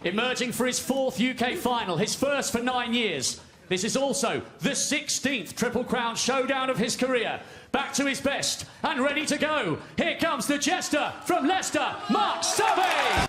emerging for his 4th UK final, his first for 9 years. This is also the 16th Triple Crown showdown of his career. Back to his best and ready to go. Here comes the jester from Leicester, Mark Selby.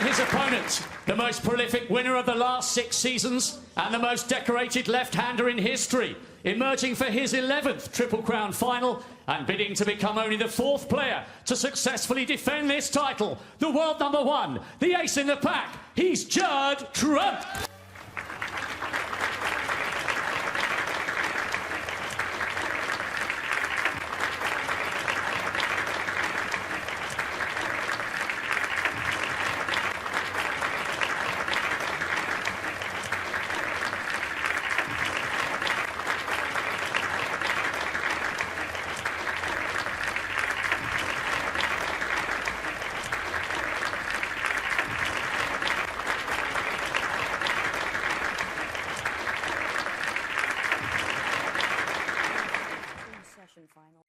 His opponent, the most prolific winner of the last 6 seasons and the most decorated left-hander in history, emerging for his 11th Triple Crown final and bidding to become only the 4th player to successfully defend this title. The world #1, the ace in the pack, he's Judd. Final.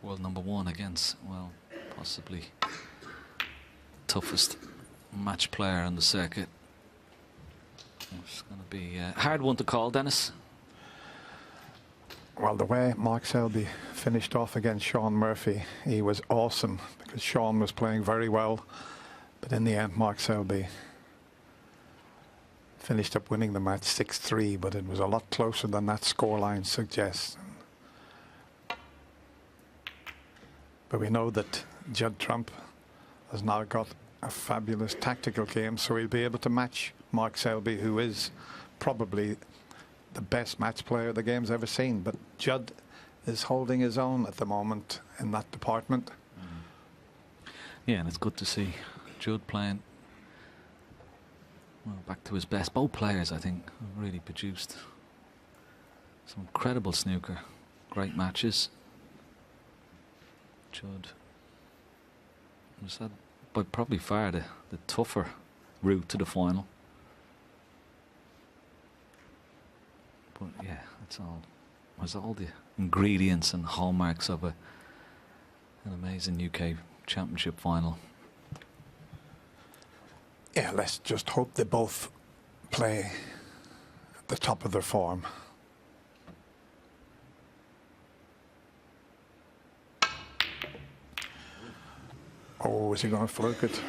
World #1 against, well, possibly toughest match player on the circuit. It's going to be a hard one to call, Dennis. Well, the way Mark Selby finished off against Sean Murphy, he was awesome because Sean was playing very well. But in the end, Mark Selby finished up winning the match 6-3, but it was a lot closer than that scoreline suggests. But we know that Judd Trump has now got a fabulous tactical game, so he'll be able to match Mark Selby, who is probably the best match player the game's ever seen. But Judd is holding his own at the moment in that department. Yeah, and it's good to see Judd playing well, back to his best. Both players, I think, have really produced some incredible snooker, great matches. Judd was that by probably far the tougher route to the final. But yeah, it's all has all the ingredients and hallmarks of an amazing UK Championship final. Yeah, let's just hope they both play at the top of their form. Oh, is he going to fluke it?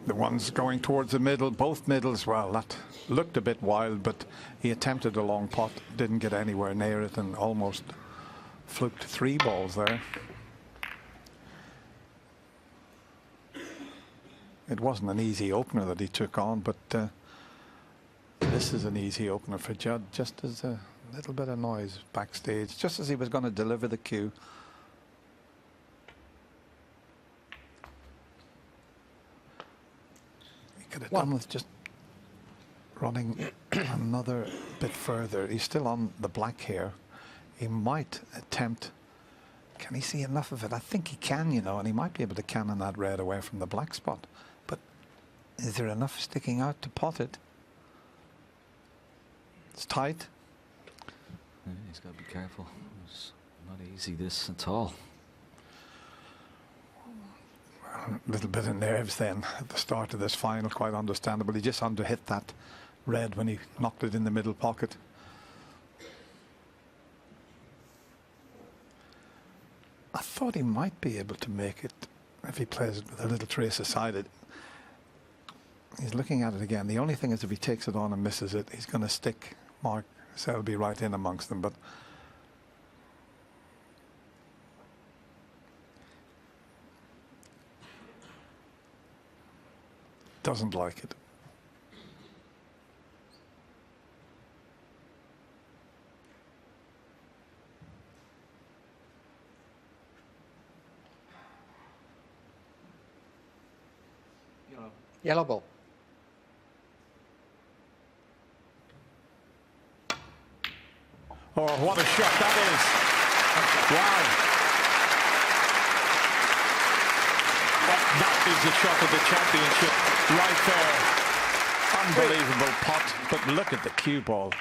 The one's going towards the middle, both middles. Well, that looked a bit wild, but he attempted a long pot, didn't get anywhere near it, and almost fluked 3 balls there. It wasn't an easy opener that he took on, but this is an easy opener for Judd, just as a little bit of noise backstage, just as he was going to deliver the cue. Could have done with just running another bit further. He's still on the black here. He might attempt. Can he see enough of it? I think he can, you know, and he might be able to cannon that red away from the black spot. But is there enough sticking out to pot it? It's tight. Yeah, he's got to be careful. It's not easy this at all. A little bit of nerves then at the start of this final, quite understandable. He just underhit that red when he knocked it in the middle pocket. I thought he might be able to make it if he plays it with a little trace aside it. He's looking at it again. The only thing is if he takes it on and misses it, he's going to stick Mark Selby right in amongst them. But doesn't like it. Yellow ball. Oh, what a shot that is. Wow. That is the shot of the championship right there. Unbelievable pot. But look at the cue ball.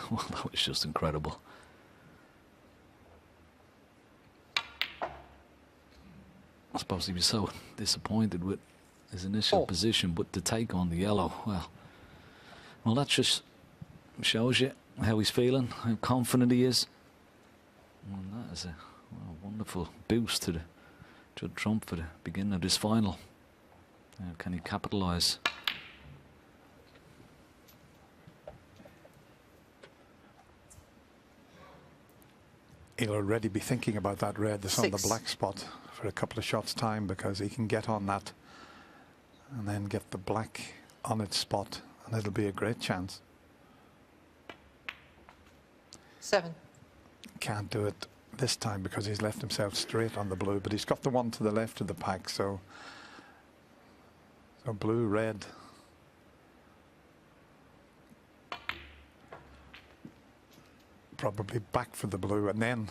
Well, that was just incredible. I suppose he was so disappointed with his initial position, but to take on the yellow, well, that just shows you how he's feeling, how confident he is. And that is a wonderful boost to the Judd Trump for the beginning of this final. Now, can he capitalise? He'll already be thinking about that red that's on the black spot for a couple of shots' time, because he can get on that and then get the black on its spot, and it'll be a great chance. 7. Can't do it this time because he's left himself straight on the blue, but he's got the one to the left of the pack, so blue, red. Probably back for the blue and then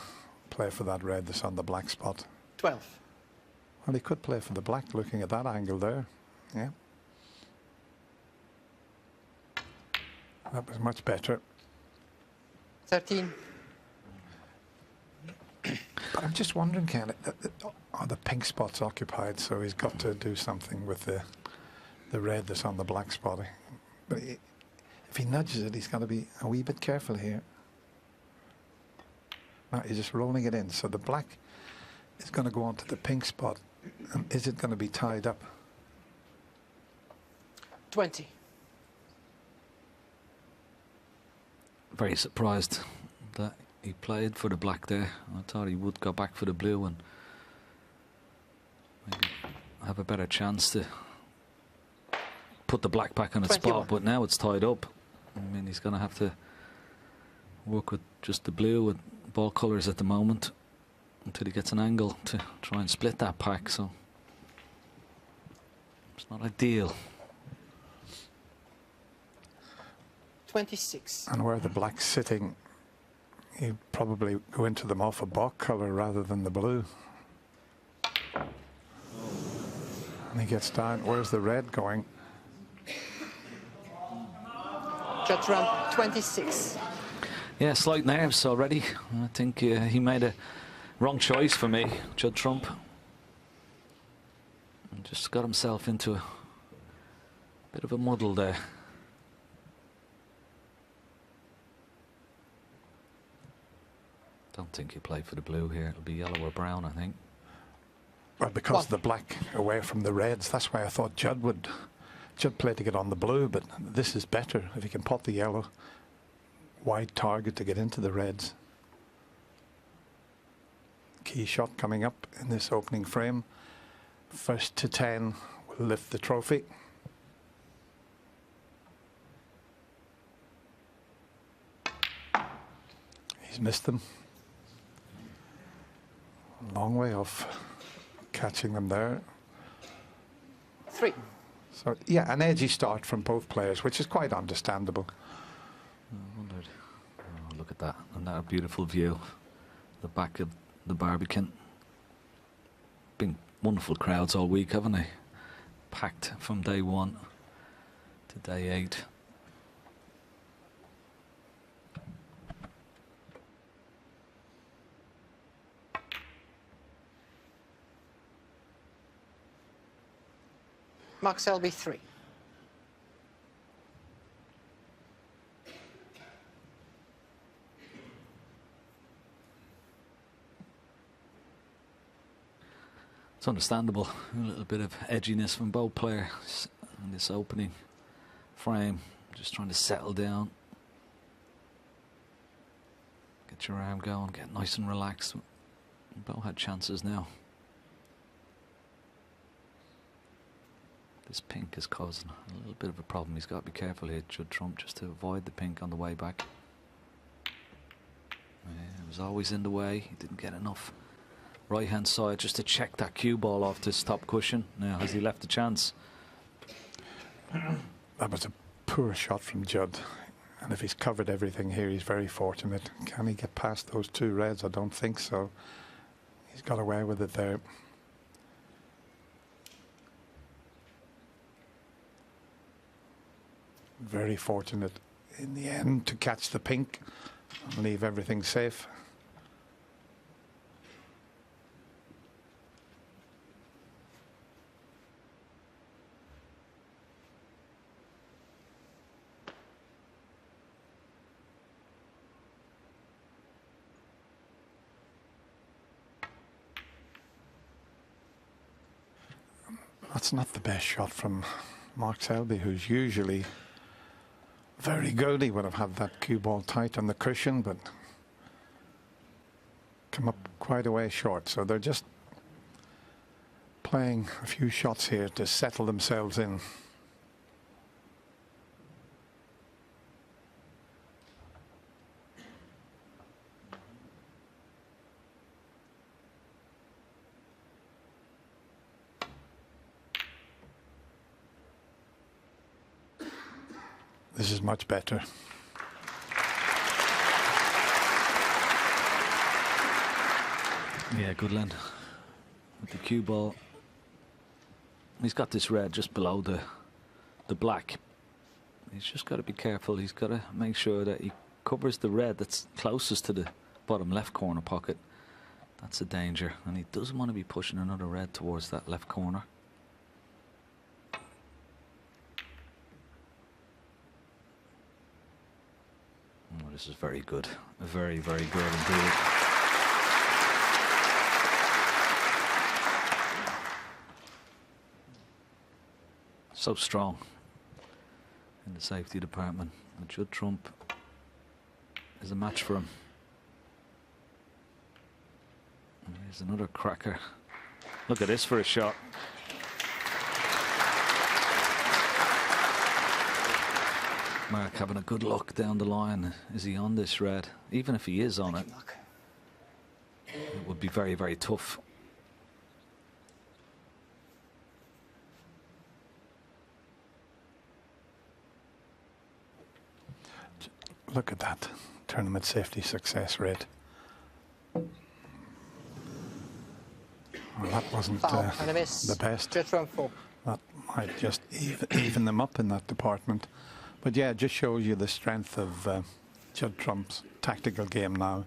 play for that red that's on the black spot. 12. Well, he could play for the black looking at that angle there. Yeah. That was much better. 13. But I'm just wondering, Ken, are the pink spots occupied? So he's got to do something with the red that's on the black spot. But if he nudges it, he's got to be a wee bit careful here. No, he's just rolling it in. So the black is going to go onto the pink spot. And is it going to be tied up? 20. Very surprised that he played for the black there. I thought he would go back for the blue and maybe have a better chance to put the black back on its 21. spot, but now it's tied up. I mean, he's going to have to work with just the blue and ball colours at the moment until he gets an angle to try and split that pack, so it's not ideal. 26. And where the black's sitting, he'd probably go into them off a ball colour rather than the blue. And he gets down. Where's the red going? Judd Trump, 26. Yeah, slight nerves already. I think he made a wrong choice for me, Judd Trump. And just got himself into a bit of a muddle there. Don't think he'll play for the blue here. It'll be yellow or brown, I think. Well, because of the black away from the reds, that's why I thought Judd play to get on the blue, but this is better if he can pot the yellow. Wide target to get into the reds. Key shot coming up in this opening frame. First to 10 will lift the trophy. He's missed them. Long way off catching them there. 3. So yeah, an edgy start from both players, which is quite understandable. I wondered. Oh, look at that. And that beautiful view. The back of the Barbican. Been wonderful crowds all week, haven't they? Packed from day one to to day 8. Mark Selby, 3. It's understandable. A little bit of edginess from both players in this opening frame. Just trying to settle down. Get your arm going, get nice and relaxed. Both had chances now. This pink is causing a little bit of a problem. He's got to be careful here, Judd Trump, just to avoid the pink on the way back. Yeah, it was always in the way. He didn't get enough right hand side just to check that cue ball off this top cushion. Now, has he left a chance? That was a poor shot from Judd. And if he's covered everything here, he's very fortunate. Can he get past those 2 reds? I don't think so. He's got away with it there. Very fortunate in the end to catch the pink and leave everything safe. That's not the best shot from Mark Selby, who's usually very good. He would have had that cue ball tight on the cushion, but come up quite a way short. So they're just playing a few shots here to settle themselves in. This is much better. Yeah, Goodland with the cue ball. He's got this red just below the black. He's just got to be careful. He's got to make sure that he covers the red that's closest to the bottom left corner pocket. That's a danger, and he doesn't want to be pushing another red towards that left corner. Oh, this is very good. Very, very good indeed. So strong in the safety department. And Judd Trump is a match for him. And here's another cracker. Look at this for a shot. Mark having a good look down the line. Is he on this red? Even if he is on it, it would be very, very tough. Look at that. Tournament safety success rate. Well, that wasn't the best. Judd Trump 4. That might just even them up in that department. But yeah, it just shows you the strength of Judd Trump's tactical game now.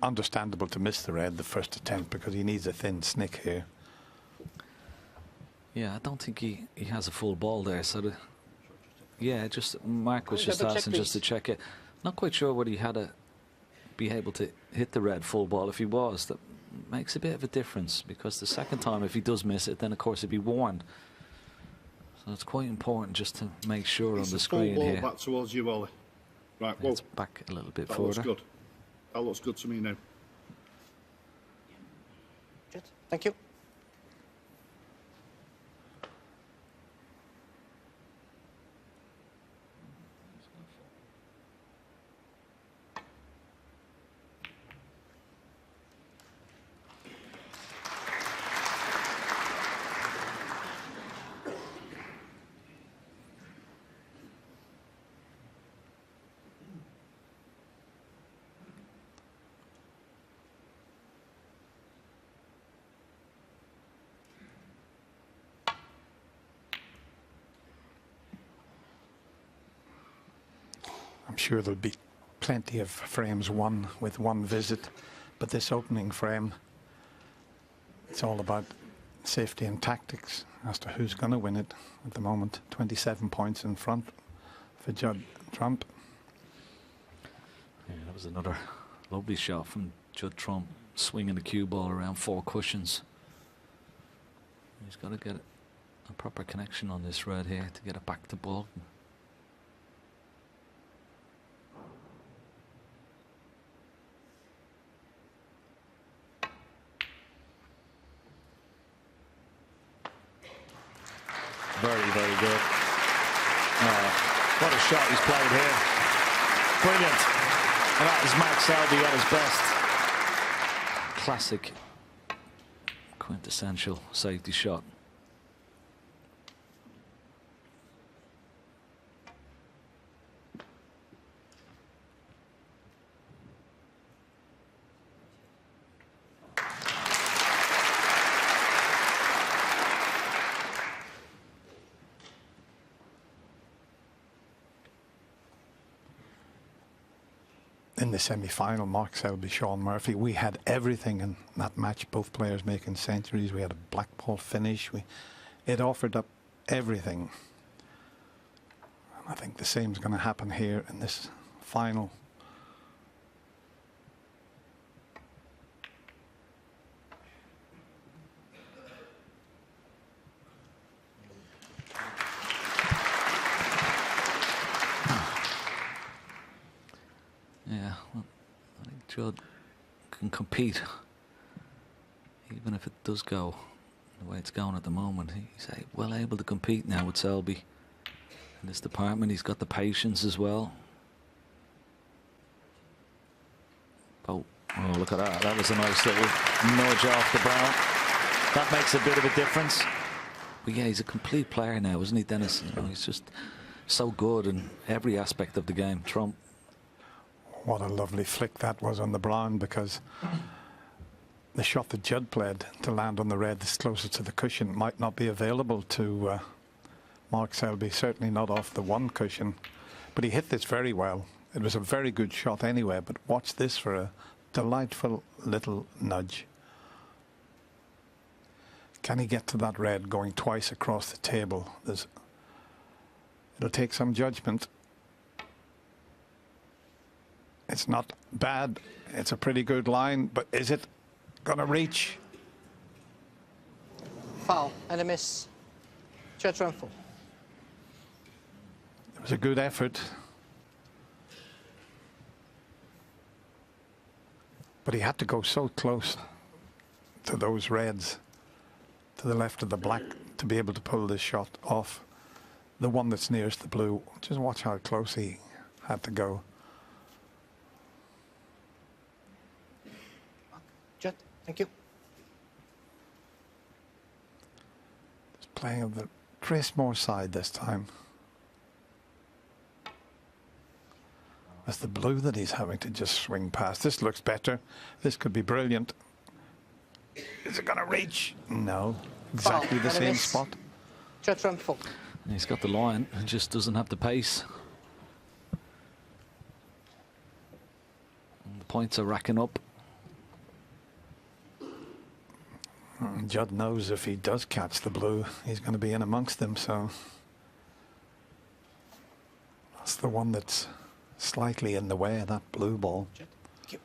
Understandable to miss the red the first attempt because he needs a thin snick here. Yeah, I don't think he has a full ball there. So, yeah, just Mark was just Double asking check, just to check it. Not quite sure whether he had to be able to hit the red full ball. If he was, that makes a bit of a difference, because the second time, if he does miss it, then of course he'd be warned. So it's quite important just to make sure on the screen full ball here. Back towards you, Ollie. Right, well, It's back a little bit that further. looks good. That looks good to me now. Judd, thank you. I'm sure there'll be plenty of frames won with one visit, but this opening frame, it's all about safety and tactics as to who's going to win it at the moment. 27 points in front for Judd Trump. Yeah, that was another lovely shot from Judd Trump, swinging the cue ball around 4 cushions. He's got to get a proper connection on this red here to get it back to Bolton. Very, very good. What a shot he's played here. Brilliant. And that is Mark Selby at his best. Classic, quintessential safety shot. In the semi-final, Mark Selby, Sean Murphy, we had everything in that match, both players making centuries. We had a black ball finish. It offered up everything. I think the same is going to happen here in this final. Yeah, well, I think Judd can compete, even if it does go the way it's going at the moment. He's well able to compete now with Selby in this department. He's got the patience as well. Oh, look at that. That was a nice little nudge off the brown. That makes a bit of a difference. But yeah, he's a complete player now, isn't he, Dennis? You know, he's just so good in every aspect of the game. Trump. What a lovely flick that was on the brown, because the shot that Judd played to land on the red that's closer to the cushion might not be available to Mark Selby, certainly not off the one cushion. But he hit this very well. It was a very good shot anyway, but watch this for a delightful little nudge. Can he get to that red going twice across the table? It'll take some judgment. It's not bad. It's a pretty good line, but is it going to reach? Foul and a miss. Judd Trump. It was a good effort. But he had to go so close to those reds, to the left of the black, to be able to pull this shot off. The one that's nearest the blue. Just watch how close he had to go. Judd, thank you. Just playing on the Chris Moore side this time. That's the blue that he's having to just swing past. This looks better. This could be brilliant. Is it going to reach? No. Exactly the same spot. Judd Trump. He's got the line, he just doesn't have the pace. And the points are racking up. Judd knows if he does catch the blue, he's going to be in amongst them, so that's the one that's slightly in the way of that blue ball. Judd, thank you.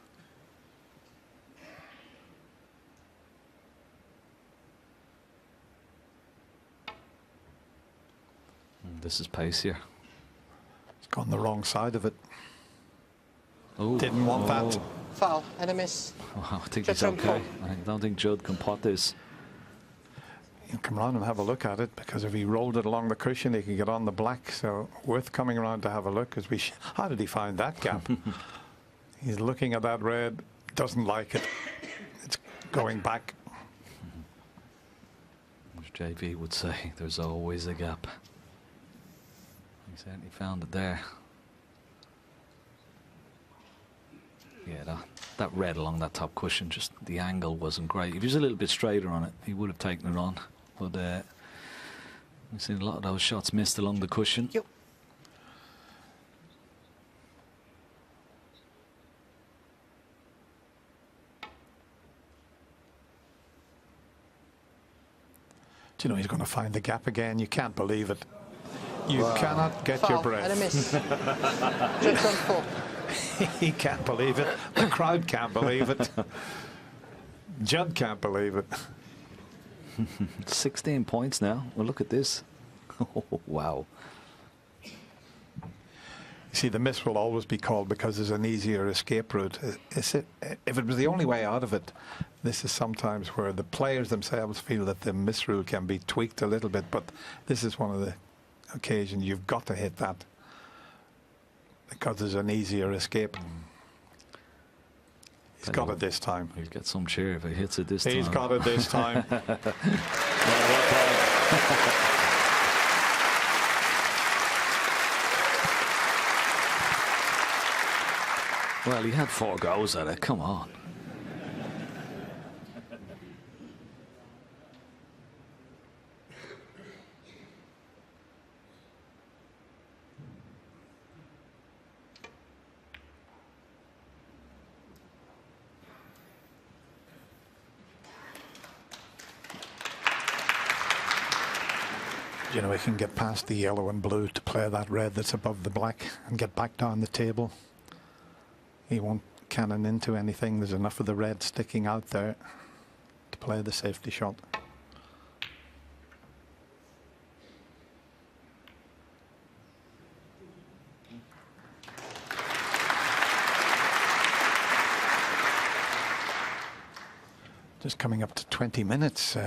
This is pace here. It's gone the wrong side of it. Oh, Didn't want that. Foul and a miss. I think Judd he's Trump. okay. I don't think Judd can pot this. He'll come round and have a look at it, because if he rolled it along the cushion, he could get on the black. So worth coming around to have a look. Because how did he find that gap? He's looking at that red, doesn't like it. It's going back. As JV would say, there's always a gap. He certainly found it there. Yeah, that red along that top cushion, just the angle wasn't great. If he was a little bit straighter on it, he would have taken it on. But we've seen a lot of those shots missed along the cushion. Thank you. Do you know he's going to find the gap again? You can't believe it. You cannot get your Foul and a breath. miss. Judd Trump 4. He can't believe it. The crowd can't believe it. Judd can't believe it. 16 points now. Well, look at this. Oh, wow. You see, the miss will always be called because there's an easier escape route. If it was the only way out of it, this is sometimes where the players themselves feel that the miss rule can be tweaked a little bit, but this is one of the occasions you've got to hit that because there's an easier escape. He's got it this time. He'll get some cheer if he hits it this time. He's got it this time. Well, he had 4 goes at it. Come on. You know, he can get past the yellow and blue to play that red that's above the black and get back down the table. He won't cannon into anything. There's enough of the red sticking out there to play the safety shot. Just coming up to 20 minutes.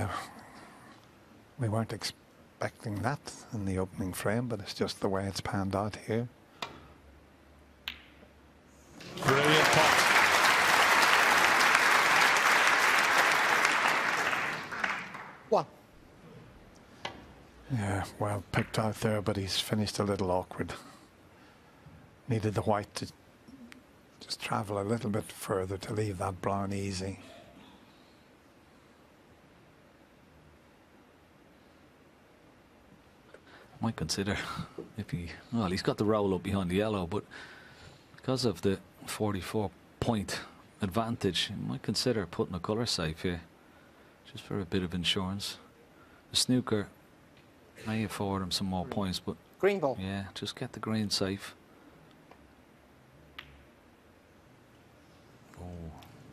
We weren't expecting that in the opening frame, but it's just the way it's panned out here. Brilliant pot. One. Yeah, well picked out there, but he's finished a little awkward. Needed the white to just travel a little bit further to leave that brown easy. Might consider if he, well, he's got the roll up behind the yellow, but because of the 44-point advantage, he might consider putting a colour safe here, just for a bit of insurance. The snooker may afford him some more points, but Green ball. yeah, just get the green safe. Oh,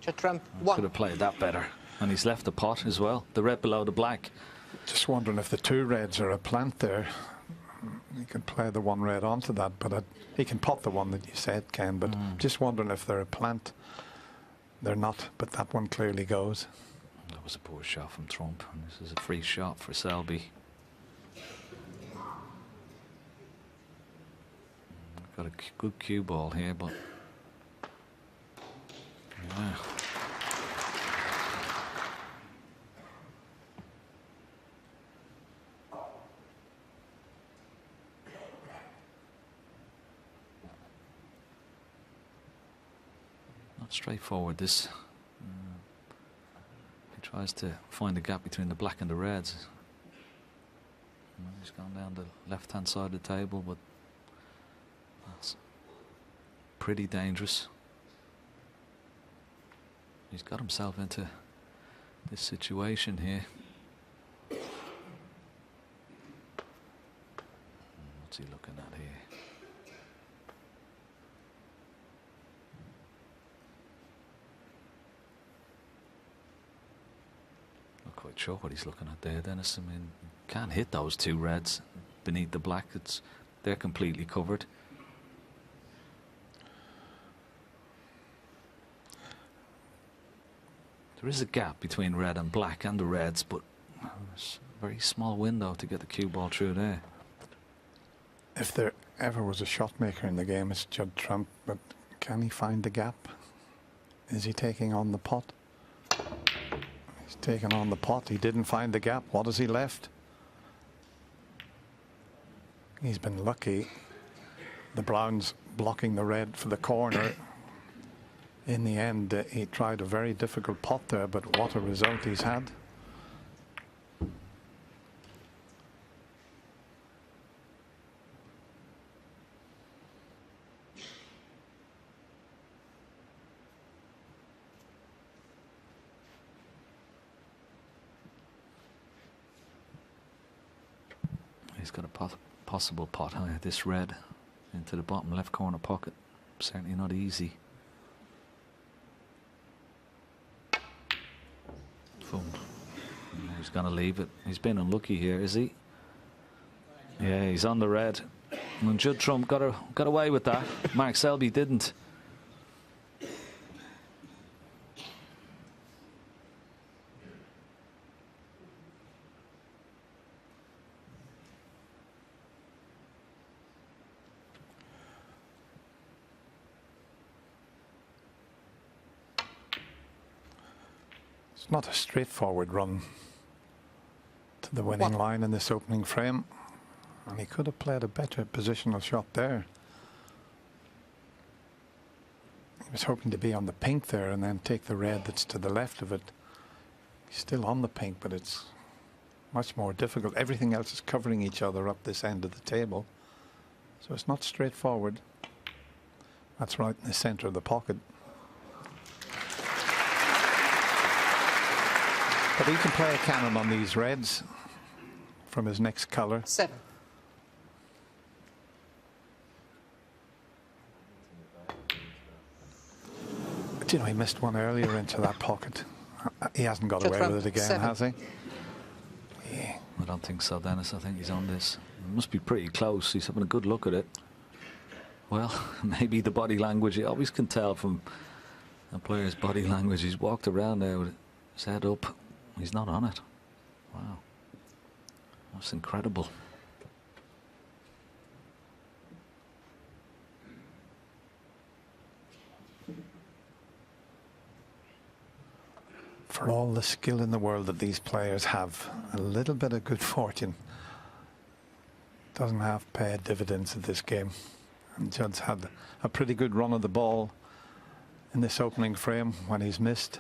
Judd Trump could 1. have played that better, and he's left the pot as well. The red below the black. Just wondering if the 2 reds are a plant there. He can play the 1 red onto that, but he can pot the one that you said, Ken, but just wondering if they're a plant. They're not, but that one clearly goes. That was a poor shot from Trump, and this is a free shot for Selby. Got a good cue ball here, but yeah. Not straightforward, this. He tries to find the gap between the black and the reds. He's gone down the left-hand side of the table, but that's pretty dangerous. He's got himself into this situation here. What's he looking at here? Not quite sure what he's looking at there, Dennis. I mean, can't hit those 2 reds beneath the black. They're completely covered. There is a gap between red and black and the reds, but there's a very small window to get the cue ball through there. If there ever was a shot maker in the game, it's Judd Trump, but can he find the gap? Is he taking on the pot? He's taking on the pot. He didn't find the gap. What has he left? He's been lucky. The brown's blocking the red for the corner. In the end, he tried a very difficult pot there, but what a result he's had. He's got a possible pot. This red into the bottom left corner pocket. Certainly not easy. Boom. He's going to leave it. He's been unlucky here, is he? Yeah, he's on the red. And Judd Trump got away with that. Mark Selby didn't. It's not a straightforward run to the winning line in this opening frame, and he could have played a better positional shot there. He was hoping to be on the pink there and then take the red that's to the left of it. He's still on the pink, but it's much more difficult. Everything else is covering each other up this end of the table, so it's not straightforward. That's right in the center of the pocket. But he can play a cannon on these reds from his next colour. 7. But you know, he missed one earlier into that pocket. He hasn't got away with it again, 7. has he? Yeah. I don't think so, Dennis. I think he's on this. It must be pretty close. He's having a good look at it. Well, maybe the body language. You always can tell from a player's body language. He's walked around there with his head up. He's not on it. Wow. That's incredible. For all the skill in the world that these players have, a little bit of good fortune doesn't have paid dividends in this game. And Judd's had a pretty good run of the ball in this opening frame when he's missed.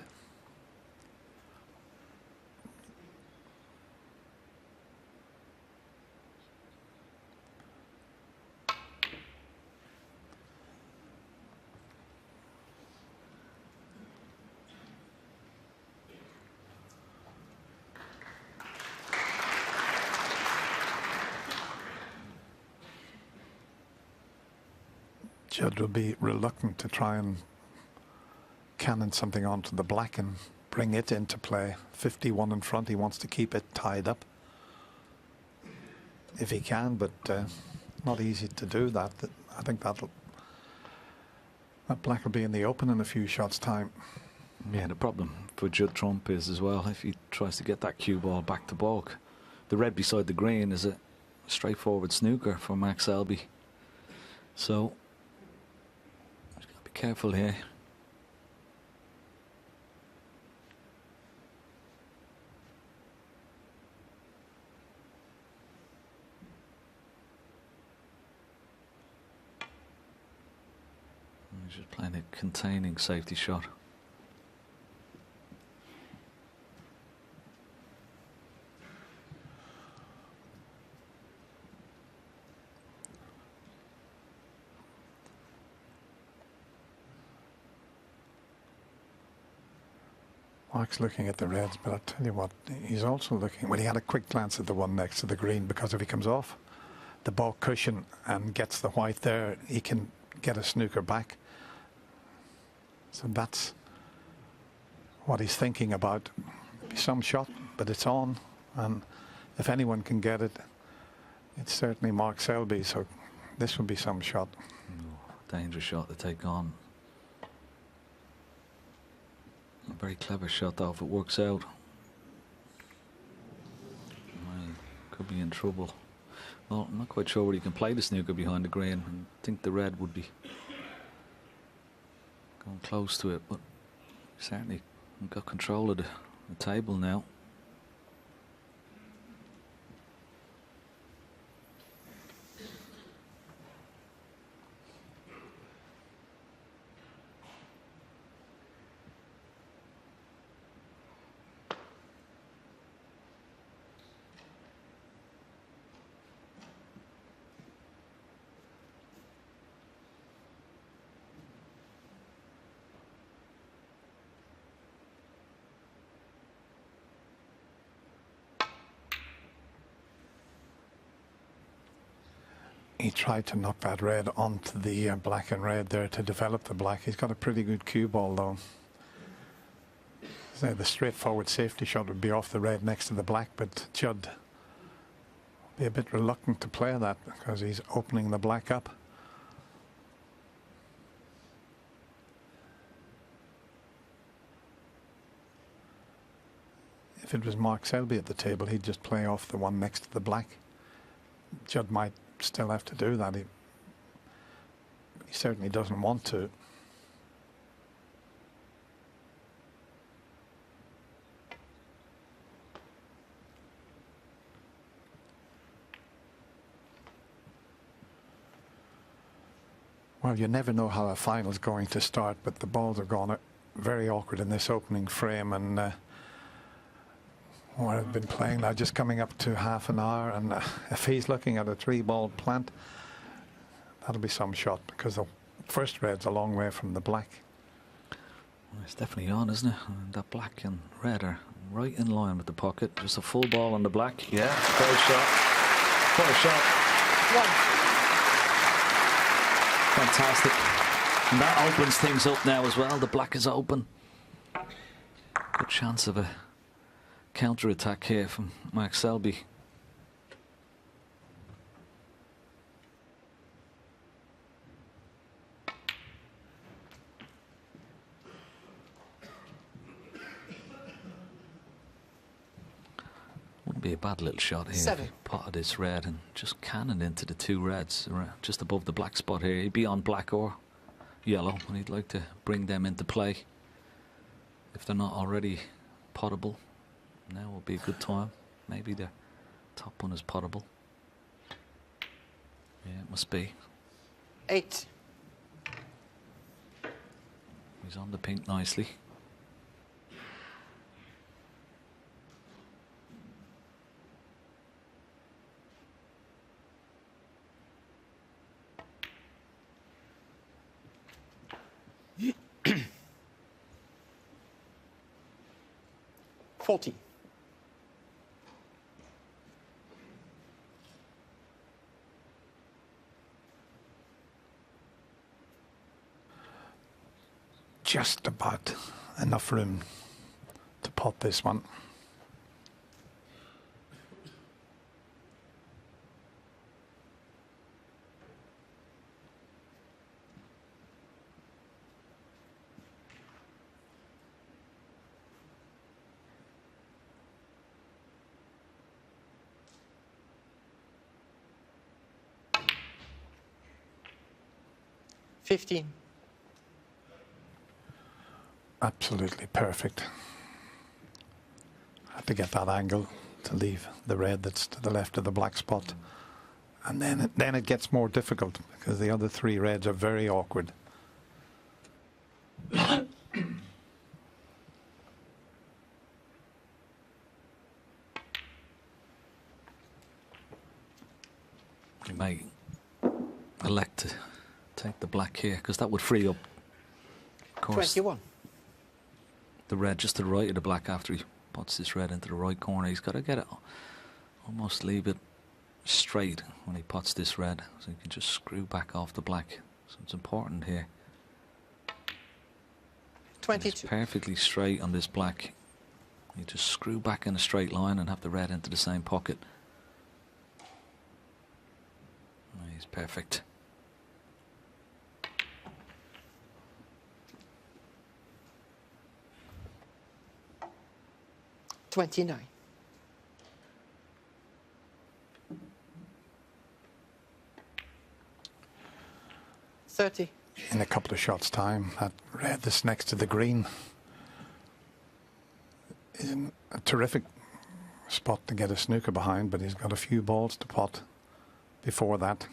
Judd will be reluctant to try and cannon something onto the black and bring it into play. 51 in front, he wants to keep it tied up if he can, but not easy to do that. I think that black will be in the open in a few shots' time. Yeah, the problem for Judd Trump is as well, if he tries to get that cue ball back to baulk, the red beside the green is a straightforward snooker for Mark Selby. So careful here. He's just playing a containing safety shot. Mark's looking at the reds, but I'll tell you what, he's also looking, well, he had a quick glance at the one next to the green, because if he comes off the baulk cushion and gets the white there, he can get a snooker back. So that's what he's thinking about. Be some shot, but it's on, and if anyone can get it, it's certainly Mark Selby, so this will be some shot. Dangerous shot to take on. A very clever shot though, if it works out. Well, could be in trouble. Well, I'm not quite sure where he can play the snooker behind the green. I think the red would be going close to it, but certainly got control of the table now. he tried to knock that red onto the black and red there to develop the black. He's got a pretty good cue ball though. So the straightforward safety shot would be off the red next to the black, but Judd will be a bit reluctant to play that because he's opening the black up. If it was Mark Selby at the table, he'd just play off the one next to the black. Judd might still have to do that. He certainly doesn't want to. Well, you never know how a final's going to start, but the balls have gone very awkward in this opening frame, and what I've been playing now, just coming up to half an hour, and if he's looking at a 3-ball plant, that'll be some shot, because the first red's a long way from the black. Well, it's definitely on, isn't it? And that black and red are right in line with the pocket. Just a full ball on the black. Yeah, great shot. What a shot. One. Fantastic. And that opens things up now as well. The black is open. Good chance of a counter-attack here from Mark Selby. Wouldn't be a bad little shot here. 7. Potted this red and just cannon into the 2 reds just above the black spot here. He'd be on black or yellow, and he'd like to bring them into play if they're not already potable. Now will be a good time. Maybe the top one is potable. Yeah, it must be. 8. He's on the pink nicely. $40. Just about enough room to pot this one. $15. Absolutely perfect. Have to get that angle to leave the red that's to the left of the black spot, and then it gets more difficult because the other 3 reds are very awkward. You may elect to take the black here because that would free up, of course, 21. the red just to the right of the black. After he puts this red into the right corner, he's got to get it, almost leave it straight when he puts this red, so he can just screw back off the black. So it's important here. 22. It's perfectly straight on this black. You just screw back in a straight line and have the red into the same pocket. He's perfect. $29. $30. In a couple of shots' time, that red that's next to the green is in a terrific spot to get a snooker behind, but he's got a few balls to pot before that.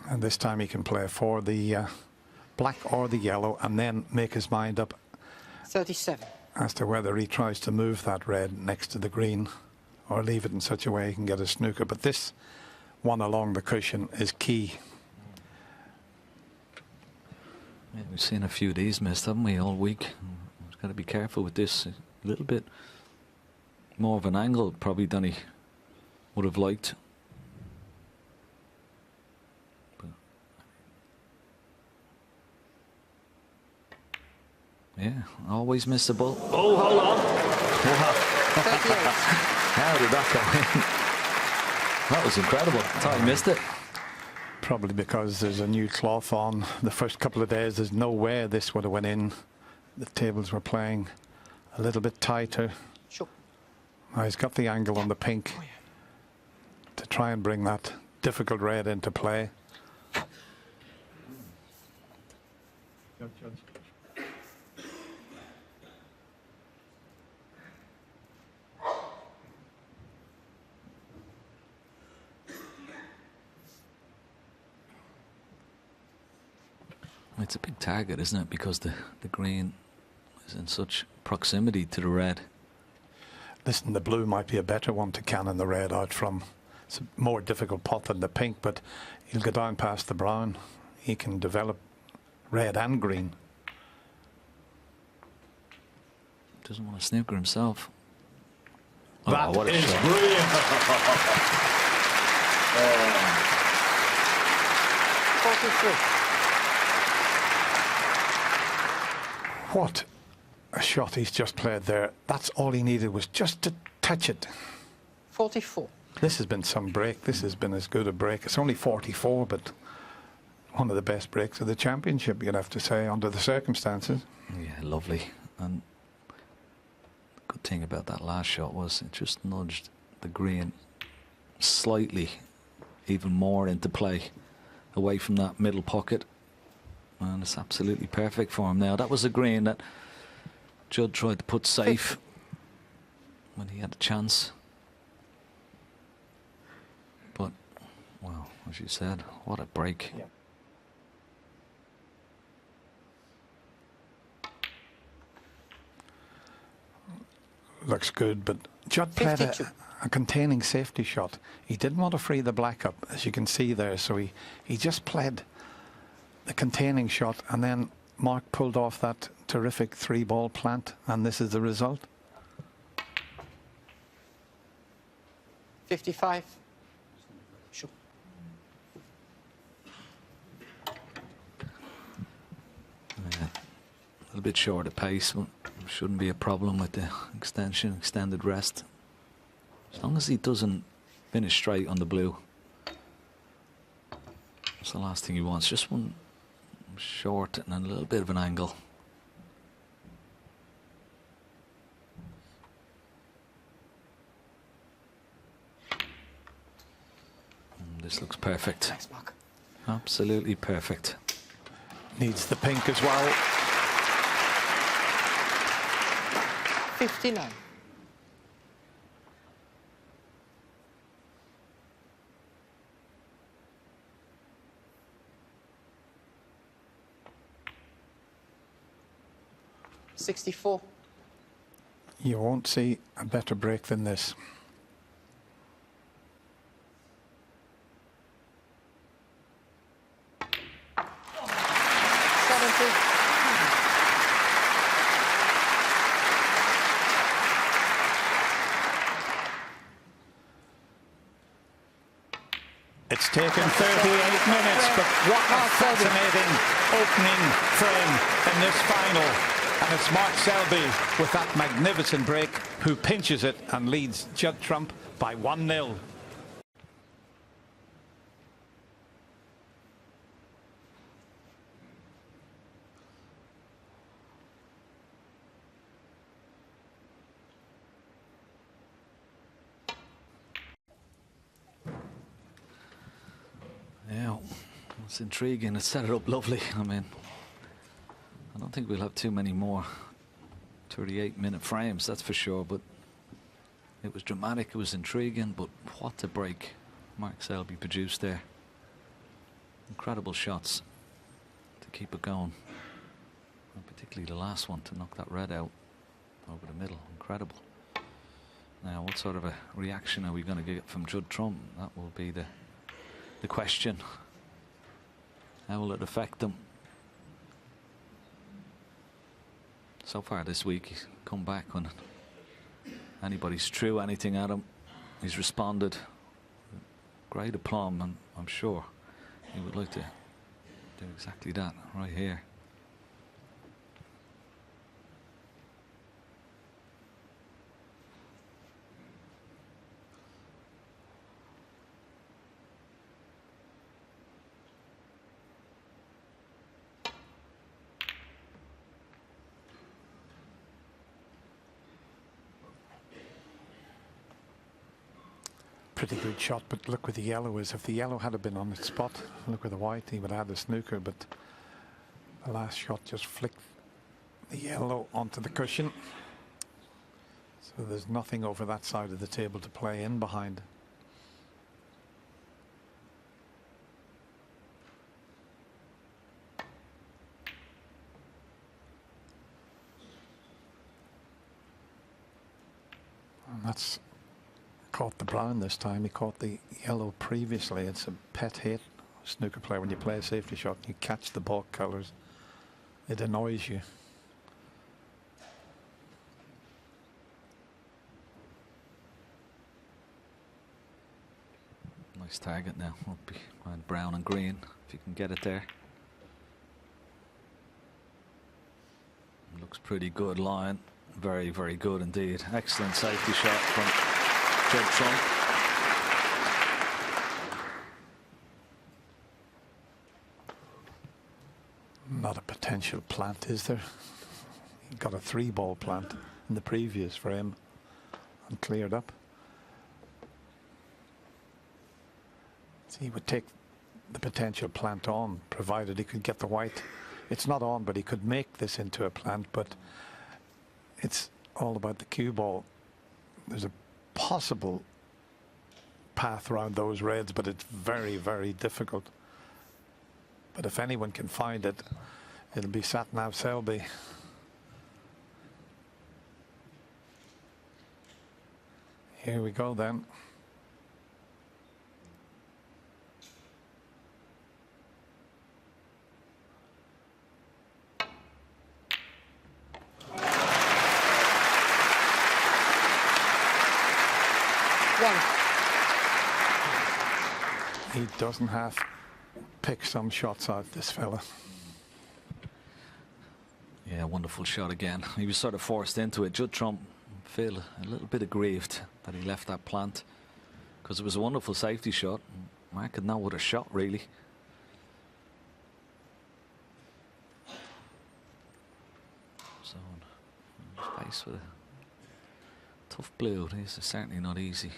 And this time he can play for the black or the yellow and then make his mind up 37. as to whether he tries to move that red next to the green or leave it in such a way he can get a snooker. But this one along the cushion is key. Yeah, we've seen a few of these missed, haven't we, all week? We've got to be careful with this. A little bit more of an angle probably than he would have liked. Yeah, always miss the ball. Oh, hold on. Wow. 38. How did that go in? That was incredible. I thought he missed it. Probably because there's a new cloth on. The first couple of days, there's no way this would have went in. The tables were playing a little bit tighter. Sure. Now he's got the angle on the pink to try and bring that difficult red into play. It's a big target, isn't it? Because the green is in such proximity to the red. Listen, the blue might be a better one to cannon the red out from. It's a more difficult pot than the pink, but he'll go down past the brown. He can develop red and green. Doesn't want to snooker himself. That what a is shot. brilliant. 43. What a shot he's just played there. That's all he needed, was just to touch it. 44. This has been some break. This has been as good a break. It's only 44, but one of the best breaks of the championship, you'd have to say, under the circumstances. Yeah, lovely. And the good thing about that last shot was it just nudged the green slightly, even more into play, away from that middle pocket. And it's absolutely perfect for him now. That was a green that Judd tried to put safe when he had a chance. But, well, as you said, what a break. Yeah. Looks good, but Judd played 52. a containing safety shot. He didn't want to free the black up, as you can see there, so he just played the containing shot, and then Mark pulled off that terrific 3-ball plant, and this is the result. 55. Sure. Yeah, a little bit short of pace, but shouldn't be a problem with the extended rest. As long as he doesn't finish straight on the blue. That's the last thing he wants, just one short and a little bit of an angle. This looks perfect. Thanks, Mark. Absolutely perfect. Needs the pink as well. 59. $64. You won't see a better break than this. It's taken 38 minutes, but what a fascinating opening frame in this final. And it's Mark Selby with that magnificent break who pinches it and leads Judd Trump by 1-0. Yeah, it's intriguing. It set it up lovely. I mean, I don't think we'll have too many more 38-minute frames, that's for sure, but it was dramatic, it was intriguing, but what a break Mark Selby produced there. Incredible shots to keep it going, and particularly the last one to knock that red out over the middle. Incredible. Now, what sort of a reaction are we going to get from Judd Trump? That will be the question. How will it affect them? So far this week, he's come back when anybody's threw anything at him. He's responded. Great aplomb, and I'm sure he would like to do exactly that right here. pretty good shot, but look where the yellow is. If the yellow had been on its spot, look where the white, he would have had a snooker, but the last shot just flicked the yellow onto the cushion. So there's nothing over that side of the table to play in behind. And that's caught the brown this time. He caught the yellow previously. It's a pet hate, snooker player. When you play a safety shot, you catch the balk colours. It annoys you. Nice target now. Up behind brown and green, if you can get it there. Looks pretty good line. Very, very good indeed. Excellent safety shot from Judd Trump. Not a potential plant, is there? He got a 3-ball plant in the previous frame and cleared up. So he would take the potential plant on, provided he could get the white. It's not on, but he could make this into a plant, but it's all about the cue ball. There's a possible path around those reds, but it's very, very difficult. But if anyone can find it, it'll be Satnav Selby. Here we go then. He doesn't have to pick some shots out, this fella. Yeah, wonderful shot again. He was sort of forced into it. Judd Trump feel a little bit aggrieved that he left that plant, because it was a wonderful safety shot. Mark had no other shot really. So faced with a tough blue. This is certainly not easy.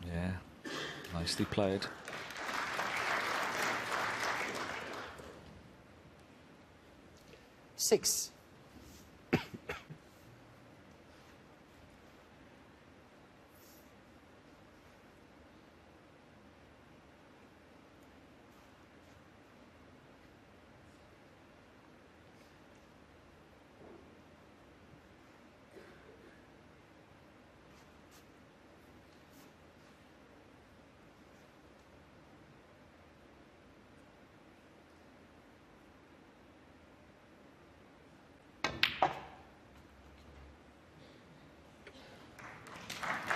Yeah, nicely played. Six.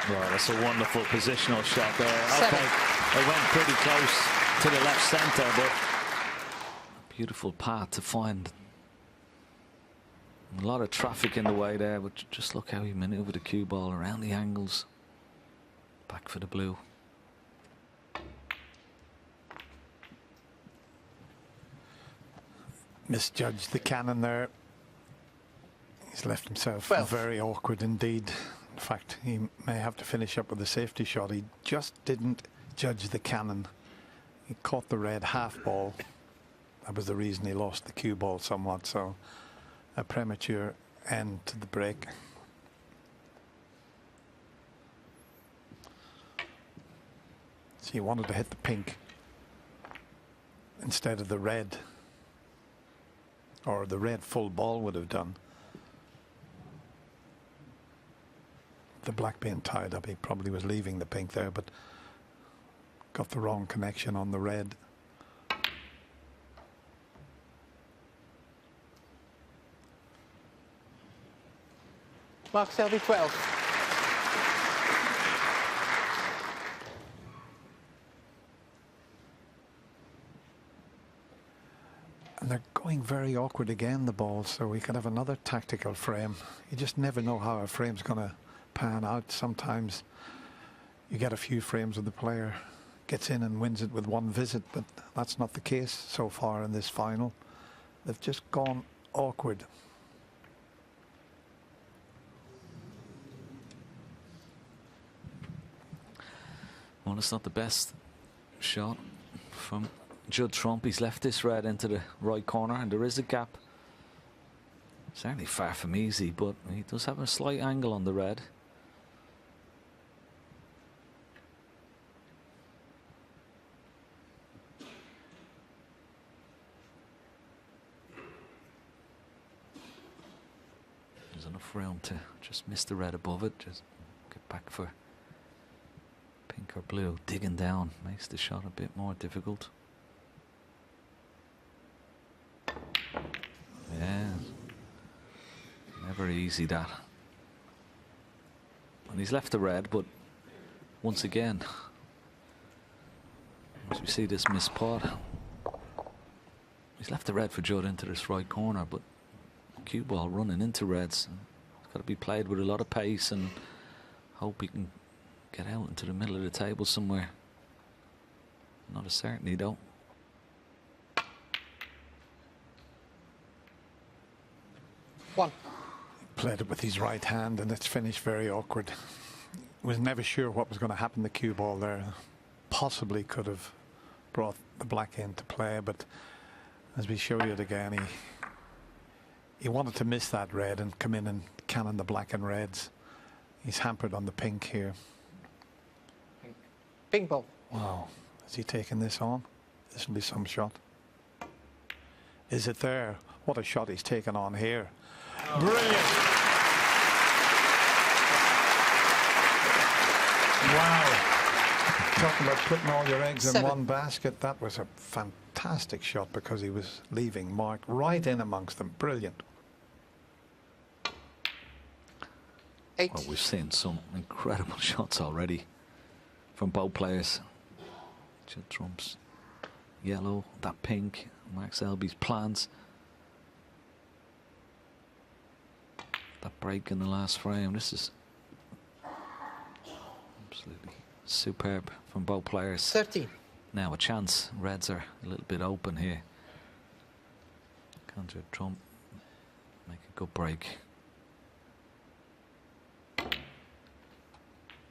Well, that's a wonderful positional shot there. Seven. Okay, it went pretty close to the left centre, but a beautiful path to find. A lot of traffic in the way there, but just look how he manoeuvred the cue ball around the angles. Back for the blue. Misjudged the cannon there. He's left himself 12. very awkward indeed. In fact, he may have to finish up with a safety shot. He just didn't judge the cannon. He caught the red half ball. That was the reason he lost the cue ball somewhat. So a premature end to the break. So he wanted to hit the pink instead of the red, or the red full ball would have done. The black being tied up, he probably was leaving the pink there, but got the wrong connection on the red. Mark Selby, 12. And they're going very awkward again, the balls, so we could have another tactical frame. You just never know how a frame's going to pan out. Sometimes you get a few frames where the player gets in and wins it with one visit, but that's not the case so far in this final. They've just gone awkward. Well, it's not the best shot from Judd Trump. He's left this red into the right corner, and there is a gap. Certainly far from easy, but he does have a slight angle on the red. There's enough room to just miss the red above it, just get back for pink or blue. Digging down makes the shot a bit more difficult. Yeah, never easy that. And he's left the red, but once again, as we see this missed putt, he's left the red for Judd into this right corner, but cue ball running into reds. It's got to be played with a lot of pace and hope he can get out into the middle of the table somewhere. Not a certainty though. One. Played it with his right hand and it's finished very awkward. Was never sure what was going to happen to the cue ball there. Possibly could have brought the black into play, but as we show you it again, he wanted to miss that red and come in and cannon the black and reds. He's hampered on the pink here. Pink ball. Wow, is he taking this on? This will be some shot. Is it there? What a shot he's taken on here. Brilliant. Wow. Talking about putting all your eggs in one basket. That was a fantastic shot because he was leaving Mark right in amongst them. Brilliant. 8. Well, we've seen some incredible shots already from both players. Judd Trump's yellow, that pink, Mark Selby's plans. That break in the last frame. This is absolutely superb from both players. 13. Now a chance. Reds are a little bit open here. Can Judd Trump make a good break?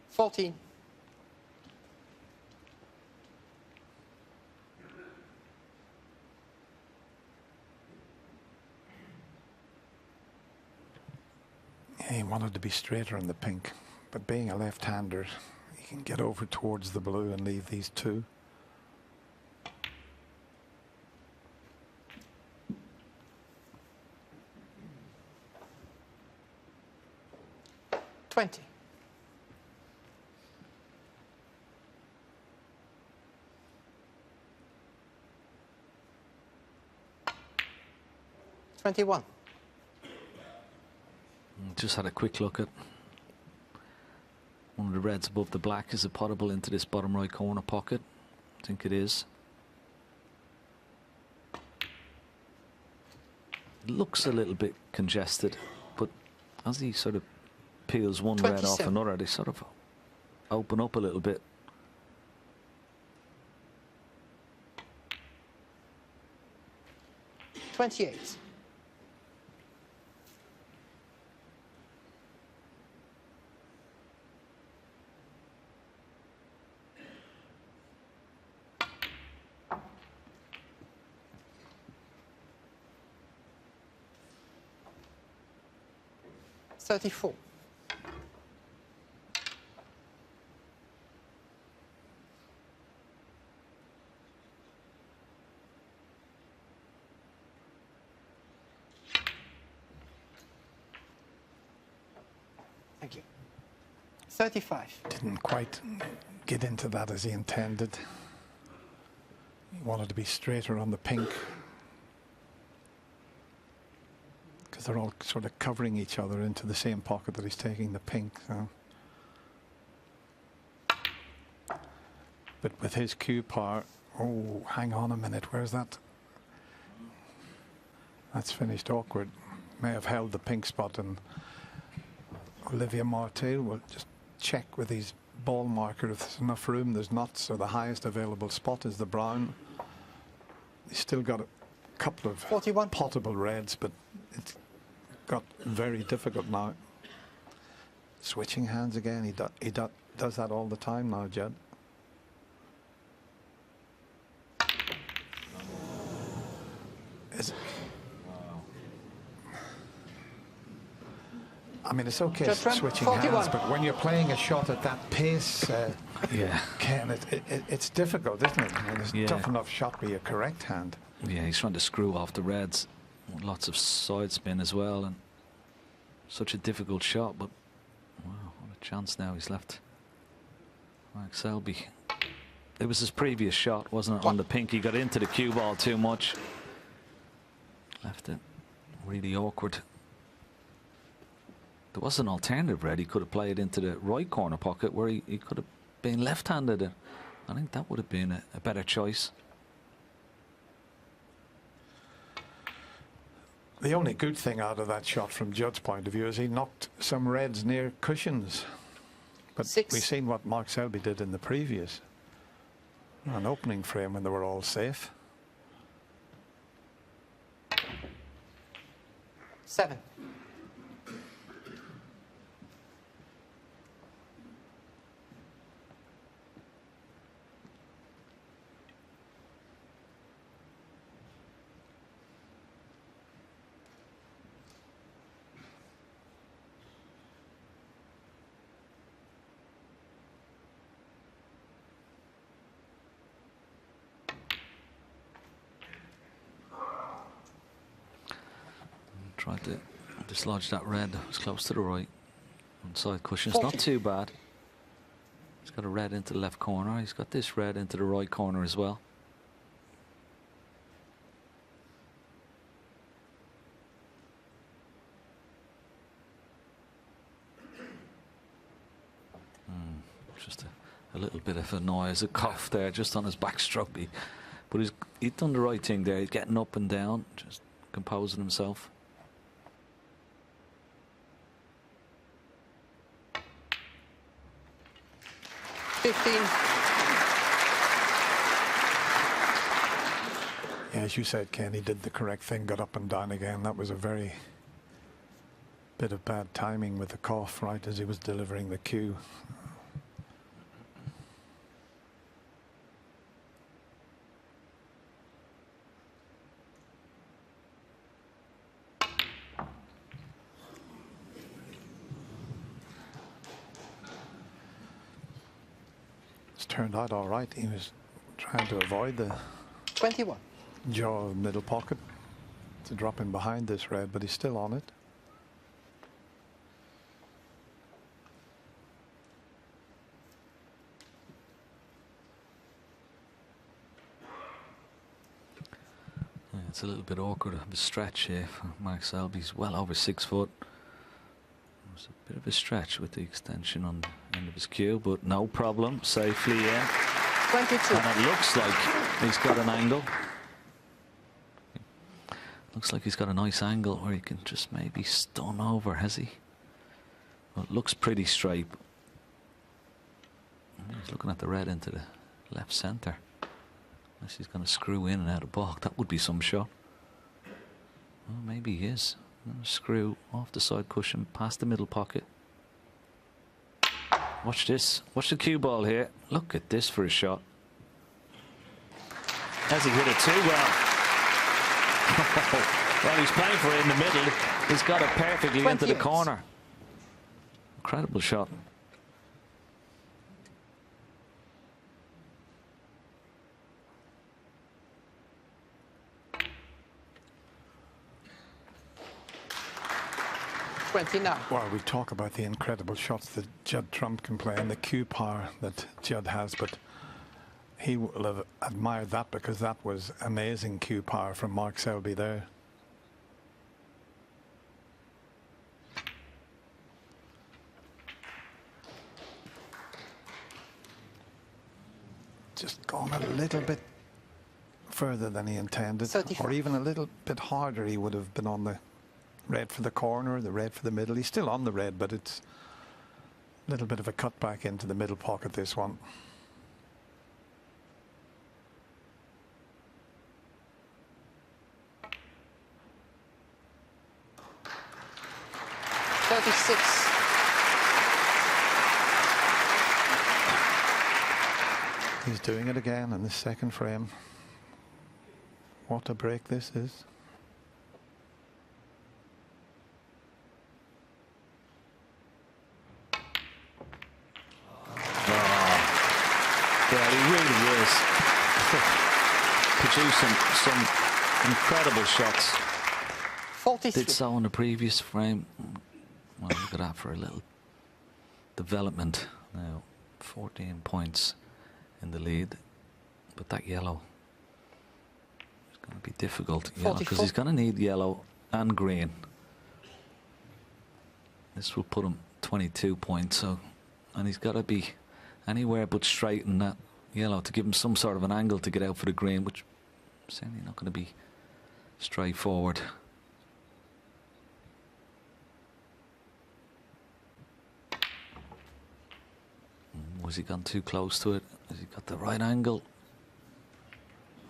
14. He wanted to be straighter on the pink, but being a left-hander, he can get over towards the blue and leave these two. $20. $21. Just had a quick look at one of the reds above the black. Is it potable into this bottom right corner pocket? I think it is. It looks a little bit congested, but as he sort of peels one red off another, they sort of open up a little bit. $28. $34. Thank you. 35. Didn't quite get into that as he intended. He wanted to be straighter on the pink, because they're all sort of covering each other into the same pocket that he's taking the pink. So. But with his cue power, oh, hang on a minute, where's that? That's finished awkward. May have held the pink spot, and Olivier Martel will just check with his ball marker if there's enough room. There's not, so the highest available spot is the brown. He's still got couple of 41. potable reds, but it's got very difficult now. Switching hands again. He does that all the time now, Judd. I mean, it's okay Just switching 41. hands, but when you're playing a shot at that pace, Yeah. Ken, it's difficult, isn't it? And it's a Yeah. tough enough shot with your correct hand. Yeah, he's trying to screw off the reds. Lots of side spin as well, and such a difficult shot, but wow, what a chance now he's left. Mark Selby. It was his previous shot, wasn't it, on the pink? He got into the cue ball too much. Left it really awkward. There was an alternative red. He could have played into the right corner pocket where he could have been left-handed. I think that would have been a better choice. The only good thing out of that shot from Judd's point of view is he knocked some reds near cushions. But 6. we've seen what Mark Selby did in the previous. An opening frame when they were all safe. 7. Tried to dislodge that red. It was close to the right. On side cushions, 40. not too bad. He's got a red into the left corner. He's got this red into the right corner as well. Just a little bit of a noise, a cough there, just on his backstroke. But he's done the right thing there. He's getting up and down, just composing himself. Yeah, as you said, Ken, he did the correct thing, got up and down again. That was a very bit of bad timing with the cough right as he was delivering the cue. It's turned out all right. He was trying to avoid the 21. jaw of the middle pocket to drop in behind this red, but he's still on it. Yeah, it's a little bit awkward of a stretch here for Mark Selby. He's well over 6 foot. It was a bit of a stretch with the extension on the end of his cue, but no problem. Safely in. 22. And it looks like he's got an angle. Looks like he's got a nice angle where he can just maybe stun over, has he? Well, it looks pretty straight. He's looking at the red into the left centre. Unless he's going to screw in and out of balk. That would be some shot. Well, maybe he is. Screw off the side cushion, past the middle pocket. Watch this. Watch the cue ball here. Look at this for a shot. Has he hit it too well? Well, he's playing for it in the middle. He's got it perfectly into the 28. corner. Incredible shot. Now. Well, we talk about the incredible shots that Judd Trump can play and the cue power that Judd has, but he will have admired that because that was amazing cue power from Mark Selby there. Just gone a little bit further than he intended, 34. or even a little bit harder. He would have been on the red for the corner, the red for the middle. He's still on the red, but it's a little bit of a cut back into the middle pocket, this one. 36. He's doing it again in the second frame. What a break this is. Yeah, he really is producing some incredible shots. 43. Did so in the previous frame. Well, look at that for a little development. Now, 14 points in the lead, but that yellow is going to be difficult, because he's going to need yellow and green. This will put him 22 points, so, and he's got to be anywhere but straight in that yellow to give him some sort of an angle to get out for the green, which is certainly not going to be straightforward. Was he gone too close to it? Has he got the right angle?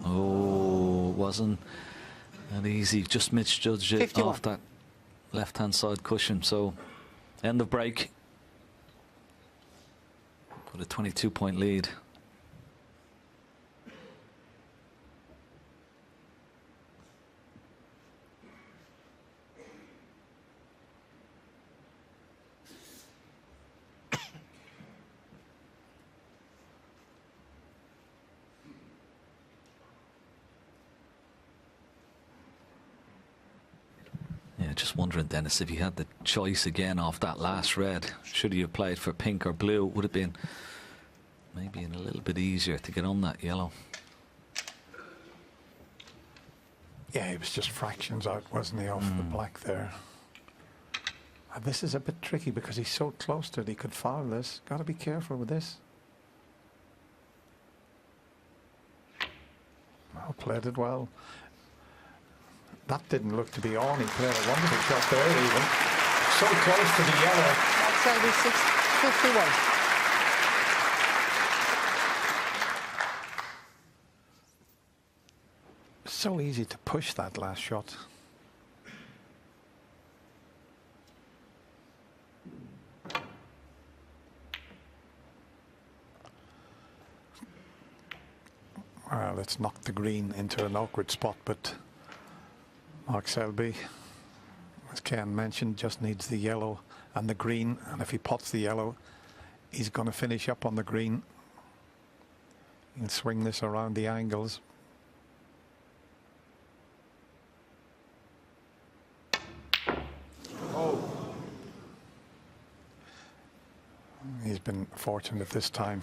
Oh, it wasn't that easy. Just misjudged it 51. off that left-hand side cushion. So, end of break. With a 22-point lead. Just wondering, Dennis, if he had the choice again off that last red, should he have played for pink or blue? Would have been maybe a little bit easier to get on that yellow. Yeah, he was just fractions out, wasn't he, off the black there. And this is a bit tricky because he's so close to it. He could foul this. Got to be careful with this. Well, played it well. That didn't look to be on. He played a wonderful shot there even. So close to the yellow. That's Selby 51. So easy to push that last shot. Well, it's knocked the green into an awkward spot, but Mark Selby, as Ken mentioned, just needs the yellow and the green, and if he pots the yellow, he's going to finish up on the green. He can swing this around the angles. Oh! He's been fortunate this time.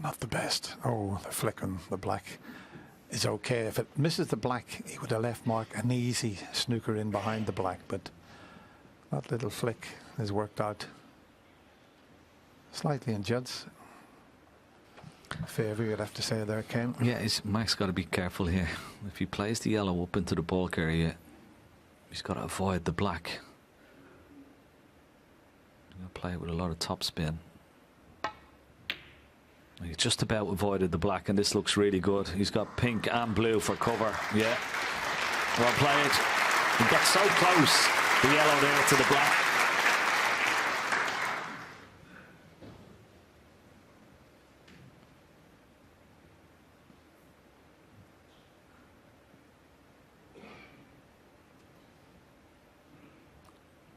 Not the best. Oh, the flick on the black is okay. If it misses the black, he would have left Mark an easy snooker in behind the black, but that little flick has worked out slightly in Judd's favour, you'd have to say there, Ken. Yeah, Mark's got to be careful here. If he plays the yellow up into the bulk area, he's got to avoid the black. He's going to play it with a lot of topspin. He just about avoided the black, and this looks really good. He's got pink and blue for cover. Yeah. Well played. He got so close, the yellow there to the black.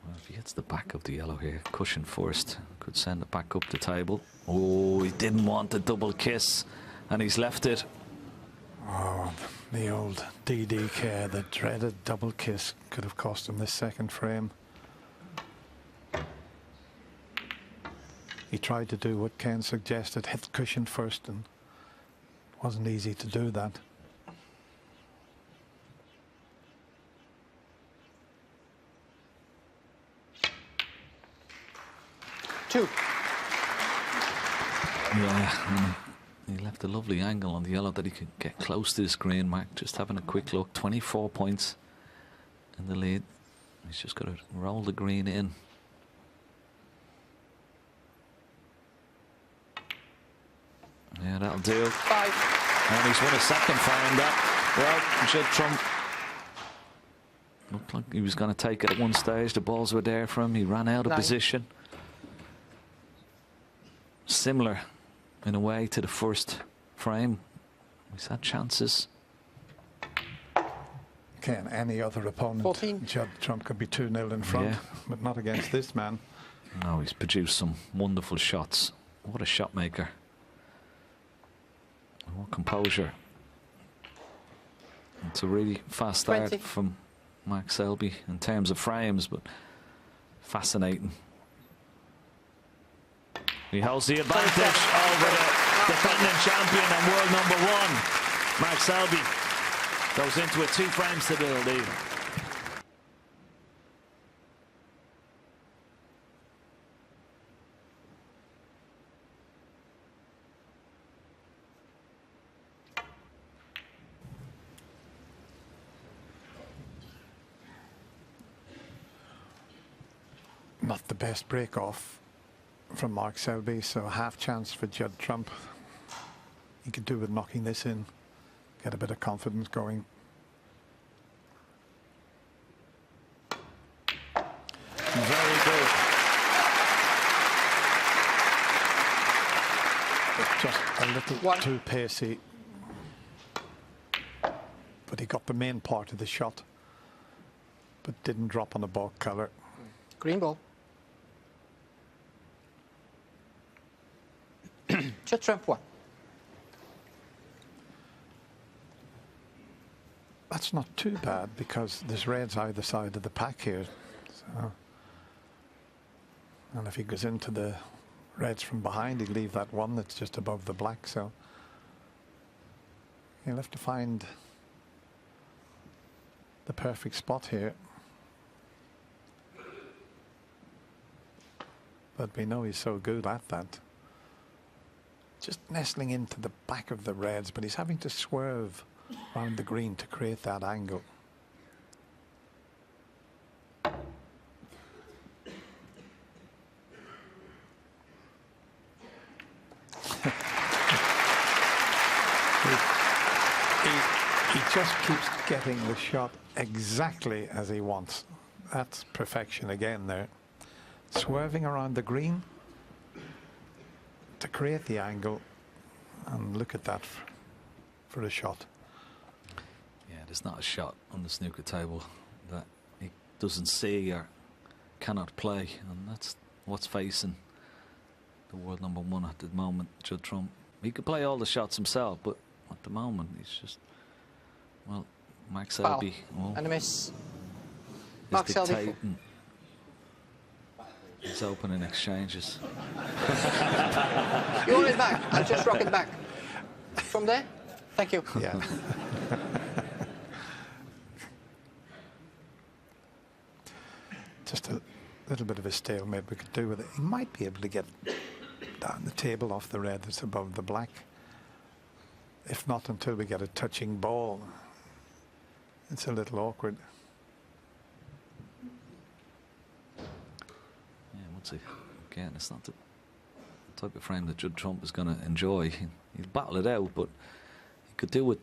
Well, if he hits the back of the yellow here, cushion first, could send it back up the table. Oh, he didn't want the double kiss, and he's left it. Oh, the old DDK, the dreaded double kiss, could have cost him this second frame. He tried to do what Ken suggested, hit the cushion first, and it wasn't easy to do that. Two. Yeah, he left a lovely angle on the yellow that he could get close to the screen. Mark just having a quick look. 24 points in the lead. He's just got to roll the green in. Yeah, that'll do. 5. And he's won a second frame that. Well, Judd Trump looked like he was going to take it at one stage. The balls were there for him. He ran out of 9. position. Similar in a way to the first frame. He's had chances. Again, any other opponent, 14. Judd Trump could be 2-0 in front, Yeah. but not against this man. No, he's produced some wonderful shots. What a shot maker. What composure. It's a really fast start 20. from Mark Selby in terms of frames, but fascinating. He holds the advantage over the defending champion and world #1. Mark Selby goes into it 2 frames to the lead. Not the best break-off from Mark Selby, so half chance for Judd Trump. He could do with knocking this in, get a bit of confidence going. Very good. It's just a little 1. too pacey. But he got the main part of the shot, but didn't drop on the ball colour. Green ball. Judd Trump 1. That's not too bad because there's reds either side of the pack here. So, and if he goes into the reds from behind, he'd leave that one that's just above the black. So he'll have to find the perfect spot here. But we know he's so good at that. Just nestling into the back of the reds, but he's having to swerve around the green to create that angle. he just keeps getting the shot exactly as he wants. That's perfection again there. Swerving around the green to create the angle, and look at that for a shot. Yeah, there's not a shot on the snooker table that he doesn't see or cannot play, and that's what's facing the world #1 at the moment, Judd Trump. He could play all the shots himself, but at the moment he's just, well, Mark Selby, well, And a miss. is Mark Selby. dictating. He's opening exchanges. You want it back? I'll just rock it back. From there? Thank you. Yeah. Just a little bit of a stalemate we could do with it. He might be able to get down the table off the red that's above the black. If not until we get a touching ball. It's a little awkward. Yeah, what's it? Again, it's not the type of frame that Judd Trump is going to enjoy. He'll battle it out, but he could do it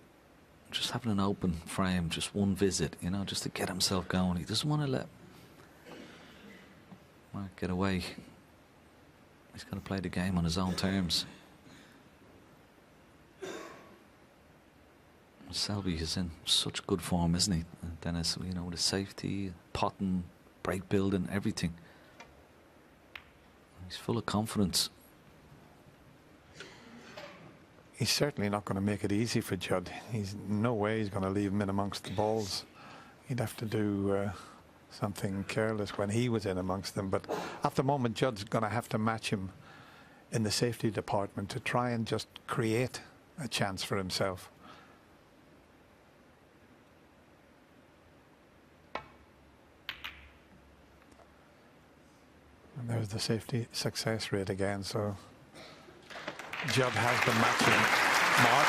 just having an open frame, just one visit, you know, just to get himself going. He doesn't want to let Mark get away. He's going to play the game on his own terms. Selby is in such good form, isn't he, Dennis? You know, the safety, potting, break building, everything. He's full of confidence. He's certainly not going to make it easy for Judd. He's no way he's going to leave him in amongst the balls. He'd have to do something careless when he was in amongst them. But at the moment, Judd's going to have to match him in the safety department to try and just create a chance for himself. And there's the safety success rate again. So Judd has been matching Mark.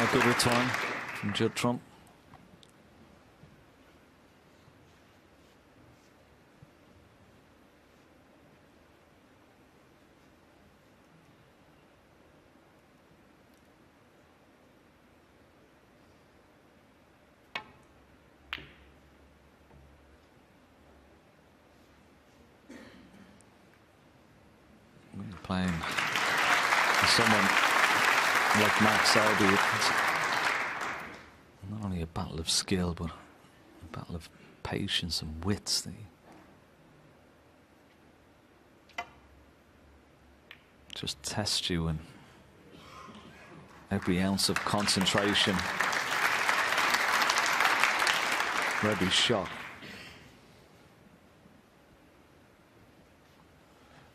A good return from Judd Trump. Playing with someone like Mark Selby, it's not only a battle of skill, but a battle of patience and wits. That just test you, and every ounce of concentration for every shot.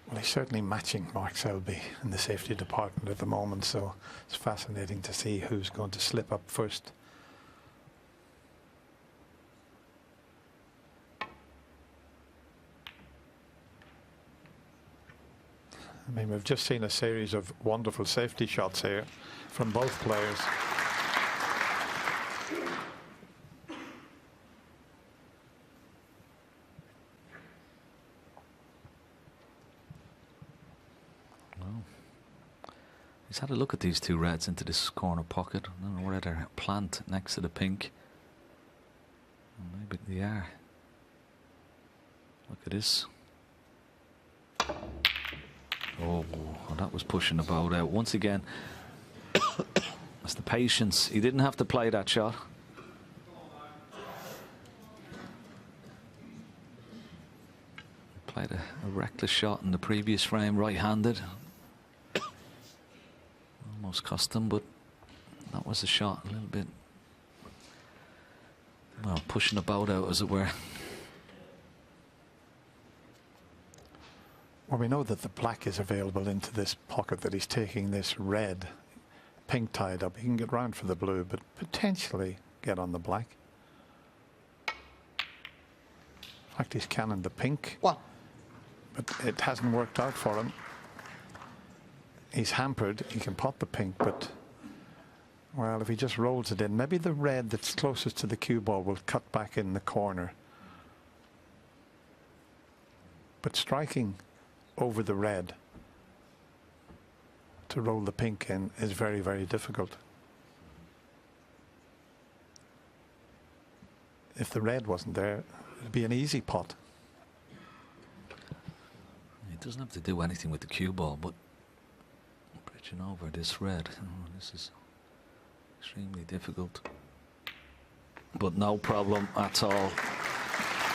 Well, he's certainly matching Mark Selby in the safety department at the moment, so it's fascinating to see who's going to slip up first. I mean, we've just seen a series of wonderful safety shots here from both players. He's had a look at these two reds into this corner pocket. I don't know where they're plant next to the pink. Well, maybe they are. Look at this. Oh, well, that was pushing the boat out. Once again, that's the patience. He didn't have to play that shot. He played a reckless shot in the previous frame, right-handed. Almost cost him, but that was a shot a little bit, well, pushing the boat out, as it were. Well, we know that the black is available into this pocket, that he's taking this red, pink tied up. He can get round for the blue, but potentially get on the black. In fact, he's cannoned the pink. One. But it hasn't worked out for him. He's hampered. He can pot the pink, but, well, if he just rolls it in, maybe the red that's closest to the cue ball will cut back in the corner. But striking over the red to roll the pink in is very, very difficult. If the red wasn't there, it'd be an easy pot. He doesn't have to do anything with the cue ball, but bridging over this red, oh, this is extremely difficult. But no problem at all.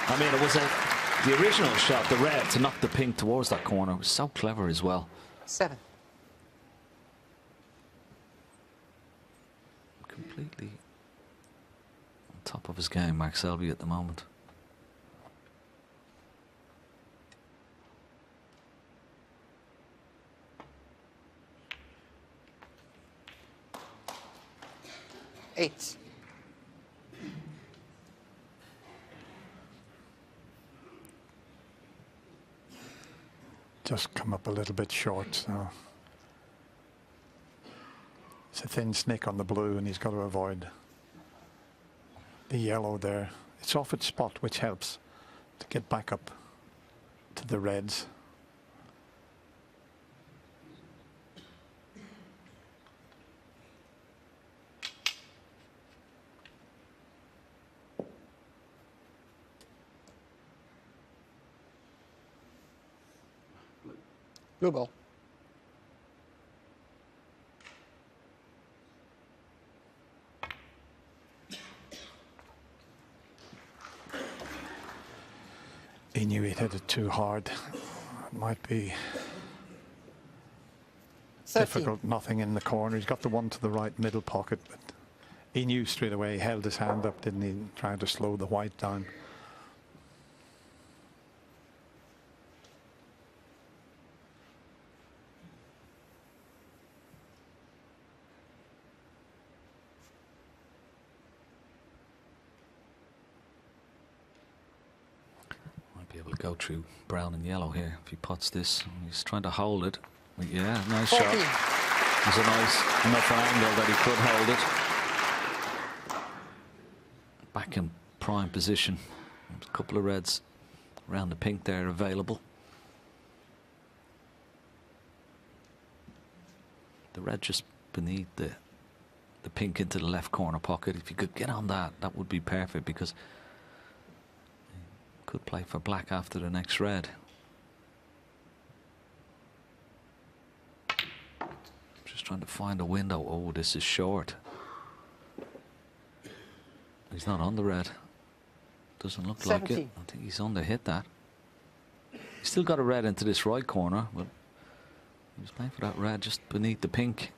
I mean, it was the original shot, the red, to knock the pink towards that corner, was so clever as well. 7. Completely on top of his game, Mark Selby, at the moment. Eight. Just come up a little bit short, so it's a thin snick on the blue, and he's got to avoid the yellow there. It's off its spot, which helps to get back up to the reds. Blue ball. He knew he'd hit it too hard. It might be 13. difficult. Nothing in the corner. He's got the one to the right middle pocket, but he knew straight away. He held his hand up, didn't he? Trying to slow the white down. Be able to go through brown and yellow here if he pots this. He's trying to hold it. But yeah, nice 14. shot. There's a nice enough angle that he could hold it. Back in prime position. There's a couple of reds around the pink there available. The red just beneath the pink into the left corner pocket. If you could get on that, that would be perfect, because you could play for black after the next red. Just trying to find a window. Oh, this is short. He's not on the red. Doesn't look 17. like it. I think he's on to hit that. He's still got a red into this right corner, but he was playing for that red just beneath the pink.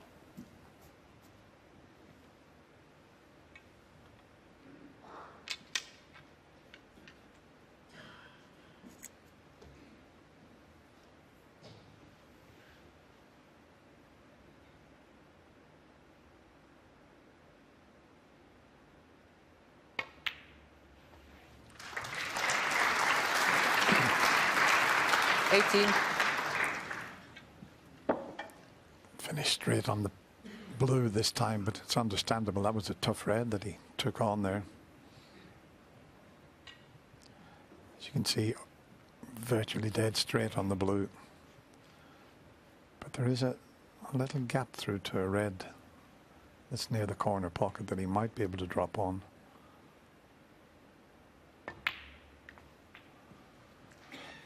Finished straight on the blue this time, but it's understandable. That was a tough red that he took on there. As you can see, virtually dead straight on the blue. But there is a little gap through to a red that's near the corner pocket that he might be able to drop on.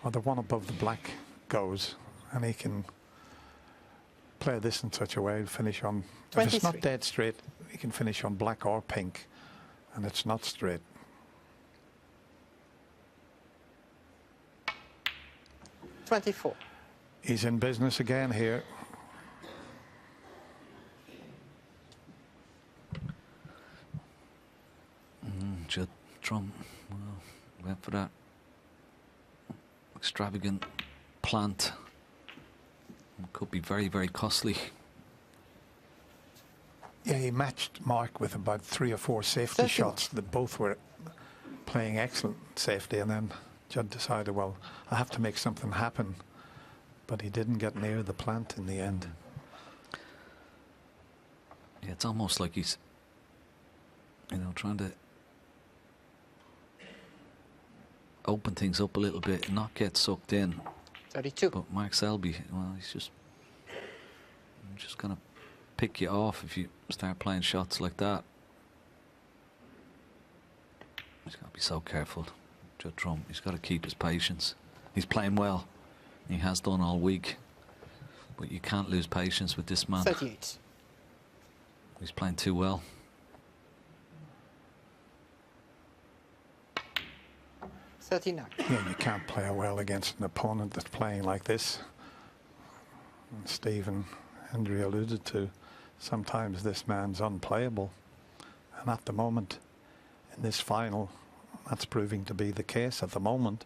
Well, the one above the black goes, and he can play this in such a way to finish on. If it's not dead straight, he can finish on black or pink, and it's not straight. 24. He's in business again here. Judd Trump went for that extravagant plant. Could be very, very costly. Yeah, he matched Mark with about 3 or 4 safety shots that both were playing excellent safety, and then Judd decided, well, I have to make something happen, but he didn't get near the plant in the end. Yeah, it's almost like he's, you know, trying to open things up a little bit and not get sucked in. 32. But Mark Selby, well, he's just gonna pick you off if you start playing shots like that. He's got to be so careful, Judd Trump. He's got to keep his patience. He's playing well. He has done all week. But you can't lose patience with this man. 38. He's playing too well. 39. Yeah, you can't play well against an opponent that's playing like this. And Steve and Henry alluded to, sometimes this man's unplayable. And at the moment, in this final, that's proving to be the case at the moment.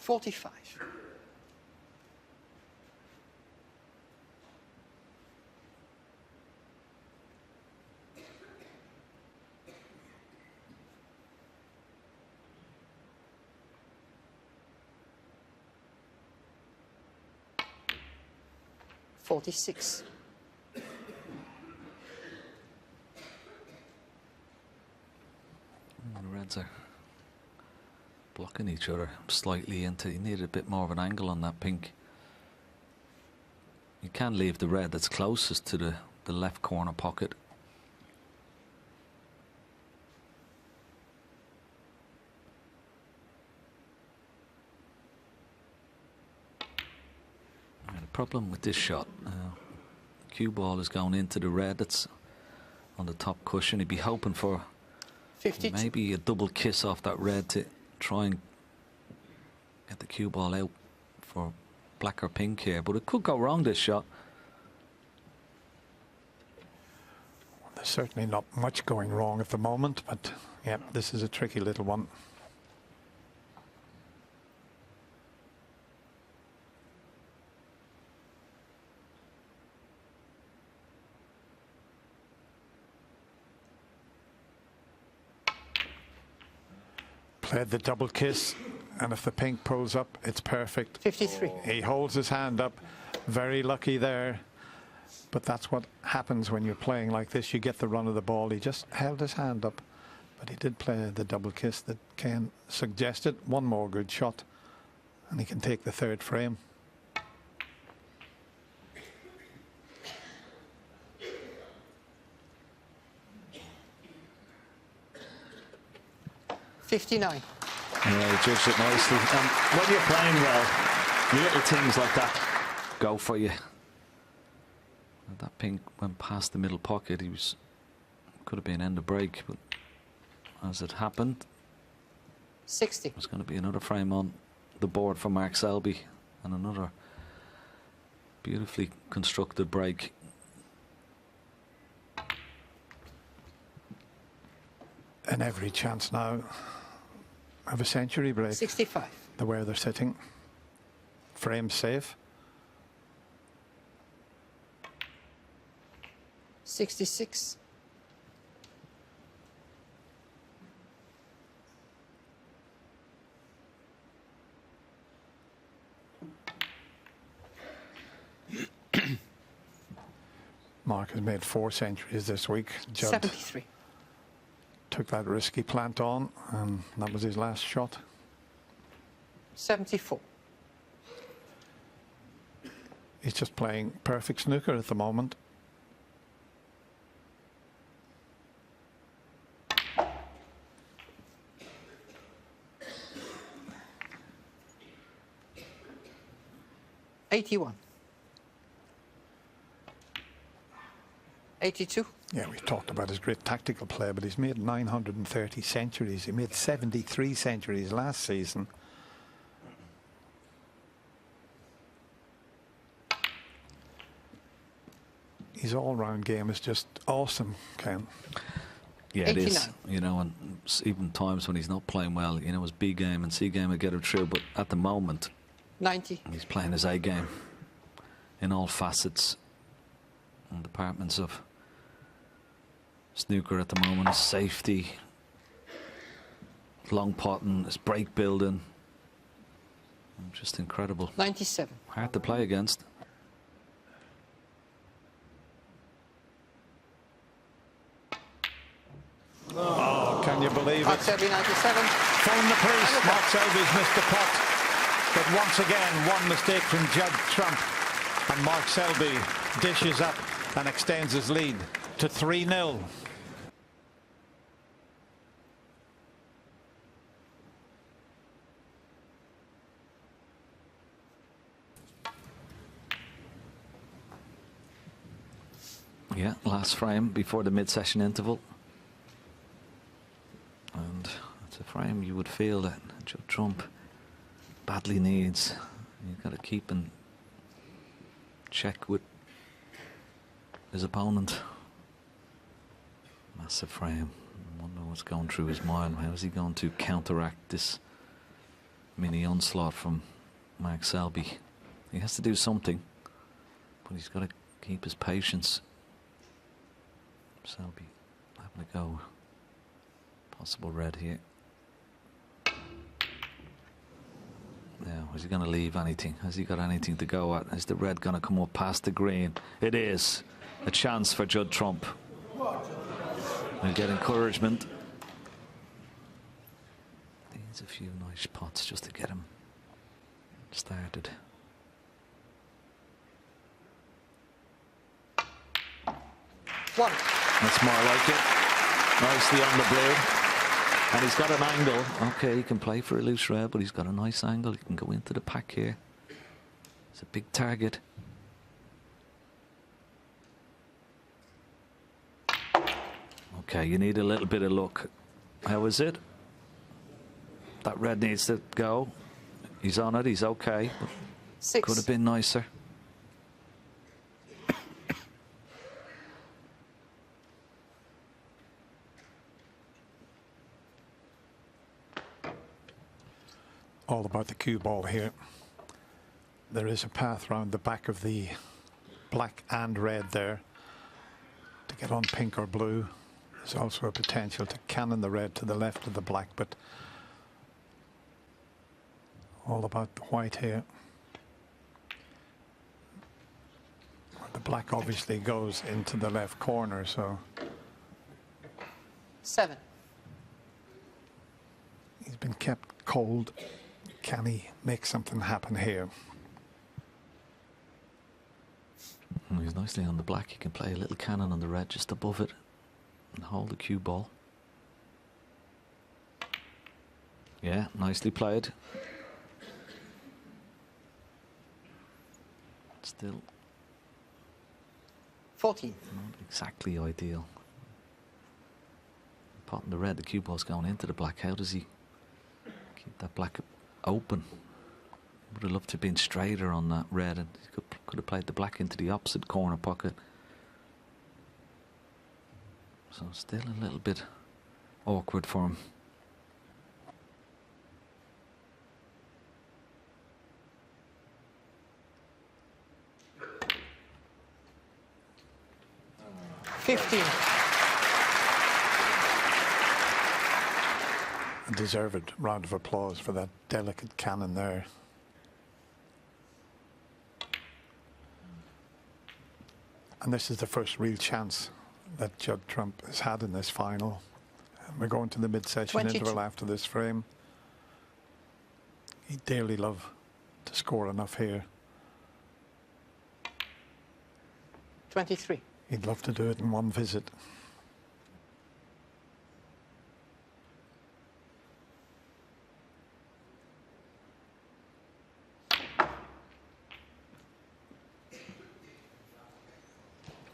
$45. $46. The Reds are blocking each other slightly into. You need a bit more of an angle on that pink. You can leave the red that's closest to the left corner pocket. The problem with this shot, cue ball is going into the red that's on the top cushion. He'd be hoping for 52. maybe a double kiss off that red to try and get the cue ball out for black or pink here, but it could go wrong, this shot. There's certainly not much going wrong at the moment, but yeah, this is a tricky little one. Played the double kiss, and if the pink pulls up, it's perfect. 53. He holds his hand up. Very lucky there. But that's what happens when you're playing like this. You get the run of the ball. He just held his hand up. But he did play the double kiss that Ken suggested. One more good shot, and he can take the third frame. $59. Yeah, he judged it nicely. And when you're playing well, little things like that go for you. And that pink went past the middle pocket. He was could have been end of break, but as it happened, 60. there's going to be another frame on the board for Mark Selby, and another beautifully constructed break. And every chance now of a century break. 65. The way they're sitting. Frame safe. 66. Mark has made 4 centuries this week. Judd 73. took that risky plant on, and that was his last shot. 74. He's just playing perfect snooker at the moment. $81. 82. Yeah, we've talked about his great tactical play, but he's made 930 centuries. He made 73 centuries last season. His all-round game is just awesome, Ken. Yeah, it is. 89. You know, and even times when he's not playing well, you know, his B game and C game will get him through. But at the moment, 90. he's playing his A game in all facets and departments of snooker at the moment. His safety, long potting, his break building. Just incredible. 97. Hard to play against. Oh, can you believe Mark it? Selby, 97. Phone the police. Mark Selby's missed the putt. But once again, one mistake from Judd Trump. And Mark Selby dishes up and extends his lead to 3-0. Yeah, last frame before the mid-session interval. And it's a frame you would feel that Judd Trump badly needs. You've got to keep in check with his opponent. Massive frame. I wonder what's going through his mind. How is he going to counteract this mini onslaught from Mark Selby? He has to do something, but he's got to keep his patience. Selby having a go. Possible red here. Now, is he going to leave anything? Has he got anything to go at? Is the red going to come up past the green? It is. A chance for Judd Trump. He'll get encouragement. Needs a few nice pots just to get him started. One. That's more like it. Nicely on the blue. And he's got an angle. Okay, he can play for a loose red, but he's got a nice angle. He can go into the pack here. It's a big target. Okay, you need a little bit of luck. How is it? That red needs to go. He's on it. He's okay. 6. Could have been nicer. All about the cue ball here. There is a path round the back of the black and red there to get on pink or blue. There's also a potential to cannon the red to the left of the black, but All about the white here. The black obviously goes into the left corner, so 7. he's been kept cold. Can he make something happen here? He's nicely on the black. He can play a little cannon on the red just above it and hold the cue ball. Yeah, nicely played. Still 14. not exactly ideal. Potting the red, the cue ball's going into the black. How does he keep that black open? Would have loved to have been straighter on that red, and he could have played the black into the opposite corner pocket. So still a little bit awkward for him. A deserved round of applause for that delicate cannon there. And this is the first real chance that Judd Trump has had in this final. And we're going to the mid-session 22. interval after this frame. He'd dearly love to score enough here. 23. He'd love to do it in one visit.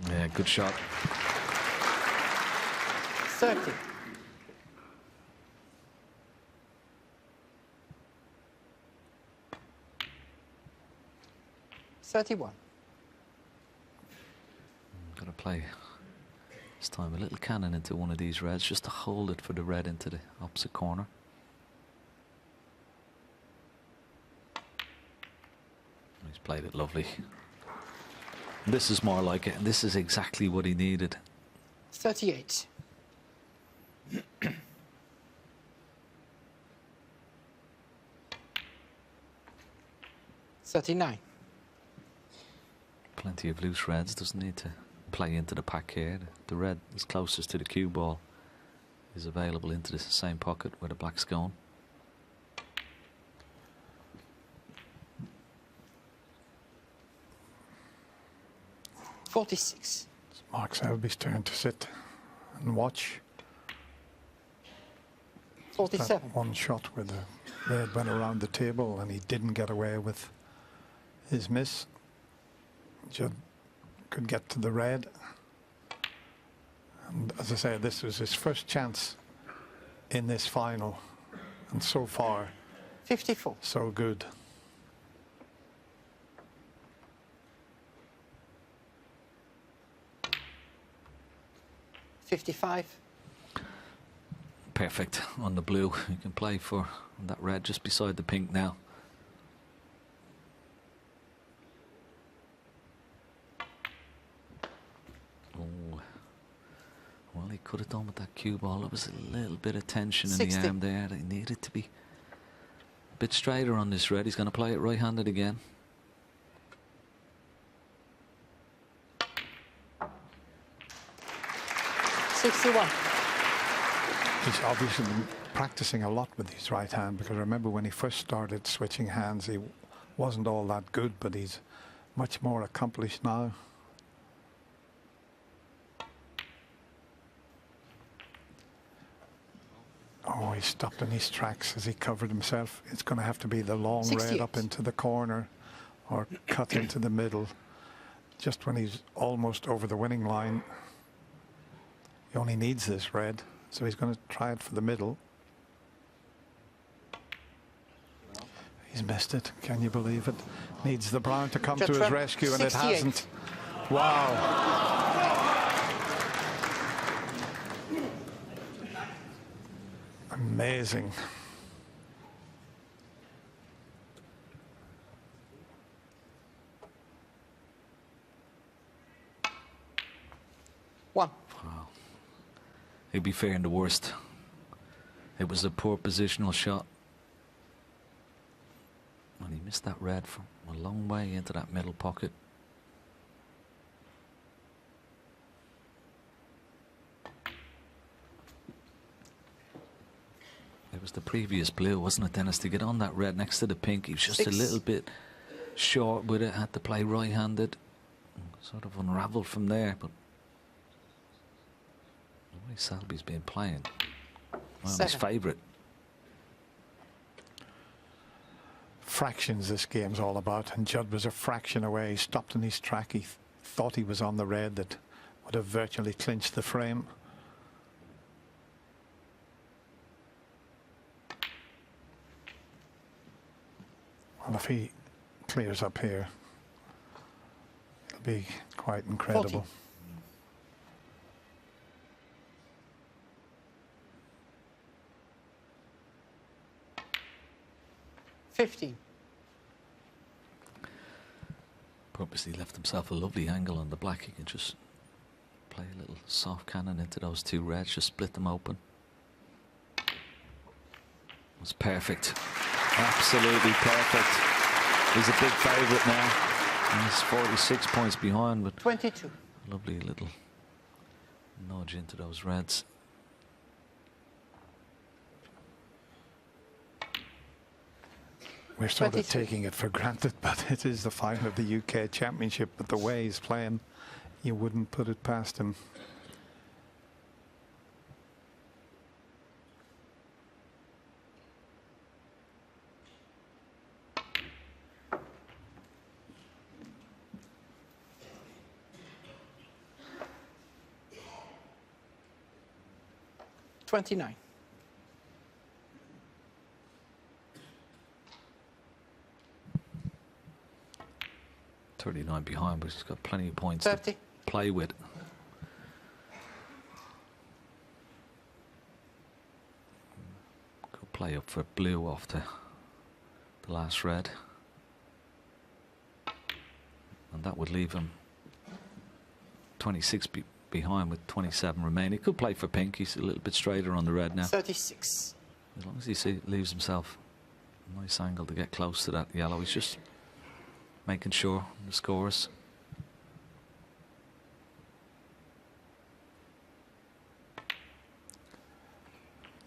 Yeah, good shot. 30. $31. Got to play this time a little cannon into one of these reds just to hold it for the red into the opposite corner. He's played it lovely. This is more like it, and this is exactly what he needed. 38. $39. Plenty of loose reds, doesn't need to play into the pack here. The red is closest to the cue ball is available into the same pocket where the black's going. $46. It's Mark Selby's turn to sit and watch. 47. That one shot where the red went around the table and he didn't get away with his miss. Judd could get to the red. And as I say, this was his first chance in this final. And so far, 54. so good. $55. Perfect on the blue. You can play for that red just beside the pink now. Oh, well, he could have done with that cue ball. There was a little bit of tension in 60. the arm there. They needed to be a bit straighter on this red. He's going to play it right-handed again. $61. He's obviously been practicing a lot with his right hand, because I remember when he first started switching hands, he wasn't all that good, but he's much more accomplished now. Oh, he stopped in his tracks as he covered himself. It's going to have to be the long red 68. up into the corner or cut into the middle. Just when he's almost over the winning line. He only needs this red, so he's going to try it for the middle. He's missed it. Can you believe it? Needs the brown to come to his rescue, and it 68. hasn't. Wow. Amazing. One. He'd be fair in the worst. It was a poor positional shot. Missed that red from a long way into that middle pocket. It was the previous blue, wasn't it, Dennis, to get on that red next to the pink. He was just 6. a little bit short with it, had to play right-handed. Sort of unravelled from there, but the way Selby's been playing, well, his 7. favourite. Fractions this game's all about, and Judd was a fraction away. He stopped in his track. He thought he was on the red that would have virtually clinched the frame. Well, if he clears up here, it'll be quite incredible. 15. Purposely left himself a lovely angle on the black. He can just play a little soft cannon into those two reds, just split them open. It was perfect. Absolutely perfect. He's a big favourite now. He's 46 points behind, but 22. lovely little nudge into those reds. We're sort of 23. taking it for granted, but it is the final of the UK Championship. But the way he's playing, you wouldn't put it past him. $29. 39 behind, but he's got plenty of points 30. to play with. Could play up for blue off the last red. And that would leave him 26 behind with 27 remaining. He could play for pink. He's a little bit straighter on the red now. 36. As long as he leaves himself a nice angle to get close to that yellow. He's just making sure the scores.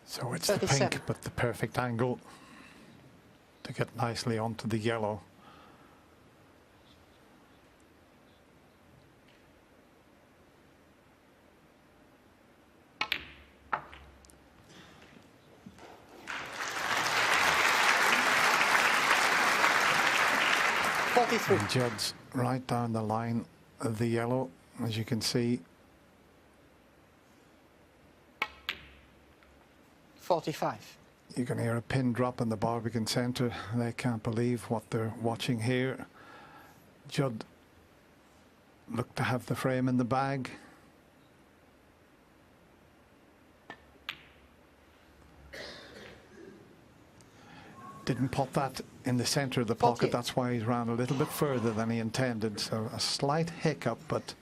So it's the 37. pink, but the perfect angle to get nicely onto the yellow. And Judd's right down the line of the yellow, as you can see. 45. You can hear a pin drop in the Barbican Centre. They can't believe what they're watching here. Judd looked to have the frame in the bag. Didn't pop that in the centre of the pocket. 48. That's why he's ran a little bit further than he intended. So a slight hiccup, but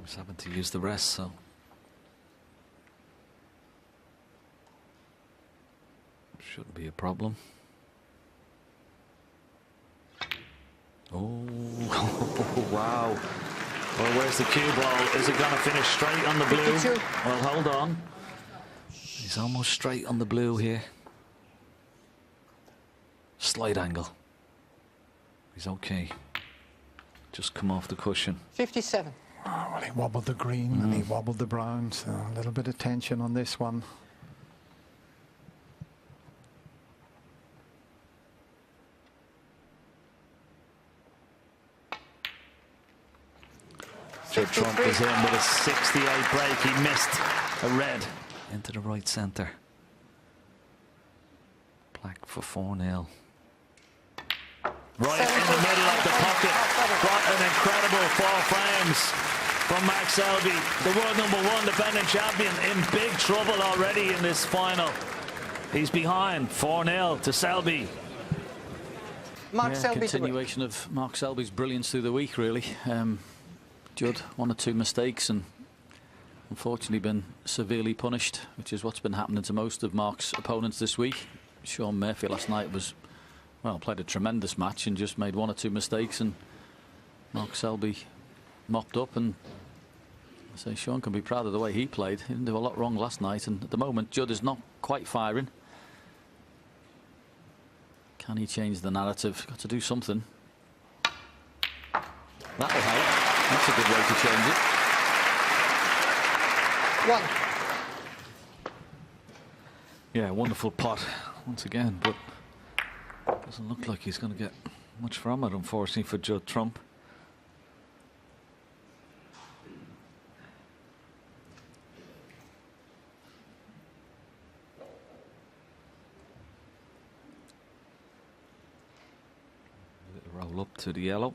He's having to use the rest, so shouldn't be a problem. Oh, wow. Well, where's the cue ball? Is it going to finish straight on the blue? 52. Well, hold on. He's almost straight on the blue here. Slight angle. He's okay. Just come off the cushion. 57. oh, well, he wobbled the green and he wobbled the brown. So a little bit of tension on this one. Judd Trump is in with a 68 break. He missed a red into the right centre. Black for 4-0. Right in the middle of the pocket. What an incredible 4 frames from Mark Selby, the world #1 defending champion, in big trouble already in this final. He's behind 4-0 to Selby. Mark Selby. Continuation of Mark Selby's brilliance through the week, really. Judd, 1 or 2 mistakes and unfortunately been severely punished, which is what's been happening to most of Mark's opponents this week. Sean Murphy last night played a tremendous match and just made 1 or 2 mistakes, and Mark Selby mopped up. And I say Sean can be proud of the way he played. He didn't do a lot wrong last night, and at the moment Judd is not quite firing. Can he change the narrative? Got to do something. That'll help. That's a good way to change it. 1. Yeah, wonderful pot once again, but doesn't look like he's going to get much from it, unfortunately, for Judd Trump. Roll up to the yellow.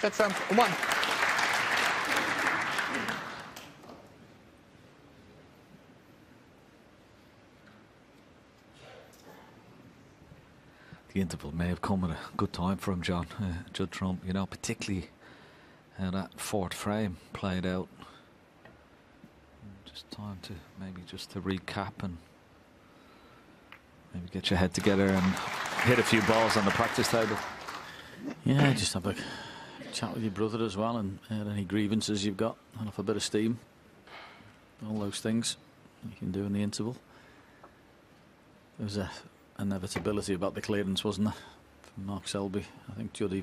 Judd Trump, 1. The interval may have come at a good time for him, John. Judd Trump, you know, particularly how that 4th frame played out. Just time to maybe just to recap and maybe get your head together and hit a few balls on the practice table. Yeah, just have a chat with your brother as well, and any grievances you've got, and off a bit of steam. All those things you can do in the interval. There was a inevitability about the clearance, wasn't there, from Mark Selby? I think Judd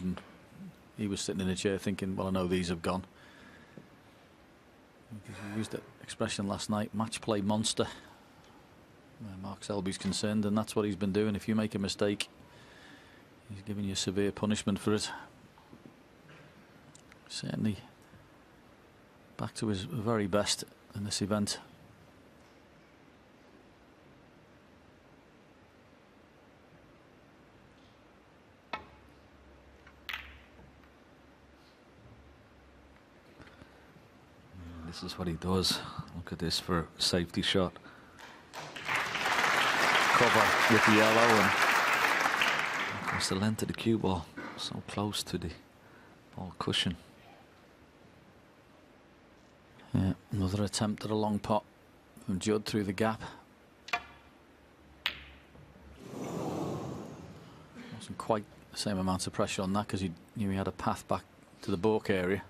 he was sitting in a chair thinking, well, I know these have gone. He used that expression last night, match play monster, where Mark Selby's concerned, and that's what he's been doing. If you make a mistake, he's giving you severe punishment for it. Certainly back to his very best in this event. This is what he does. Look at this for a safety shot. Cover with the yellow, and it's the length of the cue ball, so close to the ball cushion. Yeah, another attempt at a long pot from Judd through the gap. Wasn't quite the same amount of pressure on that because he knew he had a path back to the balk area.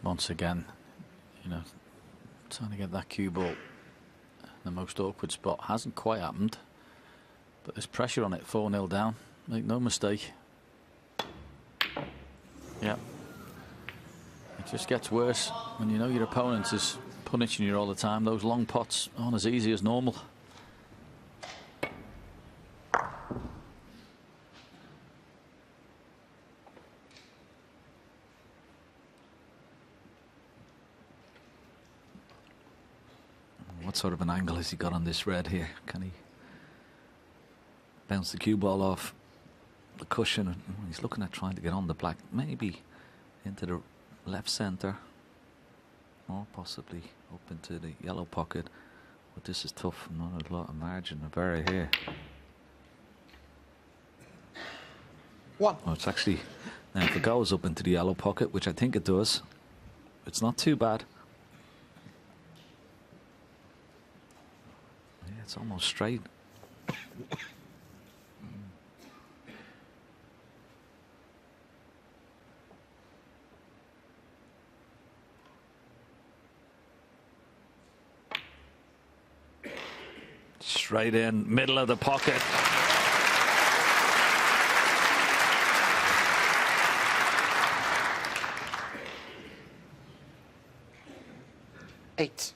Once again, you know, trying to get that cue ball in the most awkward spot hasn't quite happened, but there's pressure on it. 4-0 down, make no mistake. Yeah, it just gets worse when you know your opponent is punishing you all the time. Those long pots aren't as easy as normal. What sort of an angle has he got on this red here? Can he bounce the cue ball off the cushion? He's looking at trying to get on the black, maybe into the left centre, or possibly up into the yellow pocket. But this is tough. Not a lot of margin of error here. 1. Oh, it's actually, now if it goes up into the yellow pocket, which I think it does, it's not too bad. Yeah, it's almost straight. Straight in, middle of the pocket. Eight.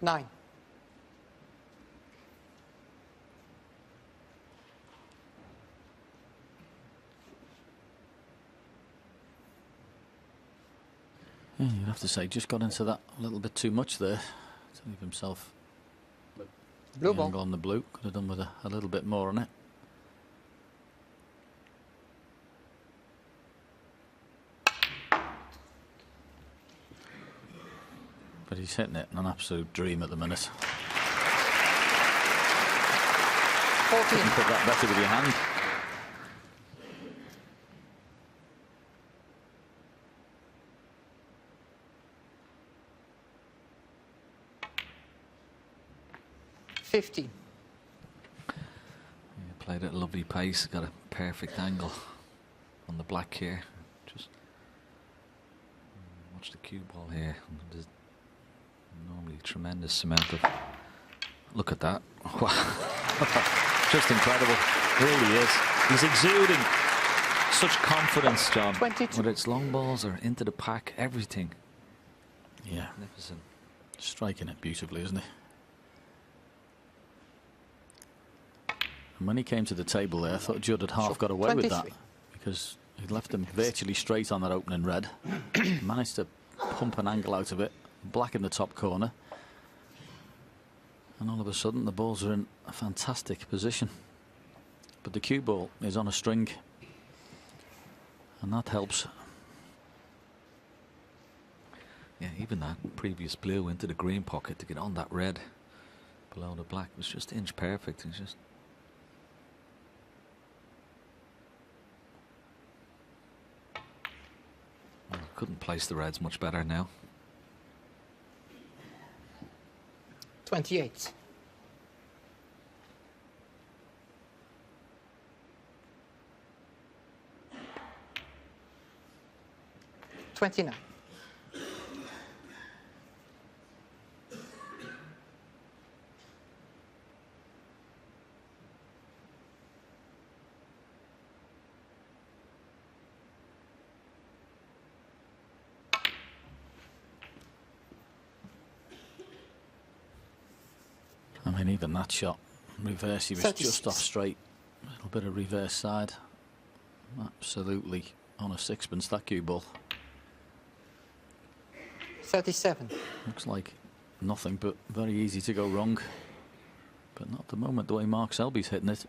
9. Yeah, you'd have to say just got into that a little bit too much there to leave himself Blue the ball. angle on the blue. Could have done with a little bit more on it. But he's hitting it in an absolute dream at the minute. 14. You put that better with your hand. Fifteen. Yeah, played at a lovely pace, got a perfect angle on the black here. Just watch the cue ball here. There's normally a tremendous amount of. Look at that! Wow, just incredible. Really is. He's exuding such confidence, John. 22. Whether it's long balls or into the pack, everything. Yeah, Magnificent. striking it beautifully, isn't he? And when he came to the table there, I thought Judd had half got away with that 23. because he'd left him virtually straight on that opening red. Managed to pump an angle out of it, black in the top corner. And all of a sudden the balls are in a fantastic position. But the cue ball is on a string. And that helps. Yeah, even that previous blue into the green pocket to get on that red below the black was just inch perfect. It's just. Couldn't place the reds much better now. 28. $29. I mean, even that shot, reverse, he was 36. just off straight. A little bit of reverse side. Absolutely on a sixpence, that cue ball. 37. Looks like nothing but very easy to go wrong. But not at the moment, the way Mark Selby's hitting it.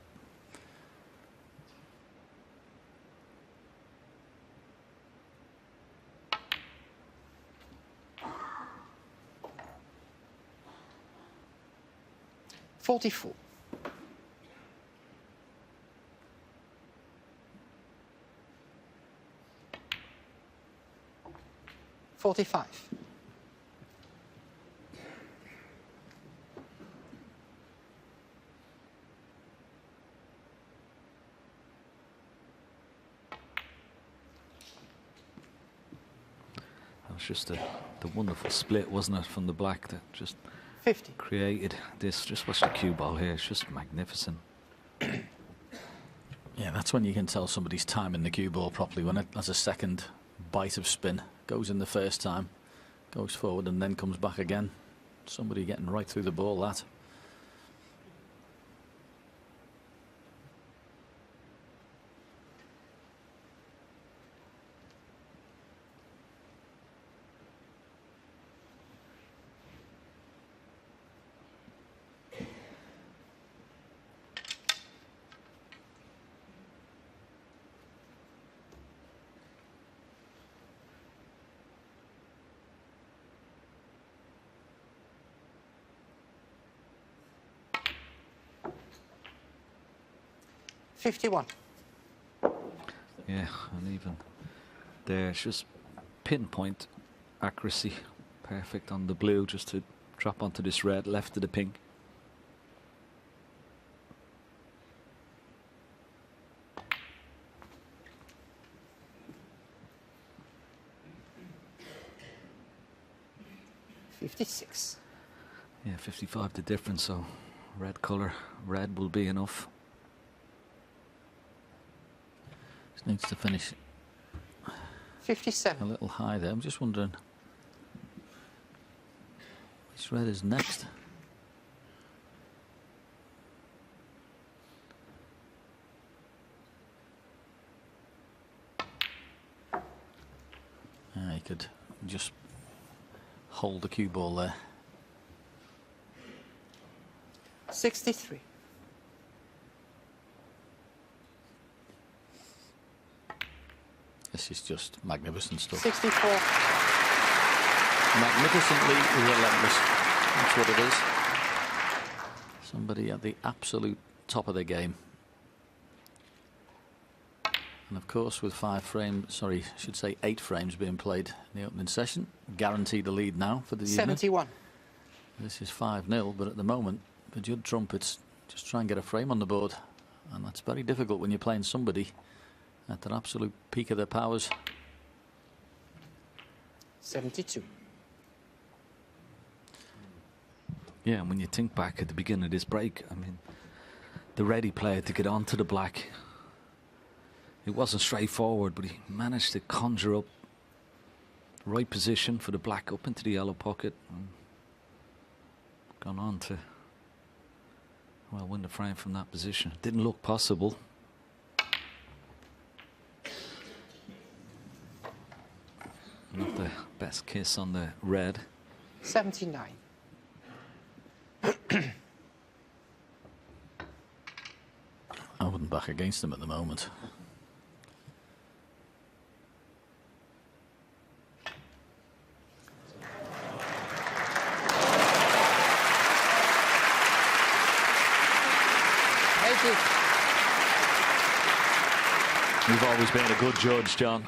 $44. 45. That was just the wonderful split, wasn't it, from the black that just 50. created this. Just watch the cue ball here. It's just magnificent. Yeah, that's when you can tell somebody's timing the cue ball properly, when it has a second bite of spin, goes in the first time, goes forward and then comes back again. Somebody getting right through the ball, that. $51. Yeah, and even there, it's just pinpoint accuracy. Perfect on the blue, just to drop onto this red, left of the pink. $56. Yeah, 55 the difference, so red colour, red will be enough. Just needs to finish a 57. little high there. I'm just wondering Which red is next? He could just hold the cue ball there. 63. This is just magnificent stuff. 64. Magnificently relentless. That's what it is. Somebody at the absolute top of their game. And of course, with 8 frames being played in the opening session, guaranteed a lead now for the evening. 71. This is 5-0, but at the moment, for Judd Trump, it's just try and get a frame on the board. And that's very difficult when you're playing somebody at their absolute peak of their powers. 72. Yeah, and when you think back at the beginning of this break, I mean, the ready player to get onto the black, it wasn't straightforward, but he managed to conjure up the right position for the black up into the yellow pocket and gone on to, well, win the frame from that position. It didn't look possible. Not the best kiss on the red. 79. I wouldn't back against him at the moment. You've always been a good judge, John.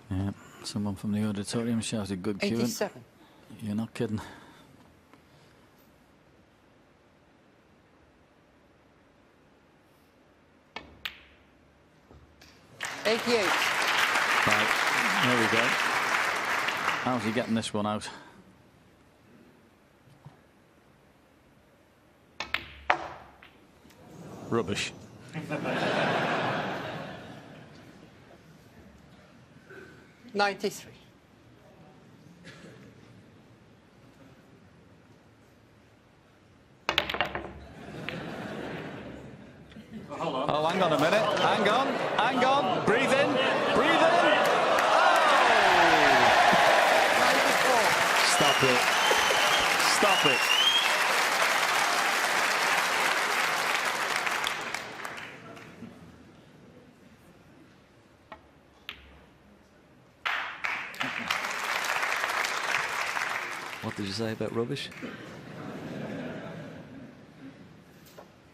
Yeah, someone from the auditorium shouted good cueing. 87. You're not kidding. Right, there we go. How's he getting this one out? Rubbish. $93. Oh, hang on a minute. Hang on. Hang on. Breathe in. Breathe in. Oh! 94. Stop it. Stop it. What did you say about rubbish?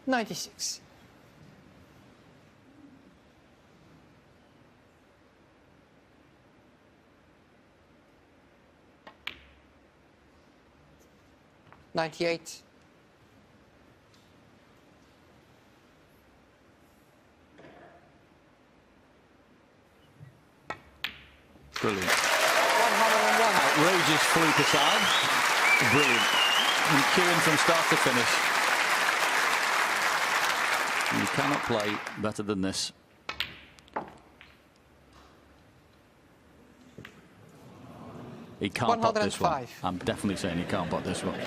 96. $98. Brilliant. 101. Outrageous fluke aside. Brilliant. And queuing from start to finish. You cannot play better than this. He can't pot this one. 105. I'm definitely saying he can't pot this one.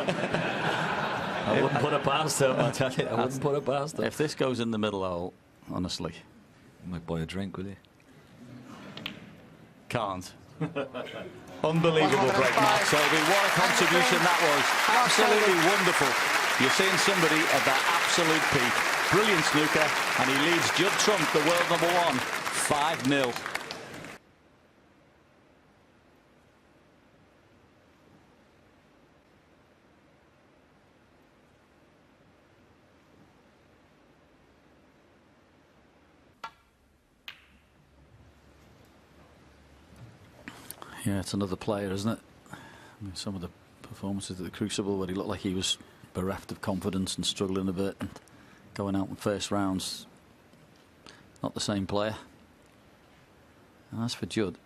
I wouldn't put it past him. I tell you, I wouldn't put it past him. If this goes in the middle hole, honestly. You might buy a drink, will you? Can't. Unbelievable break, Mark Selby. What a contribution that was. Absolutely wonderful. You're seeing somebody at that absolute peak. Brilliant snooker, and he leads Judd Trump, the world #1, 5-0. Yeah, it's another player, isn't it? I mean, some of the performances at the Crucible where he looked like he was bereft of confidence and struggling a bit and going out in first rounds. Not the same player. And as for Judd,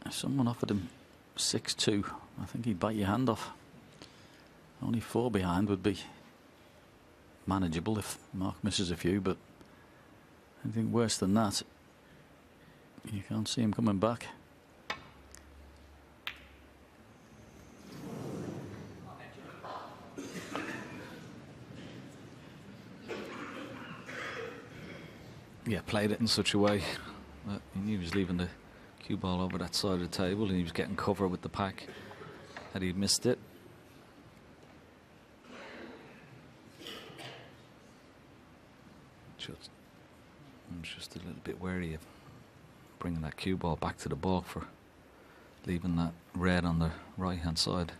if someone offered him 6-2, I think he'd bite your hand off. Only 4 behind would be manageable if Mark misses a few, but anything worse than that, you can't see him coming back. Yeah, played it in such a way that he knew he was leaving the cue ball over that side of the table, and he was getting cover with the pack. Had he missed it, I'm just a little bit wary of bringing that cue ball back to the ball for leaving that red on the right hand side.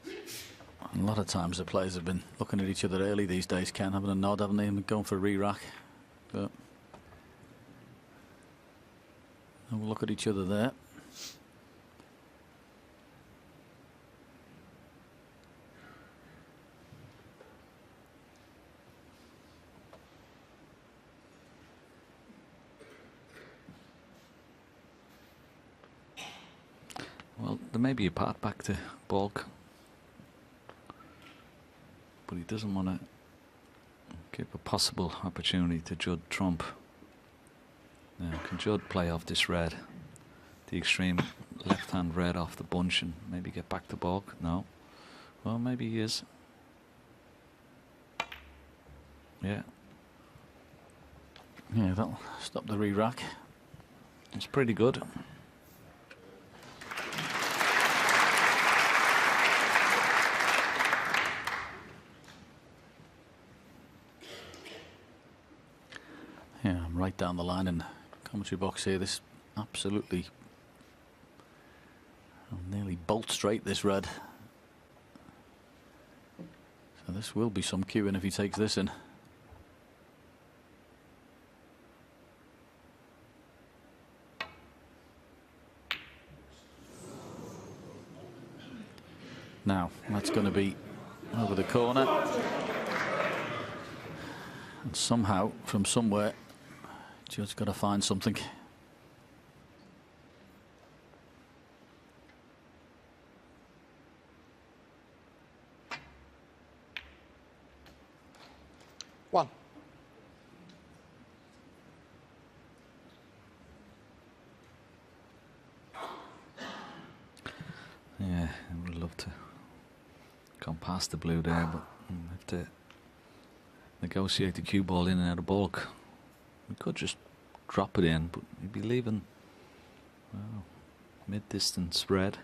A lot of times the players have been looking at each other early these days, Ken, having a nod, haven't they, and going for a re-rack. But we'll look at each other there. Well, there may be a part back to Balk, but he doesn't want to give a possible opportunity to Judd Trump. Now, can Judd play off this red, the extreme left-hand red off the bunch, and maybe get back to Balk? No. Well, maybe he is. Yeah. Yeah, that'll stop the re-rack. It's pretty good. Yeah, I'm right down the line in the commentary box here. This absolutely nearly bolt straight, this red. So this will be some cueing if he takes this in. Now, that's going to be over the corner. And somehow, from somewhere, Judd's got to find something. One. Yeah, I would love to go past the blue there, but have to negotiate the cue ball in and out of Balk. We could just drop it in, but you'd be leaving, well, mid-distance red.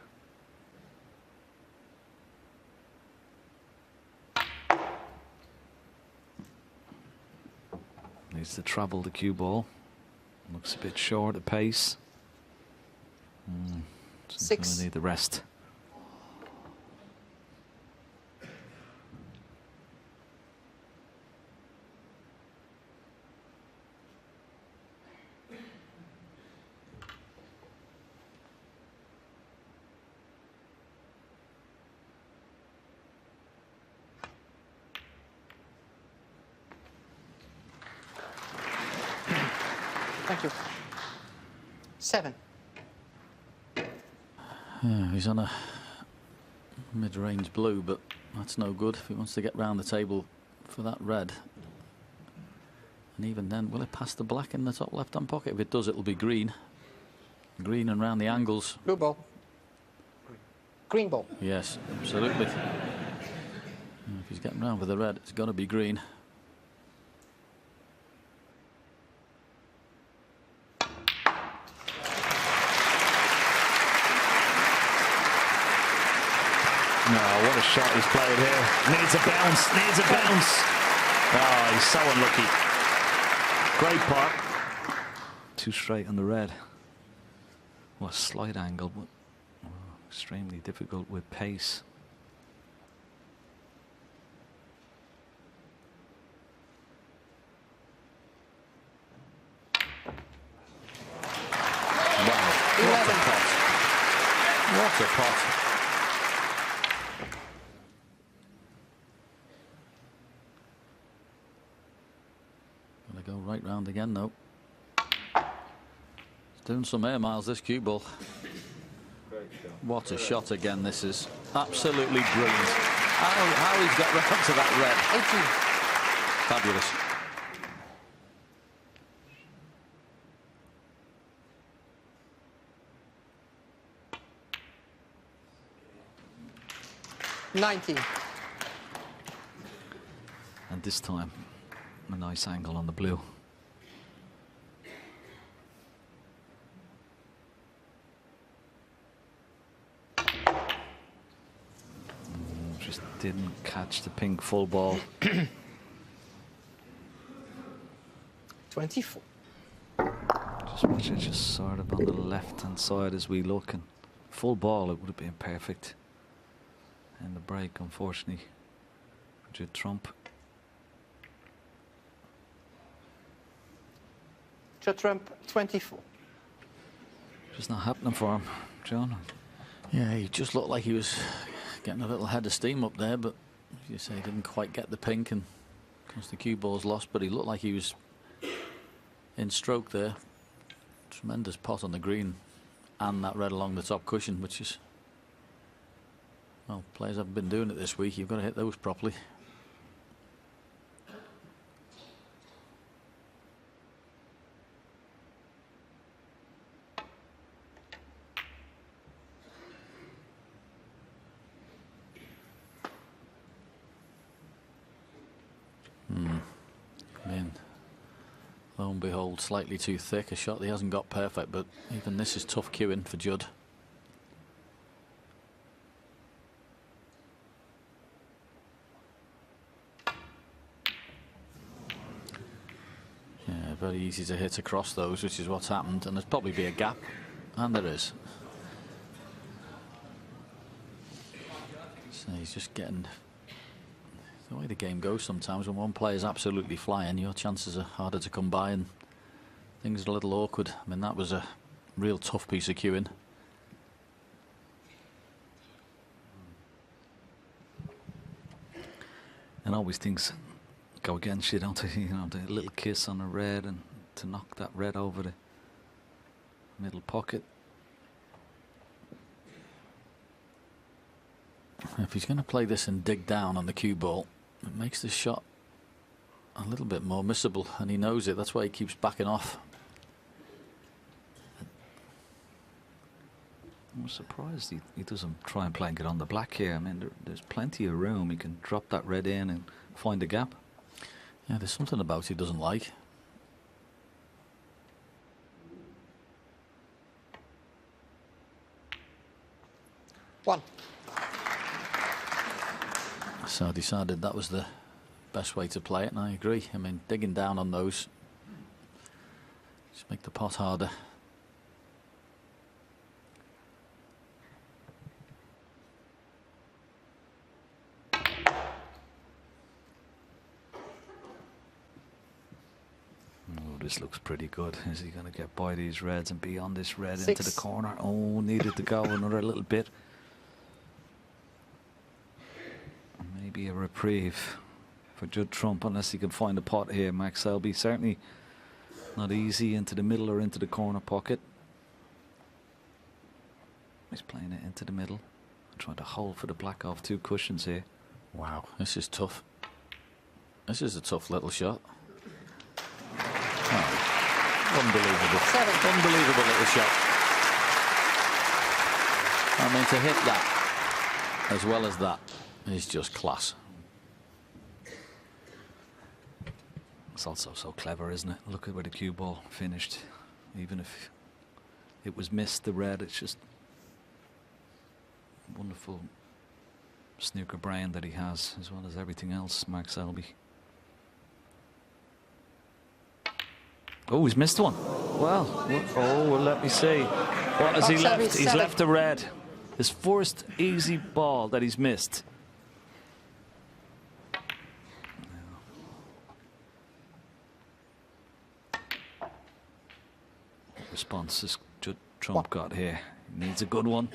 Needs to travel the cue ball. Looks a bit short of pace. Six. Gonna need the rest. Thank you. Seven. Yeah, he's on a mid-range blue, but that's no good if he wants to get round the table for that red. And even then, will it pass the black in the top left-hand pocket? If it does, it'll be green. Green and round the angles. Blue ball. Green ball. Yes, absolutely. And if he's getting round for the red, it's got to be green. No, what a shot he's played here. Needs a bounce, needs a bounce. Oh, he's so unlucky. Great pot. Too straight on the red. What a slight angle, but extremely difficult with pace. Wow, what a pot. What a pot. Gonna go right round again, though. It's doing some air miles, this cue ball. What a shot again, this is. Absolutely brilliant. How he's got round to that red. 18. Fabulous. And this time, a nice angle on the blue. Just didn't catch the pink full ball. 24. Just watch it, just sort of on the left-hand side as we look, and full ball, it would have been perfect. And the break, unfortunately, for Judd Trump. Judd Trump, 24. Just not happening for him, John. Yeah, he just looked like he was getting a little head of steam up there, but as you say, he didn't quite get the pink, and of course the cue ball's lost, but he looked like he was in stroke there. Tremendous pot on the green, and that red along the top cushion, which is, well, players haven't been doing it this week. You've got to hit those properly. Lo and behold, slightly too thick. A shot that he hasn't got perfect, but even this is tough cueing for Judd. Yeah, very easy to hit across those, which is what's happened, and there's probably be a gap, and there is. So he's just getting... The way the game goes sometimes, when one player's absolutely flying, your chances are harder to come by, and things are a little awkward. I mean, that was a real tough piece of cueing. And always things go against you, don't they? You know, the little kiss on the red, and to knock that red over the middle pocket. If he's going to play this and dig down on the cue ball, it makes the shot a little bit more missable, and he knows it. That's why he keeps backing off. I'm surprised he doesn't try and plank it on the black here. I mean, there's plenty of room. He can drop that red in and find a gap. Yeah, there's something about it he doesn't like. One. So I decided that was the best way to play it, and I agree. I mean, digging down on those just make the pot harder. Oh, this looks pretty good. Is he going to get by these reds and be on this red 6. into the corner? Oh, needed to go another little bit. Maybe a reprieve for Judd Trump, unless he can find a pot here. Max Selby certainly not easy into the middle or into the corner pocket. He's playing it into the middle, trying to hold for the black off 2 cushions here. Wow, this is tough. This is a tough little shot. Oh, unbelievable. 7. Unbelievable little shot. I mean, to hit that as well as that is just class. It's also so clever, isn't it? Look at where the cue ball finished. Even if it was missed, the red, it's just wonderful snooker brain that he has, as well as everything else, Mark Selby. Oh, he's missed one. Well, let me see. What has he Mark Selby, left? He's 7. left a red. His first easy ball that he's missed. What response has Judd Trump got here? He needs a good one.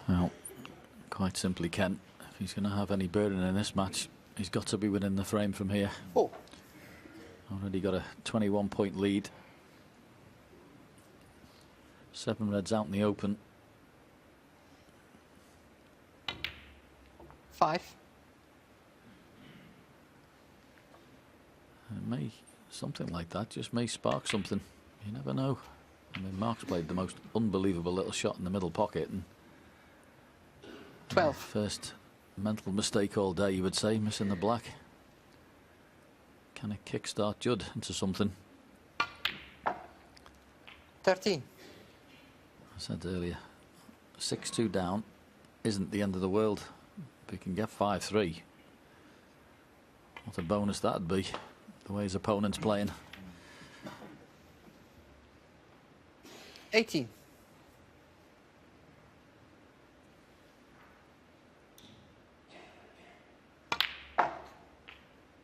Well, quite simply, Ken, if he's going to have any burden in this match, he's got to be within the frame from here. 4. Already got a 21-point lead. 7 reds out in the open. 5. And it may, something like that just may spark something. You never know. I mean, Mark's played the most unbelievable little shot in the middle pocket, and 12. first mental mistake all day, you would say, missing the black. Can it kickstart Judd into something? 13. I said earlier, 6-2 down isn't the end of the world. If he can get 5-3, what a bonus that'd be, the way his opponent's playing. 18.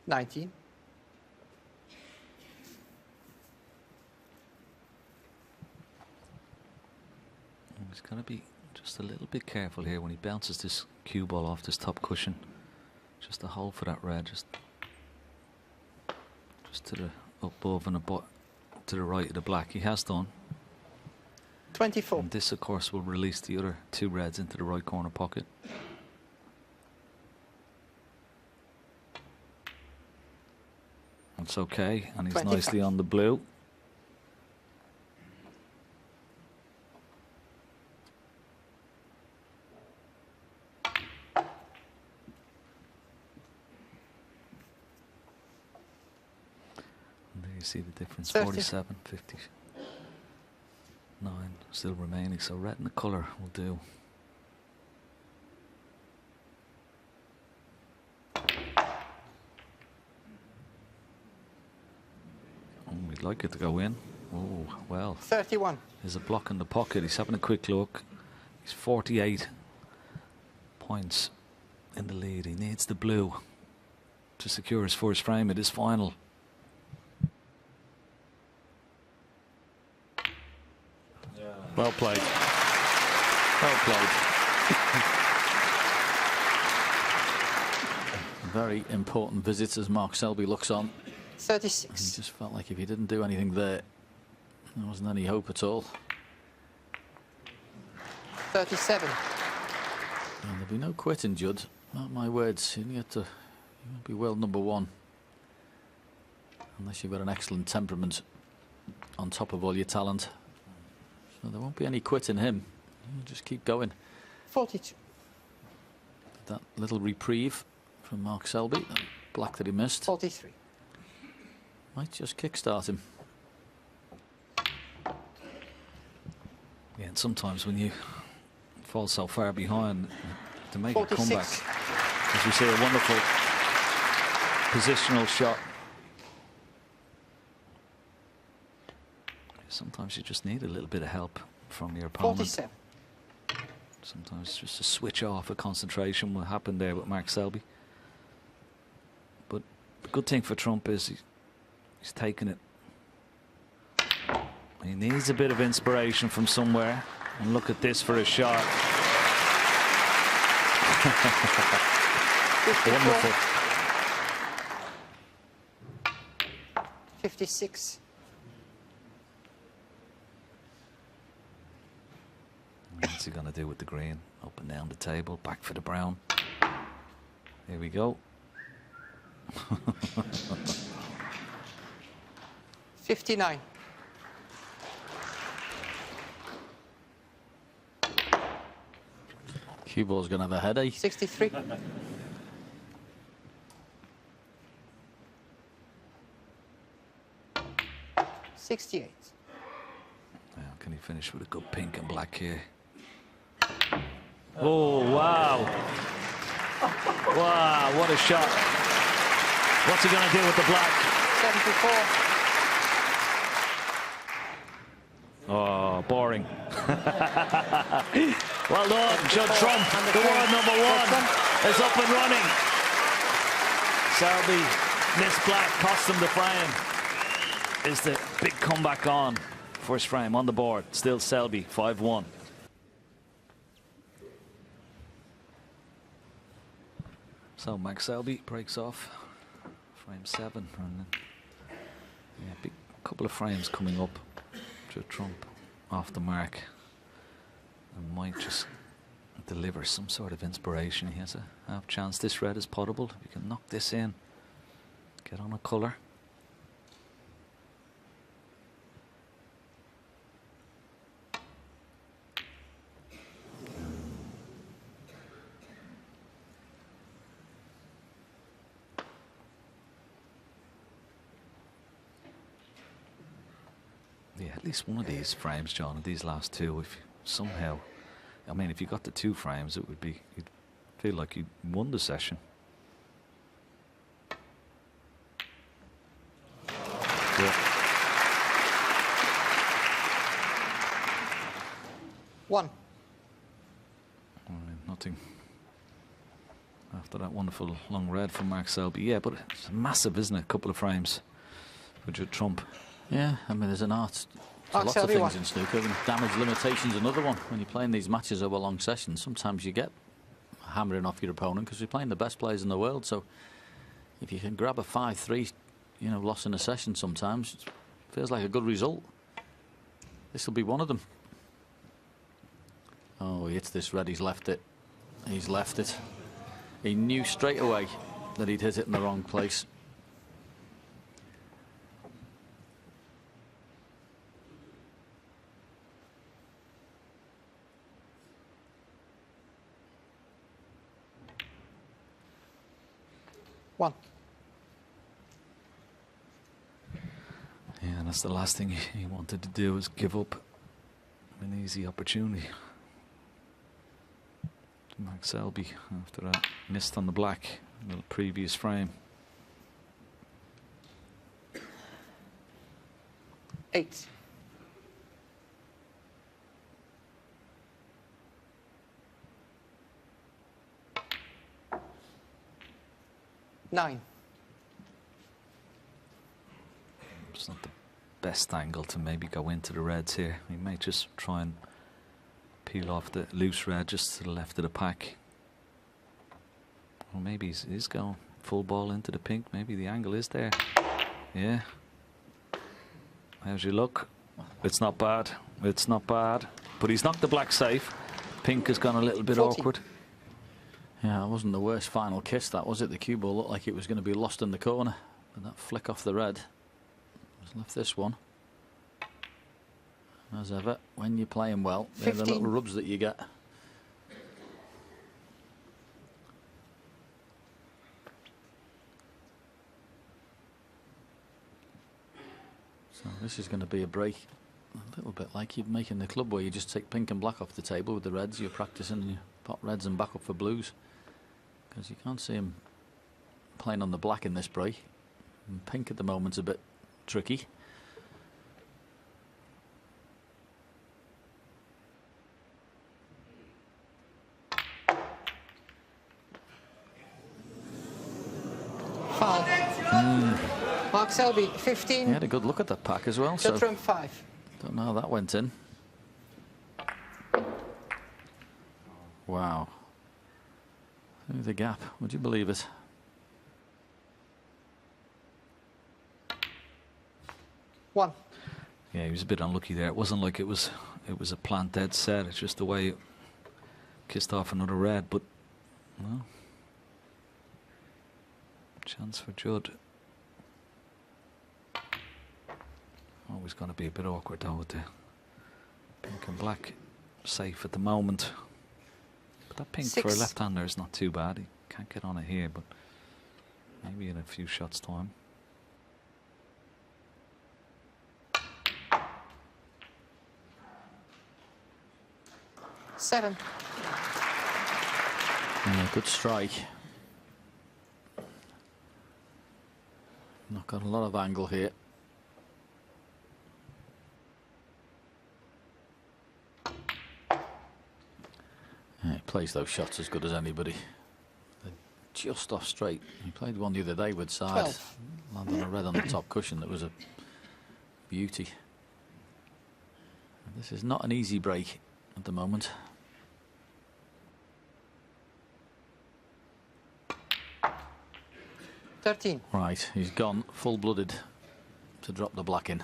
19. He's got to be just a little bit careful here when he bounces this cue ball off this top cushion. Just a hole for that red, just to the above and to the right of the black. He has done. 24. And this, of course, will release the other 2 reds into the right corner pocket. That's okay, and he's 25. nicely on the blue. And there you see the difference, 30. 47, 59 still remaining, so red in the colour will do. We'd like it to go in. Oh, well. 31. There's a block in the pocket. He's having a quick look. He's 48 points in the lead. He needs the blue to secure his first frame at his final. Well played. Well played. Very important visit as Mark Selby looks on. 36. He just felt like if he didn't do anything there wasn't any hope at all. 37. And there'll be no quitting, Judd. Mark my words. You won't be world number 1 unless you've got an excellent temperament on top of all your talent. So there won't be any quitting him. He'll just keep going. 42. That little reprieve from Mark Selby, that black that he missed, 43. might just kickstart him. Yeah, and sometimes when you fall so far behind, to make 46. a comeback, as we see, a wonderful positional shot. Sometimes you just need a little bit of help from your opponent. 47. Sometimes just a switch off of concentration will happen there with Mark Selby. But the good thing for Trump is he's taken it. He needs a bit of inspiration from somewhere. And look at this for a shot. 54. Wonderful. 56. What's he going to do with the green? Up and down the table, back for the brown. Here we go. 59. Cue ball's going to have a headache. 63. 68. Now, can he finish with a good pink and black here? Oh, wow. Wow, what a shot. What's he going to do with the black? 74. Oh, boring. Well done, Judd Trump. The world number 1 is up and running. Selby missed black, cost him the frame. Is the big comeback on? First frame on the board. Still Selby, 5-1. So Max Selby breaks off frame 7, and then big couple of frames coming up. Judd Trump off the mark, and might just deliver some sort of inspiration. He has a half chance. This red is potable. If you can knock this in, get on a colour. Yeah, at least one of these frames, John, of these last two, if somehow, I mean, if you got the 2 frames, it would be, you'd feel like you won the session. Yeah. 1. Nothing after that wonderful long red from Mark Selby. Yeah, but it's massive, isn't it? A couple of frames for Judd Trump. Yeah, I mean, there's an art to Mark lots of Selby things won. in snooker, and damage limitation's another one. When you're playing these matches over long sessions, sometimes you get hammering off your opponent because you're playing the best players in the world. So if you can grab a 5-3, you know, loss in a session, sometimes it feels like a good result. This will be one of them. Oh, he hits this red. He's left it. He's left it. He knew straight away that he'd hit it in the wrong place. One. Yeah, and that's the last thing he wanted to do, was give up an easy opportunity. Mark Selby after that missed on the black in the previous frame. 8. 9. It's not the best angle to maybe go into the reds here. He may just try and peel off the loose red just to the left of the pack. Or maybe he's going full ball into the pink. Maybe the angle is there. Yeah. How's your luck? It's not bad. It's not bad. But he's knocked the black safe. Pink has gone a little bit 40. awkward. Yeah, it wasn't the worst final kiss, that was it? The cue ball looked like it was going to be lost in the corner. But that flick off the red has left this one. As ever, when you're playing well, they're the little rubs that you get. So this is going to be a break, a little bit like you'd make in the club, where you just take pink and black off the table with the reds. You're practicing and you pop reds and back up for blues, because you can't see him playing on the black in this break. And pink at the moment's a bit tricky. Foul. Mark Selby, 15. He had a good look at that pack as well. Judd So Trump, 5. don't know how that went in. Wow. Through the gap. Would you believe it? One. Yeah, he was a bit unlucky there. It wasn't like it was a plant dead set. It's just the way it kissed off another red. But well, chance for Judd. Always going to be a bit awkward though with the pink and black safe at the moment. But that pink 6. for a left-hander is not too bad. He can't get on it here, but maybe in a few shots' time. Seven. Yeah, good strike. Not got a lot of angle here. Yeah, he plays those shots as good as anybody. They're just off straight. He played one the other day with side. 12. Landed on a red on the top cushion. That was a beauty. And this is not an easy break at the moment. 13. Right, he's gone full-blooded to drop the black in.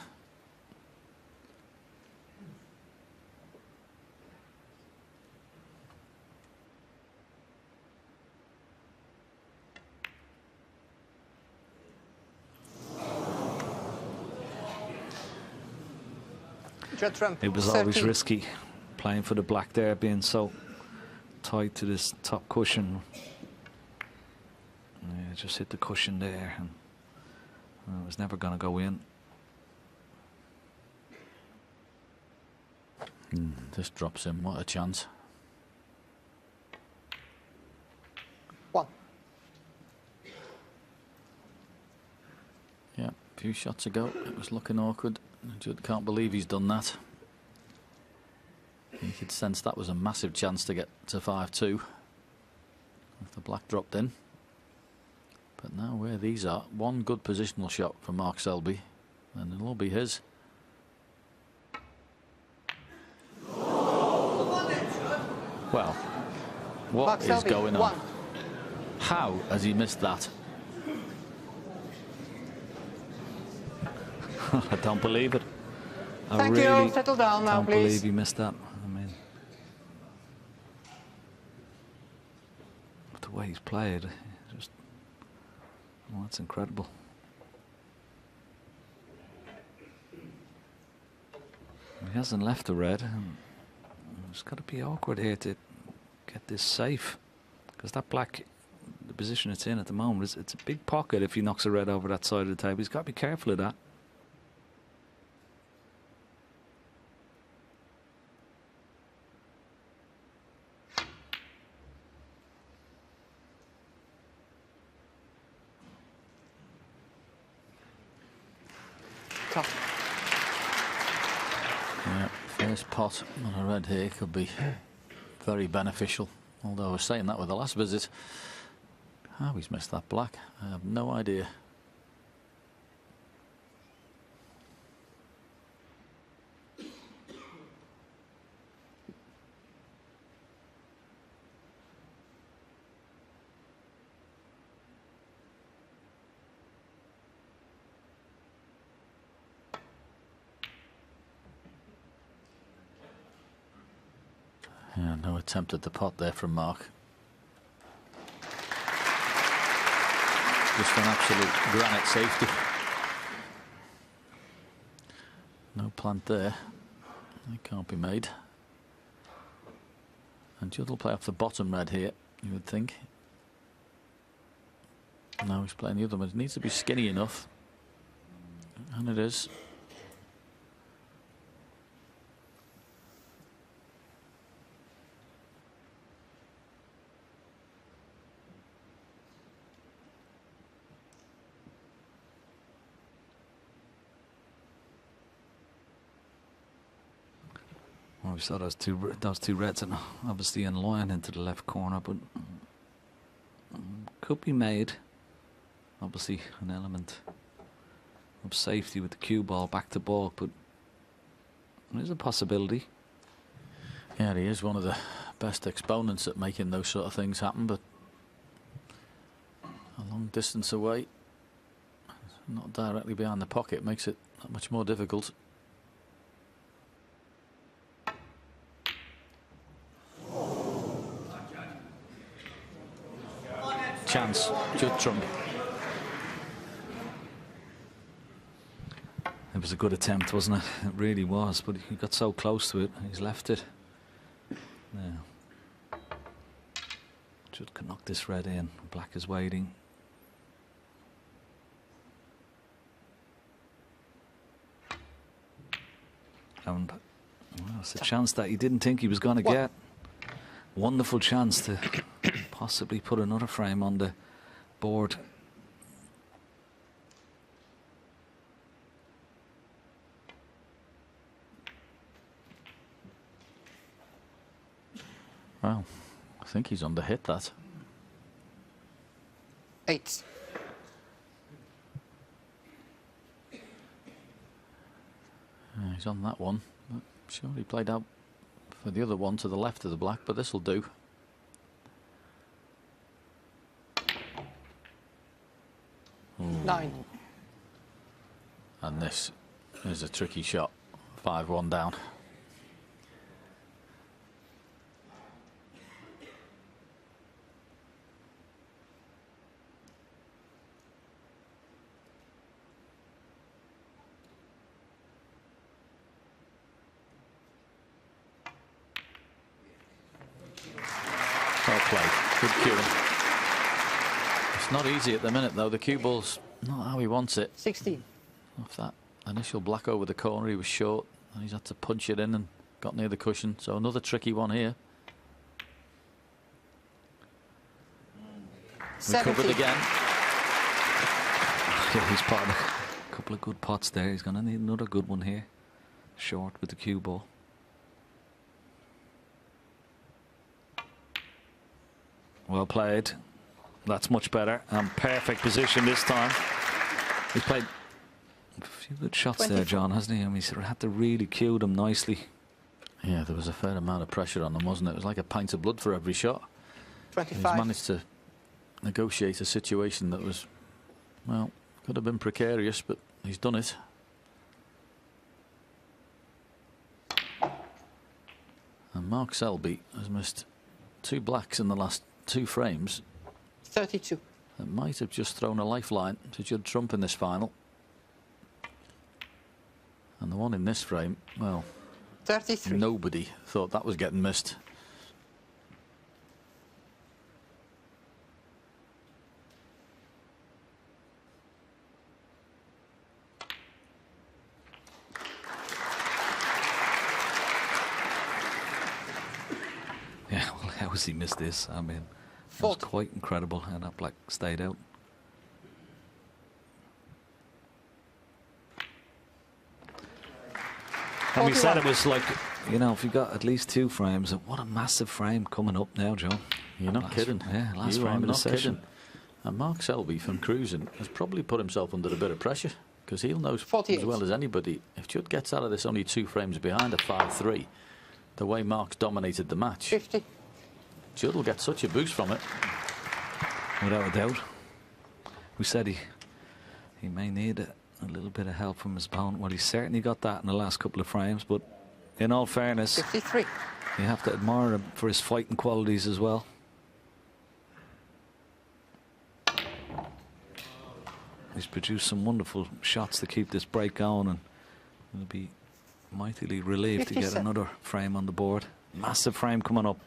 Judd Trump. It was 13. always risky playing for the black there, being so tight to this top cushion. Yeah, just hit the cushion there, and it was never going to go in. This drops him. What a chance. 1. Yeah, a few shots ago, it was looking awkward. Judd can't believe he's done that. You could sense that was a massive chance to get to 5-2 if the black dropped in. But now where these are, one good positional shot from Mark Selby, and it'll all be his. Well, what Mark is Selby, going on? 1. How has he missed that? I don't believe it. I Thank really you. Settle down now, don't please. believe he missed that. I mean, the way he's played, just, well, that's incredible. He hasn't left the red. And it's got to be awkward here to get this safe, because that black, the position it's in at the moment, it's a big pocket if he knocks a red over that side of the table. He's got to be careful of that. Tough. Yeah, first pot on a red here could be very beneficial. Although I was saying that with the last visit. How he's missed that black, I have no idea. Yeah, no attempt at the pot there from Mark. Just an absolute granite safety. No plant there. It can't be made. And Judd will play off the bottom red here, you would think. Now he's playing the other one. It needs to be skinny enough. And it is. Well, we saw those two reds, and obviously in line into the left corner, but could be made. Obviously, an element of safety with the cue ball back to ball, but there's a possibility. Yeah, he is one of the best exponents at making those sort of things happen, but a long distance away, not directly behind the pocket, makes it that much more difficult. Chance, Judd Trump. It was a good attempt, wasn't it? It really was, but he got so close to it, he's left it. Yeah. Judd can knock this red in. Black is waiting. And well, it's a chance that he didn't think he was going to get. Wonderful chance to possibly put another frame on the board. Well, I think he's underhit that. 8. He's on that one. But sure, he played out for the other one to the left of the black, but this will do. 9. And this is a tricky shot. 5-1 down. Well played. Good cueing. It's not easy at the minute, though. The cue ball's not how he wants it. 16. Off that initial black over the corner, he was short, and he's had to punch it in and got near the cushion. So another tricky one here. 17. Recovered again. Yeah, he's part of a couple of good pots there. He's going to need another good one here. Short with the cue ball. Well played. That's much better. And perfect position this time. He's played a few good shots 24. there, John, hasn't he? I mean, he sort of had to really cue them nicely. Yeah, there was a fair amount of pressure on them, wasn't it? It was like a pint of blood for every shot. 25. He's managed to negotiate a situation that was, well, could have been precarious, but he's done it. And Mark Selby has missed 2 blacks in the last 2 frames. 32. That might have just thrown a lifeline to Judd Trump in this final. And the one in this frame, well, 33. nobody thought that was getting missed. Yeah, well, how has he missed this? I mean, it was 40. quite incredible how that black stayed out. And we said it was like, you know, if you got at least 2 frames, what a massive frame coming up now, Joe. You're not kidding. Yeah, last You frame are of the not session. kidding. And Mark Selby from cruising has probably put himself under a bit of pressure, because he'll know 48. as well as anybody, if Judd gets out of this only 2 frames behind at 5-3, the way Mark's dominated the match, 50. Judd will get such a boost from it. Without a doubt. We said he may need a little bit of help from his opponent. Well, he certainly got that in the last couple of frames, but in all fairness, 53. you have to admire him for his fighting qualities as well. He's produced some wonderful shots to keep this break going, and we'll be mightily relieved to get 57. another frame on the board. Massive frame coming up.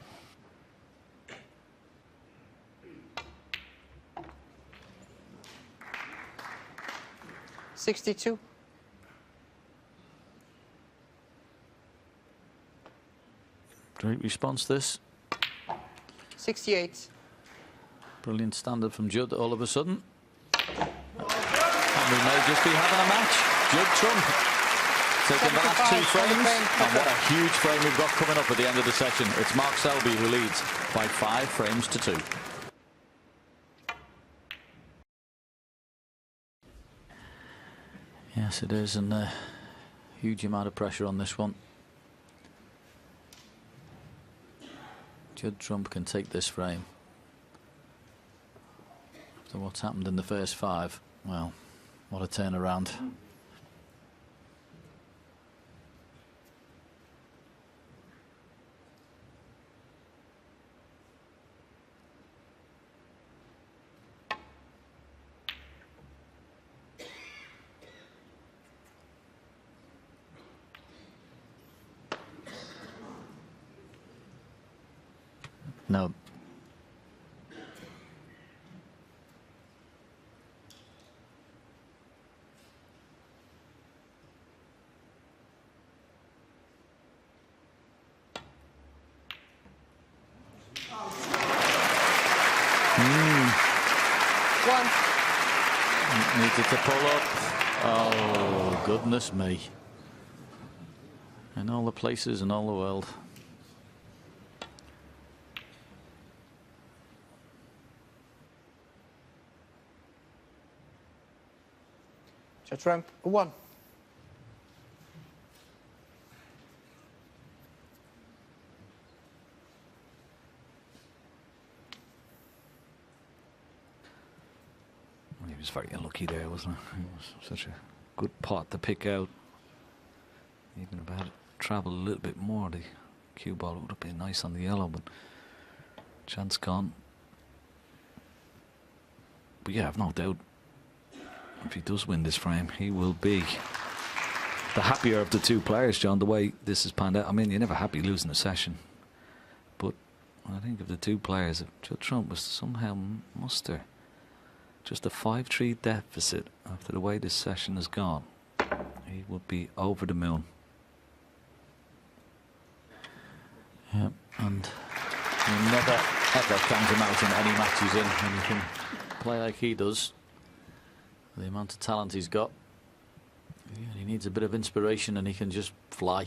$62. Great response, this. 68. Brilliant standard from Judd all of a sudden. And we may just be having a match. Judd Trump taking the last 2 frames. And what a huge frame we've got coming up at the end of the session. It's Mark Selby who leads by 5 frames to 2. Yes, it is, and a huge amount of pressure on this one. Judd Trump can take this frame. After what's happened in the first 5, well, what a turnaround. No. One. Needed to pull up. Oh, goodness me. In all the places in all the world. Judge Ramp. 1. He was very unlucky there, wasn't he? It was such a good pot to pick out. Even if I had travelled a little bit more, the cue ball would have been nice on the yellow, but chance gone. But yeah, I've no doubt if he does win this frame, he will be the happier of the two players, John, the way this has panned out. I mean, you're never happy losing a session, but I think of the two players, if Judd Trump was somehow muster just a 5-3 deficit after the way this session has gone, he would be over the moon. Yeah, and you never ever count him out in any match he's in when you can play like he does. The amount of talent he's got, yeah, he needs a bit of inspiration and he can just fly.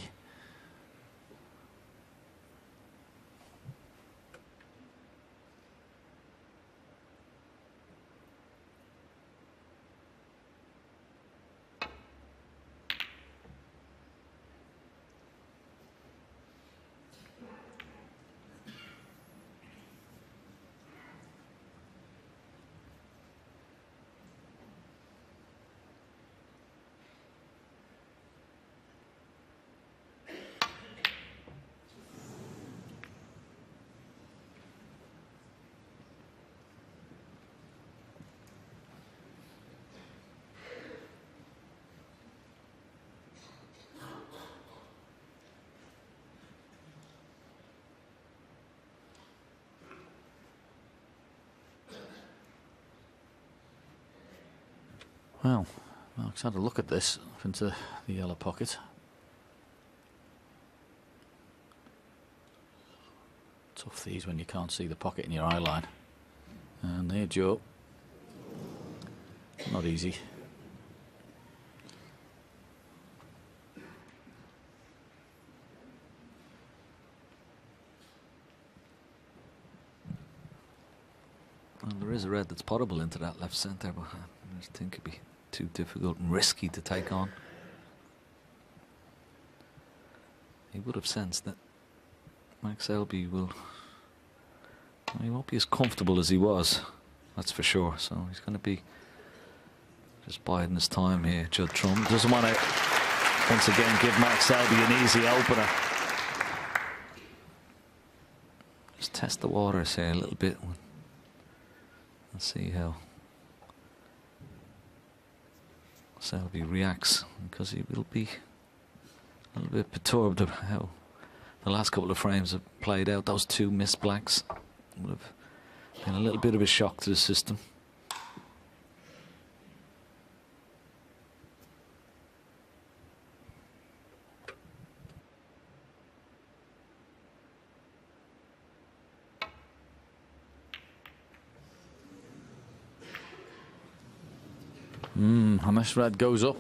Well, Mark's had a look at this up into the yellow pocket. Tough these when you can't see the pocket in your eye line. And there, Joe. Not easy. Well, there is a red that's potable into that left centre, but I just think it'd be too difficult and risky to take on. He would have sensed that Max Selby he won't be as comfortable as he was, that's for sure. So he's going to be just biding his time here. Judd Trump doesn't want to once again give Max Selby an easy opener. Just test the waters here a little bit and see how Selby reacts, because he will be a little bit perturbed of how the last couple of frames have played out. Those two missed blacks would have been a little bit of a shock to the system. And this red goes up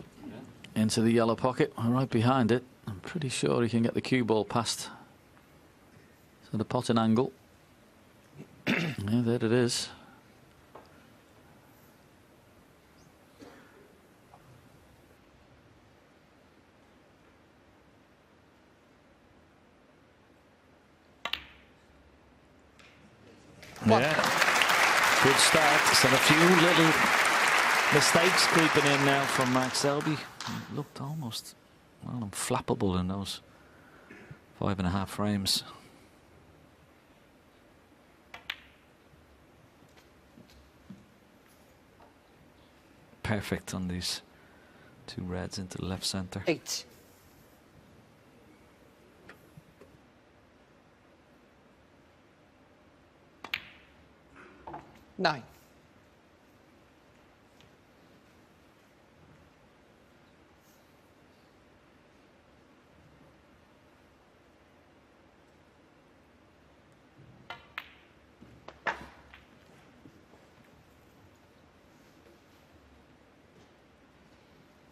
into the yellow pocket, right behind it. I'm pretty sure he can get the cue ball past to the potting angle. Yeah, there it is. Yeah, good start. And a few little mistakes creeping in now from Max Selby. He looked almost, well, unflappable in those 5.5 frames. Perfect on these two reds into the left centre. 8. Nine.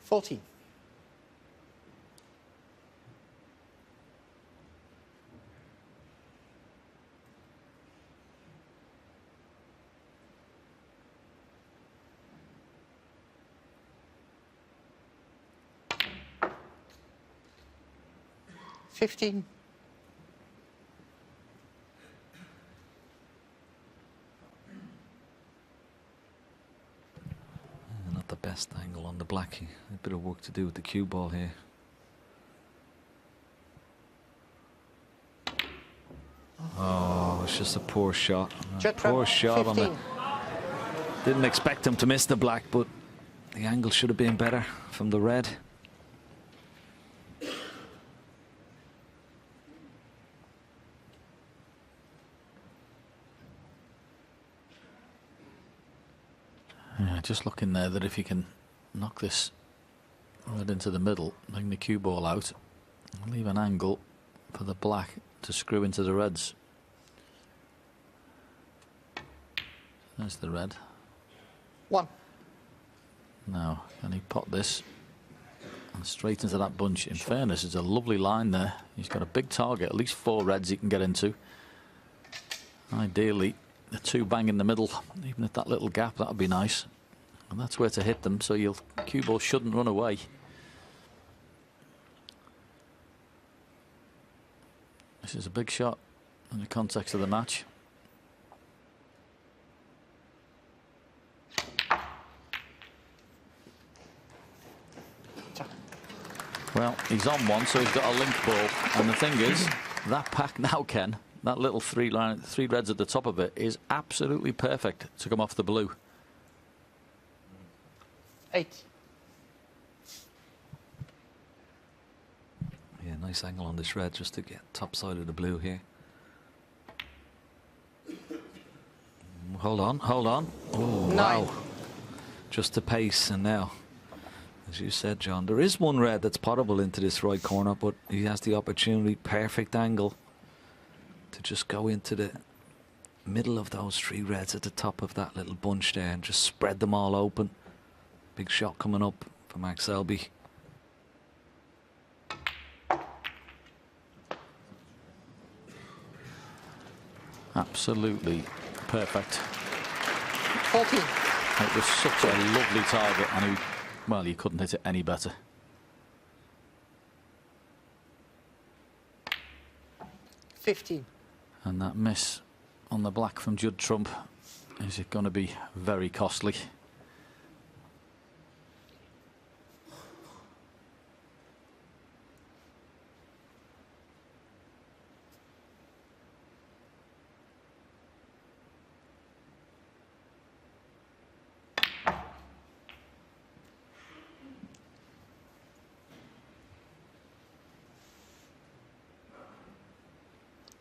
14. $15. best angle on the black. A bit of work to do with the cue ball here. Oh, it's just a poor shot. Poor shot on it. Didn't expect him to miss the black, but the angle should have been better from the red. Yeah, just looking there that if you can knock this red into the middle, bring the cue ball out, and leave an angle for the black to screw into the reds. There's the red. 1. Now, can he pot this and straight into that bunch? In fairness, it's a lovely line there. He's got a big target, at least 4 reds he can get into. Ideally, the 2 bang in the middle, even at that little gap, that would be nice. And that's where to hit them, so your cue ball shouldn't run away. This is a big shot in the context of the match. Well, he's on one, so he's got a link ball. And the thing is, that pack now, Ken, that little 3 reds at the top of it is absolutely perfect to come off the blue. 8. Yeah, nice angle on this red just to get top side of the blue here. Hold on, hold on. Oh, 9. wow. Just the pace, and now, as you said, John, there is 1 red that's potable into this right corner, but he has the opportunity, perfect angle, to just go into the middle of those 3 reds at the top of that little bunch there and just spread them all open. Big shot coming up for Max Selby. Absolutely perfect. 14. It was such a lovely target, and he, well, you couldn't hit it any better. 15. And that miss on the black from Judd Trump, is it going to be very costly?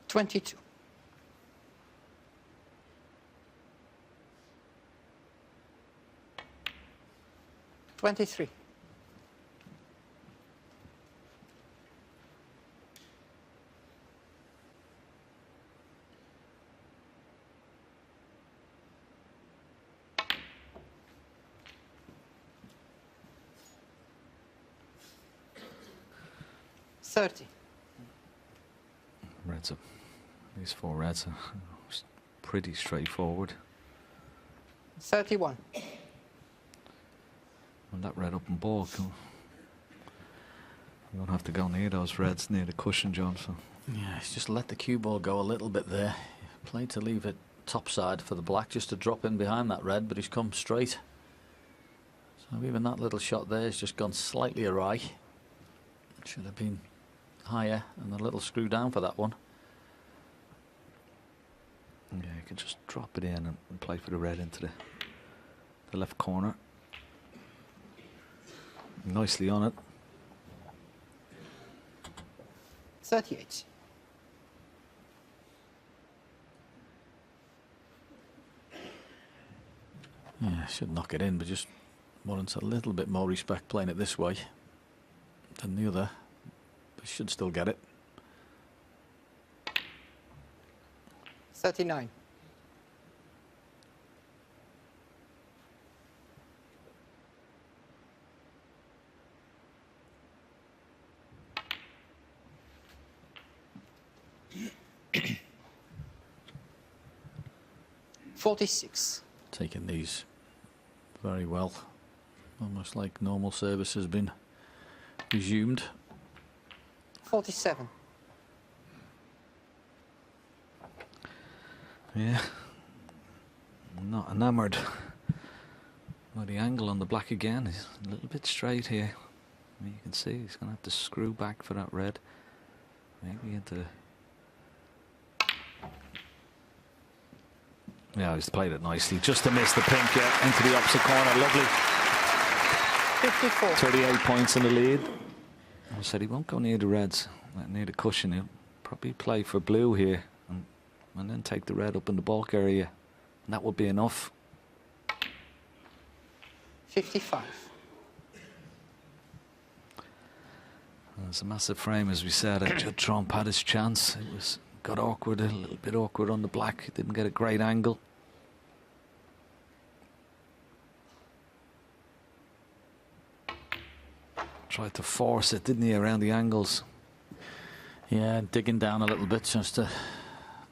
$22. 23. 30. Reds up. These 4 reds are pretty straightforward. 31. And that red up and ball, you don't have to go near those reds, near the cushion, John. So. Yeah, he's just let the cue ball go a little bit there. Played to leave it topside for the black, just to drop in behind that red, but he's come straight. So even that little shot there has just gone slightly awry. Should have been higher and a little screw down for that one. Yeah, you can just drop it in and play for the red into the left corner. Nicely on it. 38. Yeah, should knock it in, but just warrants a little bit more respect playing it this way than the other. But should still get it. 39. $46. Taking these very well. Almost like normal service has been resumed. 47. Yeah. I'm not enamoured Well, the angle on the black again is a little bit straight here. I mean, you can see he's going to have to screw back for that red. Maybe into... Yeah, he's played it nicely. Just to miss the pink, yeah, into the opposite corner. Lovely. 54. 38 points in the lead. I said he won't go near the reds, near the cushion. He'll probably play for blue here and then take the red up in the bulk area. And that would be enough. 55. It's a massive frame, as we said. Judd Trump had his chance. It got awkward, a little bit awkward on the black. Didn't get a great angle. Tried to force it, didn't he, around the angles? Yeah, digging down a little bit, just a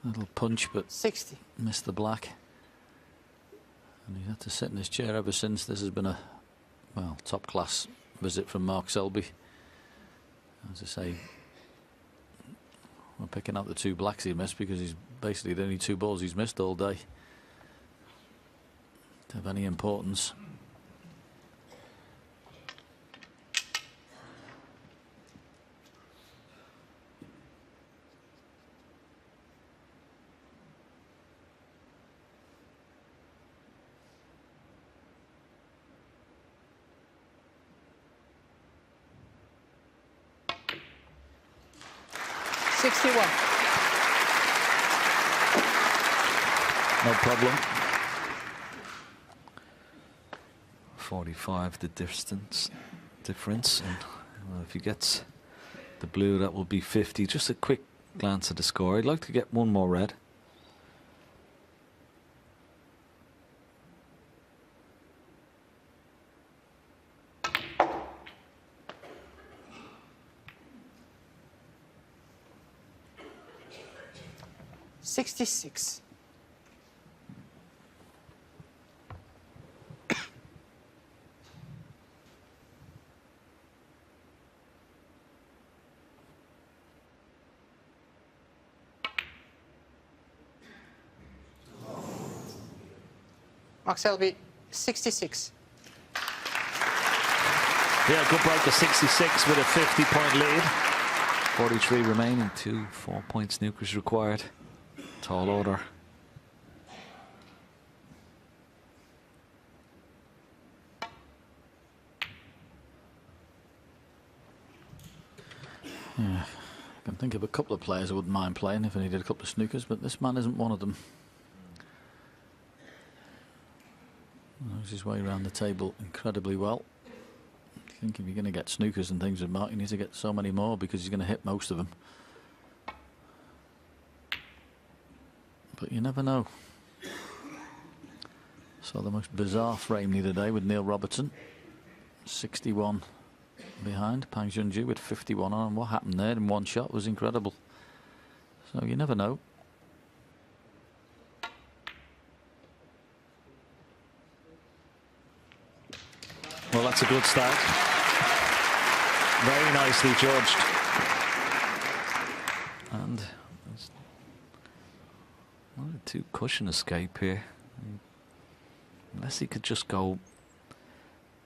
little punch, but 60. missed the black. And he's had to sit in his chair ever since. This has been a, well, top-class visit from Mark Selby. As I say, we're picking out the two blacks he missed because he's basically the only two balls he's missed all day to have any importance. No problem. 45 the difference, and well, if he gets the blue, that will be 50. Just a quick glance at the score. I'd like to get one more red. $66. Mark Selby, 66. Yeah, good break to 66 with a 50-point lead. 43 remaining, 2 4-point snookers required. Tall order. Yeah, I can think of a couple of players I wouldn't mind playing if I needed a couple of snookers, but this man isn't one of them. Knows his way around the table incredibly well. I think if you're going to get snookers and things with Mark, you need to get so many more because he's going to hit most of them. But you never know. Saw the most bizarre frame the other day with Neil Robertson. 61 behind. Pang Junju with 51 on. And what happened there in one shot was incredible. So you never know. Well, that's a good start. Very nicely judged. And well, a two cushion escape here. Unless he could just go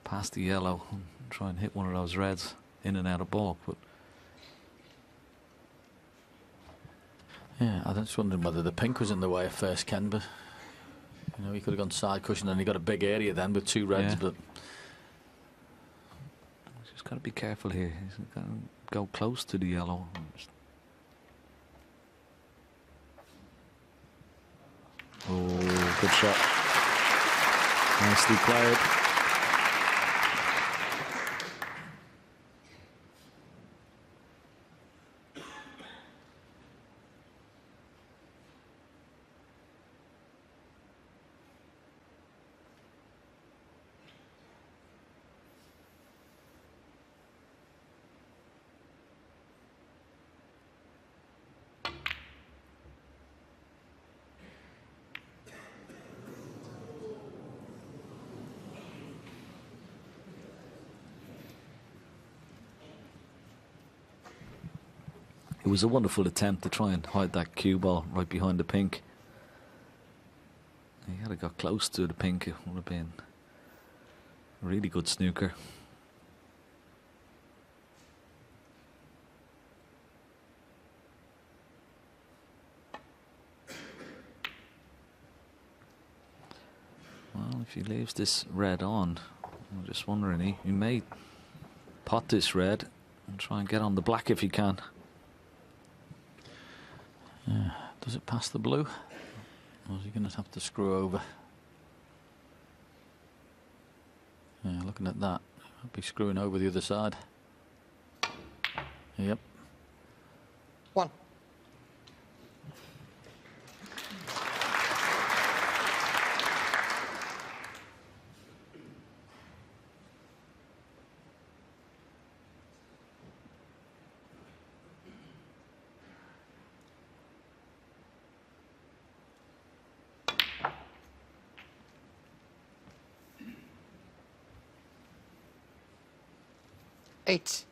past the yellow and try and hit one of those reds in and out of bulk. But yeah, I was just wondering whether the pink was in the way at first, Ken, but you know, he could have gone side cushion and he got a big area then with two reds, yeah. But just got to be careful here. He's got to go close to the yellow. Oh, good shot. Nicely played. It was a wonderful attempt to try and hide that cue ball right behind the pink. He had got close to the pink. It would have been Really good snooker. Well, if he leaves this red on, I'm just wondering, he may pot this red and try and get on the black if he can. Yeah. Does it pass the blue? Or is he going to have to screw over? Yeah, looking at that, I'll be screwing over the other side. Yep. 1. Eight.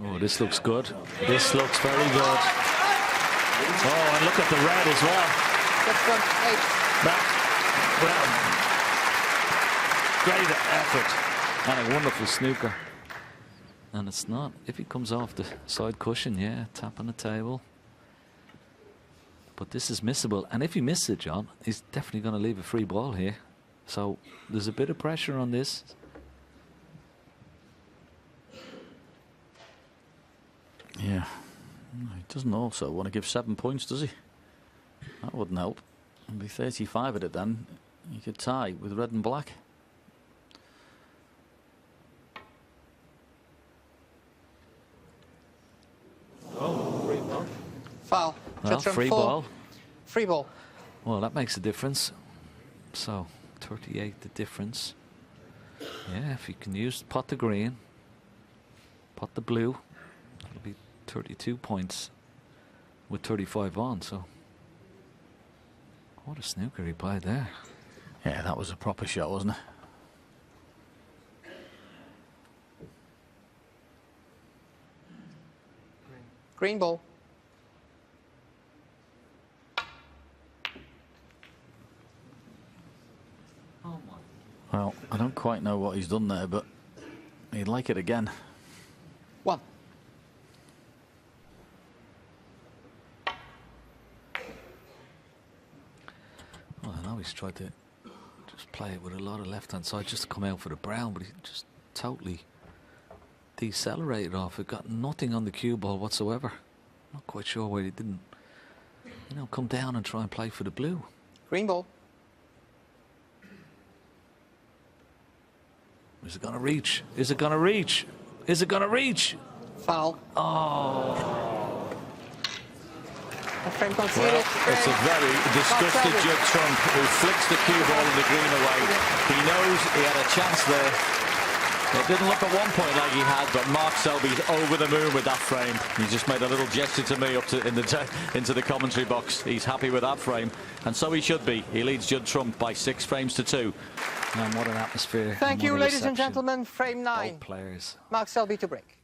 Oh, this looks good. This looks very good. Oh, and look at the red as well. That's 1. 8. Well, great effort. And a wonderful snooker. And it's not, if he comes off the side cushion, yeah, tap on the table. But this is missable. And if he misses it, John, he's definitely going to leave a free ball here. So there's a bit of pressure on this. Yeah. He doesn't also want to give 7 points, does he? That wouldn't help. It'd be 35 at it then. You could tie with red and black. Foul. Well, Judd free 4. ball. Free ball. Well, that makes a difference. So 38 the difference. Yeah, if you can use pot the green, pot the blue, it'll be 32 points with 35 on. So what a snooker he played there. Yeah, that was a proper shot, wasn't it? Green ball. Well, I don't quite know what he's done there, but he'd like it again. 1. Well, I know he's tried to just play it with a lot of left-hand side just to come out for the brown, but he just totally decelerated off it. Got nothing on the cue ball whatsoever. Not quite sure why he didn't, you know, come down and try and play for the blue. Green ball. Is it going to reach? Is it going to reach? Is it going to reach? Foul. Oh. A frame conceded. Well, it's a very disgusted Judd Trump who flicks the cue ball in the green away. He knows he had a chance there. It didn't look at one point like he had, but Mark Selby's over the moon with that frame. He just made a little gesture to me up to into the commentary box. He's happy with that frame, and so he should be. He leads Judd Trump by 6 frames to 2. And what an atmosphere. Thank you, what a ladies and reception. gentlemen. Frame 9. Both players. Mark Selby to break.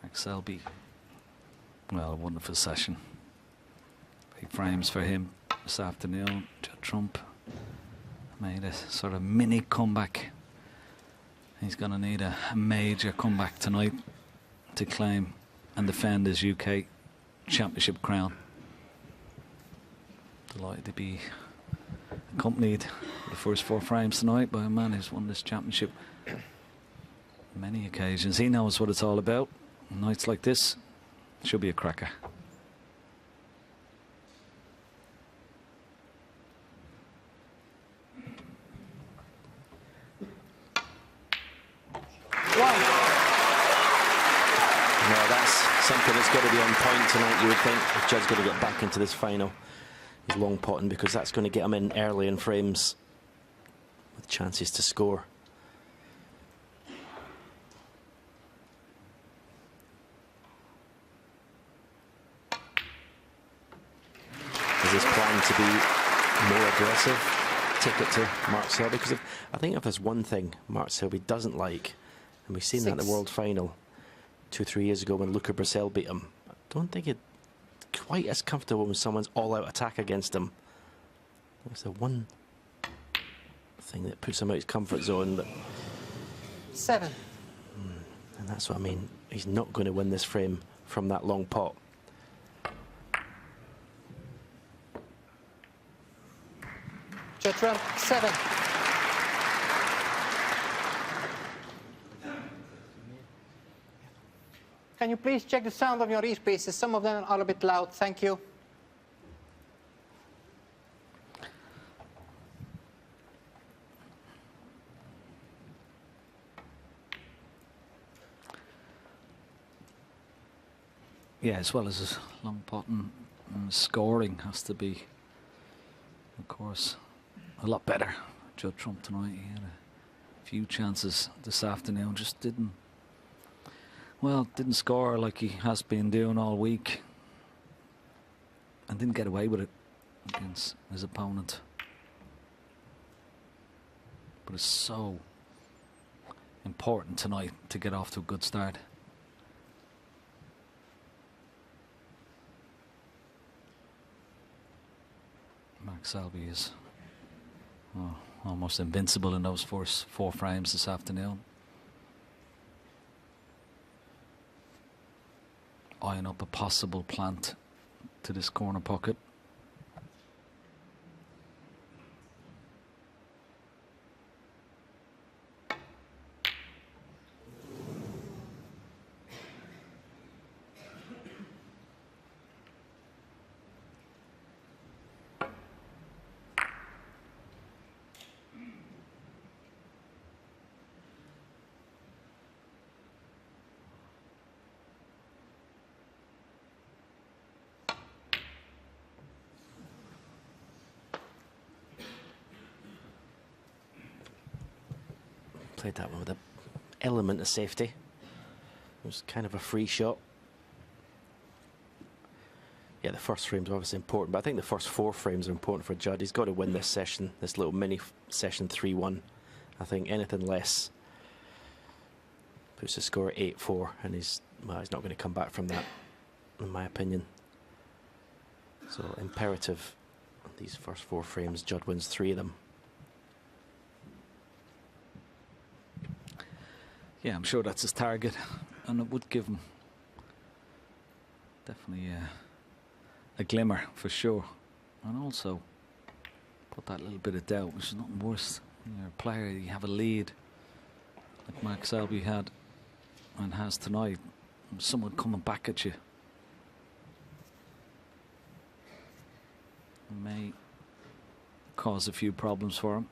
Mark Selby. Well, a wonderful session. Big frames for him this afternoon. Judd Trump made a sort of mini comeback. He's going to need a major comeback tonight to claim and defend his UK Championship crown. Delighted to be accompanied for the first 4 frames tonight by a man who's won this championship on many occasions. He knows what it's all about. Nights like this should be a cracker. Well, that's something that's got to be on point tonight, you would think, if Judd's got to get back into this final. He's long potting, because that's going to get him in early in frames with chances to score. Is his plan to be more aggressive? Ticket to Mark Selby? Because I think if there's one thing Mark Selby doesn't like, And we've seen that in the World Final 2-3 years ago when Luca Bracel beat him. I don't think it's quite as comfortable when someone's all-out attack against him. That's the one thing that puts him out of his comfort zone. But 7. and that's what I mean. He's not going to win this frame from that long pot. Judd Trump, 7. Can you please check the sound of your earpieces? Some of them are a bit loud. Thank you. Yeah, as well as his long pot and scoring has to be, of course, a lot better. Judd Trump tonight, he had a few chances this afternoon, just didn't score like he has been doing all week, and didn't get away with it against his opponent. But it's so important tonight to get off to a good start. Mark Selby is almost invincible in those first 4 frames this afternoon. Eyeing up a possible plant to this corner pocket. Played that one with an element of safety. It was kind of a free shot. Yeah, the first frame's obviously important, but I think the first 4 frames are important for Judd. He's got to win this session, this little mini session 3-1. I think anything less puts the score at 8-4, and he's not going to come back from that, in my opinion. So imperative, these first 4 frames, Judd wins 3 of them. Yeah, I'm sure that's his target, and it would give him definitely a glimmer for sure, and also put that little bit of doubt, which is nothing worse when you're a player. You have a lead like Mark Selby had and has tonight, and someone coming back at you. It may cause a few problems for him.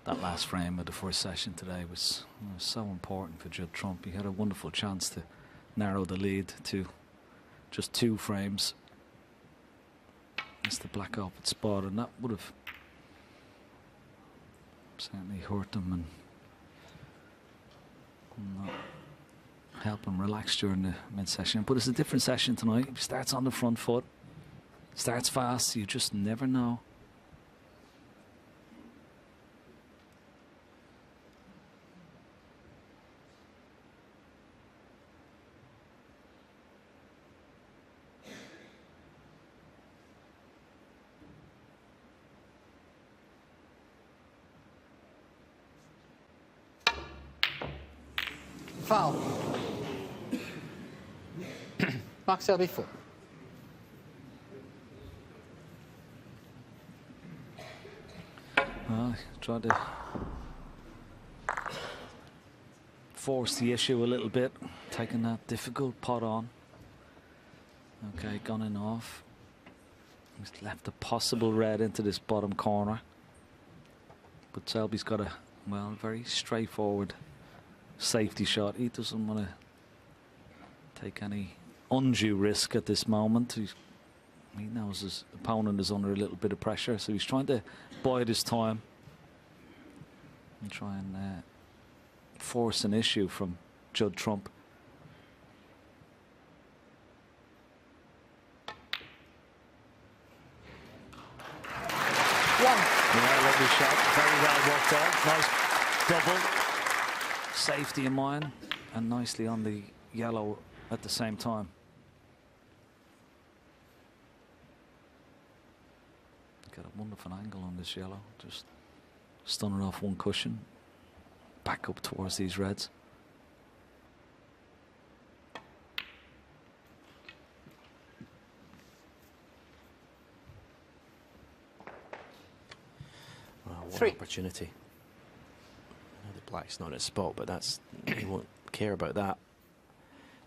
That last frame of the first session today was so important for Judd Trump. He had a wonderful chance to narrow the lead to just 2 frames. It's the black open spot, and that would have certainly hurt him and not help him relax during the mid-session. But it's a different session tonight. He starts on the front foot, starts fast. You just never know. Foul. Mark Selby 4. Tried to force the issue a little bit, taking that difficult pot on. Okay, gunning off. He's left a possible red into this bottom corner, but Selby's got a very straightforward safety shot. He doesn't want to take any undue risk at this moment. He He knows his opponent is under a little bit of pressure, so he's trying to bide his time and try and force an issue from Judd Trump. Yeah, lovely shot. Very well worked out. Nice double. Safety in mind, and nicely on the yellow at the same time. Got a wonderful angle on this yellow. Just stun it off one cushion. Back up towards these reds. What an opportunity. I know the black's not at spot, but that's, he won't care about that.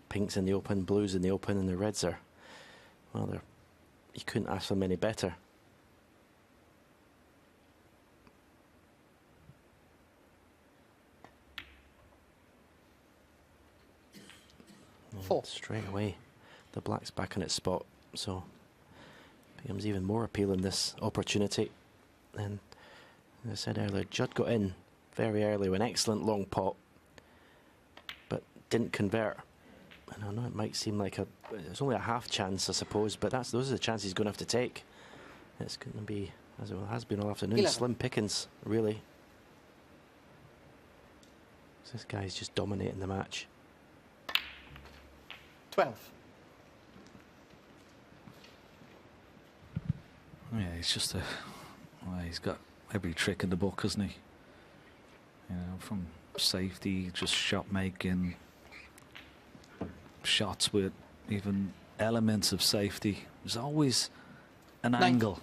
Pink's in the open, blue's in the open, and the reds are, well, they're, you couldn't ask for many better. Four. Straight away, the black's back in its spot, so becomes even more appealing, this opportunity. And as I said earlier, Judd got in very early with an excellent long pot, but didn't convert. And I know it might seem like it's only a half chance, I suppose, but those are the chances he's going to have to take. It's going to be, as it has been all afternoon, 11. slim pickings, really. So this guy's just dominating the match. 12. Yeah, he's just a. Well, he's got every trick in the book, hasn't he? You know, from safety, just shot making, shots with even elements of safety. There's always an angle.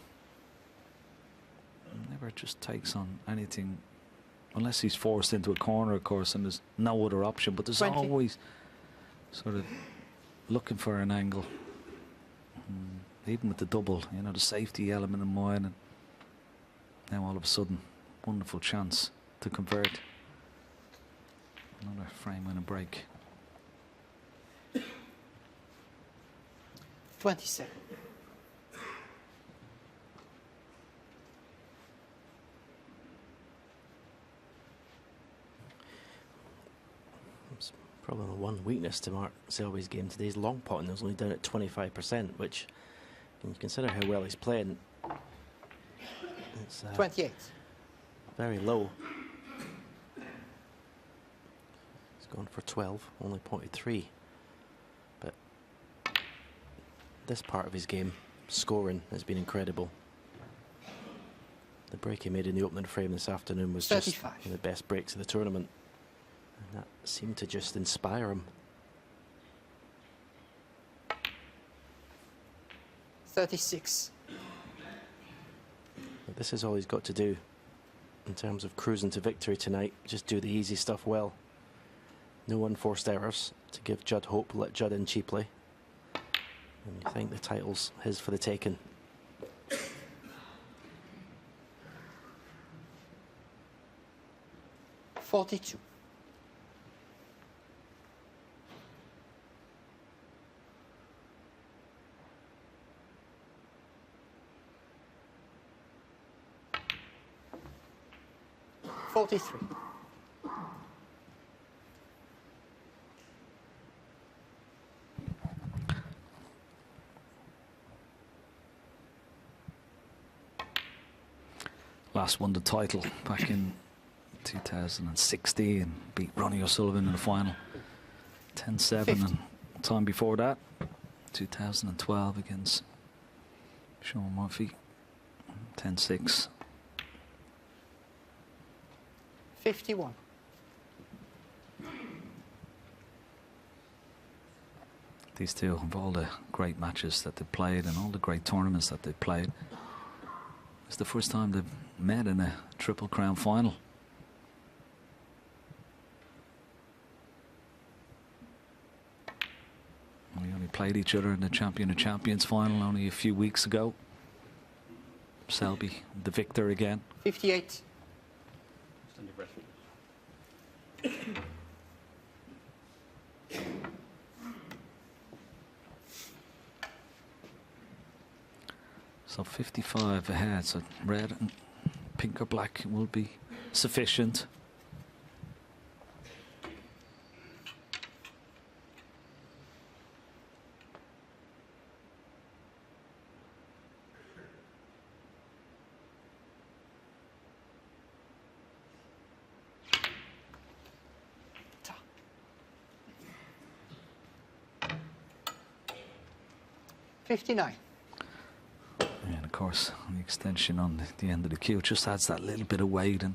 Never just takes on anything, unless he's forced into a corner, of course, and there's no other option. But there's 20. always sort of looking for an angle. Even with the double, you know, the safety element in mind, and now all of a sudden, wonderful chance to convert. Another frame and a break. 27. Probably the one weakness to Mark Selby's game today is long potting. It was only down at 25%, which, when you consider how well he's playing, it's 28. very low. He's gone for 12, only potted 3. But this part of his game, scoring, has been incredible. The break he made in the opening frame this afternoon was 35. just one of the best breaks of the tournament. And that seemed to just inspire him. 36. But this is all he's got to do in terms of cruising to victory tonight. Just do the easy stuff well. No unforced errors to give Judd hope, let Judd in cheaply. And you think the title's his for the taking. $42. $43. Last won the title back in 2016, beat Ronnie O'Sullivan in the final 10-7, and time before that 2012 against Sean Murphy 10-6. 51. These two have all the great matches that they played and all the great tournaments that they played. It's the first time they've met in a Triple Crown final. We only played each other in the Champion of Champions final only a few weeks ago. Selby, the victor again. 58. So 55 ahead, so red and pink or black will be sufficient. $59. And of course, the extension on the end of the cue just adds that little bit of weight. And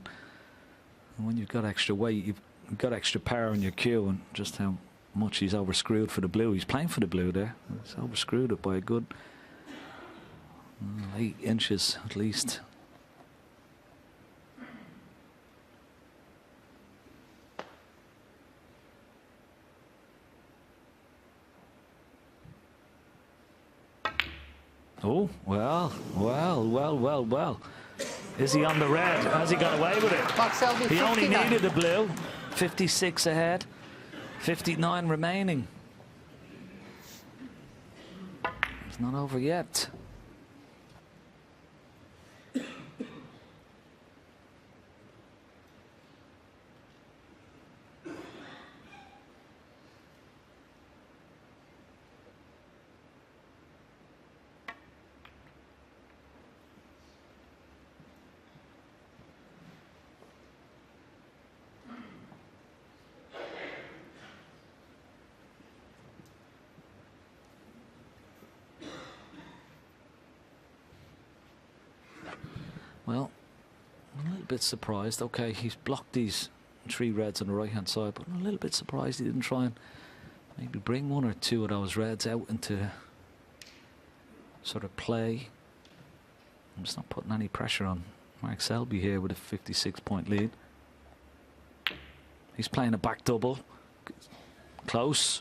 when you've got extra weight, you've got extra power in your cue, and just how much he's overscrewed for the blue. He's playing for the blue there. He's overscrewed it by a good 8 inches at least. Oh, well. Is he on the red? Has he got away with it? Mark Selby, He only 59. needed the blue. 56 ahead. 59 remaining. It's not over yet. Well, I'm a little bit surprised. Okay, he's blocked these 3 reds on the right hand side, but I'm a little bit surprised he didn't try and maybe bring 1 or 2 of those reds out into sort of play. I'm just not putting any pressure on Mark Selby here with a 56-point lead. He's playing a back double. Close.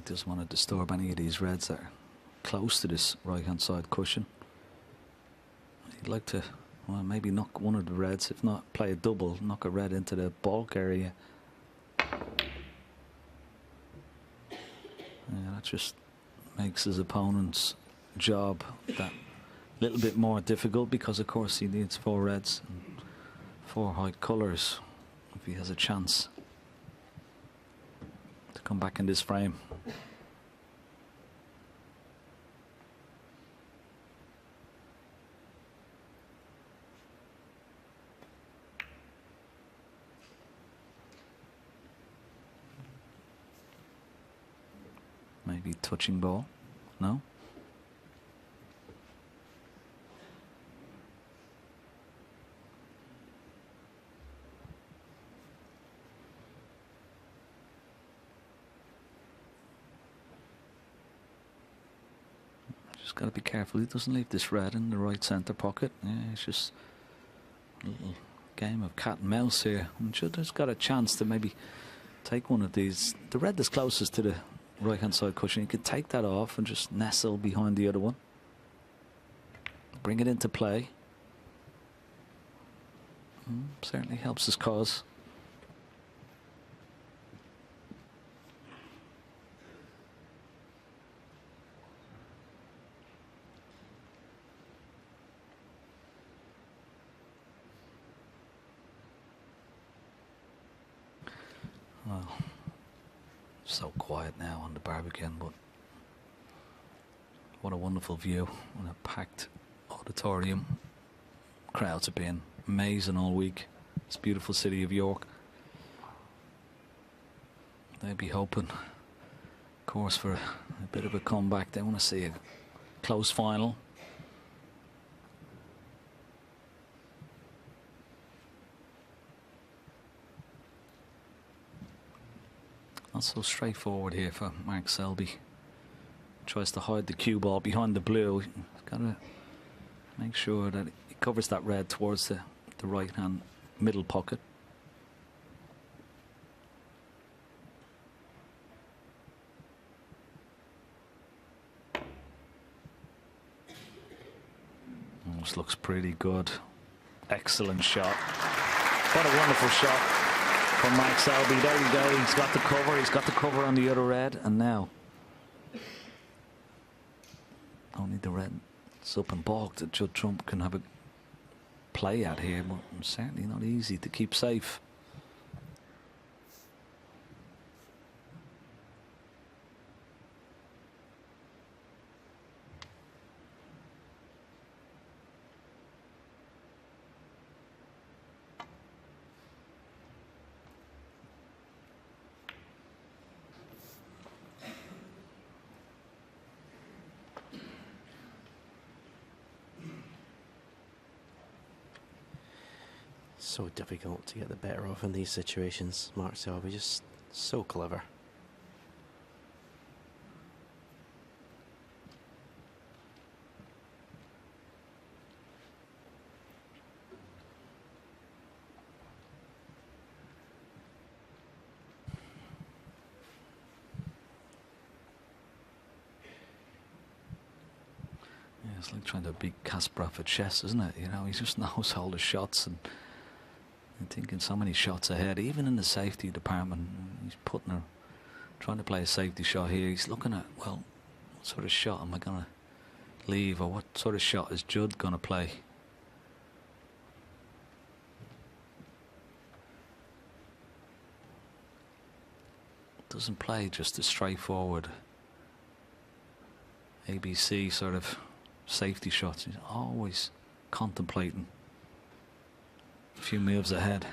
Doesn't want to disturb any of these reds that are close to this right hand side cushion. He'd like to, well, maybe knock 1 of the reds, if not play a double, knock a red into the bulk area. Yeah, that just makes his opponent's job that little bit more difficult, because of course he needs 4 reds and 4 white colours if he has a chance to come back in this frame. Maybe touching ball. No? Just got to be careful he doesn't leave this red in the right centre pocket. Yeah, it's just a little game of cat and mouse here. And Judd has got a chance to maybe take one of these. The red is closest to the right hand side cushion. He could take that off and just nestle behind the other one. Bring it into play. Certainly helps his cause. Well, so quiet now on the Barbican, but what a wonderful view in a packed auditorium. Crowds have been amazing all week. This beautiful city of York. They'd be hoping, of course, for a bit of a comeback. They want to see a close final. Not so straightforward here for Mark Selby. Tries to hide the cue ball behind the blue. He's got to make sure that he covers that red towards the right hand middle pocket. This looks pretty good. Excellent shot. What a wonderful shot from Mark Selby. There you go. He's got the cover. He's got the cover on the other red. And now only the red up and balked that Judd Trump can have a play at here, but certainly not easy to keep safe. So difficult to get the better of in these situations. Mark Selby just so clever. Yeah, it's like trying to beat Kasparov at chess, isn't it? You know, he just knows all the shots and thinking so many shots ahead, even in the safety department. He's trying to play a safety shot here. He's looking at, well, what sort of shot am I going to leave, or what sort of shot is Judd going to play? Doesn't play just a straightforward ABC sort of safety shots. He's always contemplating a few moves ahead.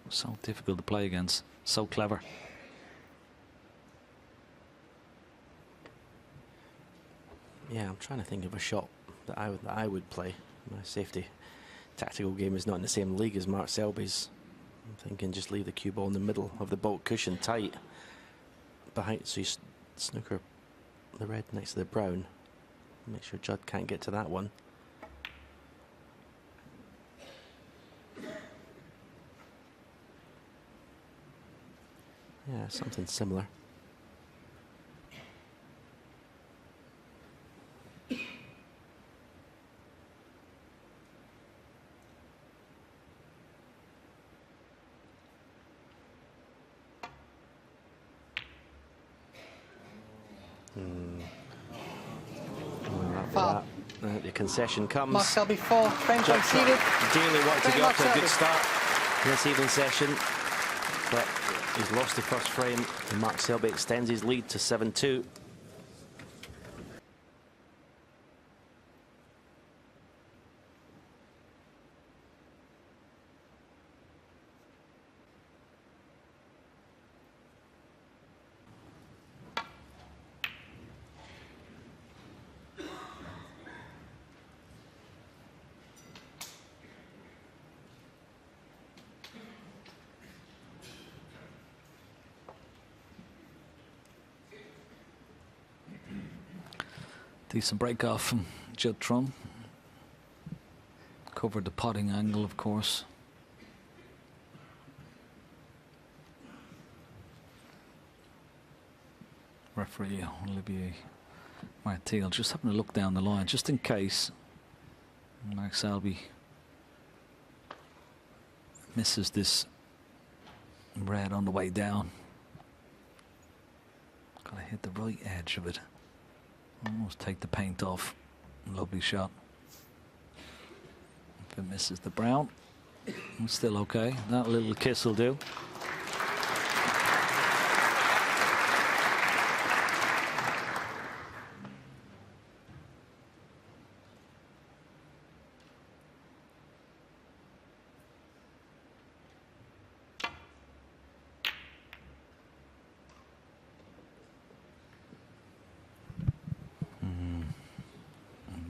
So difficult to play against. So clever. Yeah, I'm trying to think of a shot that I would play. My safety tactical game is not in the same league as Mark Selby's. I'm thinking just leave the cue ball in the middle of the baulk cushion tight behind, so you snooker the red next to the brown. Make sure Judd can't get to that one. Yeah, something similar. Foul. The concession comes. Mark Selby 4, frame Judd conceded. Daly wanted to Very get off much to a good so. start in this evening session, but he's lost the first frame, and Mark Selby extends his lead to 7-2. Decent break off from Judd Trump. Covered the potting angle, of course. Referee Olivier Martial just having a look down the line, just in case Mark Selby misses this red on the way down. Gotta hit the right edge of it. Almost take the paint off. Lovely shot. If it misses the brown, it's still okay. That little kiss will do.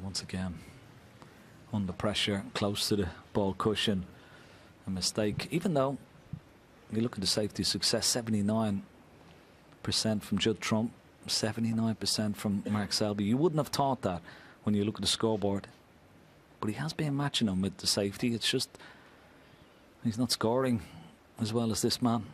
Once again, under pressure, close to the ball cushion, a mistake. Even though you look at the safety success, 79% from Judd Trump, 79% from Mark Selby. You wouldn't have thought that when you look at the scoreboard, but he has been matching them with the safety. It's just he's not scoring as well as this man.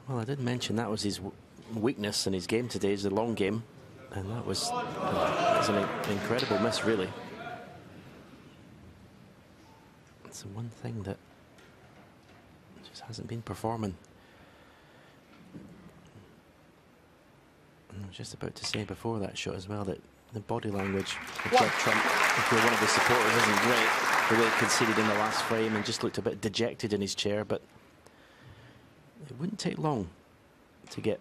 Well, I did mention that was his weakness in his game today, is the long game. And that was an incredible miss, really. It's the one thing that just hasn't been performing. And I was just about to say before that shot as well that the body language of Judd Trump, if you're one of the supporters, isn't great. The way he conceded in the last frame and just looked a bit dejected in his chair, but it wouldn't take long to get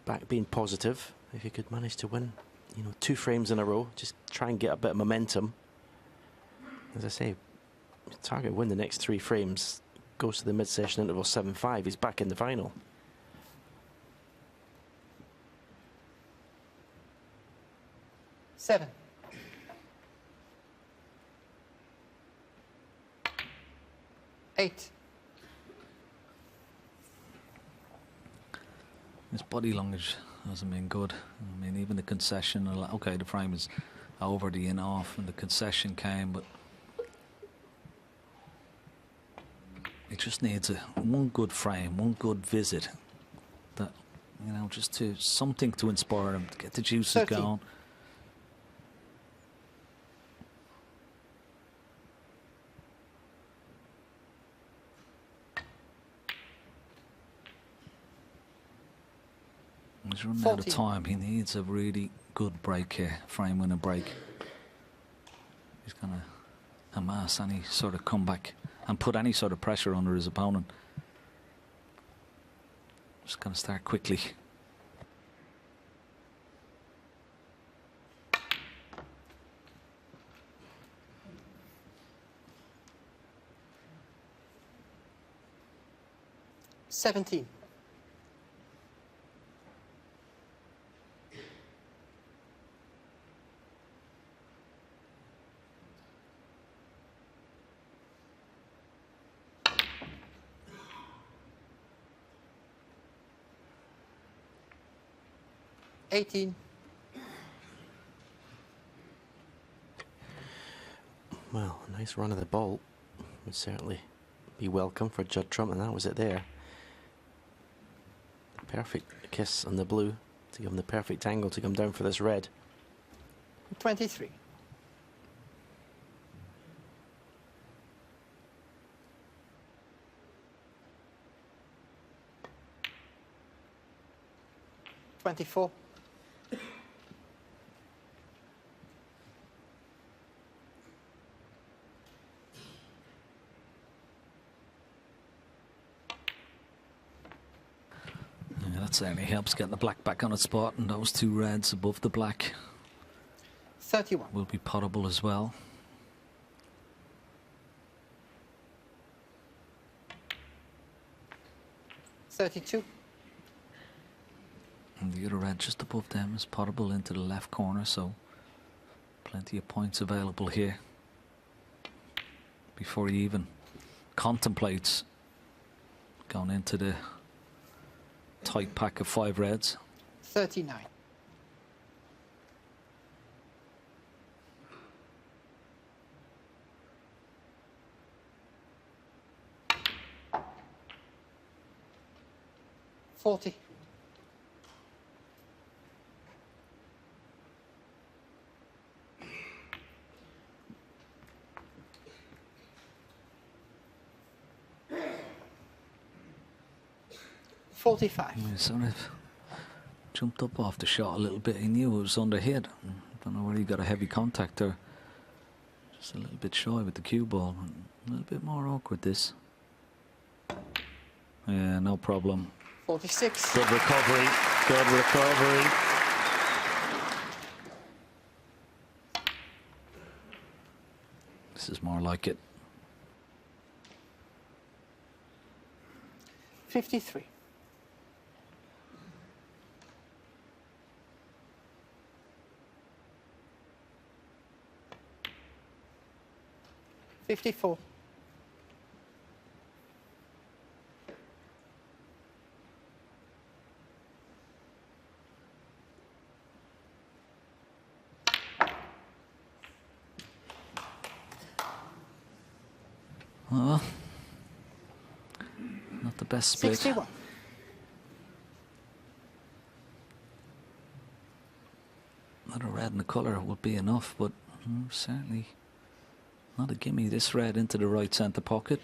back being positive if you could manage to win, you know, 2 frames in a row. Just try and get a bit of momentum. As I say, target win the next 3 frames, goes to the mid-session interval 7-5. He's back in the final. Seven. Eight. His body language hasn't been good. I mean, even the concession, okay, the frame is over the in-off and the concession came, but he just needs one good frame, one good visit. That, you know, just to something to inspire him, to get the juices 13. going. He's running 14. out of time. He needs a really good break here, frame winner break. He's going to amass any sort of comeback and put any sort of pressure under his opponent. Just going to start quickly. $17. 18. Well, a nice run of the ball would certainly be welcome for Judd Trump, and that was it there. The perfect kiss on the blue to give him the perfect angle to come down for this red. 23. $24. Yeah, that certainly helps getting the black back on its spot, and those 2 reds above the black 31. will be potable as well. $32. And the other red just above them is potable into the left corner, so plenty of points available here. before he even contemplates going into the tight pack of 5 reds. 39. $40. $45. He sort of jumped up off the shot a little bit. He knew it was under hit. Don't know where he got a heavy contact there. Just a little bit shy with the cue ball. A little bit more awkward this. Yeah, no problem. 46. Good recovery. Good recovery. This is more like it. 53. $54. Well, not the best split. 61. Another red in the colour would be enough, but certainly not a gimme. This red into the right centre pocket.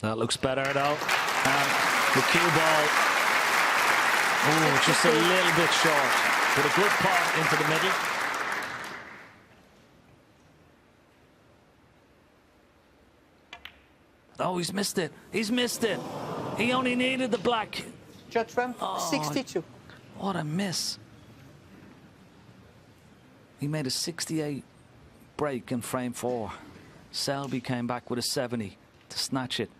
That looks better though. And the cue ball, oh, just a little bit short, but a good pot into the middle. Oh, he's missed it. He's missed it. He only needed the black. Judd Trump, 62. What a miss. He made a 68 break in frame 4. Selby came back with a 70 to snatch it.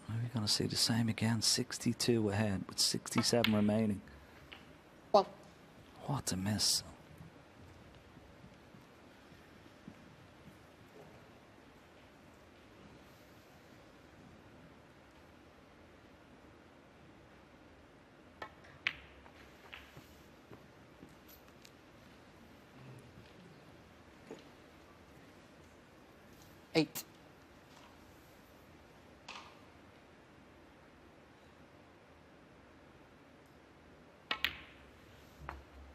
Are we going to see the same again? 62 ahead with 67 remaining. One. What a miss. Eight.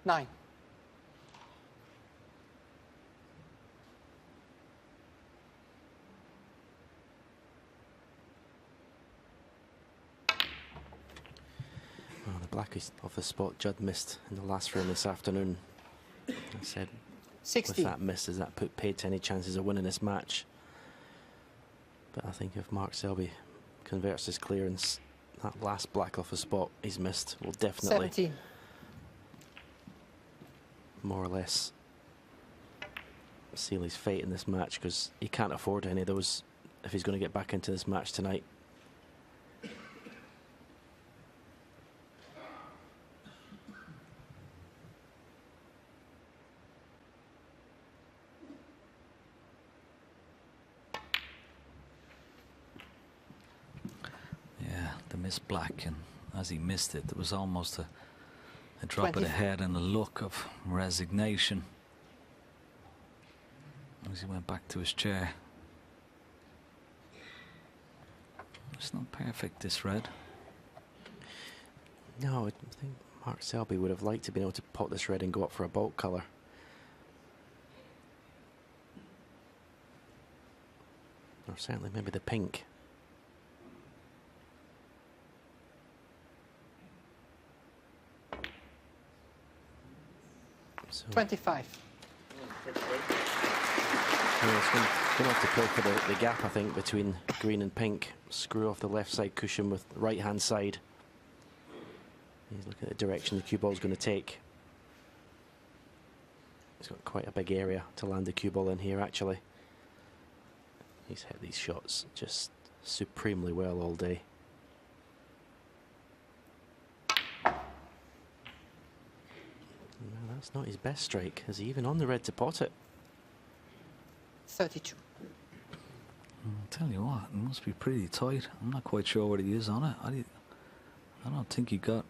Nine. Well, the black is off the spot Judd missed in the last frame this afternoon. I said, 60. with that miss, does that put paid to any chances of winning this match? But I think if Mark Selby converts his clearance, that last black off the spot he's missed will definitely 17. more or less seal his fate in this match, because he can't afford any of those if he's going to get back into this match tonight. Yeah, the miss black, and as he missed it, there was almost a drop of 20. the head and a look of resignation as he went back to his chair. It's not perfect, this red. No, I think Mark Selby would have liked to be able to pot this red and go up for a bulk colour. Or certainly maybe the pink. So 25. yeah, it's going to have to play for the gap, I think, between green and pink. Screw off the left side cushion with the right hand side. He's looking at the direction the cue ball is going to take. He's got quite a big area to land the cue ball in here, actually. He's hit these shots just supremely well all day. That's not his best strike. Is he even on the red to pot it? 32. I'll tell you what, it must be pretty tight. I'm not quite sure what he is on it. I don't think he got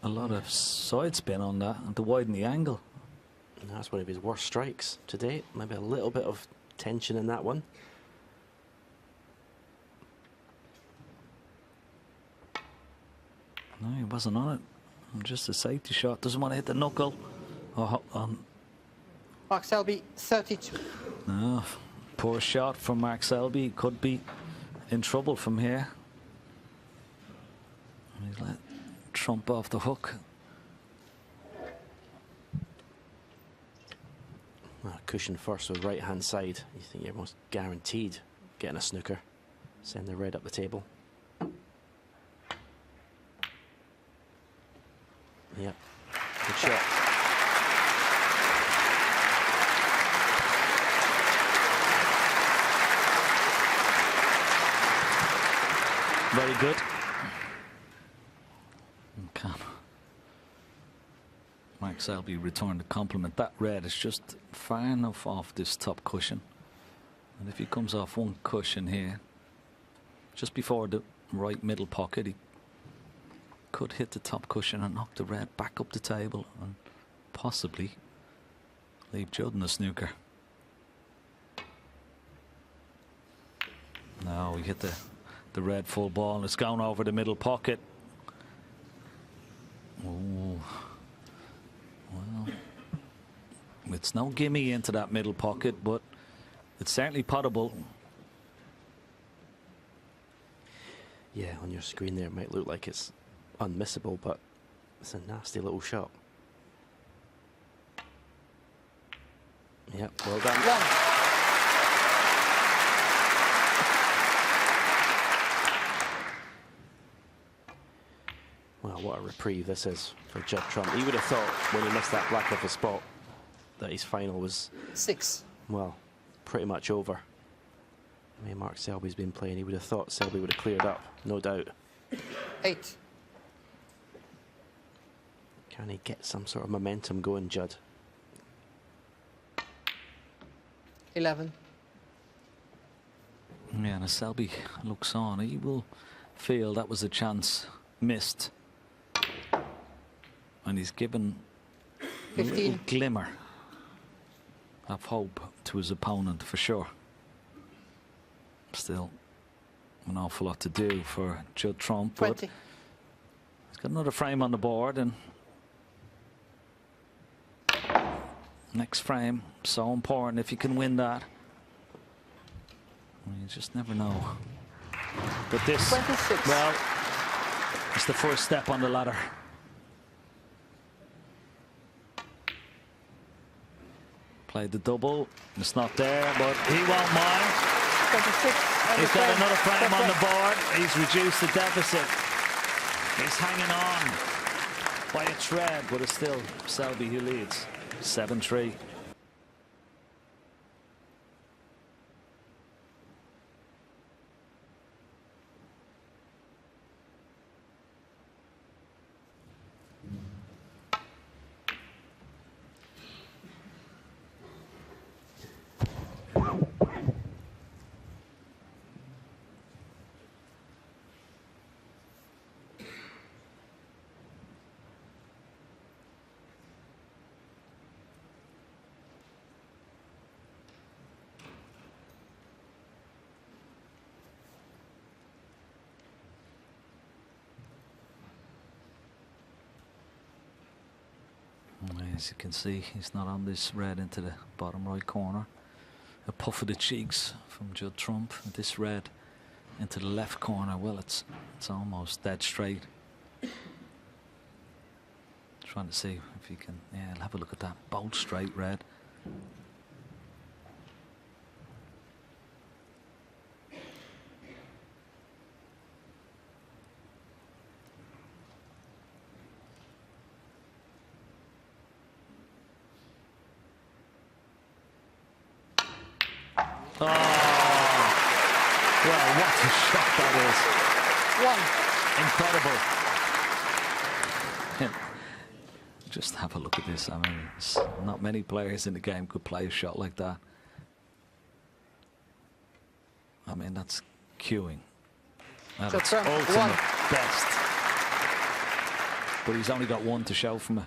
a lot of side spin on that and to widen the angle. And that's one of his worst strikes to date. Maybe a little bit of tension in that one. No, he wasn't on it. Just a safety shot. Doesn't want to hit the knuckle. Oh, Mark Selby, 32. no, poor shot from Mark Selby. Could be in trouble from here. He's let Trump off the hook. Well, cushion first with right hand side. You think you're almost guaranteed getting a snooker. Send the red up the table. Yep, good shot. Very good. Okay. Mark Selby returned the compliment. That red is just far enough off this top cushion. And if he comes off one cushion here, just before the right middle pocket, he could hit the top cushion and knock the red back up the table and possibly leave Judd in the snooker. No, he hit the red full ball and it's gone over the middle pocket. Oh, well, it's no gimme into that middle pocket, but it's certainly potable. Yeah, on your screen there it might look like it's unmissable, but it's a nasty little shot. Yep, well done. Well, what a reprieve this is for Judd Trump. He would have thought when he missed that black off the spot that his final was 6. well, pretty much over. I mean, Mark Selby's been playing. He would have thought Selby would have cleared up, no doubt. 8. Can he get some sort of momentum going, Judd? 11. Yeah, and as Selby looks on, he will feel that was a chance missed. And he's given a 15. little glimmer of hope to his opponent, for sure. Still an awful lot to do for Judd Trump, 20. but he's got another frame on the board, and next frame, so important if you can win that. You just never know. But this, 26. well, it's the first step on the ladder. Played the double. It's not there, but he won't mind. 26. He's got another frame on the board. He's reduced the deficit. He's hanging on by a thread, but it's still Selby who leads. 7-3. As you can see, he's not on this red into the bottom right corner. A puff of the cheeks from Judd Trump. This red into the left corner. Well, it's almost dead straight. Trying to see if you can. Yeah, I'll have a look at that. Bolt straight red. Oh, well, what a shot that is. 1. Incredible. Just have a look at this. I mean, not many players in the game could play a shot like that. I mean, that's queuing. At its Trump, ultimate one. best. But he's only got one to show from it.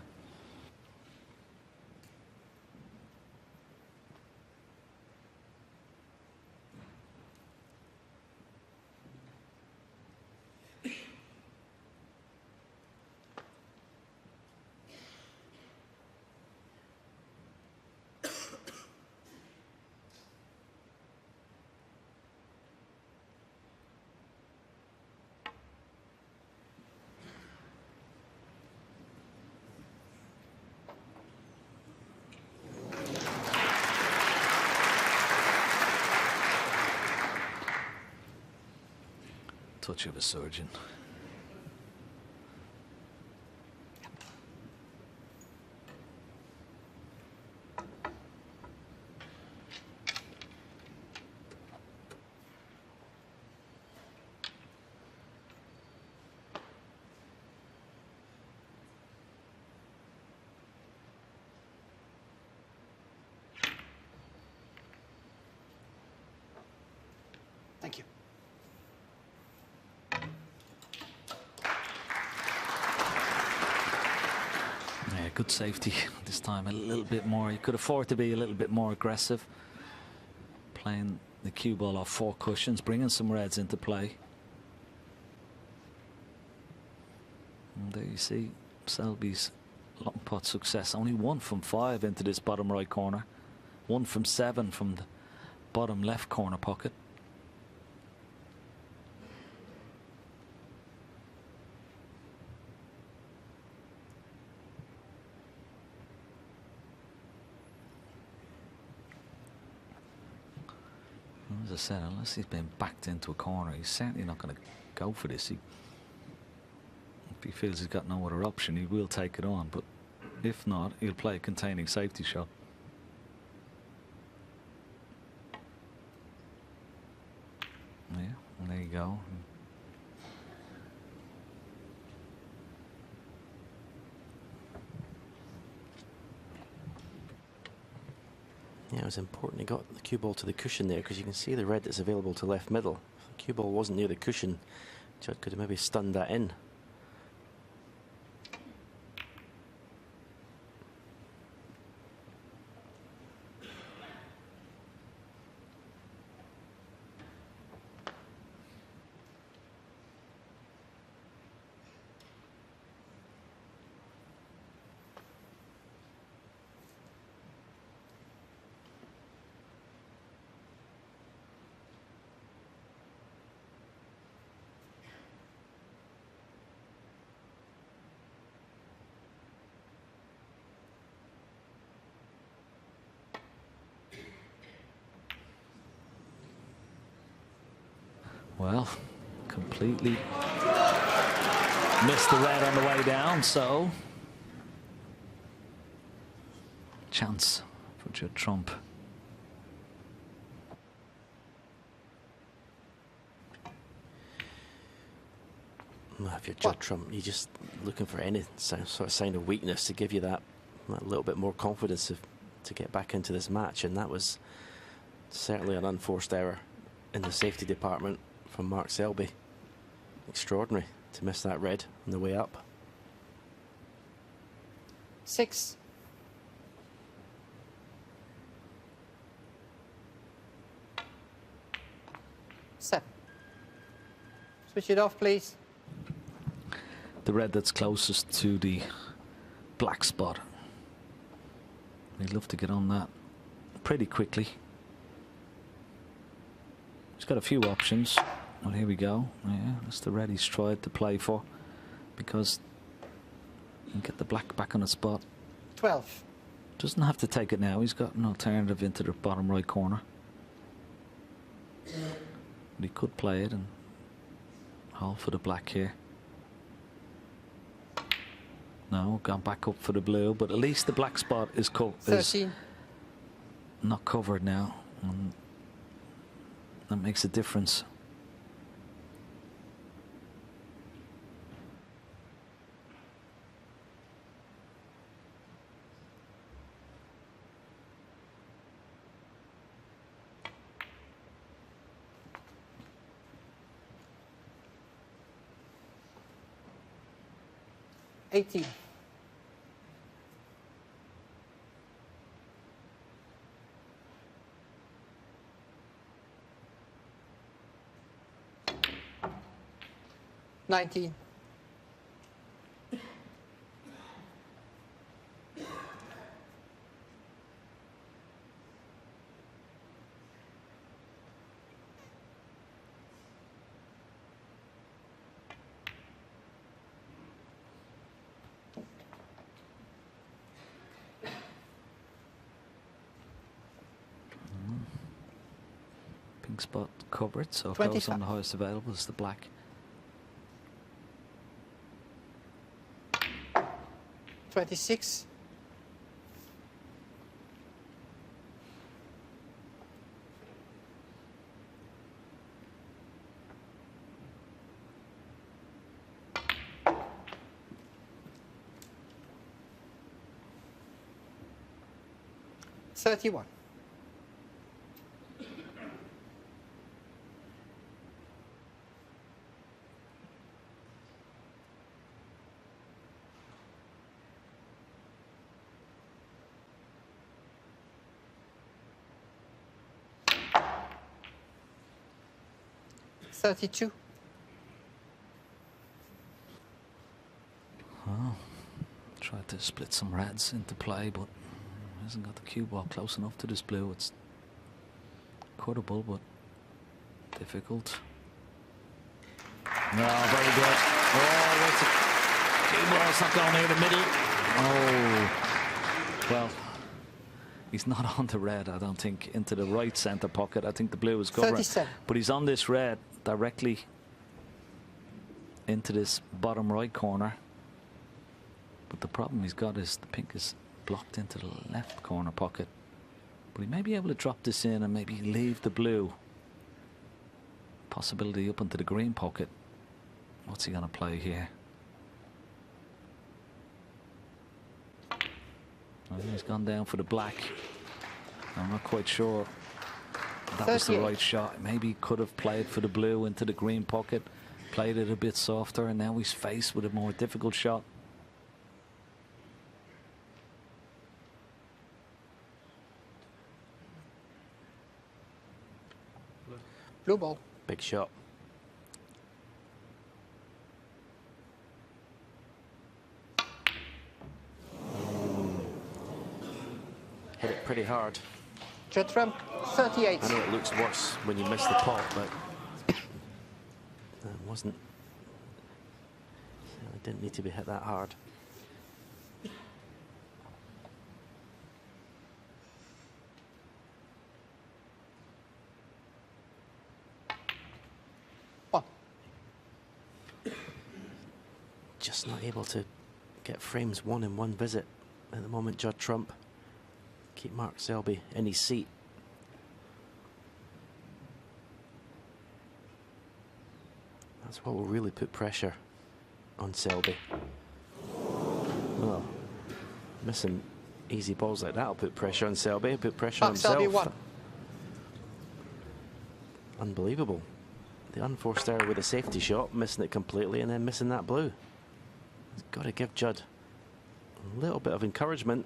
Touch of a surgeon. Thank you. Yeah, good safety this time. A little bit more. You could afford to be a little bit more aggressive. Playing the cue ball off 4 cushions, bringing some reds into play. And there you see Selby's long pot success. Only 1 from 5 into this bottom right corner. 1 from 7 from the bottom left corner pocket. As I said, unless he's been backed into a corner, he's certainly not going to go for this. If he feels he's got no other option, he will take it on. But if not, he'll play a containing safety shot. Yeah, and there you go. Yeah, it was important he got the cue ball to the cushion there, because you can see the red that's available to left middle. If the cue ball wasn't near the cushion, Judd could have maybe stunned that in. Well, completely missed the red on the way down, so chance for Judd Trump. If you're Judd Trump, you're just looking for any sort of sign of weakness to give you that little bit more confidence to get back into this match, and that was certainly an unforced error in the safety department from Mark Selby. Extraordinary to miss that red on the way up. 6. Seven. Switch it off, please. The red that's closest to the black spot. He'd love to get on that pretty quickly. He's got a few options. Well, here we go. Yeah, that's the red he's tried to play for, because you can get the black back on the spot. 12. Doesn't have to take it now. He's got an alternative into the bottom right corner. But he could play it and hold for the black here. No, gone back up for the blue, but at least the black spot is 13. Not covered now. And that makes a difference. 18. $19. Pink spot covered, so it goes on the highest available is the black. 26. $31. $32. Oh, tried to split some reds into play, but hasn't got the cue ball close enough to this blue. It's cuttable, but difficult. No, very good. Oh, that's a cue ball's not going near the middle. Oh, well, he's not on the red, I don't think, into the right centre pocket. I think the blue is covering. 37. But he's on this red directly into this bottom right corner. But the problem he's got is the pink is blocked into the left corner pocket. But he may be able to drop this in and maybe leave the blue. Possibility up into the green pocket. What's he going to play here? Well, he's gone down for the black. I'm not quite sure that was the right shot. Maybe he could have played for the blue into the green pocket, played it a bit softer, and now he's faced with a more difficult shot. Blue ball. Big shot. Hit it pretty hard. Judd Trump, 38. I know it looks worse when you miss the pot, but it wasn't. It didn't need to be hit that hard. One. Just not able to get frames one in one visit at the moment, Judd Trump. Keep Mark Selby in his seat. That's what will really put pressure on Selby. Well, missing easy balls like that will put pressure on Selby, put pressure on himself. Selby won. Unbelievable. The unforced error with a safety shot, missing it completely, and then missing that blue. He's got to give Judd a little bit of encouragement.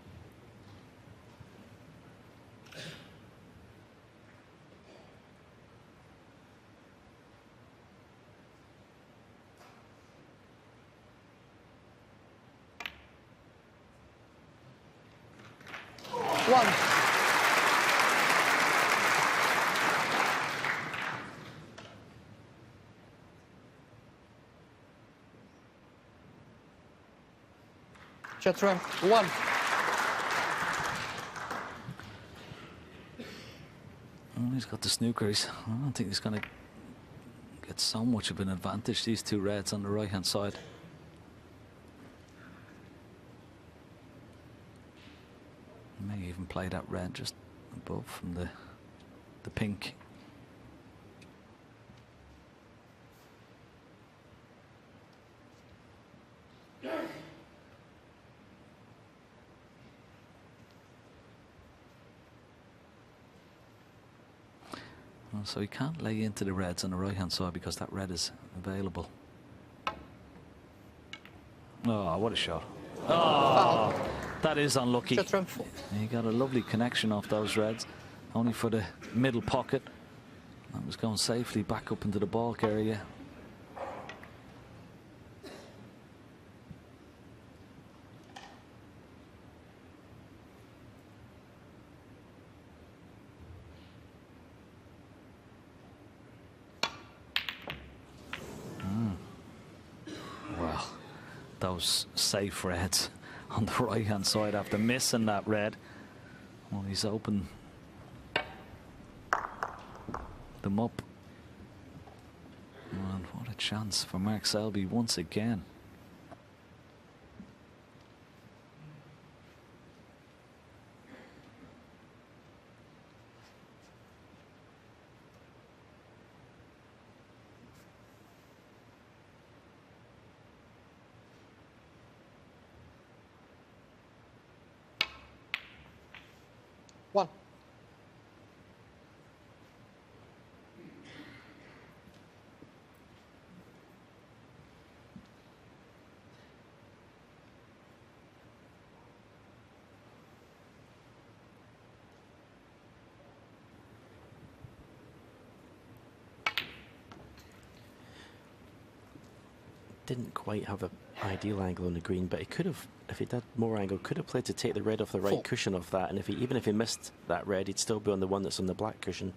One. Judd Trump, 1. Oh, he's got the snookers. I don't think he's going to get so much of an advantage, these two reds on the right hand side. May even play that red just above from the pink. So he can't lay into the reds on the right hand side because that red is available. Oh, what a shot. Foul. That is unlucky. Judd Trump. He got a lovely connection off those reds, only for the middle pocket. That was going safely back up into the balk area. Well, those safe reds on the right hand side after missing that red. Well, he's opened them up. And what a chance for Mark Selby once again. One. Didn't quite have an ideal angle on the green, but he could have, if he did more angle, could have played to take the red off the right cushion off that, and if he, even if he missed that red, he'd still be on the one that's on the black cushion.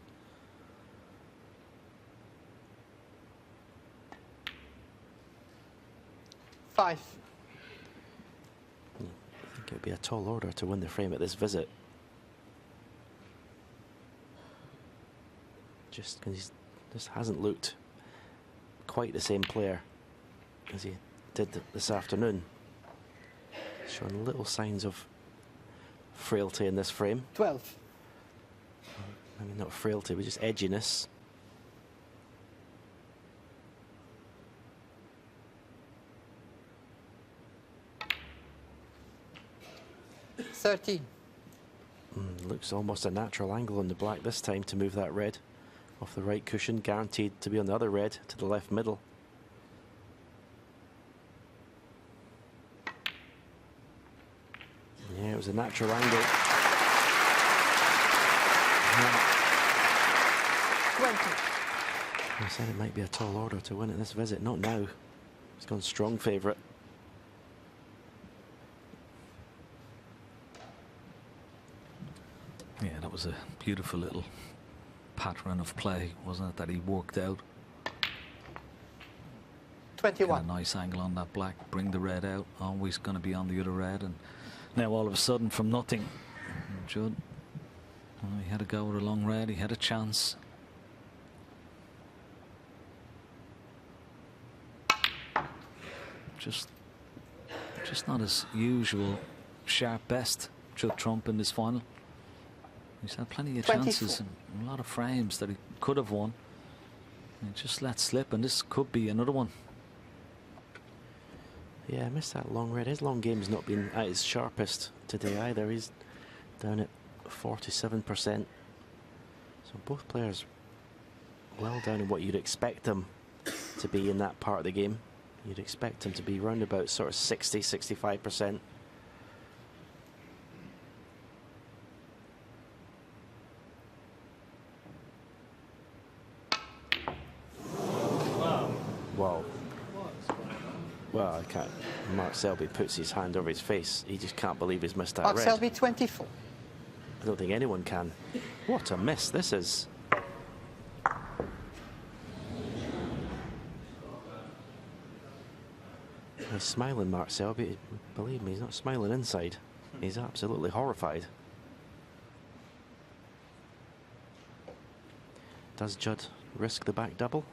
Five. I think it would be a tall order to win the frame at this visit. Just because he just hasn't looked quite the same player as he did this afternoon. Showing little signs of frailty in this frame. 12. I mean, not frailty, but just edginess. Looks almost a natural angle on the black this time to move that red off the right cushion, guaranteed to be on the other red to the left middle. Yeah, it was a natural angle. 20. I said it might be a tall order to win at this visit. Not now. He's gone strong favourite. Yeah, that was a beautiful little pattern of play, wasn't it, that he worked out. 21. Get a nice angle on that black, bring the red out, always going to be on the other red, and now all of a sudden from nothing, Judd, he had to go with a long red, he had a chance. Just not his usual sharp best, Judd Trump, in this final. He's had plenty of 24. chances and a lot of frames that he could have won. And just let slip, and this could be another one. Yeah, I missed that long red. His long game's not been at his sharpest today either. He's down at 47%. So both players well down in what you'd expect them to be in that part of the game. You'd expect them to be round about sort of 60, 65%. Wow. Well, I can't. Mark Selby puts his hand over his face. He just can't believe he's missed that Mark red. Selby, 24. I don't think anyone can. What a miss this is. He's smiling, Mark Selby. Believe me, he's not smiling inside. He's absolutely horrified. Does Judd risk the back double?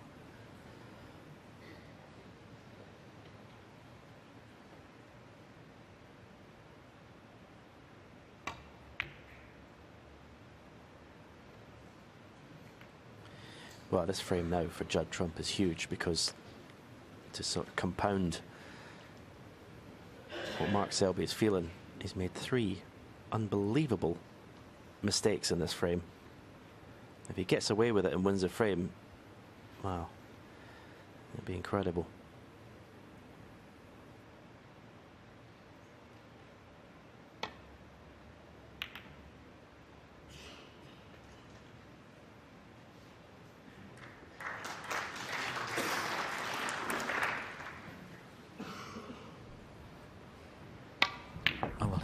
Well, this frame now for Judd Trump is huge, because to sort of compound what Mark Selby is feeling, he's made 3 unbelievable mistakes in this frame. If he gets away with it and wins the frame, wow, it'd be incredible.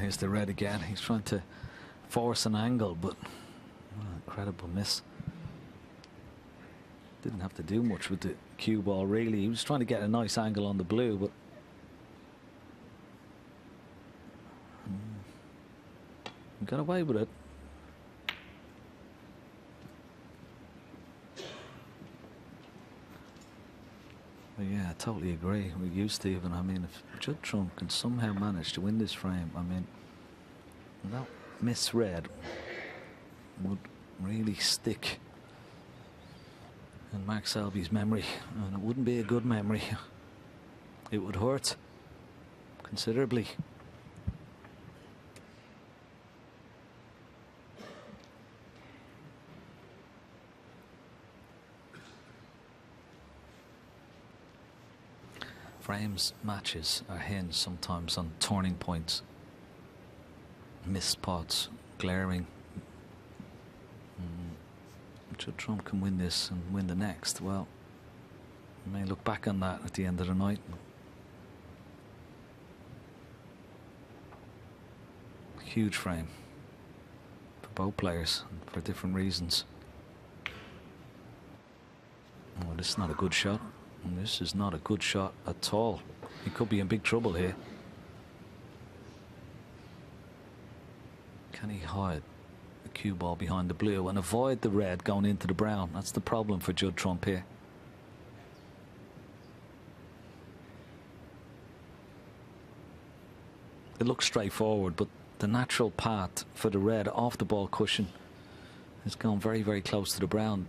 here's the red again. He's trying to force an angle, but incredible miss. Didn't have to do much with the cue ball, really. He was trying to get a nice angle on the blue, but he got away with it. But yeah, I totally agree with you, Stephen. I mean, if Judd Trump can somehow manage to win this frame, I mean, that misread would really stick in Mark Selby's memory, and it wouldn't be a good memory. It would hurt considerably. Frames matches are hinged sometimes on turning points, missed pots, glaring. Judd Trump can win this and win the next. Well, we may look back on that at the end of the night. Huge frame for both players and for different reasons. Oh, this is not a good shot. And this is not a good shot at all. He could be in big trouble here. Can he hide the cue ball behind the blue and avoid the red going into the brown? That's the problem for Judd Trump here. It looks straightforward, but the natural path for the red off the ball cushion has gone very, very close to the brown.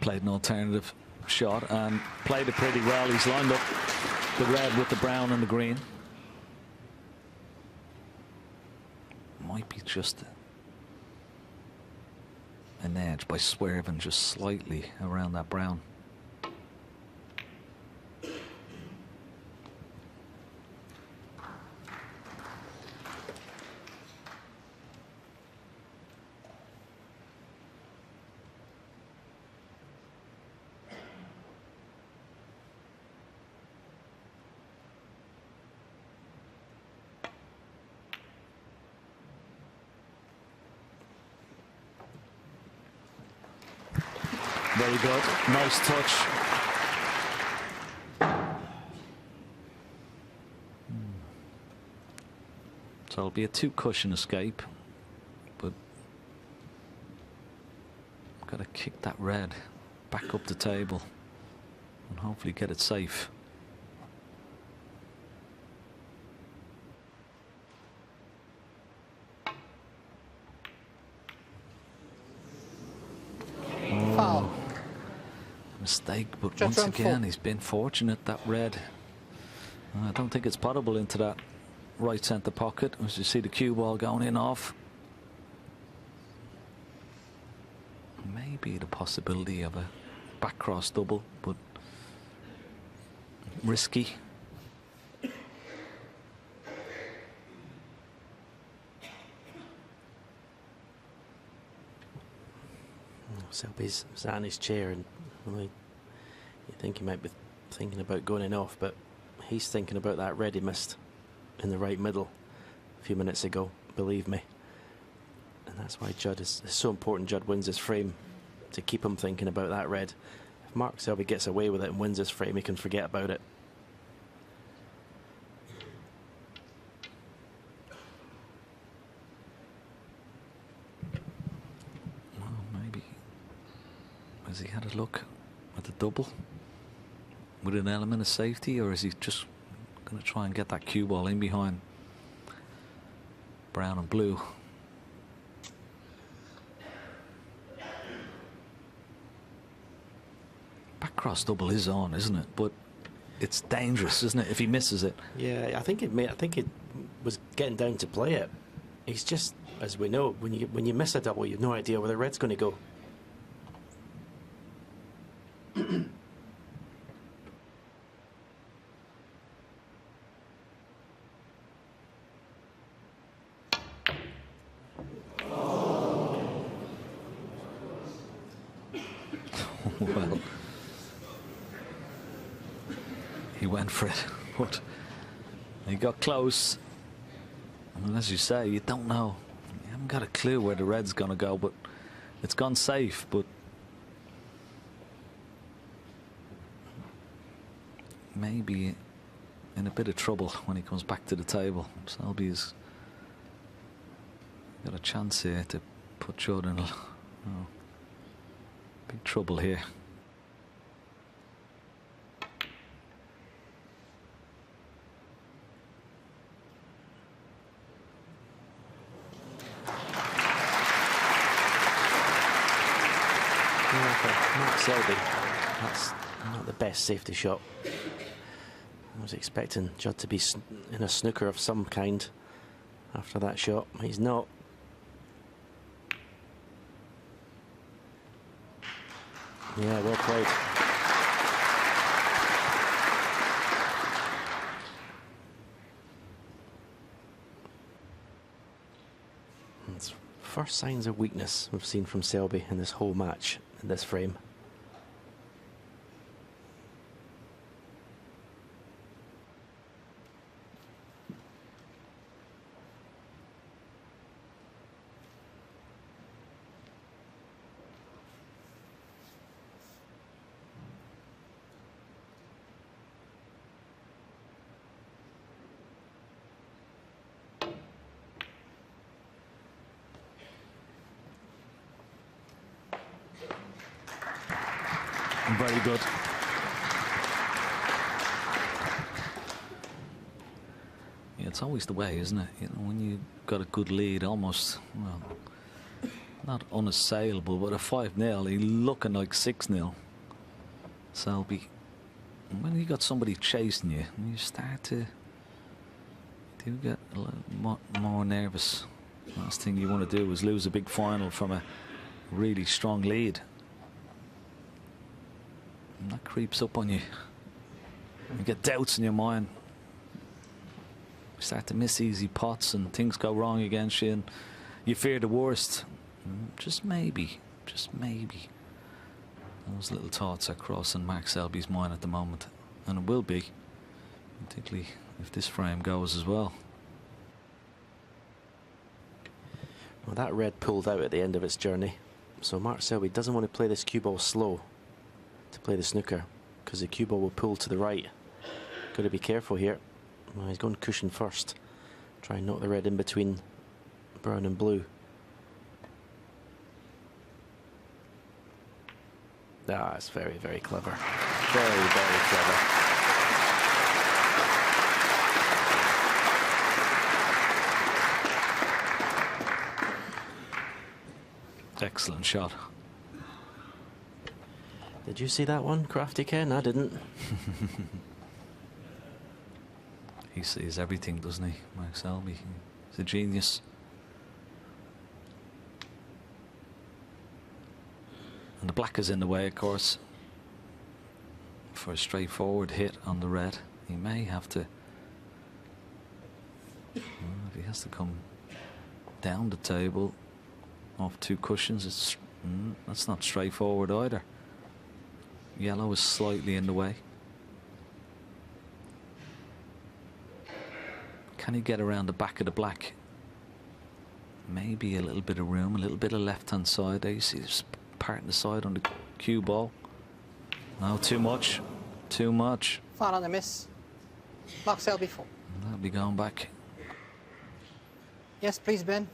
Played an alternative shot and played it pretty well. He's lined up the red with the brown and the green. Might be just an edge by swerving just slightly around that brown. Very good. Nice touch. So it'll be a two-cushion escape, but got to kick that red back up the table and hopefully get it safe. Foul. Mistake, but Just once run again, full. he's been fortunate, that red. I don't think it's potable into that right centre pocket, as you see the cue ball going in off. Maybe the possibility of a back cross double, but risky. Selby's sat in his chair, and well, you think he might be thinking about going in off, but he's thinking about that red he missed in the right middle a few minutes ago, believe me. And that's why Judd is so important. Judd wins his frame to keep him thinking about that red. If Mark Selby gets away with it and wins his frame, he can forget about it. Has he had a look at the double with an element of safety, or is he just going to try and get that cue ball in behind brown and blue? Back cross double is on, isn't it? But it's dangerous, isn't it, if he misses it? Yeah, I think it was getting down to play it. He's just, as we know, when you miss a double, you've no idea where the red's going to go. Well, he went for it, but he got close. And as you say, you don't know. You haven't got a clue where the red's going to go, but it's gone safe. But maybe in a bit of trouble when he comes back to the table. Selby's got a chance here to put Judd in big trouble here. Mark Selby, that's not the best safety shot. I was expecting Judd to be in a snooker of some kind after that shot. He's not. Yeah, well played. It's first signs of weakness we've seen from Selby in this whole match, in this frame. Very good. Yeah, it's always the way, isn't it? You know, when you got a good lead, almost, well, not unassailable, but a 5-0, you're looking like 6-0. Selby, when you got somebody chasing you, you start to get a little more nervous. Last thing you want to do is lose a big final from a really strong lead. And that creeps up on you. You get doubts in your mind. You start to miss easy pots and things go wrong against you and you fear the worst. Just maybe, those little thoughts are crossing Mark Selby's mind at the moment. And it will be, particularly if this frame goes as well. Well, that red pulled out at the end of its journey. So Mark Selby doesn't want to play this cue ball slow to play the snooker, because the cue ball will pull to the right. Got to be careful here. Well, he's going cushion first. Try and knock the red in between brown and blue. Ah, it's very, very clever. Very, very clever. Excellent shot. Did you see that one, Crafty Ken? I didn't. He sees everything, doesn't he, Mark Selby? He's a genius. And the black is in the way, of course, for a straightforward hit on the red. He may have to... Well, if he has to come down the table off 2 cushions, that's not straightforward either. Yellow is slightly in the way. Can he get around the back of the black? Maybe a little bit of room, a little bit of left-hand side. There you see this part in the side on the cue ball. No, too much. Too much. Far on the miss. Mark Selby full. That'll be going back. Yes, please, Ben.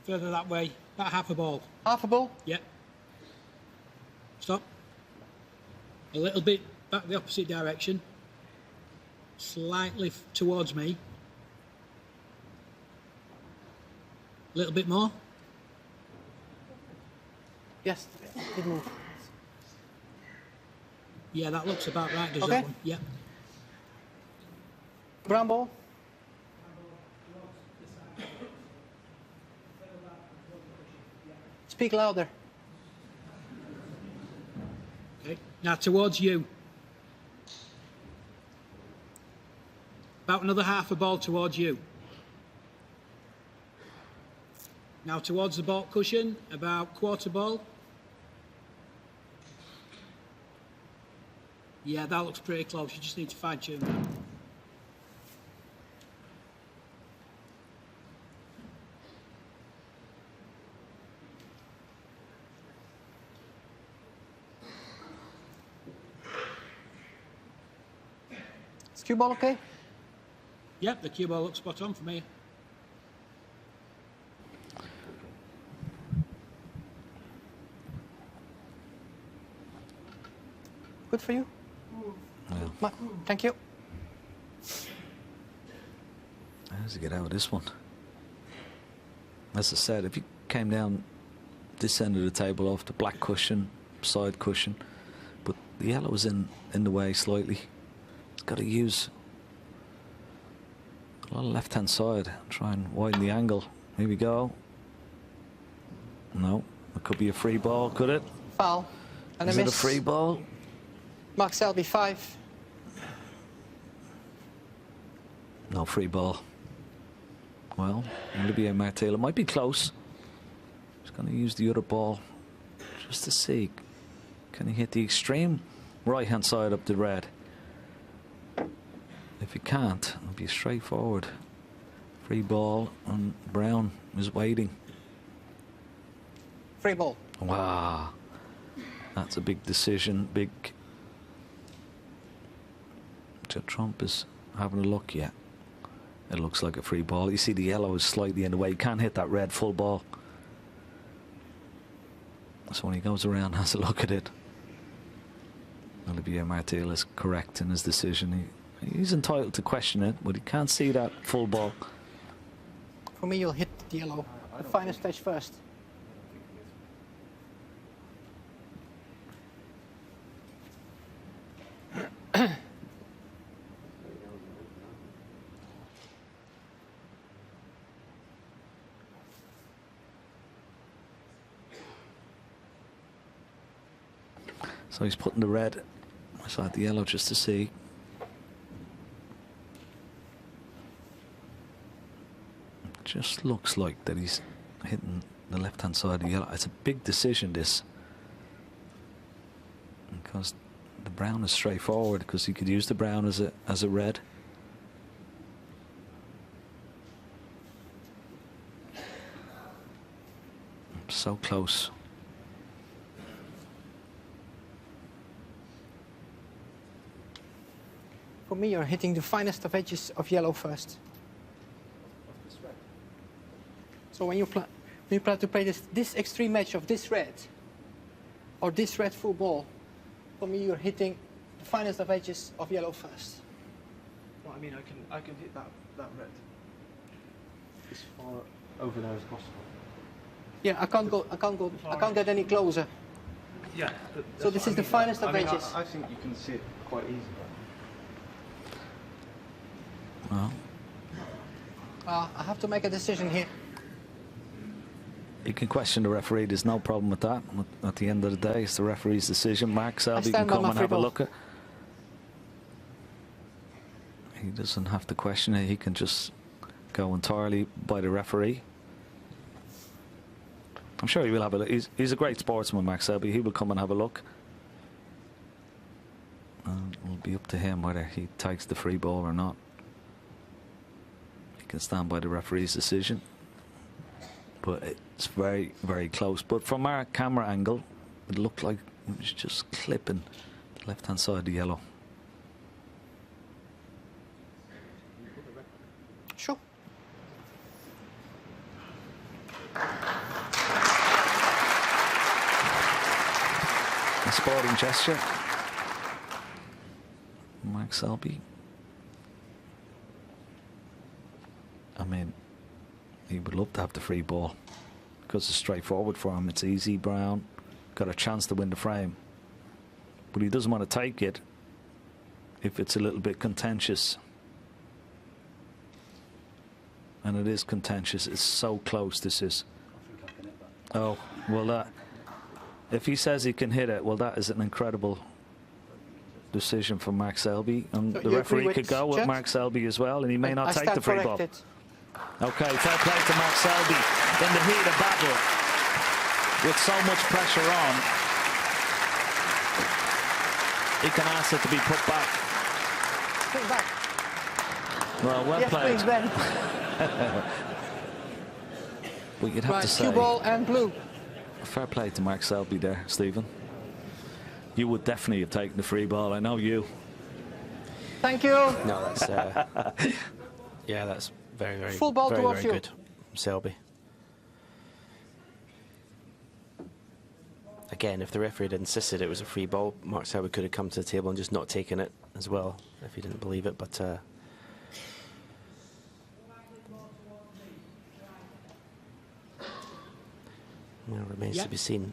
Further that way, about half a ball. Half a ball? Yep. Stop. A little bit back the opposite direction. Slightly towards me. A little bit more. Yes, did move. Yeah, that looks about right, does Okay. that one? Yep. Brown ball? Speak louder. Okay. Now towards you. About another half a ball towards you. Now towards the ball cushion, about quarter ball. Yeah, that looks pretty close. You just need to fine tune that. Is cue ball okay? Yep, the cue ball looks spot on for me. Good for you. Thank you. How does he get out of this one? As I said, if he came down this end of the table off the black cushion, side cushion, but the yellow was in the way slightly. He's got to use a lot of left-hand side, try and widen the angle. Here we go. No, it could be a free ball, could it? Foul. And Is a it a miss. free ball? Mark Selby 5. No free ball. Well, Olivier Martel, it might be close. He's going to use the other ball just to see. Can he hit the extreme right-hand side up the red? If he can't, it'll be straightforward. Free ball, and Brown is waiting. Free ball. Wow. That's a big decision. Big. Judd Trump is having a look yet. It looks like a free ball. You see the yellow is slightly in the way. You can't hit that red full ball. So when he goes around, has a look at it. Olivier Martel is correct in his decision. He's entitled to question it, but he can't see that full ball. For me, you'll hit the yellow. The final stage first. So he's putting the red aside the yellow just to see. Just looks like that he's hitting the left-hand side of the yellow. It's a big decision, this. Because the brown is straightforward, because he could use the brown as a red. So close. For me, you're hitting the finest of edges of yellow first. So when you plan to play this extreme edge of this red, or this red full ball, for me, you're hitting the finest of edges of yellow first. Well, I mean, I can hit that red as far over there as possible. Yeah, I can't get any closer. Yeah. So this is the finest of edges. I think you can see it quite easily. Well, I have to make a decision here. you can question the referee. There's no problem with that. At the end of the day, it's the referee's decision. Mark Selby can come and have a look at. He doesn't have to question it. He can just go entirely by the referee. I'm sure he will have a look. He's a great sportsman, Mark Selby. He will come and have a look. And it'll be up to him whether he takes the free ball or not. He can stand by the referee's decision. But it's very, very close. But from our camera angle, it looked like it was just clipping the left-hand side of the yellow. Sure. A sporting gesture. Mark Selby. I mean, he would love to have the free ball because it's straightforward for him. It's easy. Brown got a chance to win the frame, but he doesn't want to take it if it's a little bit contentious. And it is contentious. It's so close, this is. Oh, well, if he says he can hit it, well, that is an incredible decision for Mark Selby, and So the you referee agree could with go with Judd? Mark Selby as well, and he may not I take stand the free ball. corrected. Okay, fair play to Mark Selby in the heat of battle with so much pressure on. He can ask it to be put back. Put it back. Well, well Yes, played. please, Ben. But you'd have Right, to say, cue ball and blue. fair play to Mark Selby there, Stephen. You would definitely have taken the free ball. I know you. Thank you. No, that's yeah, that's very, very, Full ball very, towards very you. good from Selby. Again, if the referee had insisted it was a free ball, Mark Selby could have come to the table and just not taken it as well if he didn't believe it. But well, remains Yeah. to be seen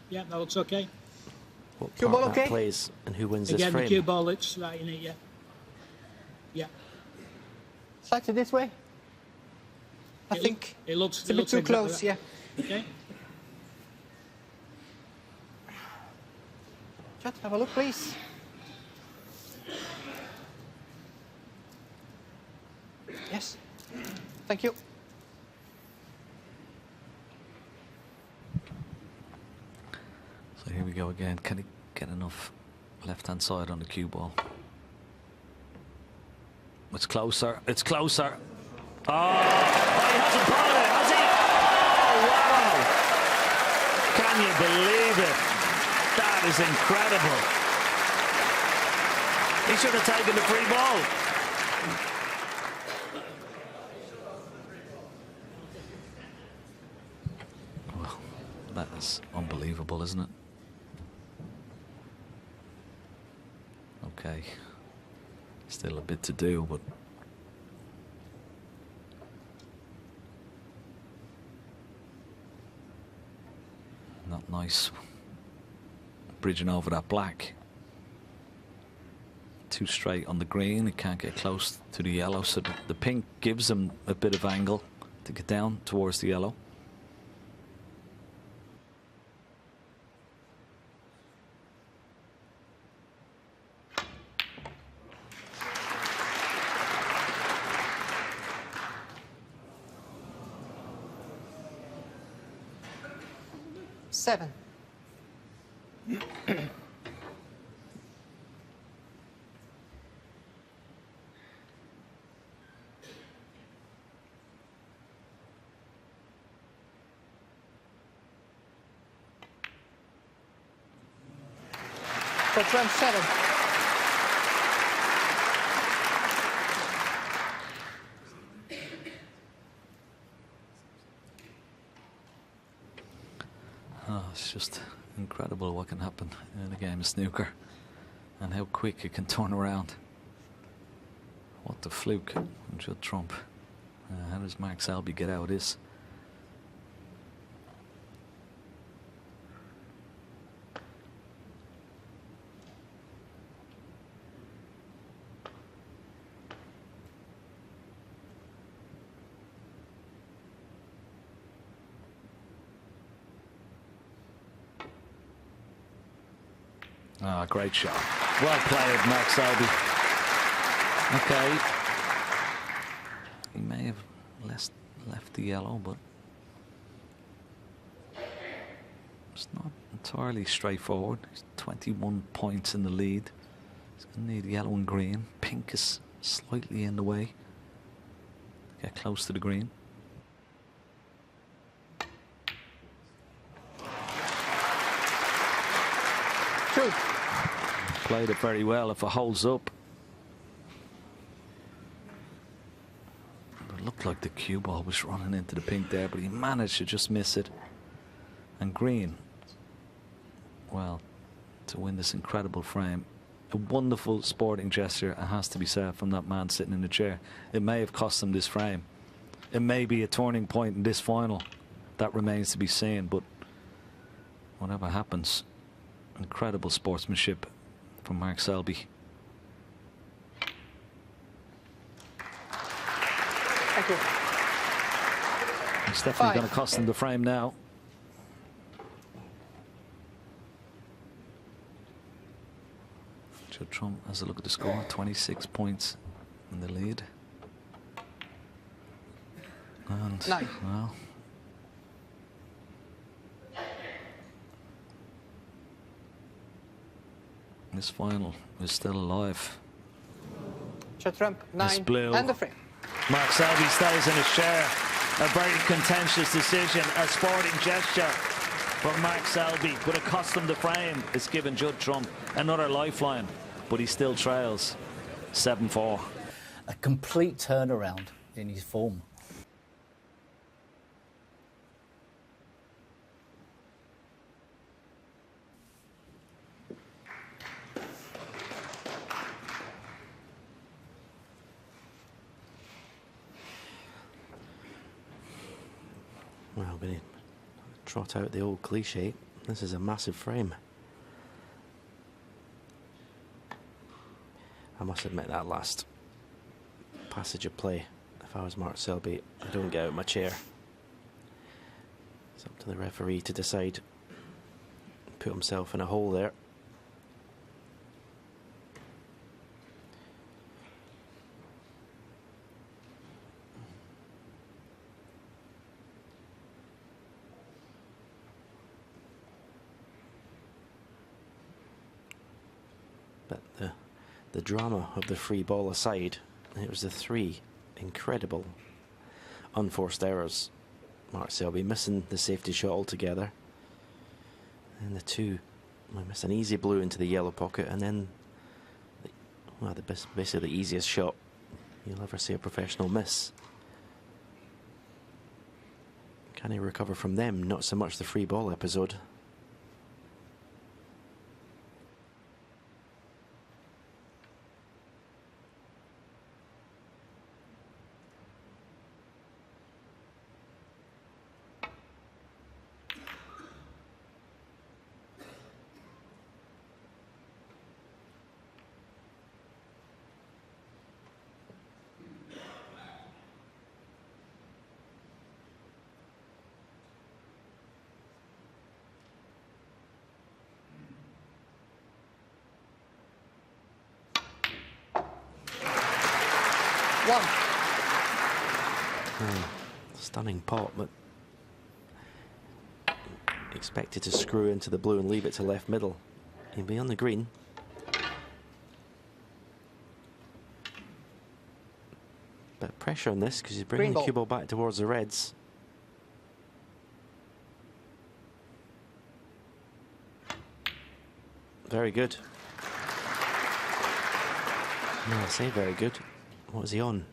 Yeah, that looks okay. what Cue part ball that okay? plays and who wins Again, this the frame. cue ball, it's right in it, yeah. Yeah. Slightly this way. I think it looks it's a bit too exactly close, that. yeah. Okay. Judd, have a look, please. Yes. Thank you. So here we go again. Can he get enough left-hand side on the cue ball? It's closer. It's closer. Oh, he hasn't brought it, has he? Oh, wow. Can you believe it? That is incredible. He should have taken the free ball. Well, that is unbelievable, isn't it? Okay. Still a bit to do, but not nice. Bridging over that black. Too straight on the green. It can't get close to the yellow, so the pink gives him a bit of angle to get down towards the yellow. Seven. For front 7. Oh, it's just incredible what can happen in a game of snooker and how quick it can turn around. What the fluke from Judd Trump. How does Mark Selby get out of this? Ah, great shot. Well played, Mark Selby. Okay. He may have left the yellow, but it's not entirely straightforward. He's 21 points in the lead. He's going to need yellow and green. Pink is slightly in the way. Get close to the green. Two. Played it very well if it holds up. It looked like the cue ball was running into the pink there, but he managed to just miss it. And green, well, to win this incredible frame, a wonderful sporting gesture, it has to be said, from that man sitting in the chair. It may have cost him this frame. It may be a turning point in this final. That remains to be seen, but whatever happens, incredible sportsmanship from Mark Selby. Thank you. It's definitely 5. going to cost him the frame now. Judd Trump has a look at the score. 26 points in the lead. And, 9. well, this final is still alive. Judd Trump, Miss 9. Blue. And the frame. Mark Selby stays in his chair. A very contentious decision, a sporting gesture from Mark Selby, but a custom to frame is given Judd Trump another lifeline, but he still trails 7-4. A complete turnaround in his form. Well, we're going to trot out the old cliche. This is a massive frame. I must admit that last passage of play, if I was Mark Selby, I don't get out of my chair. It's up to the referee to decide. Put himself in a hole there. But the drama of the free ball aside, it was the 3 incredible unforced errors. Mark Selby missing the safety shot altogether, and the 2, we missed an easy blue into the yellow pocket, and then basically the easiest shot you'll ever see a professional miss. Can he recover from them? Not so much the free ball episode. Stunning pot, but expected to screw into the blue and leave it to left middle. He'll be on the green. But pressure on this because he's bringing the cue ball back towards the reds. Very good. No, I say very good. What was he on?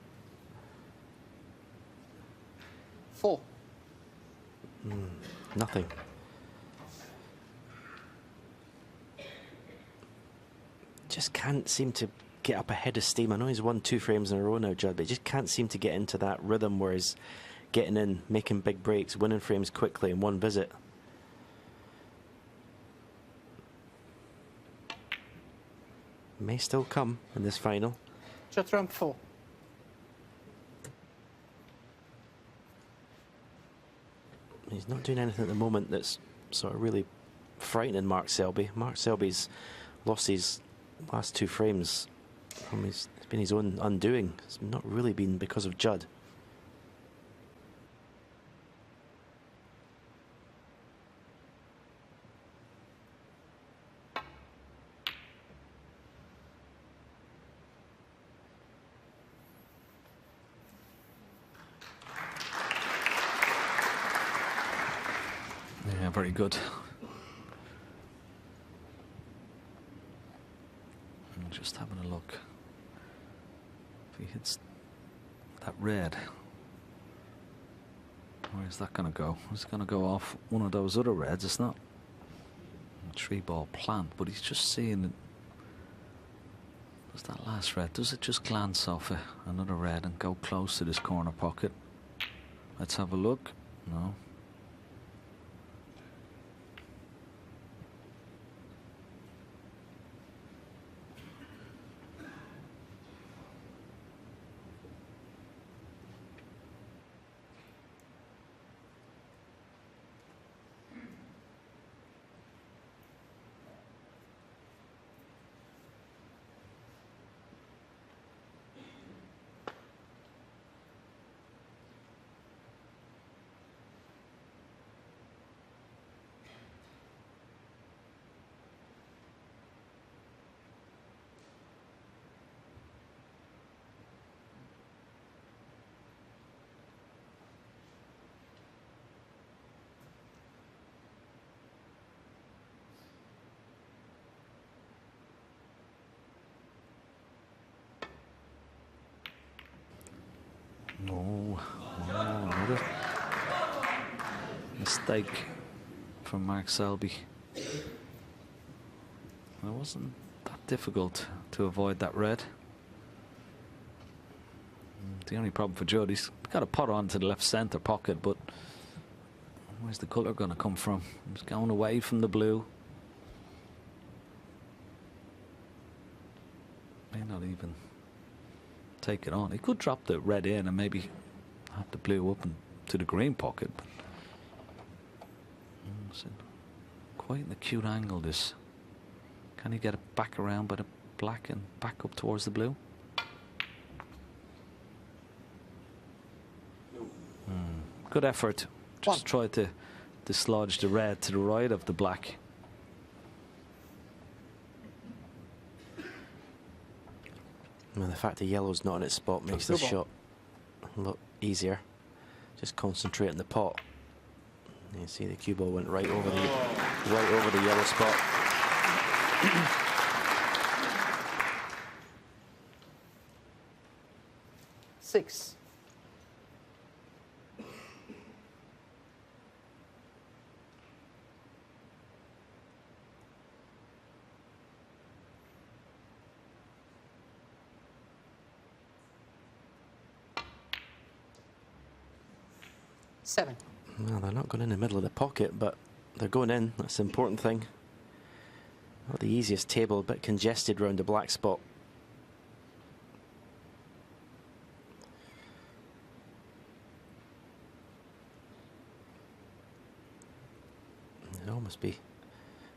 4. Nothing. Just can't seem to get up ahead of steam. I know he's won 2 frames in a row now, Judd, but he just can't seem to get into that rhythm where he's getting in, making big breaks, winning frames quickly in one visit. May still come in this final. Judd Trump, 4. He's not doing anything at the moment that's sort of really frightening Mark Selby. Mark Selby's lost his last 2 frames. It's been his own undoing. It's not really been because of Judd. Yeah, very good. I'm just having a look. If he hits that red, where is that going to go? It's going to go off one of those other reds. It's not a 3-ball plant, but he's just seeing it. Does that last red, does it just glance off another red and go close to this corner pocket? Let's have a look. No. Oh, another mistake from Mark Selby. It wasn't that difficult to avoid that red. The only problem for Judd, he's got a pot on to the left centre pocket, but where's the colour going to come from? He's going away from the blue. May not even take it on. He could drop the red in and maybe have the blue up and to the green pocket. But it's quite an acute angle, this. Can he get it back around by the black and back up towards the blue? Good effort. Just tried to dislodge the red to the right of the black. Well, the fact the yellow's not in its spot makes this shot a lot easier. Just concentrate on the pot. You see the cue ball went right over the yellow spot. 6. Seven. Well, they're not going in the middle of the pocket, but they're going in. That's the important thing. Not the easiest table, a bit congested round the black spot. It almost be.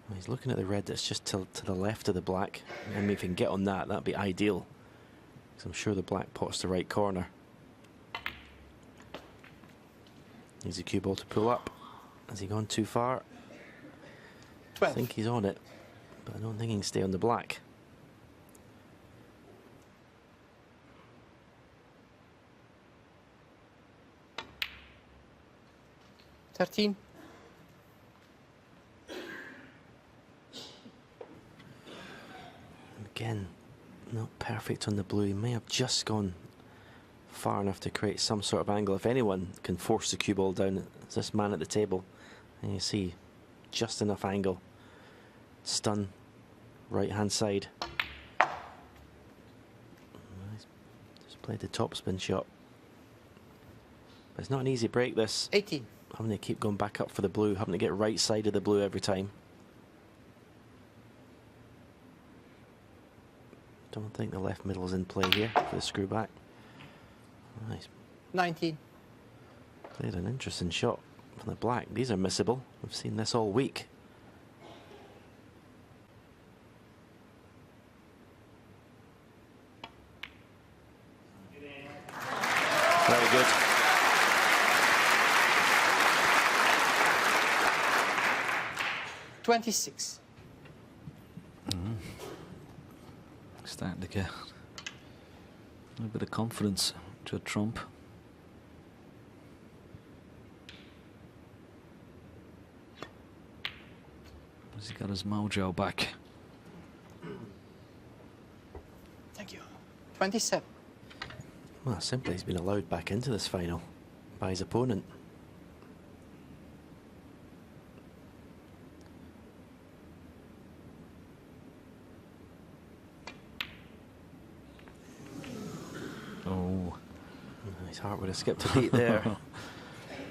Well, he's looking at the red that's just to the left of the black. And if he can get on that, that'd be ideal. Because I'm sure the black pot's the right corner. Needs a cue ball to pull up. Has he gone too far? 12. I think he's on it, but I don't think he can stay on the black. $13. Again, not perfect on the blue. He may have just gone far enough to create some sort of angle. If anyone can force the cue ball down, it's this man at the table. And you see just enough angle. Stun, right hand side. Just played the topspin shot. But it's not an easy break, this. 18. Having to keep going back up for the blue, having to get right side of the blue every time. Don't think the left middle is in play here for the screw back. Nice. 19. Played an interesting shot from the black. These are missable. We've seen this all week. Very good. $26. Starting to get a little bit of confidence, Judd Trump. Has he got his mojo back? Thank you. 27. Well, simply he's been allowed back into this final by his opponent. Oh. His heart would have skipped a beat there.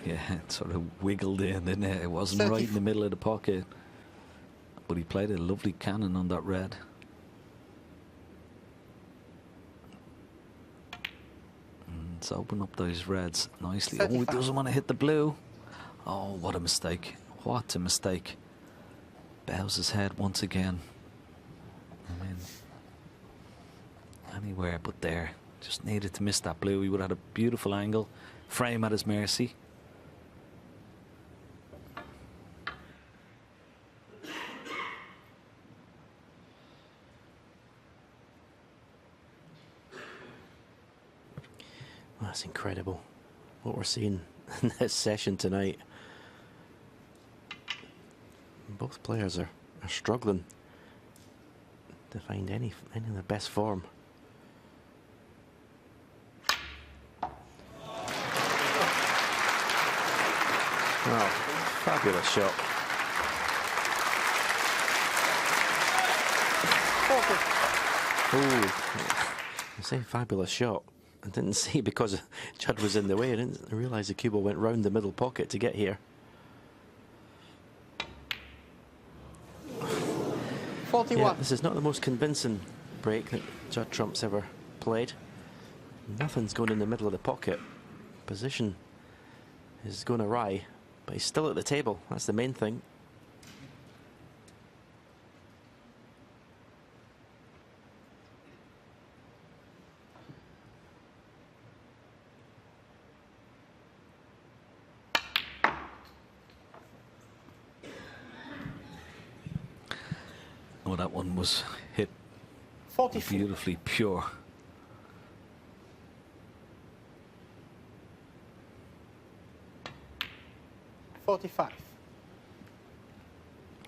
Yeah, it sort of wiggled in, didn't it? It wasn't right in the middle of the pocket. But he played a lovely cannon on that red. And it's opened up those reds nicely. 35. Oh, he doesn't want to hit the blue. Oh, what a mistake. What a mistake. Bows his head once again. I mean, anywhere but there. Just needed to miss that blue. He would have had a beautiful angle. Frame at his mercy. That's incredible what we're seeing in this session tonight. Both players are struggling to find any of their best form. Oh, fabulous shot. 40. Ooh, I say fabulous shot. I didn't see because Judd was in the way. I didn't realise the cue ball went round the middle pocket to get here. 41. Yeah, this is not the most convincing break that Judd Trump's ever played. Nothing's going in the middle of the pocket. Position is going awry, but he's still at the table. That's the main thing. Oh, that one was hit 44. beautifully pure.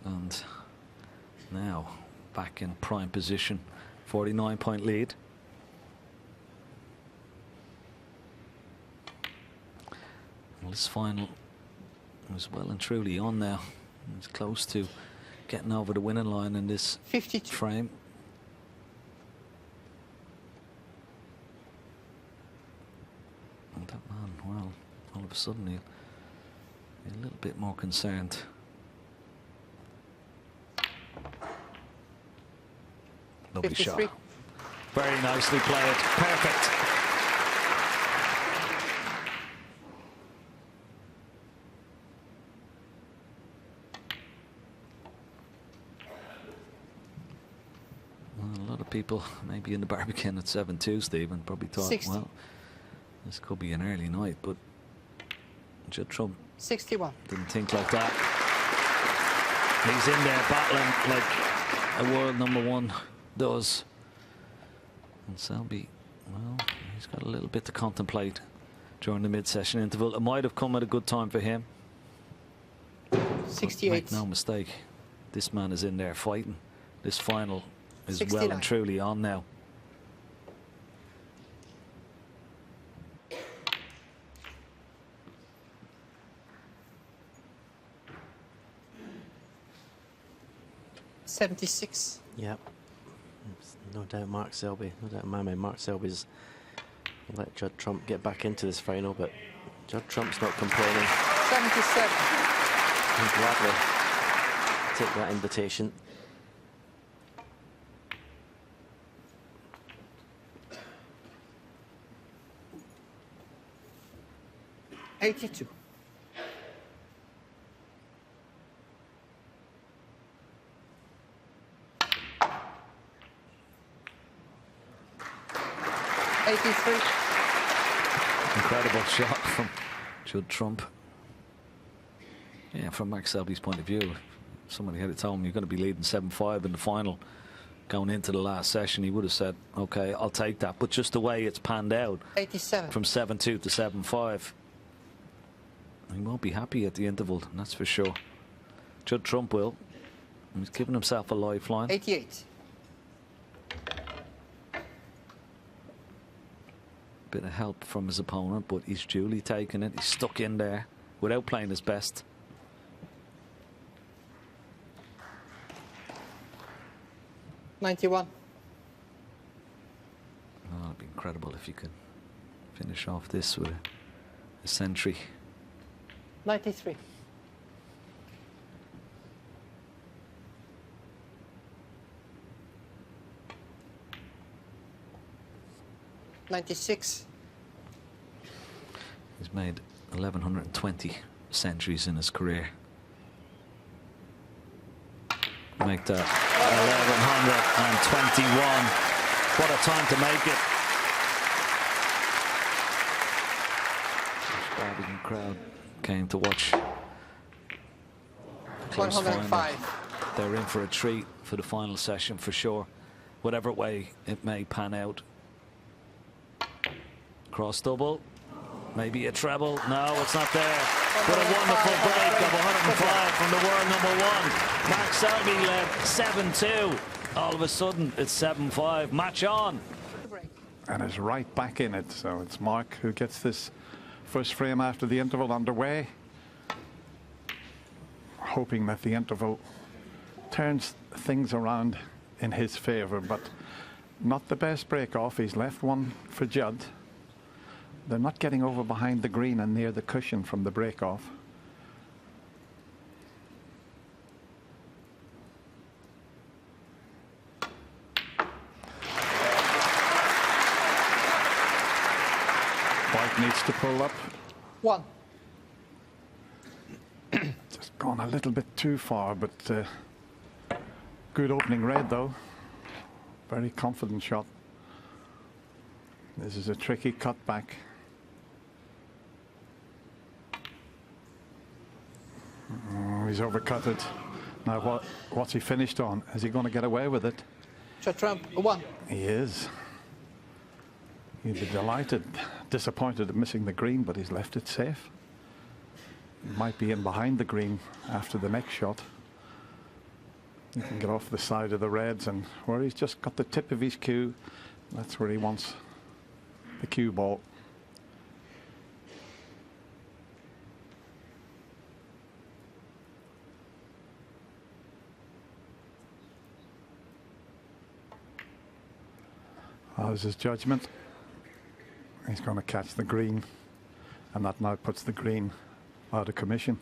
And now back in prime position, 49-point lead. Well, this final was well and truly on now. It's close to getting over the winning line in this 52. frame. And that man, well, all of a sudden he'll be a little bit more concerned. Lovely 53. shot. Very nicely played. Perfect. People maybe in the Barbican at 7-2, Stephen, probably thought, 60. well, this could be an early night, but Judd Trump 61. didn't think like that. He's in there battling like a world #1 does. And Selby, well, he's got a little bit to contemplate during the mid-session interval. It might have come at a good time for him. 68. Make no mistake, this man is in there fighting. This final is 69. well and truly on now. $76. Yep. No doubt Mark Selby, no doubt in my mind, Mark Selby's let Judd Trump get back into this final, but Judd Trump's not complaining. 77. He'll gladly take that invitation. $82. $83. Incredible shot from Judd Trump. Yeah, from Mark Selby's point of view, if somebody had told him you're going to be leading 7-5 in the final going into the last session, he would have said, okay, I'll take that. But just the way it's panned out 87. from 7-2 to 7-5, he won't be happy at the interval, that's for sure. Judd Trump will. He's given himself a lifeline. 88. Bit of help from his opponent, but he's duly taken it. He's stuck in there without playing his best. 91. Oh, it'd be incredible if you could finish off this with a century. 93. $96. He's made 1,120 centuries in his career. Make that 1,121. What a time to make it. Barbican crowd came to watch. Close 105. final. They're in for a treat for the final session for sure. Whatever way it may pan out. Cross double. Maybe a treble. No, it's not there. What a wonderful break of 105 from the world #1. Mark Selby led 7-2. All of a sudden, it's 7-5. Match on. And is right back in it. So it's Mark who gets this first frame after the interval underway. hoping that the interval turns things around in his favour, but not the best break off. He's left one for Judd. They're not getting over behind the green and near the cushion from the break off. White needs to pull up. 1. Just gone a little bit too far, but good opening red though. Very confident shot. This is a tricky cutback. Oh, he's overcut it. Now what's he finished on? Is he going to get away with it? Judd Trump, 1. He is. He'd be delighted, disappointed at missing the green, but he's left it safe. He might be in behind the green after the next shot. He can get off the side of the reds, and where he's just got the tip of his cue, that's where he wants the cue ball. How's his judgment? He's going to catch the green, and that now puts the green out of commission.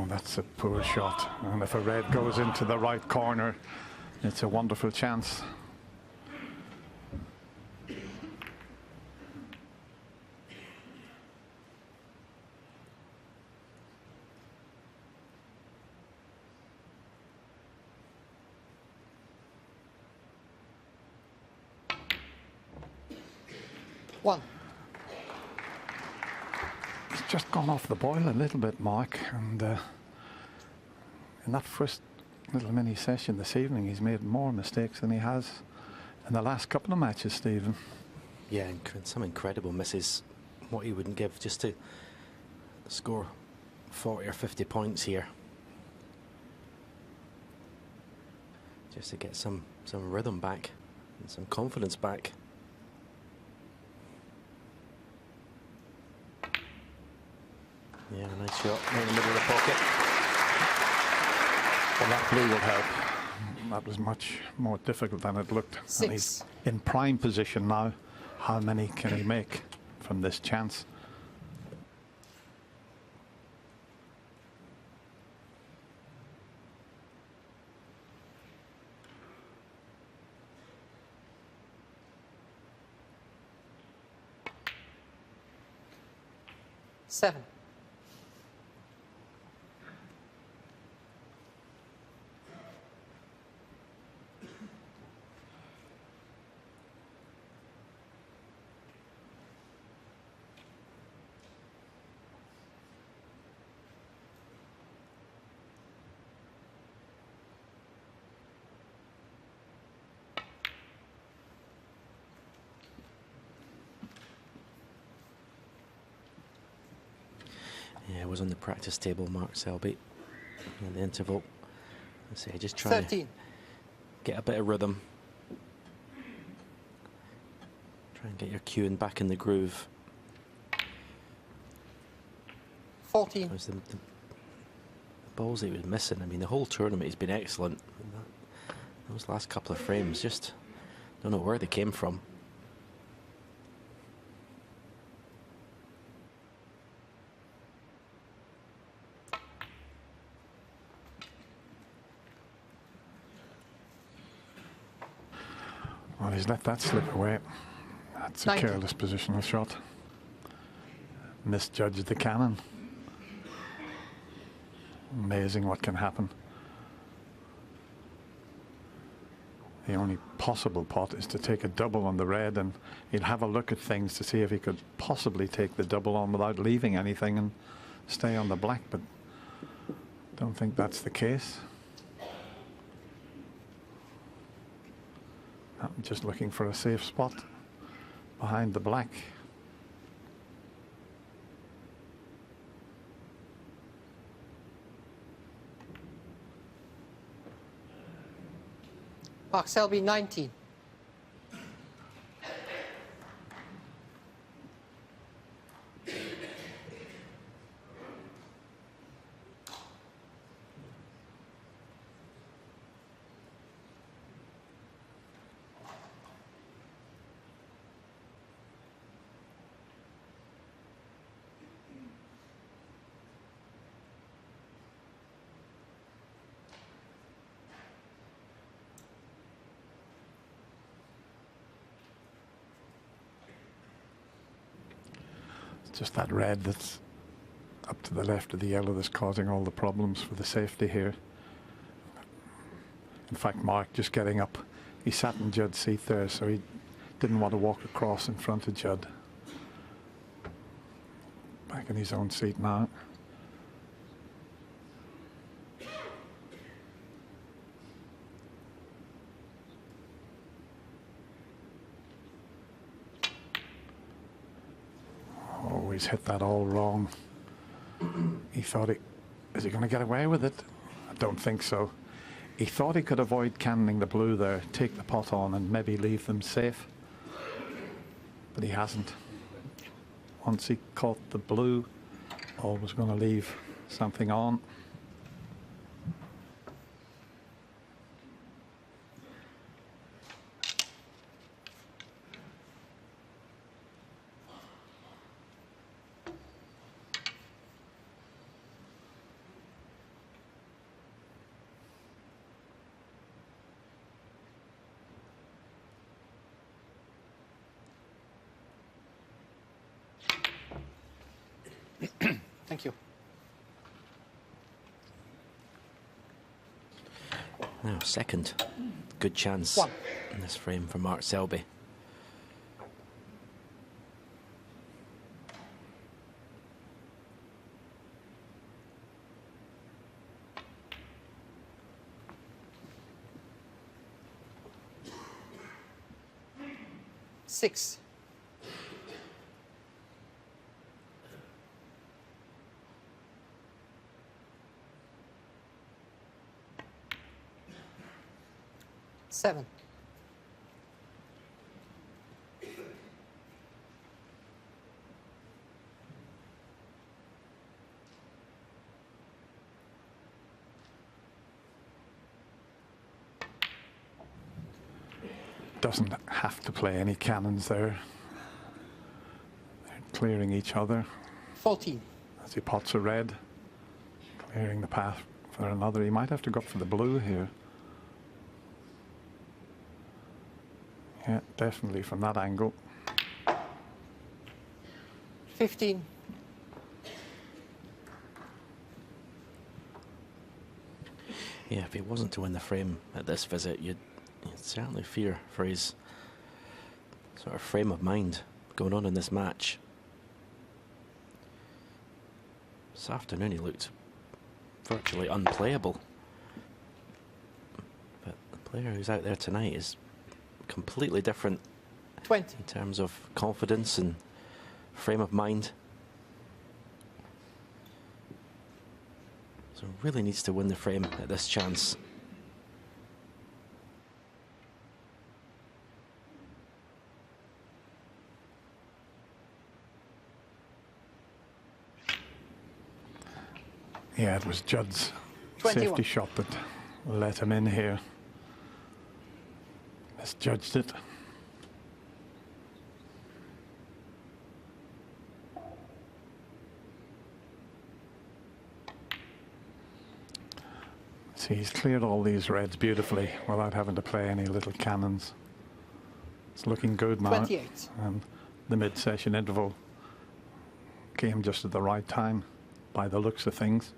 That's a poor shot, and if a red goes into the right corner, it's a wonderful chance. One. He's just gone off the boil a little bit, Mark, and in that first little mini session this evening, he's made more mistakes than he has in the last couple of matches, Stephen. Yeah, some incredible misses. What he wouldn't give just to score 40 or 50 points here. Just to get some rhythm back and some confidence back. Yeah, nice shot right in the middle of the pocket. Well, that blue will help. That was much more difficult than it looked. 6. And he's in prime position now. How many can he make from this chance? Seven. Yeah, it was on the practice table, Mark Selby, in the interval. Let's see, just trying 13. to get a bit of rhythm. Try and get your cueing back in the groove. 14. The balls he was missing, I mean, the whole tournament he's been excellent. Those last couple of frames, just don't know where they came from. Well, he's let that slip away. That's a 19. careless positional shot. Misjudged the cannon. Amazing what can happen. The only possible pot is to take a double on the red, and he'd have a look at things to see if he could possibly take the double on without leaving anything and stay on the black, but don't think that's the case. I'm just looking for a safe spot behind the black. Mark Selby, 19. Just that red that's up to the left of the yellow that's causing all the problems for the safety here. In fact, Mark just getting up, he sat in Judd's seat there, so he didn't want to walk across in front of Judd. Back in his own seat now. Oh, he's hit that all wrong. He thought is he going to get away with it? I don't think so. He thought he could avoid cannoning the blue there, take the pot on and maybe leave them safe. But he hasn't. Once he caught the blue, always going to leave something on. Thank you. Now, second good chance in this frame for Mark Selby. Six. Seven. Doesn't have to play any cannons there. They're clearing each other. 14. As he pots a red, clearing the path for another. He might have to go up for the blue here. Yeah, definitely from that angle. 15. Yeah, if he wasn't to win the frame at this visit, you'd certainly fear for his sort of frame of mind going on in this match. This afternoon he looked virtually unplayable. But the player who's out there tonight is completely different 20. in terms of confidence and frame of mind. So really needs to win the frame at this chance. Yeah, it was Judd's 21. safety shot that let him in here. Misjudged it. See, he's cleared all these reds beautifully without having to play any little cannons. It's looking good now. 28. And the mid-session interval came just at the right time by the looks of things.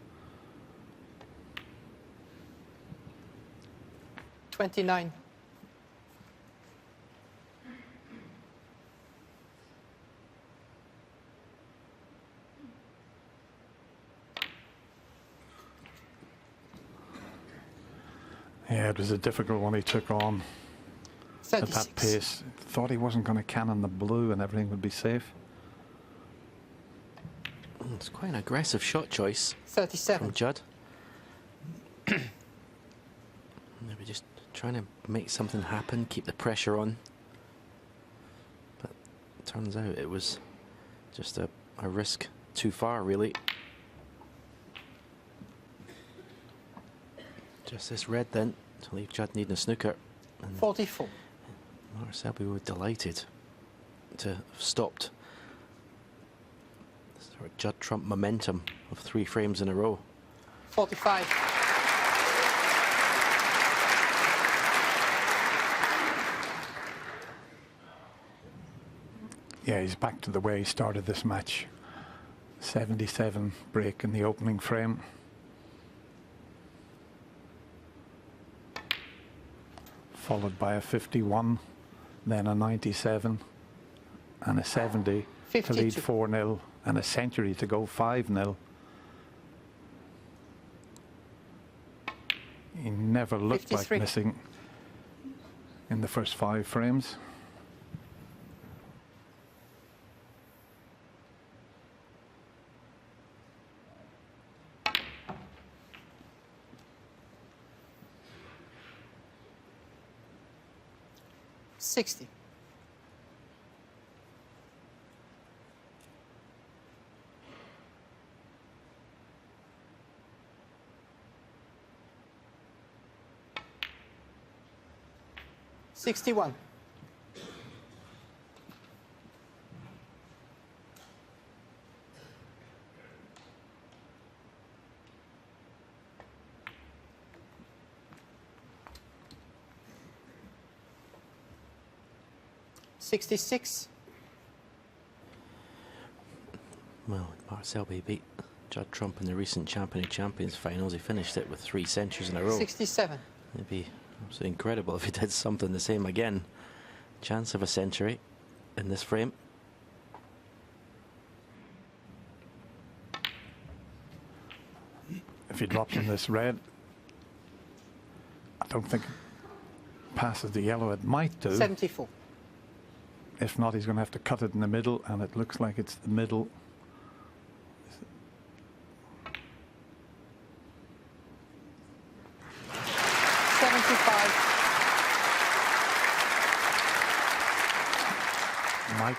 29. Yeah, it was a difficult one he took on. at that pace. Thought he wasn't going to cannon the blue and everything would be safe. It's quite an aggressive shot choice 37. from Judd. Maybe just trying to make something happen, keep the pressure on. But it turns out it was just a risk too far, really. Just this red then, to leave Judd needing a snooker. And 44. Mark Selby were delighted to have stopped the sort of Judd Trump momentum of 3 frames in a row. 45. Yeah, he's back to the way he started this match. 77 break in the opening frame. Followed by a 51, then a 97, and a 70 to lead 4-0, and a century to go 5-0. He never looked 53. like missing in the first 5 frames. $60. $61. $66. Well, Mark Selby beat Judd Trump in the recent Champions finals. He finished it with 3 centuries in a row. 67. It'd be absolutely incredible if he did something the same again. Chance of a century in this frame. If he drops in this red, I don't think it passes the yellow. It might do. 74. If not, he's going to have to cut it in the middle, and it looks like it's the middle. Might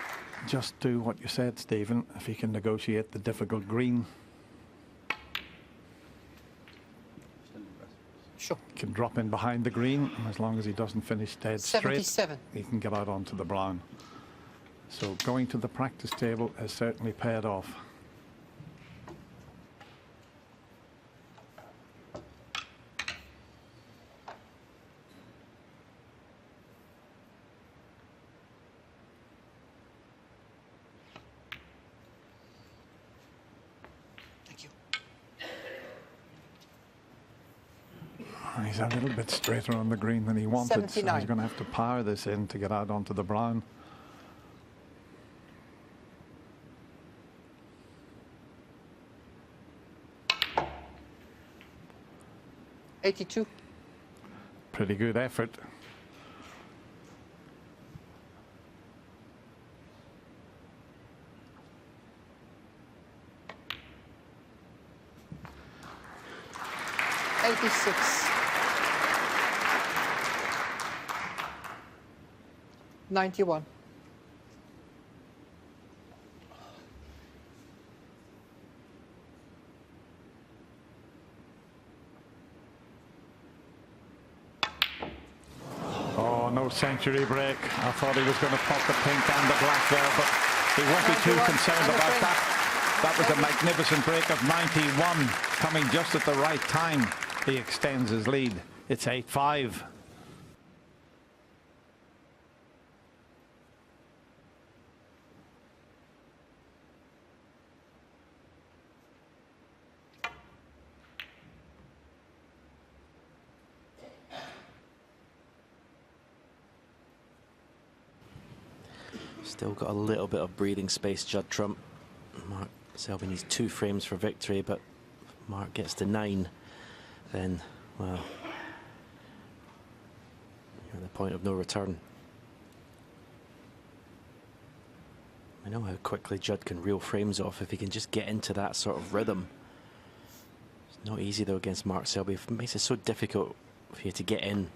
just do what you said, Stephen, if he can negotiate the difficult green. Sure. He can drop in behind the green, and as long as he doesn't finish dead straight, 77. he can get out onto the brown. So going to the practice table has certainly paid off. He's a little bit straighter on the green than he wanted, 79. so he's going to have to power this in to get out onto the brown. $82. Pretty good effort. $86. 91. Oh, no century break. I thought he was going to pop the pink and the black there, but he won't be too concerned about that. That was a magnificent break of 91, coming just at the right time. He extends his lead. It's 8-5. Still got a little bit of breathing space, Judd Trump. Mark Selby needs 2 frames for victory, but if Mark gets to 9, then, well, you're at the point of no return. I know how quickly Judd can reel frames off if he can just get into that sort of rhythm. It's not easy though against Mark Selby. It makes it so difficult for you to get in.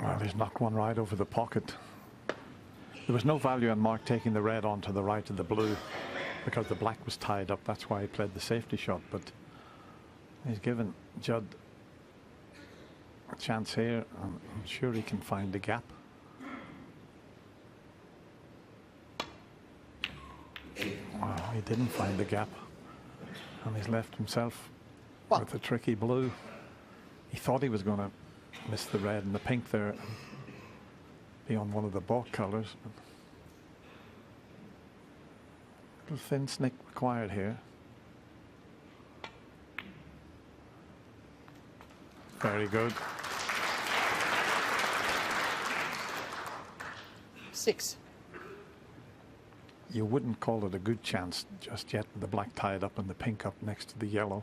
Well, he's knocked one right over the pocket. There was no value in Mark taking the red onto the right of the blue because the black was tied up. That's why he played the safety shot. But he's given Judd a chance here. I'm sure he can find the gap. Well, he didn't find the gap. And he's left himself with a tricky blue. He thought he was going to miss the red and the pink there and be on one of the balk colours. A little thin snick required here. Very good. 6. You wouldn't call it a good chance just yet with the black tied up and the pink up next to the yellow.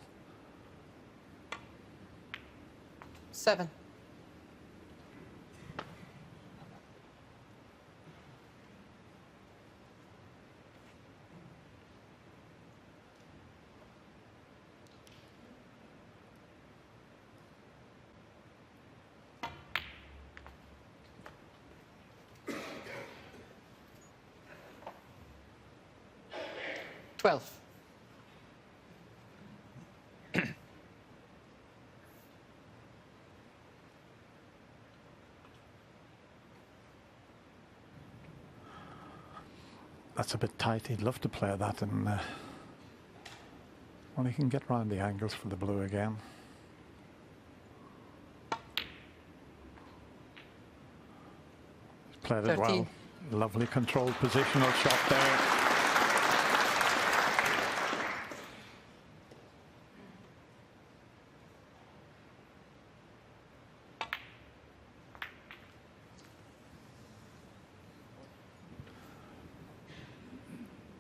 7. That's a bit tight. He'd love to play that, and well, he can get round the angles for the blue again. He's played it well. Lovely controlled positional shot there.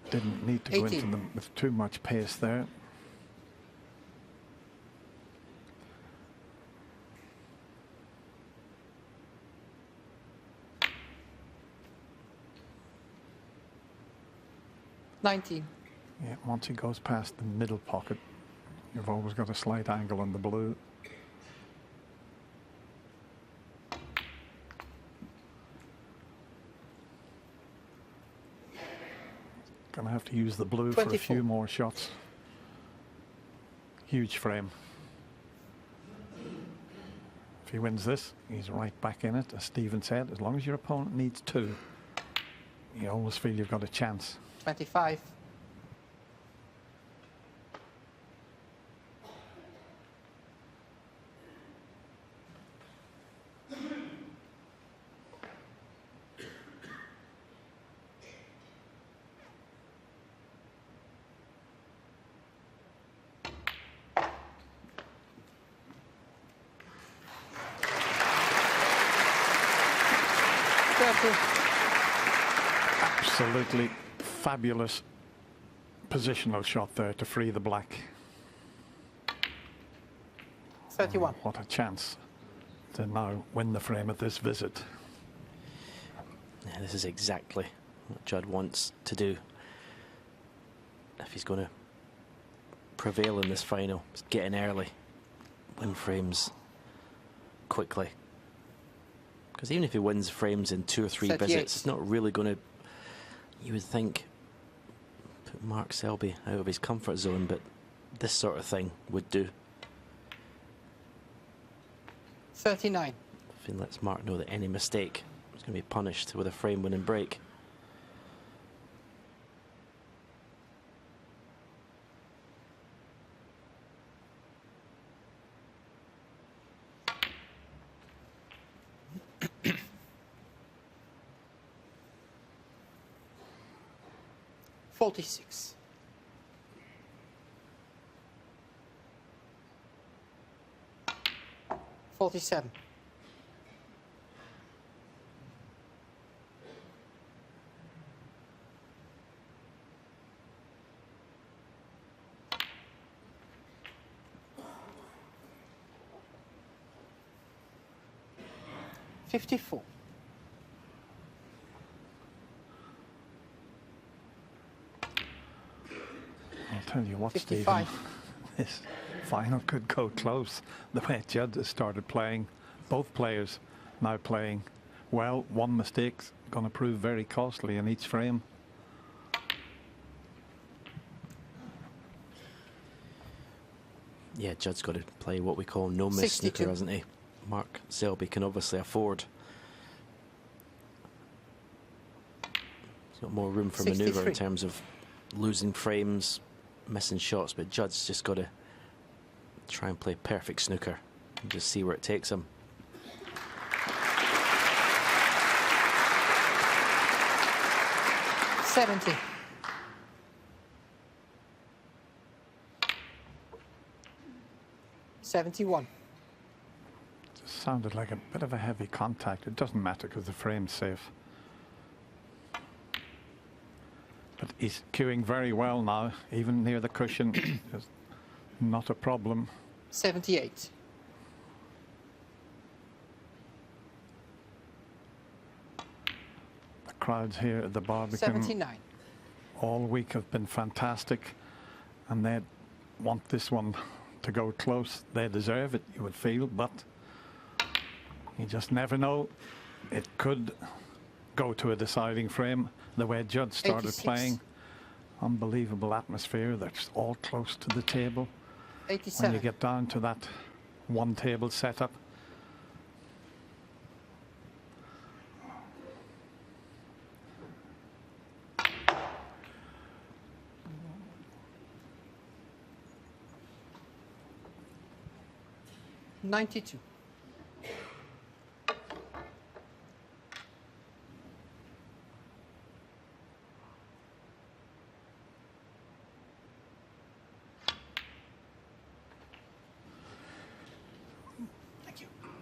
Didn't need to go into them with too much pace there. Yeah, once he goes past the middle pocket, you've always got a slight angle on the blue. Gonna have to use the blue 24. for a few more shots. Huge frame. If he wins this, he's right back in it. As Stephen said, as long as your opponent needs 2, you always feel you've got a chance. 25. Absolutely fabulous positional shot there to free the black. 31. What a chance to now win the frame at this visit. Yeah, this is exactly what Judd wants to do if he's going to prevail in this final. Just get in early, win frames quickly. Because even if he wins frames in 2 or 3 visits, it's not really going to, you would think, put Mark Selby out of his comfort zone, but this sort of thing would do. 39. If he lets Mark know that any mistake is going to be punished with a frame winning break. $46. 47. 54. I'll tell you what, 55. Stephen, this final could go close. The way Judd has started playing, both players now playing well. One mistake's going to prove very costly in each frame. Yeah, Judd's got to play what we call no miss 62. snooker, hasn't he? Mark Selby can obviously afford. He's got more room for manoeuvre 63. in terms of losing frames, missing shots, but Judd's just got to try and play perfect snooker and just see where it takes him. $70. $71. Just sounded like a bit of a heavy contact. It doesn't matter because the frame's safe. But he's cueing very well now, even near the cushion. Just not a problem. 78. The crowds here at the Barbican 79. all week have been fantastic, and they want this one to go close. They deserve it, you would feel, but you just never know. It could go to a deciding frame. The way Judd started 86. playing, unbelievable atmosphere. That's all close to the table. 87. When you get down to that one table setup, $92.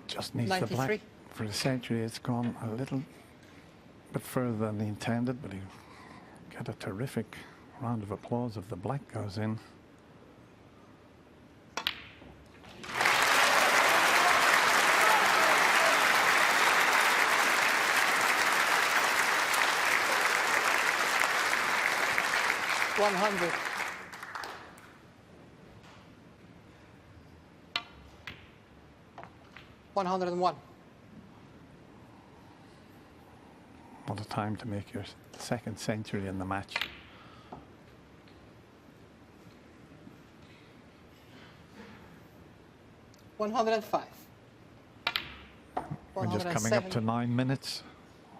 just needs the black 93. for the century. It's gone a little bit further than he intended, but he'll get a terrific round of applause if the black goes in. $100. $101. What a time to make your second century in the match. $105. We're just coming up to 9 minutes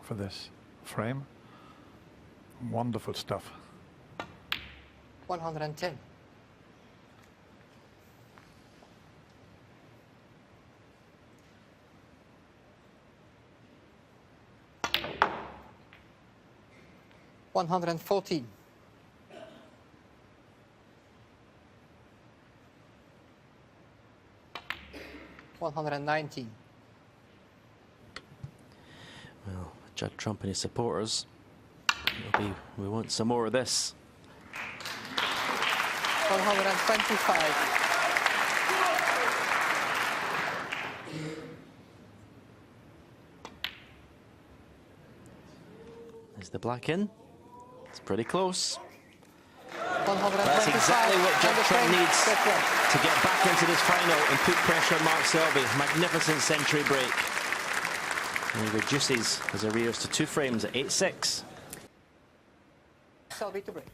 for this frame. Wonderful stuff. 110. $114. $119. Well, Judd Trump and his supporters, we want some more of this. 125. Is the black in? It's pretty close. 125. That's exactly what Judd And the Trump frame, needs that's right. to get back into this final and put pressure on Mark Selby. Magnificent century break. And he reduces his arrears to 2 frames at 8-6. Selby to break.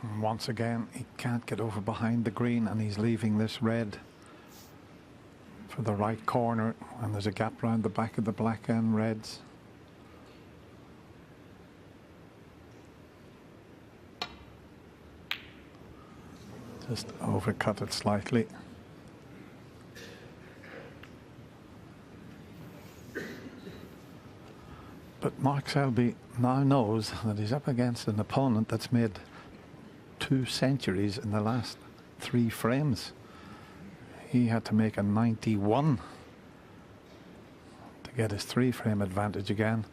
And once again, he can't get over behind the green, and he's leaving this red for the right corner, and there's a gap round the back of the black and reds. Just overcut it slightly. But Mark Selby now knows that he's up against an opponent that's made 2 centuries in the last 3 frames. He had to make a 91 to to get his 3-frame advantage again.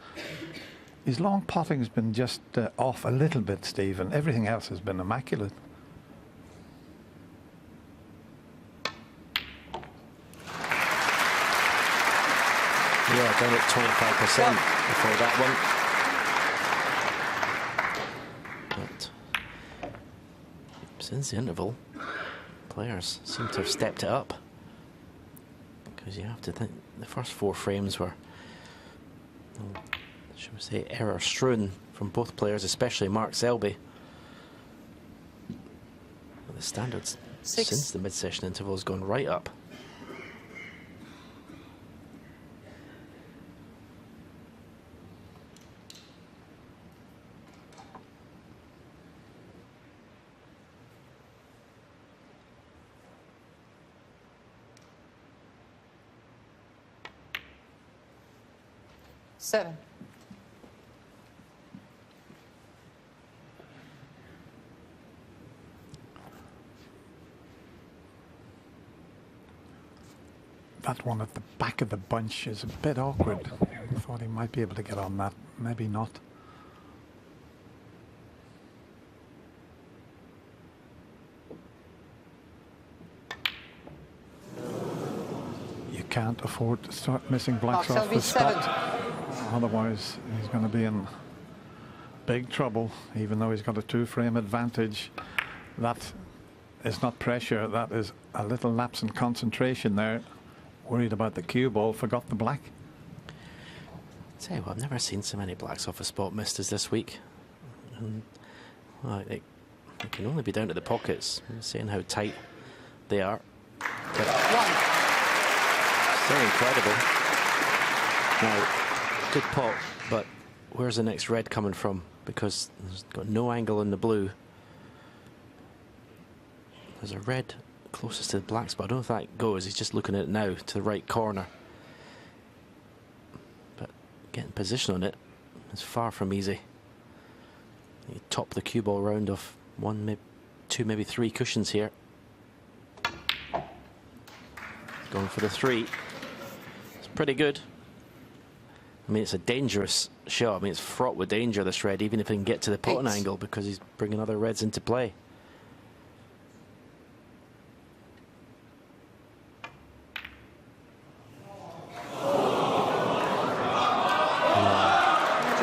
His long potting's been just off a little bit, Stephen. Everything else has been immaculate. Yeah, down at 25% before that one. But since the interval, players seem to have stepped it up. Because you have to think the first 4 frames were, well, should we say, error strewn from both players, especially Mark Selby. The standards 6. since the mid-session interval has gone right up. Seven. That one at the back of the bunch is a bit awkward. I thought he might be able to get on that. Maybe not. You can't afford to start missing blacks off the spot. Otherwise, he's going to be in big trouble, even though he's got a 2-frame advantage. That is not pressure. That is a little lapse in concentration there. Worried about the cue ball, forgot the black. Tell you what, I've never seen so many blacks off a spot missed as this week. And, well, it can only be down to the pockets, seeing how tight they are. Still incredible. Now, good pot, but where's the next red coming from? Because there's got no angle in the blue. There's a red closest to the blacks, but I don't know if that goes. He's just looking at it now to the right corner. But getting position on it is far from easy. You top the cue ball round of 1, maybe 2, maybe 3 cushions here. Going for the 3. It's pretty good. I mean, it's a dangerous shot. I mean, it's fraught with danger, this red, even if he can get to the potting angle, because he's bringing other reds into play.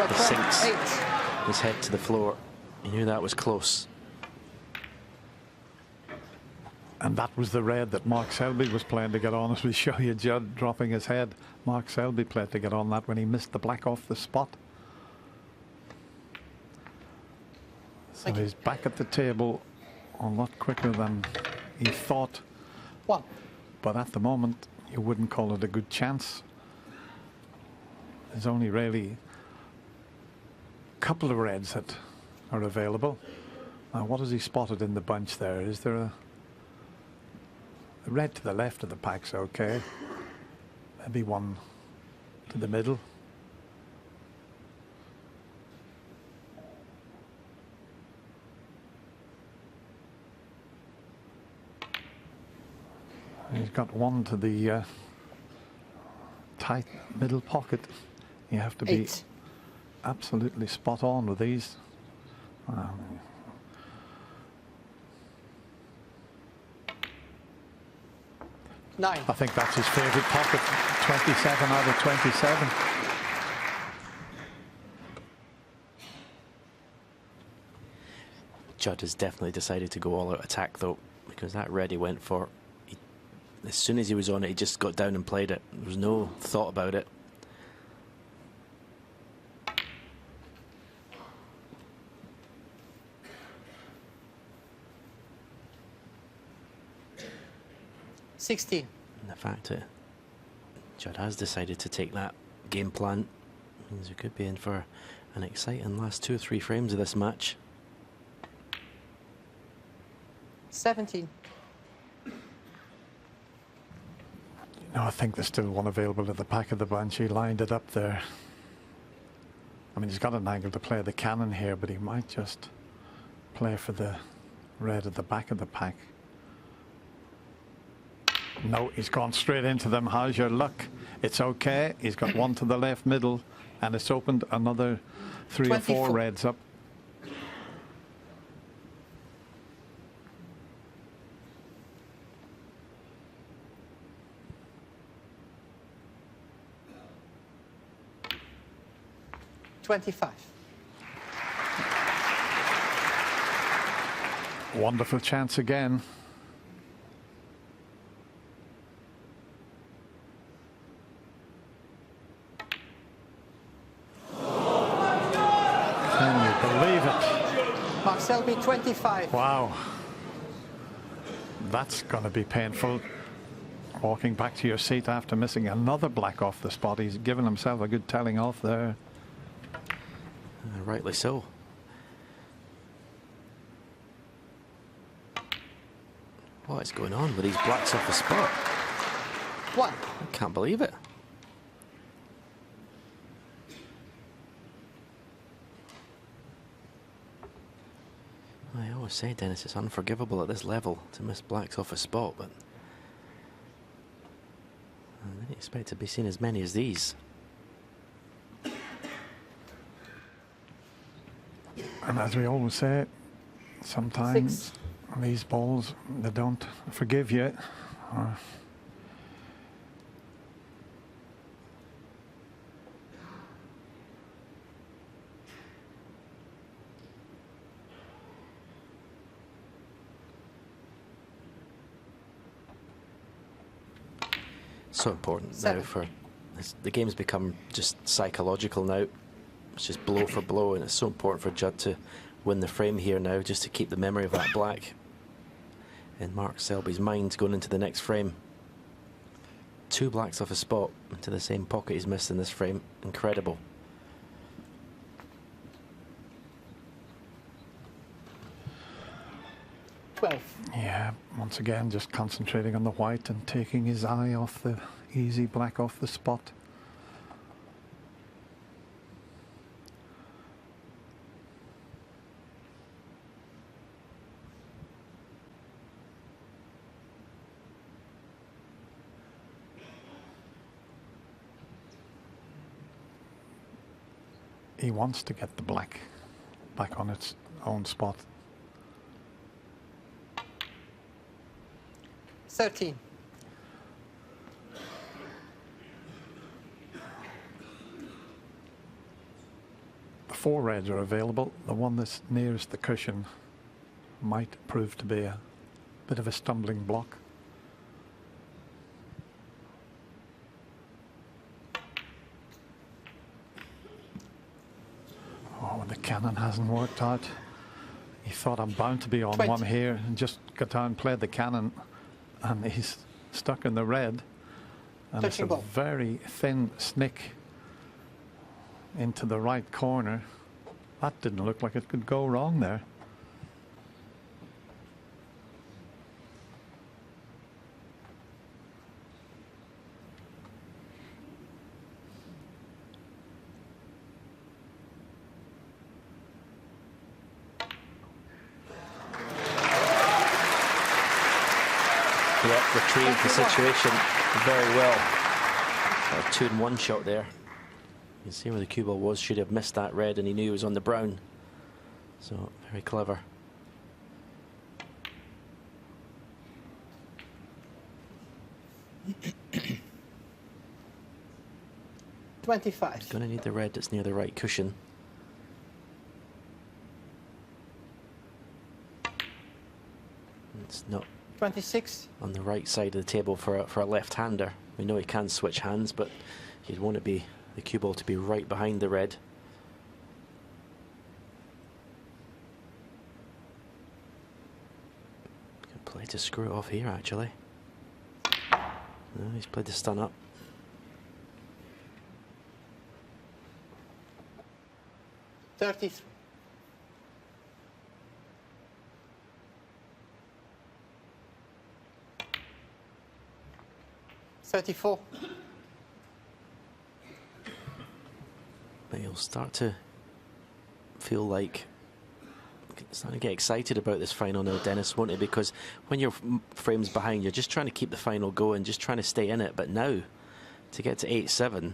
He sinks his head to the floor. He knew that was close. And that was the red that Mark Selby was playing to get on, as we show you Judd dropping his head. Mark Selby played to get on that when he missed the black off the spot. So he's back at the table a lot quicker than he thought. But at the moment, you wouldn't call it a good chance. There's only really a couple of reds that are available. Now, what has he spotted in the bunch there? Is there a... The red to the left of the pack's okay. Maybe one to the middle. He's got one to the tight middle pocket. You have to be absolutely spot on with these. 9. I think that's his favourite pocket. 27 out of 27. Judd has definitely decided to go all out attack, though, because that red he went for, as soon as he was on it, he just got down and played it. There was no thought about it. $16. And the fact that Judd has decided to take that game plan means we could be in for an exciting last 2 or 3 frames of this match. 17. No, I think there's still one available at the back of the bunch. He lined it up there. I mean, he's got an angle to play the cannon here, but he might just play for the red at the back of the pack. No, he's gone straight into them. How's your luck? It's okay. He's got one to the left middle, and it's opened another 3 or 4 reds up. $25. Wonderful chance again. Can you believe it? Mark Selby, 25. Wow. That's going to be painful. Walking back to your seat after missing another black off the spot. He's given himself a good telling off there. Rightly so. What is going on with these blacks off the spot? What? I can't believe it. I always say, Dennis, it's unforgivable at this level to miss blacks off a spot, but I didn't expect to be seeing as many as these. And as we always say, sometimes these balls, they don't forgive you. So important now for the game's become just psychological now. It's just blow for blow, and it's so important for Judd to win the frame here now, just to keep the memory of that black in Mark Selby's mind going into the next frame. 2 blacks off a spot into the same pocket he's missed in this frame. Incredible. Yeah, once again, just concentrating on the white and taking his eye off the easy black off the spot. He wants to get the black back on its own spot. 13. The 4 reds are available. The one that's nearest the cushion might prove to be a bit of a stumbling block. Oh, the cannon hasn't worked out. He thought, I'm bound to be on 20. one here, and just got down, played the cannon, and he's stuck in the red. And Touching it's a ball. very thin snick into the right corner. That didn't look like it could go wrong there. Yeah, retrieved the situation very well. A 2-in-1 shot there. You can see where the cue ball was. Should have missed that red, and he knew he was on the brown. So very clever. $25. Going to need the red that's near the right cushion. It's not 26. on the right side of the table for a left-hander. We know he can switch hands, but you'd want the cue ball to be right behind the red. Good play to screw it off here, actually. No, he's played the stun up. $33. 34. But you'll start to feel like starting to get excited about this final now, Dennis, won't he? Because when your frame's behind, you're just trying to keep the final going, just trying to stay in it. But now, to get to 8-7,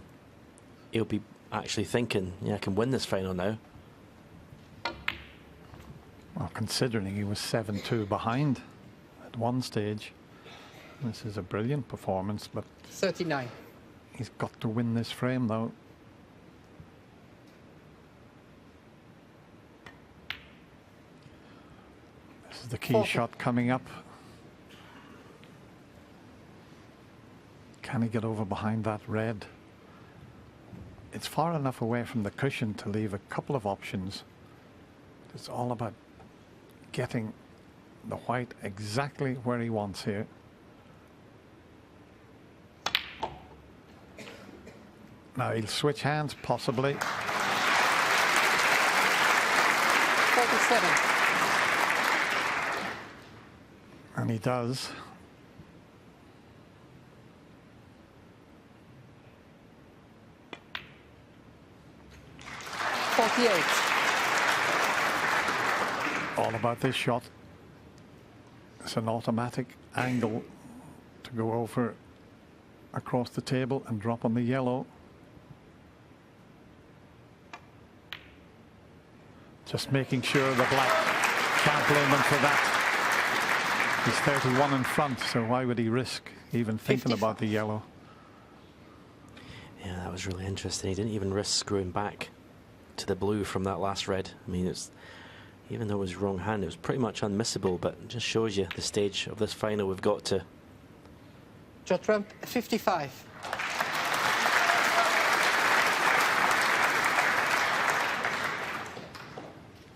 he'll be actually thinking, yeah, I can win this final now. Well, considering he was 7-2 behind at one stage, this is a brilliant performance, but 39. he's got to win this frame, though. This is the key 40. shot coming up. Can he get over behind that red? It's far enough away from the cushion to leave a couple of options. It's all about getting the white exactly where he wants here. Now he'll switch hands, possibly. 47. And he does. All about this shot. It's an automatic angle to go over across the table and drop on the yellow. Just making sure the black can't blame him for that. He's 31 in front, so why would he risk even thinking about the yellow? Yeah, that was really interesting. He didn't even risk screwing back to the blue from that last red. I mean, it's, even though it was wrong hand, it was pretty much unmissable, but it just shows you the stage of this final we've got to. Judd Trump, 55.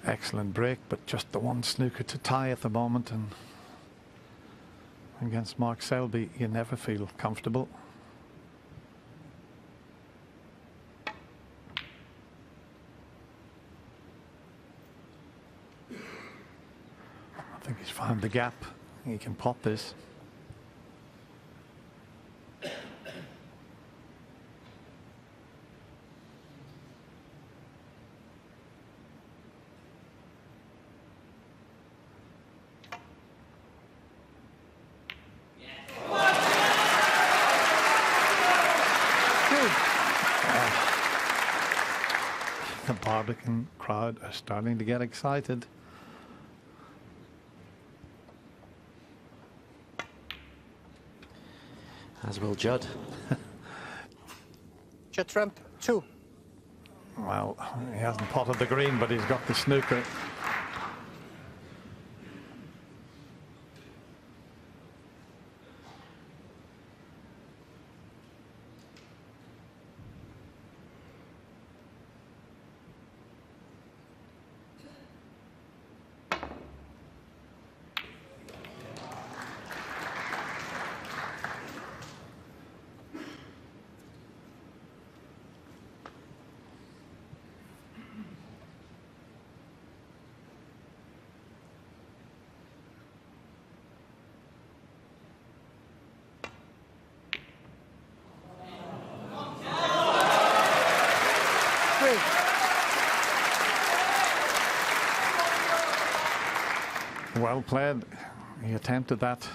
Excellent break, but just the one snooker to tie at the moment, and against Mark Selby, you never feel comfortable. I think he's found the gap. He can pot this. The Barbican crowd are starting to get excited. As will Judd. Judd Trump, 2. Well, he hasn't potted the green, but he's got the snooker. Well played. He attempted that.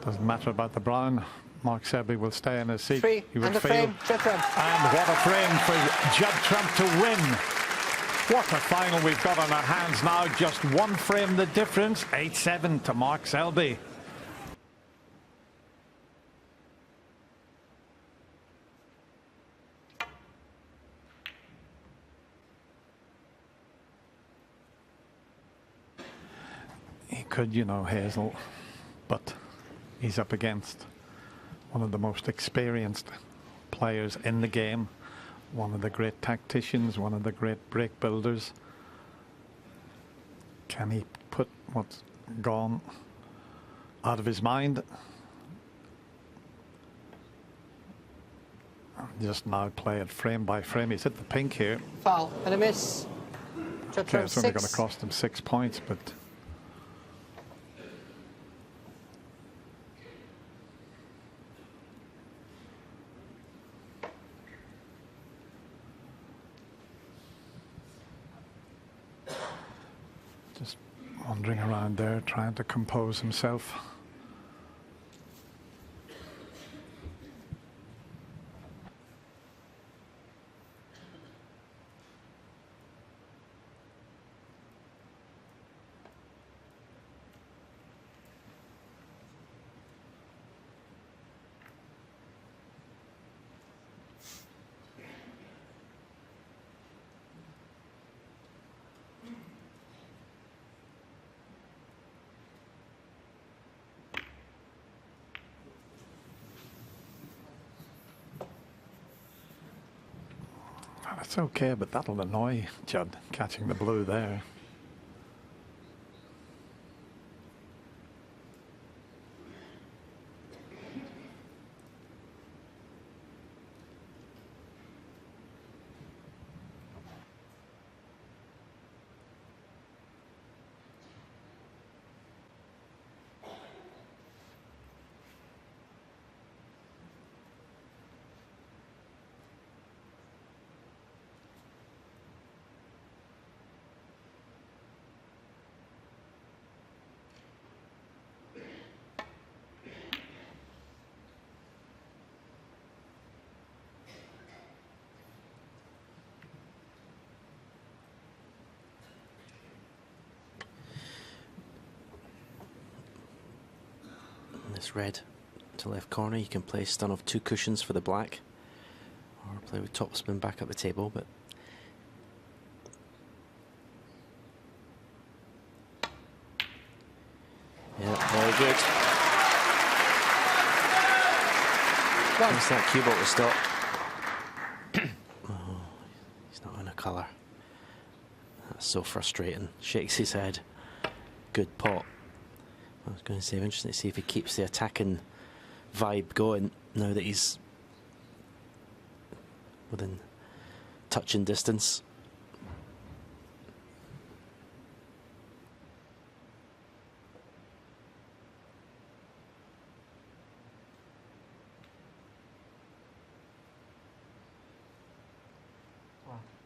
Doesn't matter about the brown. Mark Selby will stay in his seat. 3, You would and the feel. frame, Judd Trump. And what a frame for Judd Trump to win. What a final we've got on our hands now. Just one frame the difference. 8-7 to Mark Selby. He could, you know, Hazel, but he's up against one of the most experienced players in the game, one of the great tacticians, one of the great break builders. Can he put what's gone out of his mind? Just now play it frame by frame. He's hit the pink here. Foul and a miss. Judd Okay, Trump, it's only 6. going to cost him 6 points, but Just wandering around there, trying to compose himself. That's okay, but that'll annoy Judd, catching the blue there. This red to left corner, you can play stun of 2 cushions for the black, or play with topspin back at the table, but yeah, very good. What's that cue ball to stop? Oh, he's not in a colour. That's so frustrating. Shakes his head. Good pot. I was going to say, interesting to see if he keeps the attacking vibe going now that he's within touching distance.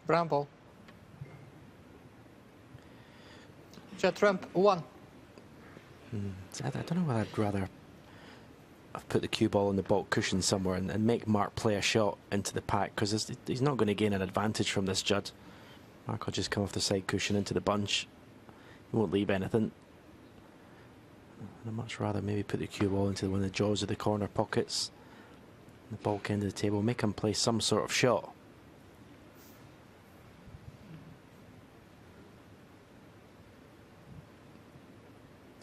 Brown ball. Judd Trump, 1. I don't know whether I'd rather have put the cue ball on the baulk cushion somewhere and make Mark play a shot into the pack, because he's not going to gain an advantage from this, Judd. Mark will just come off the side cushion into the bunch. He won't leave anything. I'd much rather maybe put the cue ball into one of the jaws of the corner pockets, the baulk end of the table, make him play some sort of shot.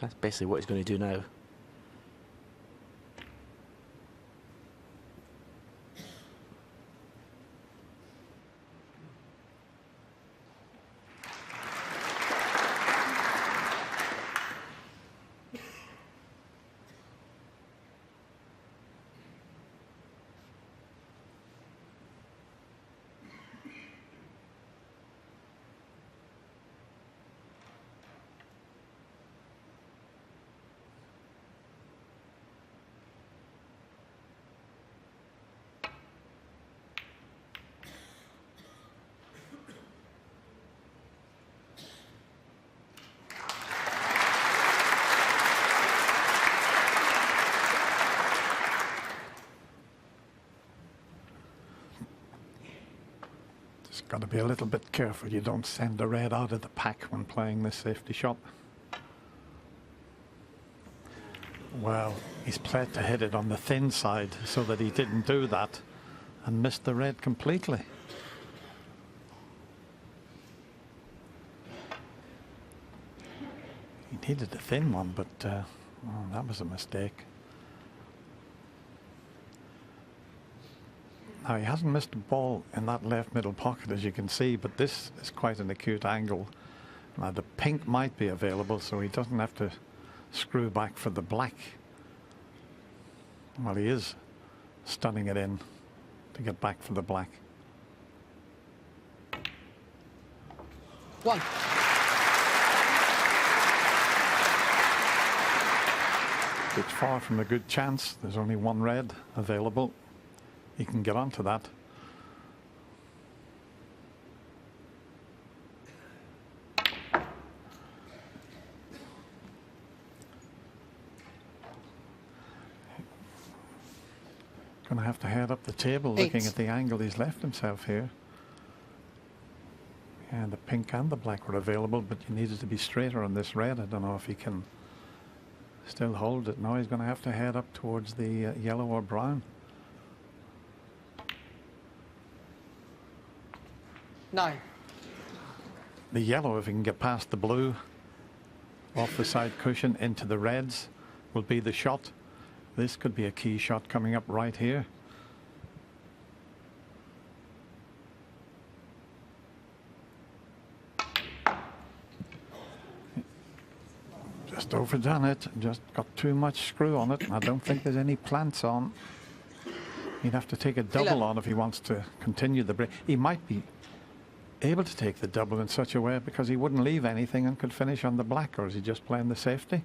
That's basically what he's going to do now. Got to be a little bit careful you don't send the red out of the pack when playing this safety shot. Well, he's played to hit it on the thin side so that he didn't do that and missed the red completely. He needed a thin one, but oh, that was a mistake. Now, he hasn't missed a ball in that left middle pocket, as you can see, but this is quite an acute angle. Now, the pink might be available, so he doesn't have to screw back for the black. Well, he is stunning it in to get back for the black. 1. It's far from a good chance. There's only 1 red available. He can get onto that. going to have to head up the table, looking at the angle he's left himself here. And the pink and the black were available, but you needed to be straighter on this red. I don't know if he can still hold it. Now he's going to have to head up towards the yellow or brown. 9. The yellow, if he can get past the blue, off the side cushion into the reds, will be the shot. This could be a key shot coming up right here. Just overdone it, just got too much screw on it. I don't think there's any plants on. He'd have to take a double on if he wants to continue the break. He might be able to take the double in such a way because he wouldn't leave anything and could finish on the black, or is he just playing the safety?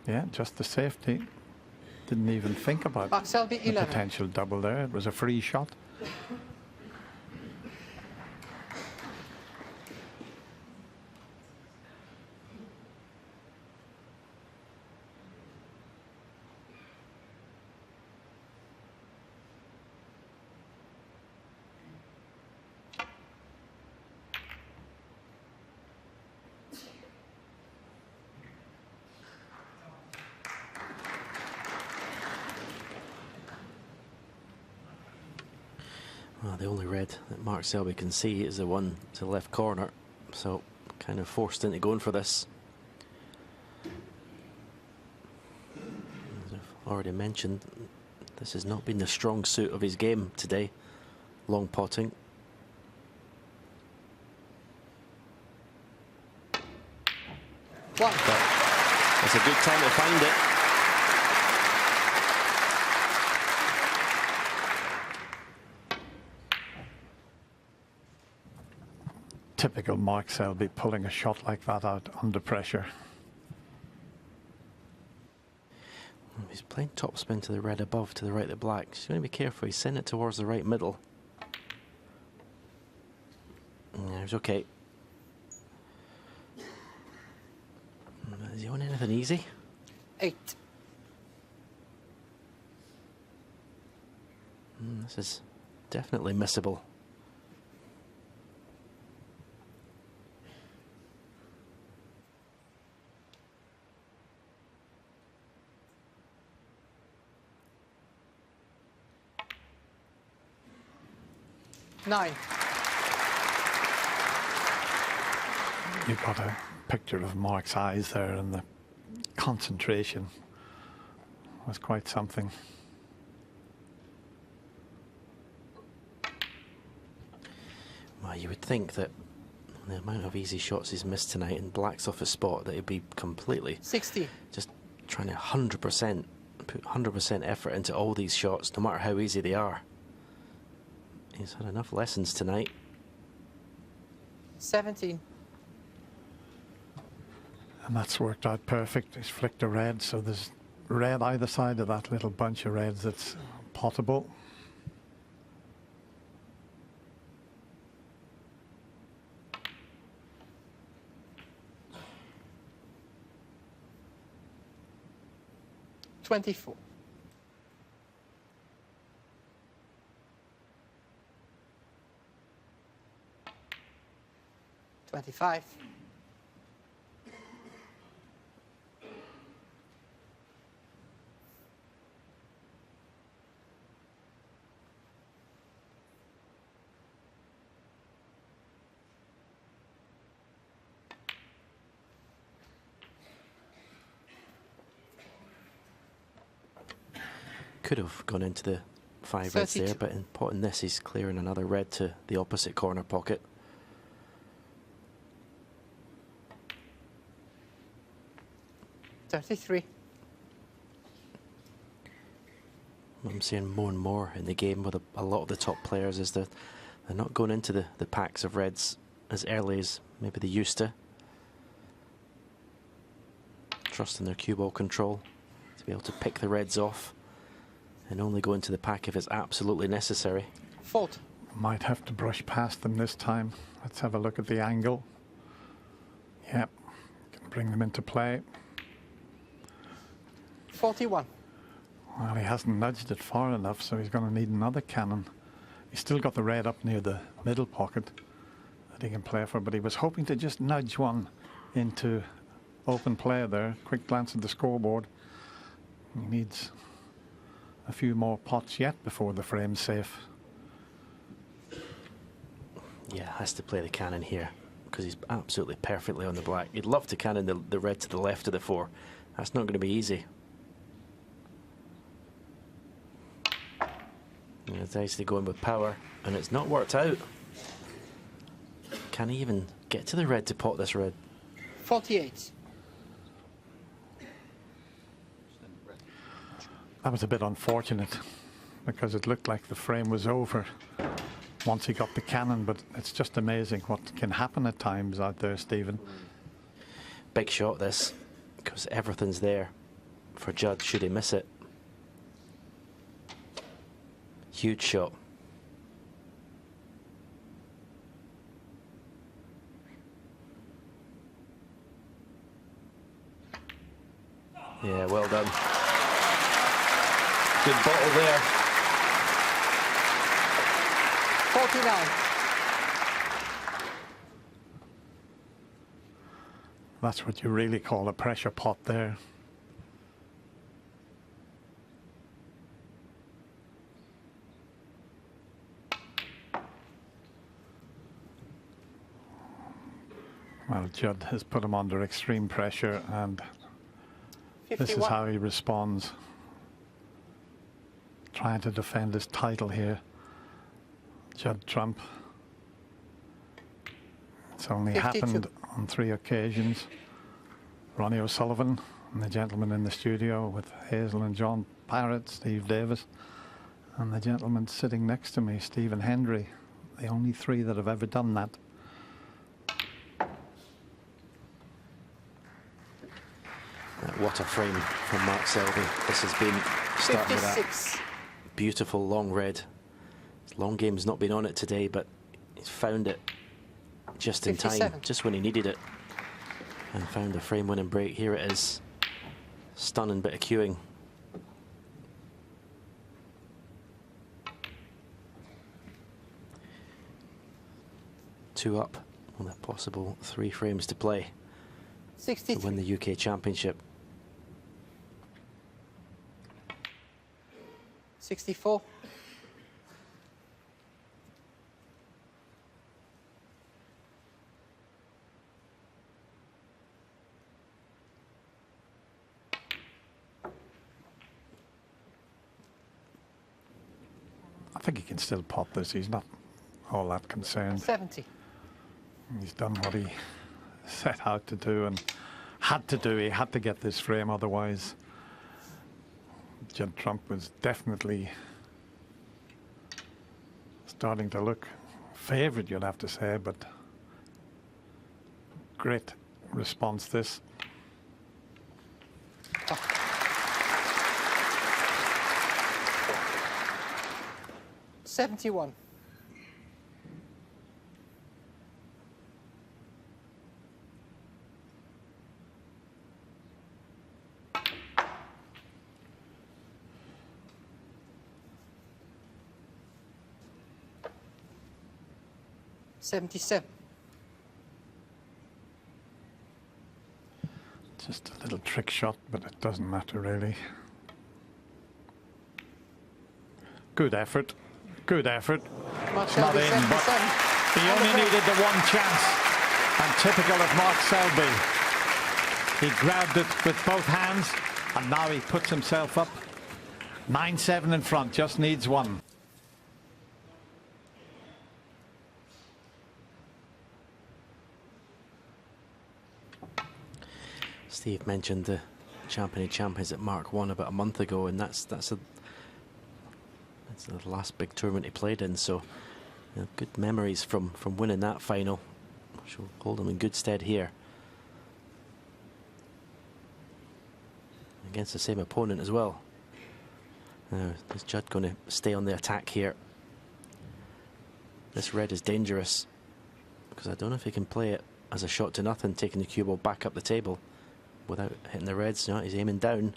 Yeah, just the safety. Didn't even think about Selby, the 11. potential double there. It was a free shot. Well, the only red that Mark Selby can see is the one to the left corner, so kind of forced into going for this. As I've already mentioned, this has not been the strong suit of his game today, long potting. But it's a good time to find it. Typical Mark Selby, pulling a shot like that out under pressure. He's playing topspin to the red above, to the right of the black. He's going to be careful. He's sending it towards the right middle. Yeah, he's okay. Is he on anything easy? 8. This is definitely missable. Nine. You've got a picture of Mark's eyes there, and the concentration was quite something. Well, you would think that the amount of easy shots he's missed tonight and black's off his spot, that he'd be completely 60. just trying to 100%, put 100% effort into all these shots, no matter how easy they are. He's had enough lessons tonight. 17. And that's worked out perfect. He's flicked a red, so there's red either side of that little bunch of reds that's potable. $24. 25. Could have gone into the 5 reds there, but in potting this, he's clearing another red to the opposite corner pocket. $33. What I'm seeing more and more in the game with a lot of the top players is that they're not going into the packs of reds as early as maybe they used to. Trusting their cue ball control to be able to pick the reds off and only go into the pack if it's absolutely necessary. Fault. Might have to brush past them this time. Let's have a look at the angle. Yep, can bring them into play. 41. Well, he hasn't nudged it far enough, so he's going to need another cannon. He's still got the red up near the middle pocket that he can play for, but he was hoping to just nudge one into open play there. Quick glance at the scoreboard. He needs a few more pots yet before the frame's safe. Yeah, has to play the cannon here because he's absolutely perfectly on the black. He'd love to cannon the red to the left of the 4. That's not going to be easy. It's actually going with power, and it's not worked out. Can he even get to the red to pot this red? 48. That was a bit unfortunate because it looked like the frame was over once he got the cannon, but it's just amazing what can happen at times out there, Stephen. Big shot this, because everything's there for Judd should he miss it. Huge shot. Yeah, well done. Good bottle there. 49. That's what you really call a pressure pot there. Well, Judd has put him under extreme pressure, and 51. this is how he responds. Trying to defend his title here. Judd Trump. It's only 52. happened on 3 occasions. Ronnie O'Sullivan and the gentleman in the studio with Hazel and John Parrott, Steve Davis, and the gentleman sitting next to me, Stephen Hendry. The only 3 that have ever done that. What a frame from Mark Selby. This has been starting with that 56. beautiful long red. His long game's not been on it today, but he's found it just in 57. time, just when he needed it, and found the frame-winning break. Here it is. Stunning bit of cueing. Two up on a possible 3 frames to play to 63. win the UK Championship. 64. I think he can still pot this. He's not all that concerned. 70. He's done what he set out to do and had to do. He had to get this frame, otherwise Judd Trump was definitely starting to look favourite, you'd have to say, but great response this. $71. $77. Just a little trick shot, but it doesn't matter really. Good effort. Good effort. Mark It's not Selby, in, but 77. he only needed the one chance. And typical of Mark Selby. He grabbed it with both hands, and now he puts himself up 9-7 in front, just needs one. Steve mentioned the Champion of Champions that Mark won about a month ago, and that's the last big tournament he played in. So, you know, good memories from winning that final, which will hold him in good stead here against the same opponent as well. Now, is Judd going to stay on the attack here? This red is dangerous because I don't know if he can play it as a shot to nothing, taking the cue ball back up the table without hitting the reds. No, he's aiming down.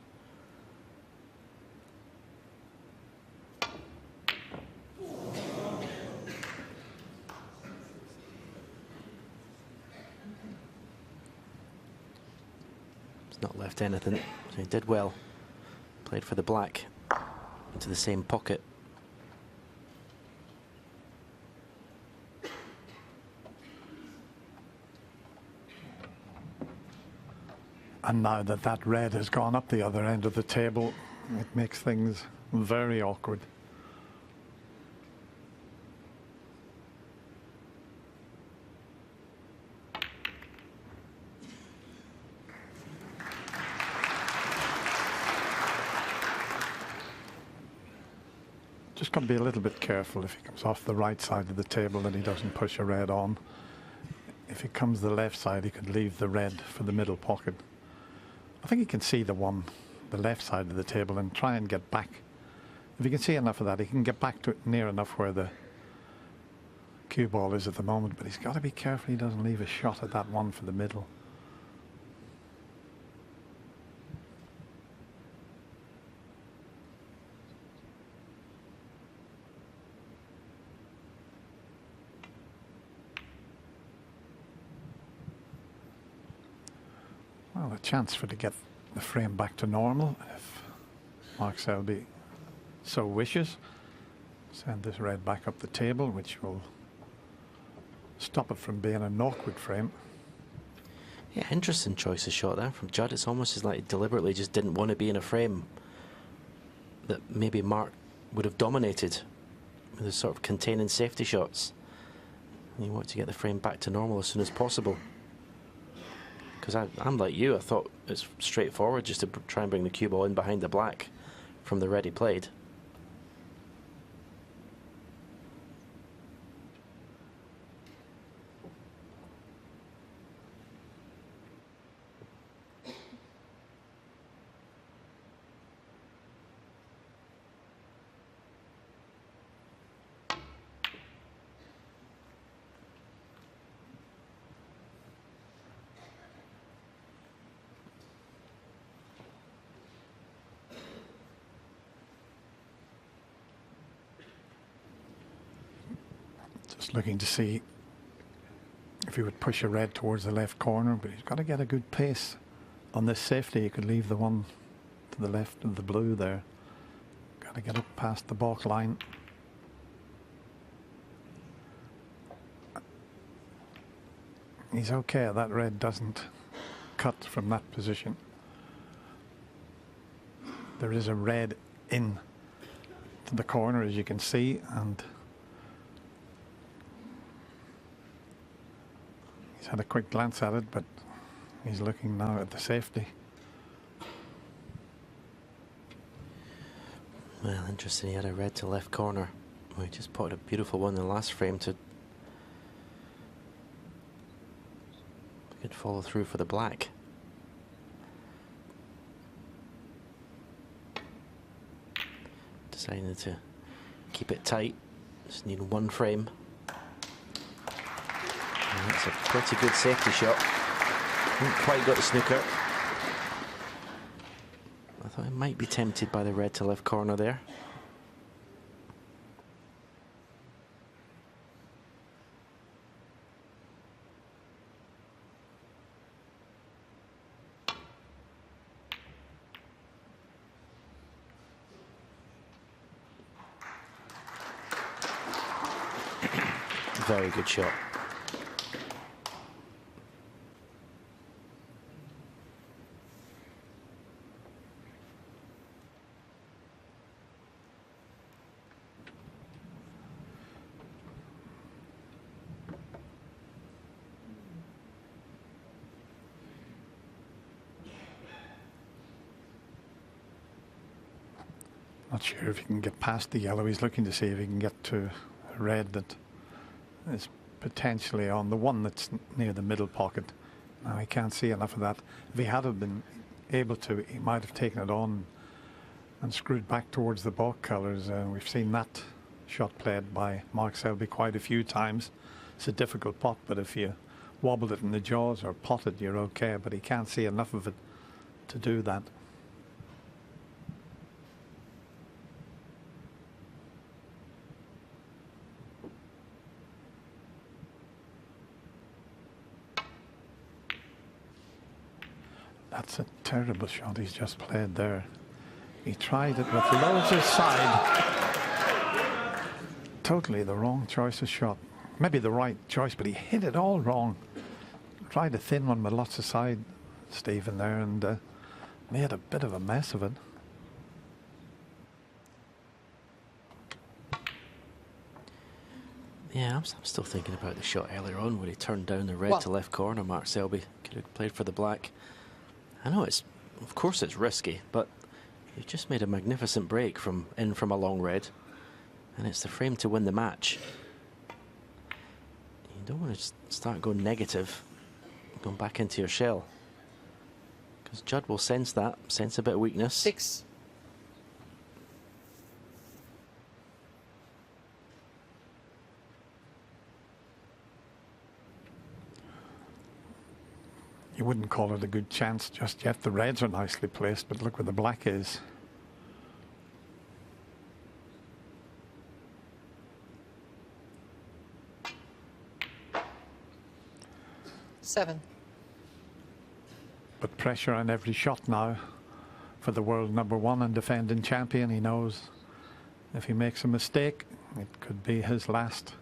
not left anything. So he did well. Played for the black into the same pocket. And now that that red has gone up the other end of the table, it makes things very awkward. Just got to be a little bit careful if he comes off the right side of the table that he doesn't push a red on. If he comes the left side, he could leave the red for the middle pocket. I think he can see the left side of the table and try and get back. If he can see enough of that, he can get back to it near enough where the cue ball is at the moment, but he's got to be careful he doesn't leave a shot at that one for the middle. Well, a chance for to get the frame back to normal if Mark Selby so wishes. Send this red back up the table, which will stop it from being an awkward frame. Yeah, interesting choice of shot there from Judd. It's almost as like he deliberately just didn't want to be in a frame that maybe Mark would have dominated with his sort of containing safety shots. And he wanted to get the frame back to normal as soon as possible. Because I'm like you, I thought it's straightforward just to try and bring the cue ball in behind the black from the red he played. Just looking to see if he would push a red towards the left corner, but he's got to get a good pace on this safety. He could leave the one to the left of the blue there. Got to get up past the balk line. He's okay. That red doesn't cut from that position. There is a red in to the corner, as you can see, and he's had a quick glance at it, but he's looking now at the safety. Well, interesting. He had a red to left corner. We just put a beautiful one in the last frame to could follow through for the black. Deciding to keep it tight. Just need one frame. And that's a pretty good safety shot. Didn't quite got the snooker. I thought I might be tempted by the red to left corner there. Very good shot. Not sure if he can get past the yellow. He's looking to see if he can get to a red that is potentially on the one that's near the middle pocket. Now he can't see enough of that. If he had have been able to, he might have taken it on and screwed back towards the balk colours. We've seen that shot played by Mark Selby quite a few times. It's a difficult pot, but if you wobble it in the jaws or pot it, you're okay, but he can't see enough of it to do that. That's a terrible shot he's just played there. He tried it with loads of side. Totally the wrong choice of shot. Maybe the right choice, but he hit it all wrong. Tried a thin one with lots of side, Stephen, there, and made a bit of a mess of it. Yeah, I'm still thinking about the shot earlier on where he turned down the red to left corner. Mark Selby could have played for the black. I know of course it's risky, but he just made a magnificent break from a long red, and it's the frame to win the match. You don't want to start going negative, going back into your shell, because Judd will sense a bit of weakness. 6. You wouldn't call it a good chance just yet. The reds are nicely placed, but look where the black is. Seven. But pressure on every shot now for the world #1 and defending champion. He knows if he makes a mistake, it could be his last.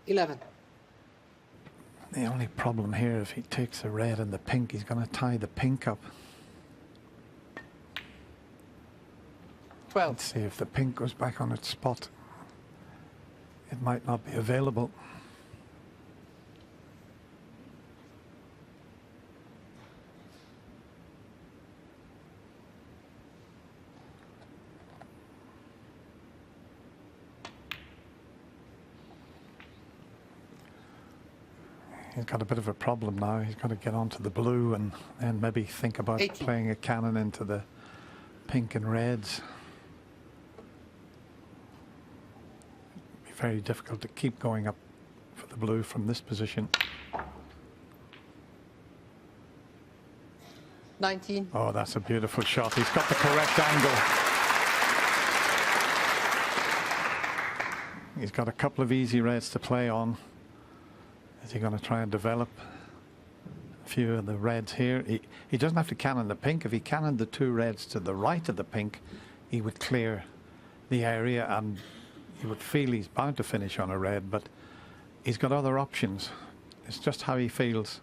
$11. The only problem here, if he takes the red and the pink, he's going to tie the pink up. 12. Let's see if the pink goes back on its spot. It might not be available. He's got a bit of a problem now. He's got to get onto the blue and maybe think about 18. playing a cannon into the pink and reds. It'd be very difficult to keep going up for the blue from this position. 19. Oh, that's a beautiful shot. He's got the correct angle. He's got a couple of easy reds to play on. Is he going to try and develop a few of the reds here? He doesn't have to cannon the pink. If he cannoned the 2 reds to the right of the pink, he would clear the area and you would feel he's bound to finish on a red, but he's got other options. It's just how he feels.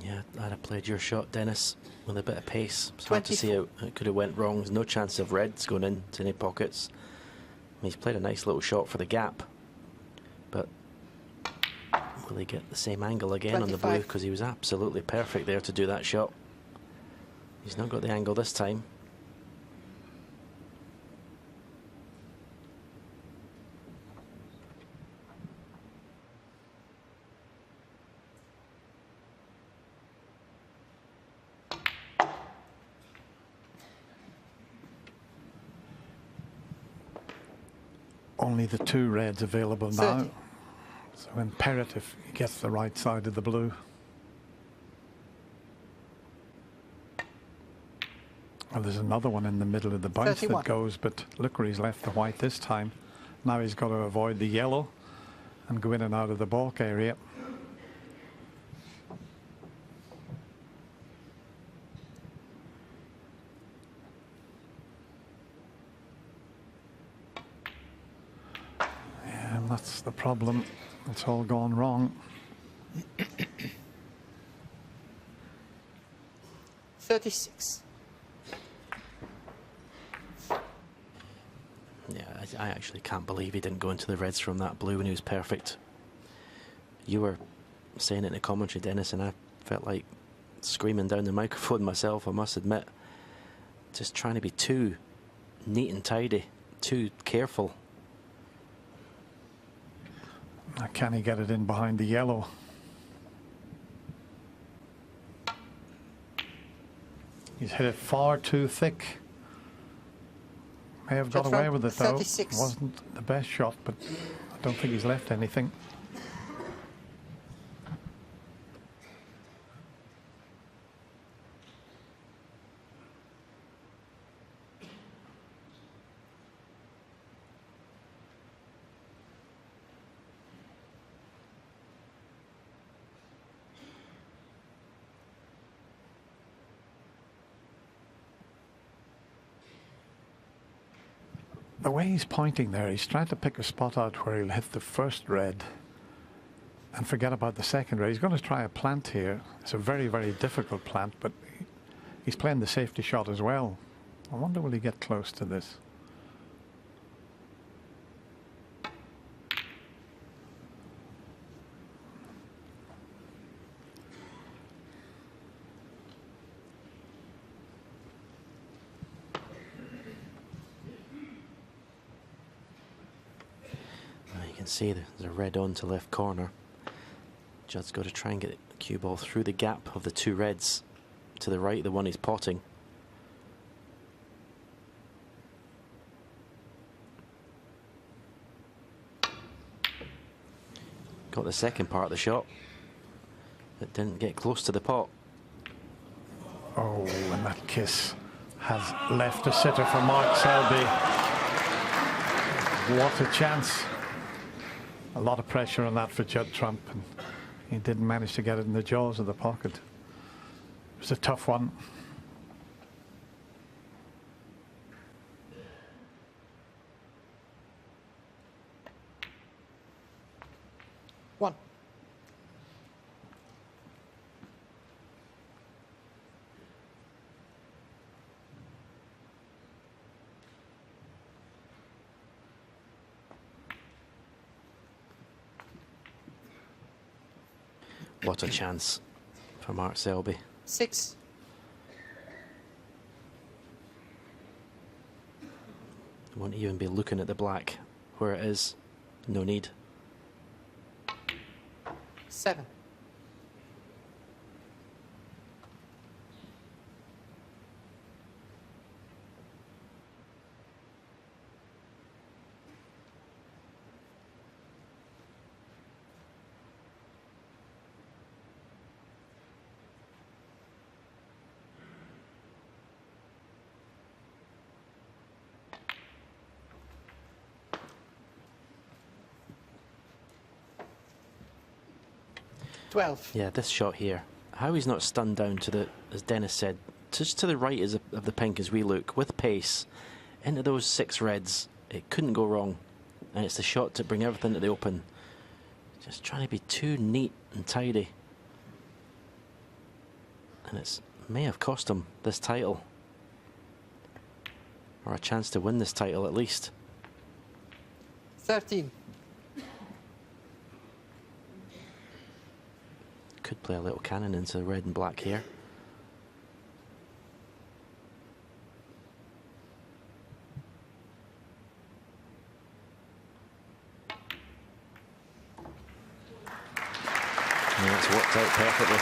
Yeah, I'd have played your shot, Dennis, with a bit of pace. It's hard to see how it could have went wrong. There's no chance of reds going into any pockets. He's played a nice little shot for the gap, but will he get the same angle again 25. on the blue? Because he was absolutely perfect there to do that shot. He's not got the angle this time. Only the 2 reds available 30. now. So imperative he gets the right side of the blue. Well, there's another one in the middle of the bounce 31. that goes, but look where he's left the white this time. Now he's got to avoid the yellow and go in and out of the balk area. And that's the problem. It's all gone wrong. 36. Yeah, I actually can't believe he didn't go into the reds from that blue when he was perfect. You were saying it in the commentary, Dennis, and I felt like screaming down the microphone myself, I must admit. Just trying to be too neat and tidy, too careful. Now, can he get it in behind the yellow? He's hit it far too thick. May have got away with it though. 36. Wasn't the best shot, but I don't think he's left anything. the way he's pointing there, he's trying to pick a spot out where he'll hit the first red and forget about the second red. He's going to try a plant here. It's a very, very difficult plant, but he's playing the safety shot as well. I wonder will he get close to this? You can see there's a red on to left corner. Judd's got to try and get the cue ball through the gap of the two reds to the right, the one he's potting. Got the second part of the shot, but didn't get close to the pot. Oh, and that kiss has left a sitter for Mark Selby. What a chance. A lot of pressure on that for Judd Trump, and he didn't manage to get it in the jaws of the pocket. It was a tough one. One. What a chance for Mark Selby. 6. Won't even be looking at the black where it is. No need. 7. Yeah, this shot here. How he's not stunned down to the, as Dennis said, just to the right of the pink as we look, with pace, into those 6 reds. It couldn't go wrong. And it's the shot to bring everything to the open. Just trying to be too neat and tidy. And it may have cost him this title. Or a chance to win this title at least. 13. Could play a little cannon into the red and black here. And it's worked out perfectly.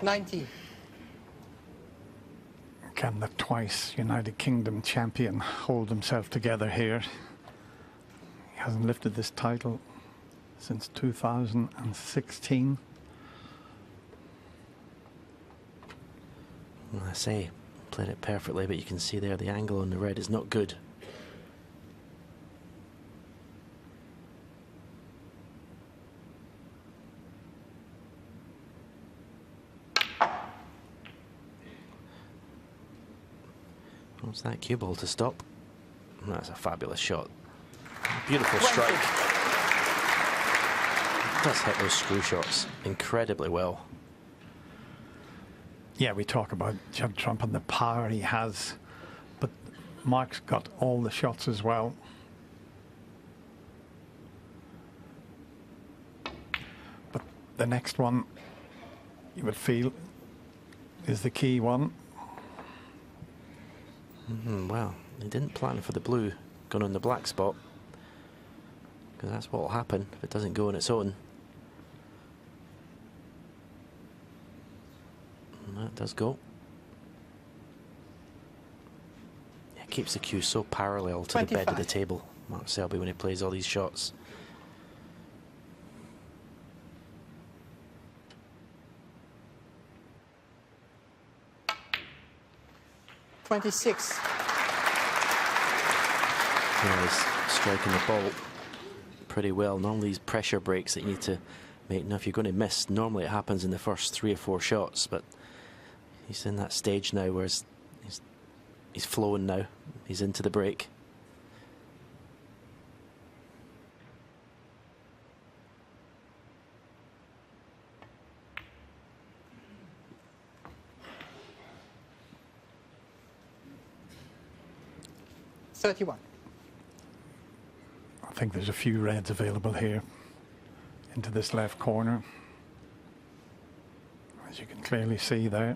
19. Can the twice United Kingdom champion hold himself together here? He hasn't lifted this title since 2016. Well, I say, played it perfectly, but you can see there the angle on the red is not good. What's that cue ball to stop? That's a fabulous shot. Beautiful strike. Does hit those screw shots incredibly well. Yeah, we talk about Judd Trump and the power he has, but Mark's got all the shots as well. But the next one, you would feel, is the key one. Well, he didn't plan for the blue going on the black spot, because that's what will happen if it doesn't go on its own. And that does go. It keeps the cue so parallel to 25. the bed of the table, Mark Selby, when he plays all these shots. Yeah, he's striking the ball pretty well. Normally these pressure breaks that you need to make. Now if you're going to miss, normally it happens in the first 3 or 4 shots, but he's in that stage now where He's flowing now. He's into the break. $31. I think there's a few reds available here into this left corner, as you can clearly see there.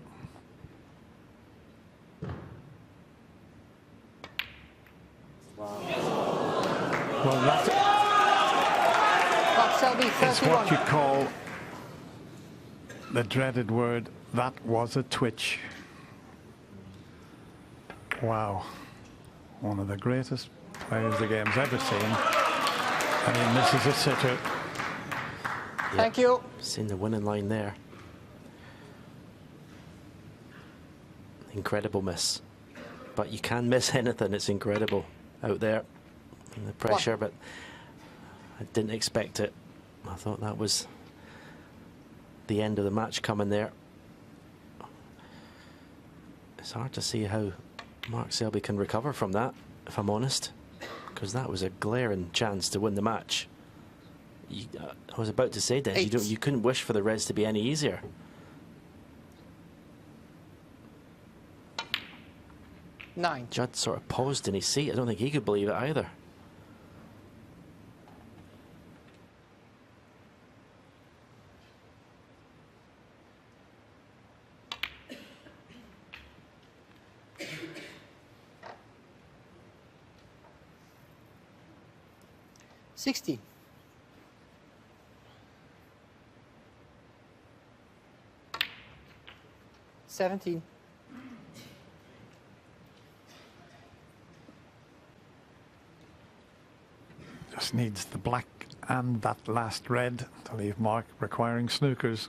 Well, that's Selby, it's what you call the dreaded word. That was a twitch. Wow. One of the greatest players the game's ever seen. And he misses a sitter. Thank you. Seen the winning line there. Incredible miss. But you can miss anything. It's incredible out there in the pressure, but I didn't expect it. I thought that was the end of the match coming there. It's hard to see how Mark Selby can recover from that, if I'm honest, because that was a glaring chance to win the match. I was about to say, Des, you couldn't wish for the Reds to be any easier. $9. Judd sort of paused in his seat. I don't think he could believe it either. $60. $17. Just needs the black and that last red to leave Mark requiring snookers.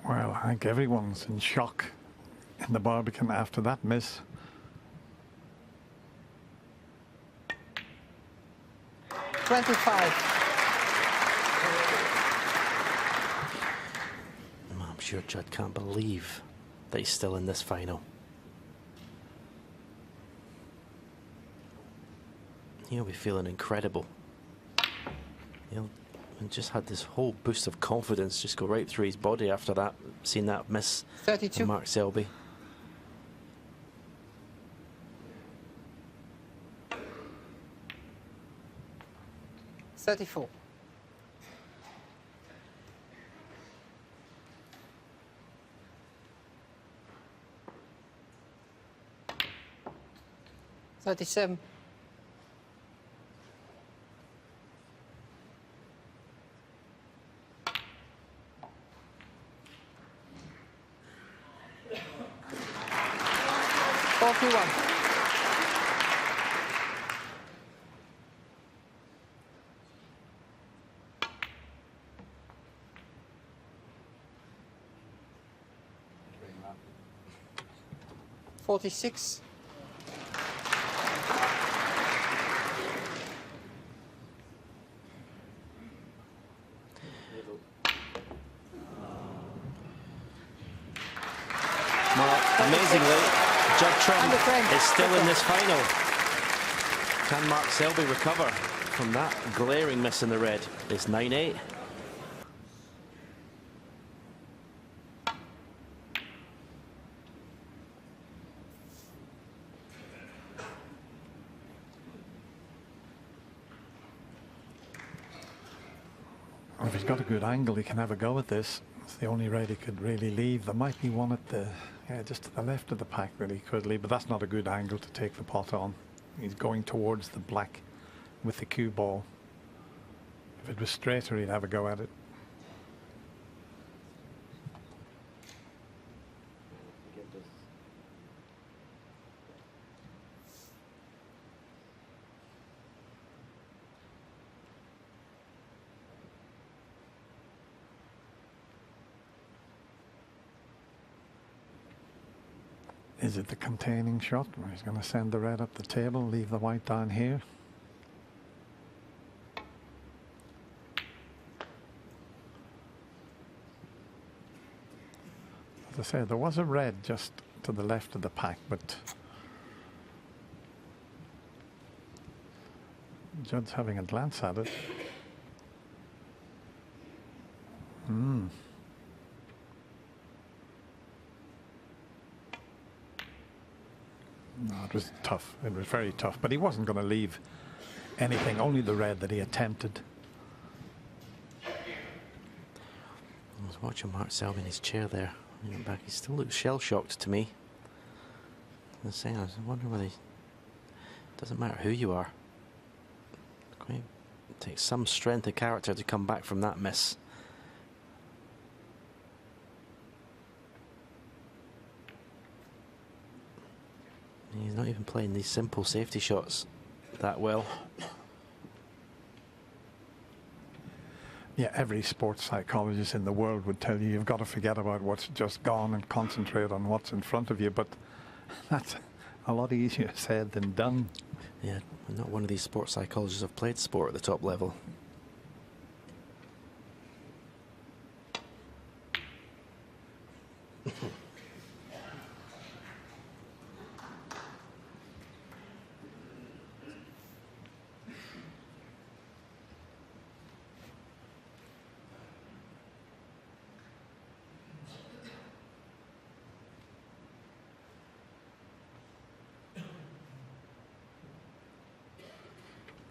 Well, I think everyone's in shock in the Barbican after that miss. I'm sure Judd can't believe that he's still in this final. He'll be feeling incredible. He'll just had this whole boost of confidence just go right through his body after that, seeing that miss 32. from Mark Selby. $34. $37. $41. $46. Well, amazingly, Judd Trump is still in this final. Can Mark Selby recover from that glaring miss in the red? It's 9-8. If he's got a good angle, he can have a go at this. It's the only red he could really leave. There might be one at the, just to the left of the pack that he could leave, but that's not a good angle to take the pot on. He's going towards the black with the cue ball. If it was straighter, he'd have a go at it. Is it the containing shot? He's going to send the red up the table, leave the white down here. As I say, there was a red just to the left of the pack, but Judd's having a glance at it. No, it was tough. It was very tough, but he wasn't going to leave anything, only the red that he attempted. I was watching Mark Selby in his chair there. He went back. He still looks shell-shocked to me. I was wondering whether it doesn't matter who you are. It takes some strength of character to come back from that miss. He's not even playing these simple safety shots that well. Yeah, every sports psychologist in the world would tell you you've got to forget about what's just gone and concentrate on what's in front of you, but that's a lot easier said than done. Yeah, not one of these sports psychologists have played sport at the top level.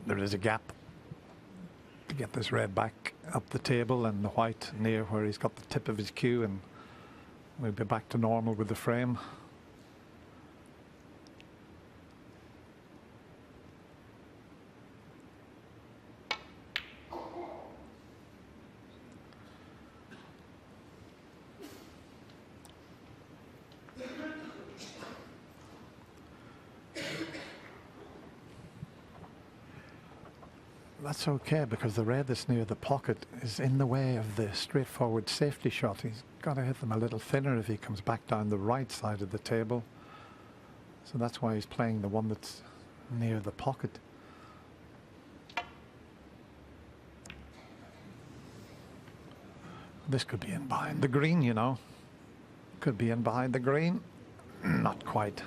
There is a gap to get this red back up the table and the white near where he's got the tip of his cue, and we'll be back to normal with the frame. That's okay, because the red that's near the pocket is in the way of the straightforward safety shot. He's got to hit them a little thinner if he comes back down the right side of the table. So that's why he's playing the one that's near the pocket. This could be in behind the green, you know. Could be in behind the green. Not quite.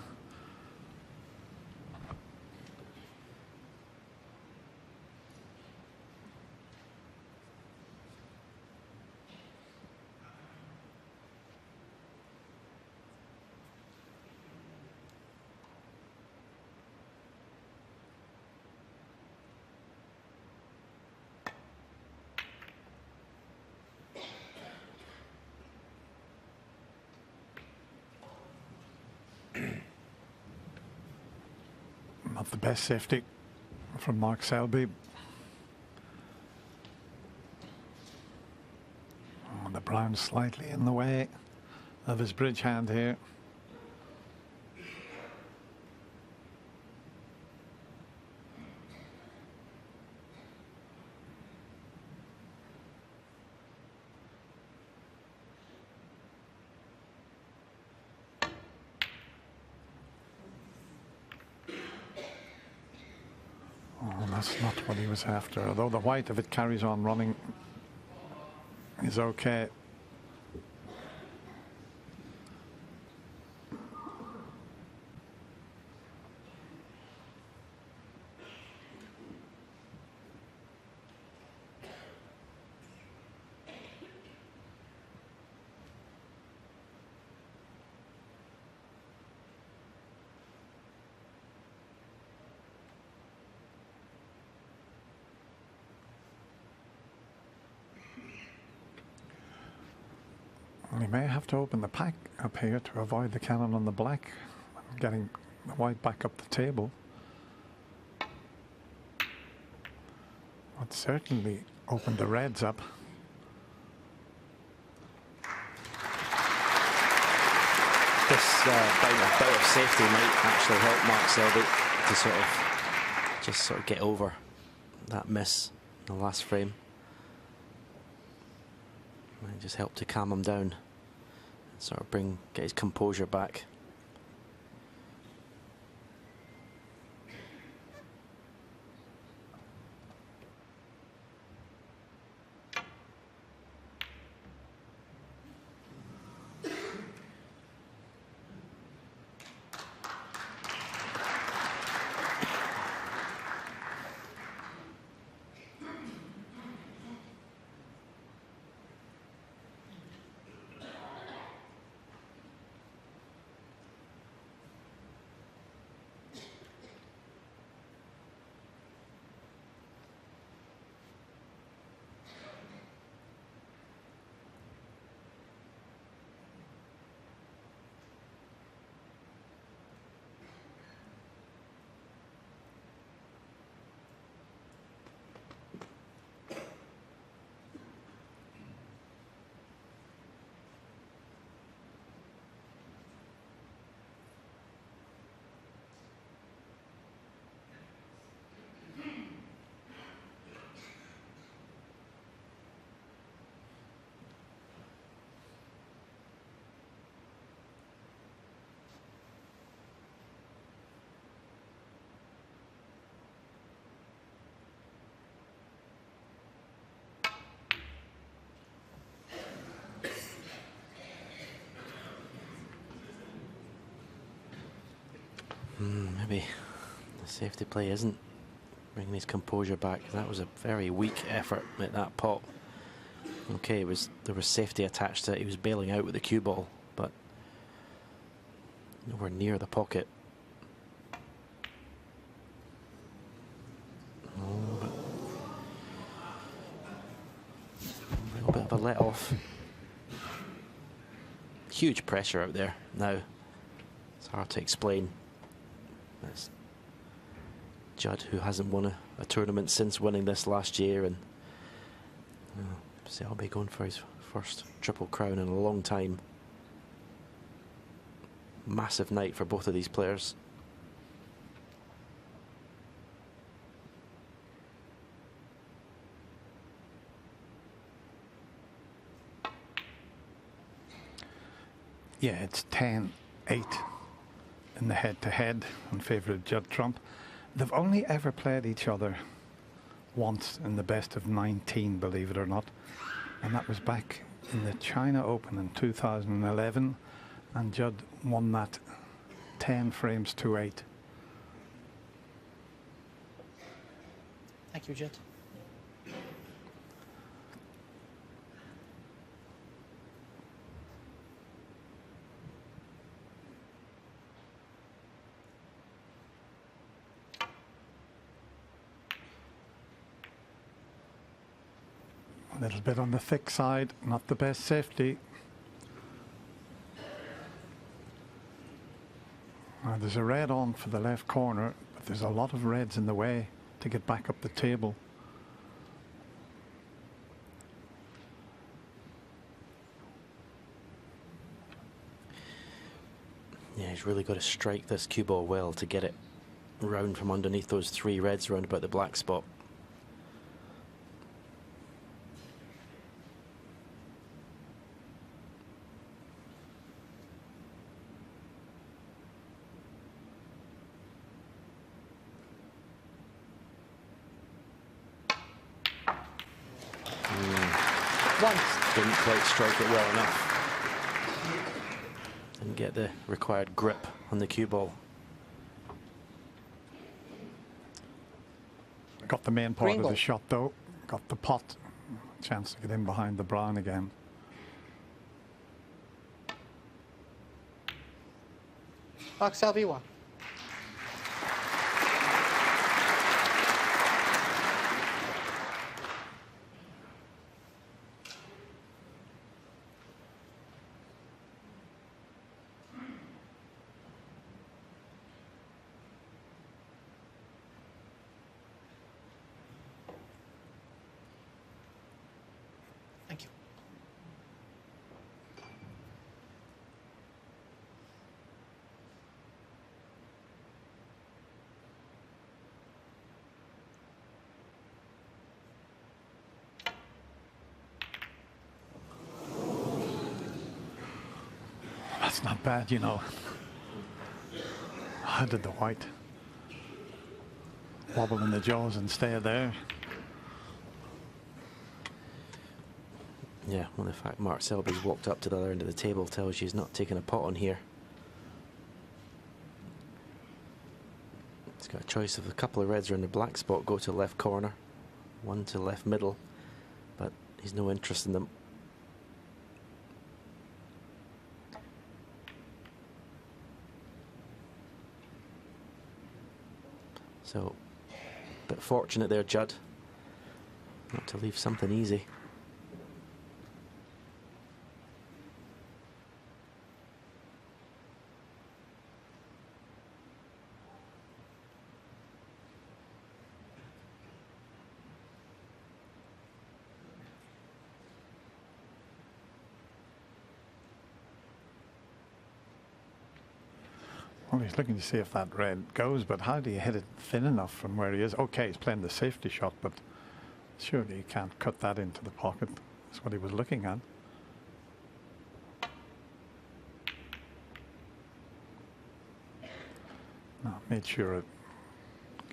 Not the best safety from Mark Selby. Oh, the brown slightly in the way of his bridge hand here. That's not what he was after, although the white, if it carries on running, is okay. He may have to open the pack up here to avoid the cannon on the black, getting the white back up the table. But certainly open the reds up. This bout of safety might actually help Mark Selby to sort of get over that miss in the last frame. Might just help to calm him down, sort of get his composure back. Maybe the safety play isn't bringing his composure back. That was a very weak effort at that pot. Okay, there was safety attached to it. He was bailing out with the cue ball, but nowhere near the pocket. Oh, a little bit of a let off. Huge pressure out there now. It's hard to explain. That's Judd, who hasn't won a tournament since winning this last year, and Selby going for his first Triple Crown in a long time. Massive night for both of these players. Yeah, it's 10-8 in the head-to-head in favour of Judd Trump. They've only ever played each other once in the best of 19, believe it or not. And that was back in the China Open in 2011. And Judd won that 10 frames to 8. Thank you, Judd. A little bit on the thick side, not the best safety. There's a red on for the left corner, but there's a lot of reds in the way to get back up the table. Yeah, he's really got to strike this cue ball well to get it round from underneath those 3 reds round about the black spot. Didn't quite strike it well enough. Didn't get the required grip on the cue ball. Got the main part of the shot though. Got the pot. Chance to get in behind the brown again. Mark Selby one. Thank you. That's not bad, you know. How did the white wobble in the jaws and stay there? Yeah, well, the fact Mark Selby's walked up to the other end of the table tells you he's not taking a pot on here. He's got a choice of a couple of reds around the black spot, go to left corner, one to left middle, but he's no interest in them. So, a bit fortunate there, Judd, not to leave something easy. Well, he's looking to see if that red goes, but how do you hit it thin enough from where he is? Okay, he's playing the safety shot, but surely he can't cut that into the pocket. That's what he was looking at. No, made sure of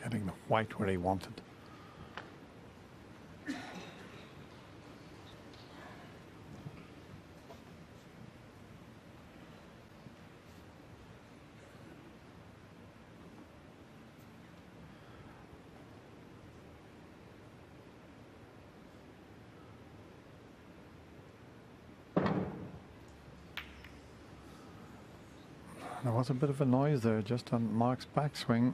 getting the white where he wanted. There was a bit of a noise there just on Mark's backswing.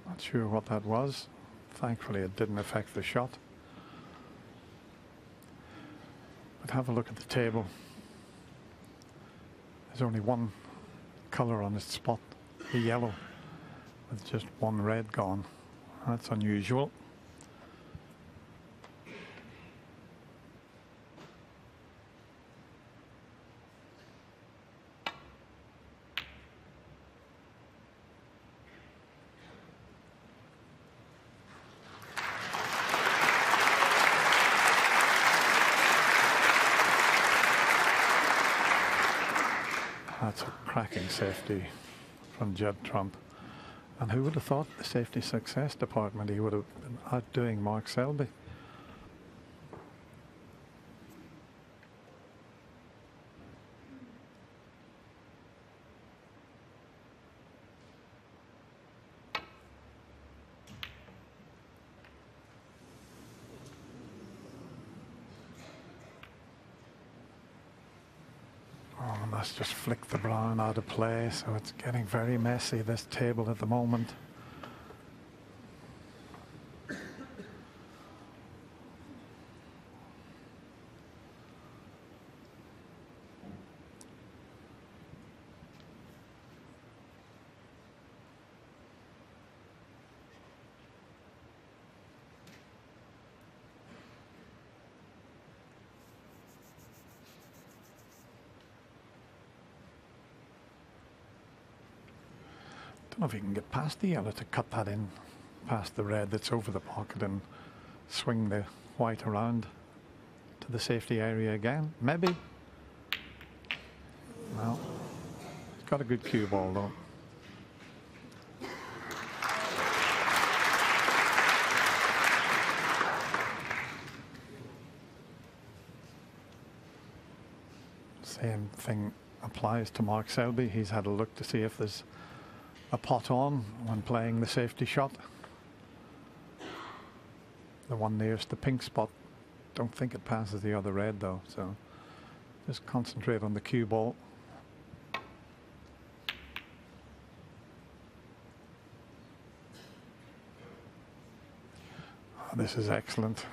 Not sure what that was. Thankfully it didn't affect the shot. But have a look at the table. There's only one colour on its spot, the yellow, with just one red gone. That's unusual. That's a cracking safety from Judd Trump. And who would have thought the safety success department he would have been outdoing Mark Selby? Oh, and that's just flicked the brown out of play, so it's getting very messy, this table at the moment. Don't know if you can get past the yellow to cut that in past the red that's over the pocket and swing the white around to the safety area again. Maybe. No. It's got a good cue ball though. Same thing applies to Mark Selby. He's had a look to see if there's a pot on when playing the safety shot. The one nearest the pink spot, don't think it passes the other red though, so just concentrate on the cue ball. Oh, this is excellent.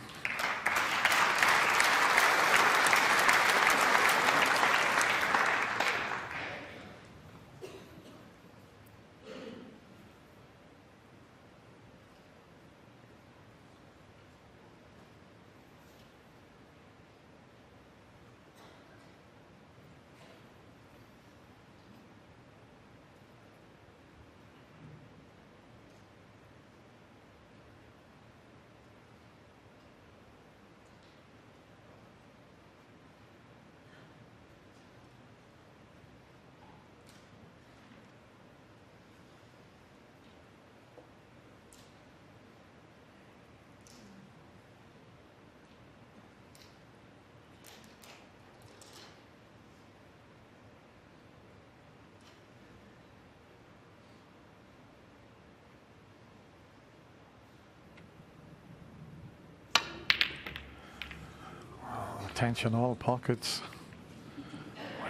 Attention all pockets.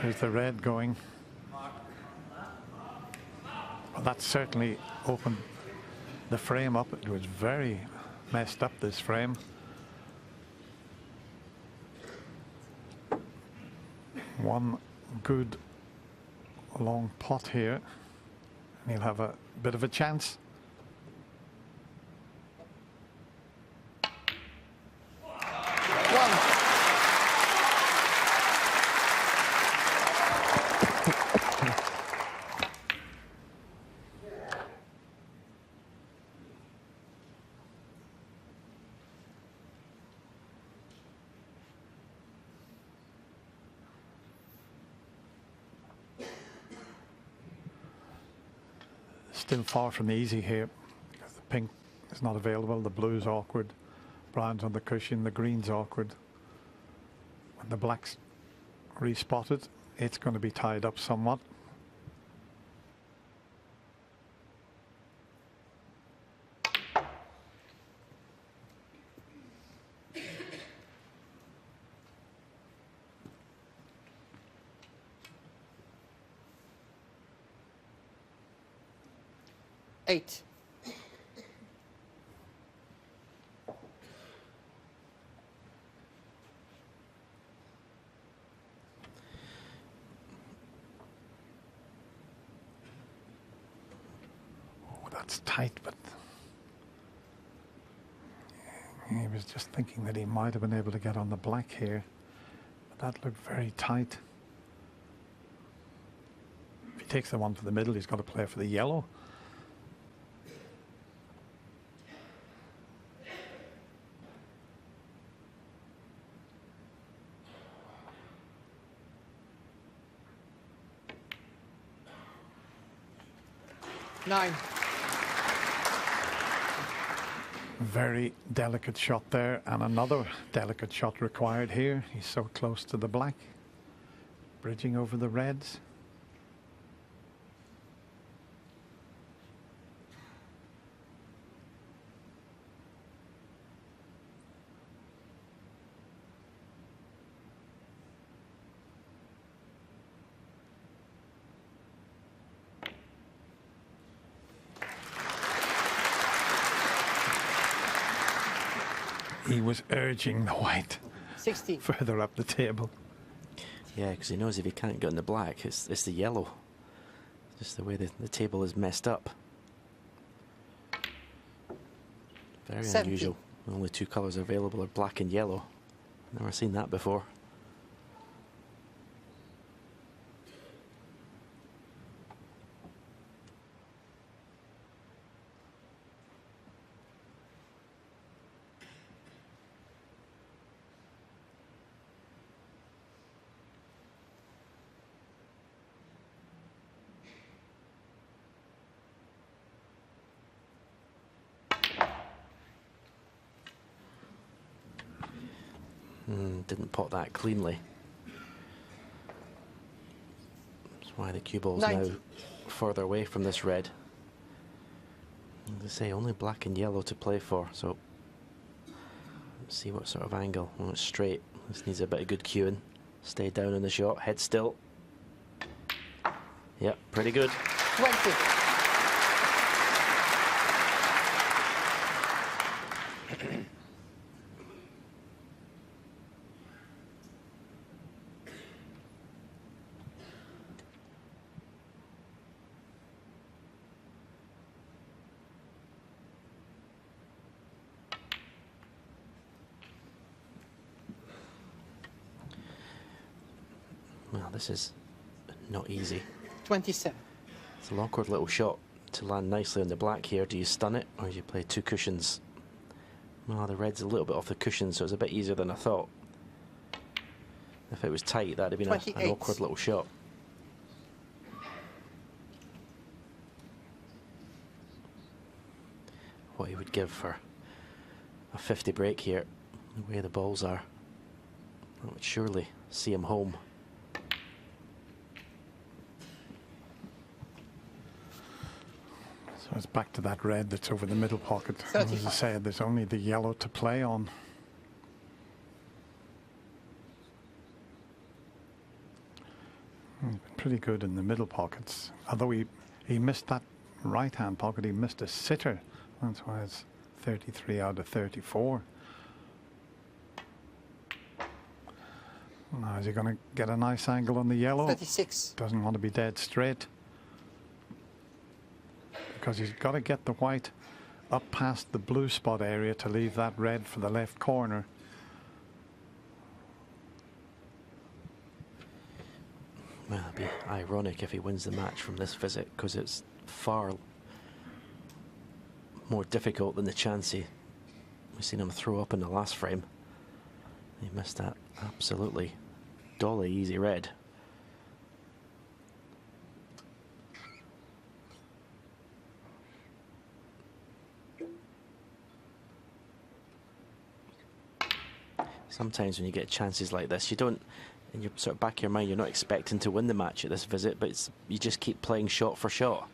Where's the red going? Well, that certainly opened the frame up. It was very messed up, this frame. One good long pot here, and he'll have a bit of a chance. Still far from easy here because the pink is not available, the blue's awkward, brown's on the cushion, the green's awkward. When the black's respotted, it's going to be tied up somewhat. 8. Oh, that's tight, but he was just thinking that he might have been able to get on the black here. But that looked very tight. If he takes the one for the middle, he's got to play for the yellow. Nine. Very delicate shot there, and another delicate shot required here. He's so close to the black, bridging over the reds. He was urging the white 60. further up the table. Yeah, because he knows if he can't get on the black, it's the yellow. Just the way the table is messed up. Very 70. unusual. The only two colours available are black and yellow. Never seen that before. Didn't pot that cleanly. That's why the cue ball's 90. now further away from this red. As I say, only black and yellow to play for, so let's see what sort of angle. Well, it's straight. This needs a bit of good cueing. Stay down in the shot, head still. Yep, pretty good. 20. Well, this is not easy. 27. It's an awkward little shot to land nicely on the black here. Do you stun it, or do you play two cushions? Well, the red's a little bit off the cushion, so it's a bit easier than I thought. If it was tight, that'd have been an 28. awkward little shot. What he would give for a 50 break here, the way the balls are, that would surely see him home. So it's back to that red that's over the middle pocket. 35. As I said, there's only the yellow to play on. He's been pretty good in the middle pockets. Although he missed that right-hand pocket, he missed a sitter. That's why it's 33 out of 34. Now, is he going to get a nice angle on the yellow? 36. Doesn't want to be dead straight, because he's got to get the white up past the blue spot area to leave that red for the left corner. Well, it'd be ironic if he wins the match from this visit, because it's far more difficult than the chance we've seen him throw up in the last frame. He missed that absolutely dolly easy red. Sometimes when you get chances like this, you don't, in your sort of back of your mind, you're not expecting to win the match at this visit, but you just keep playing shot for shot.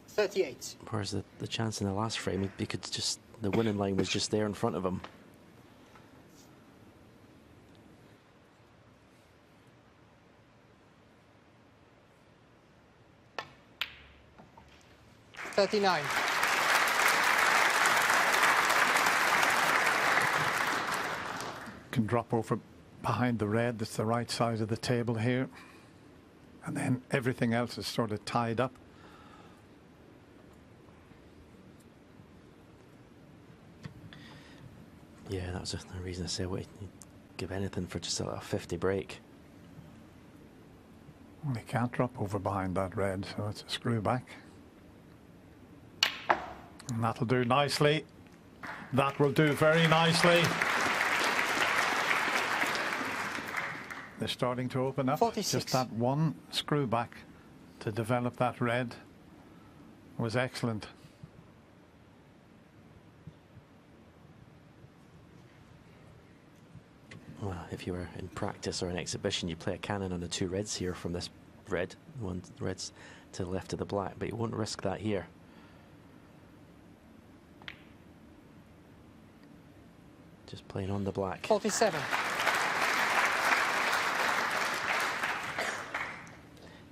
38. Whereas the chance in the last frame, he could just, the winning line was just there in front of him. 39. Can drop over behind the red. That's the right side of the table here. And then everything else is sort of tied up. Yeah, that was the reason I say you'd give anything for just a 50 break. Well, he can't drop over behind that red, so it's a screw back. And that'll do nicely. That will do very nicely. They're starting to open up. 46. Just that one screw back to develop that red was excellent. Well, if you were in practice or an exhibition, you play a cannon on the two reds here from this red. One red's to the left of the black, but you won't risk that here. Just playing on the black. 47.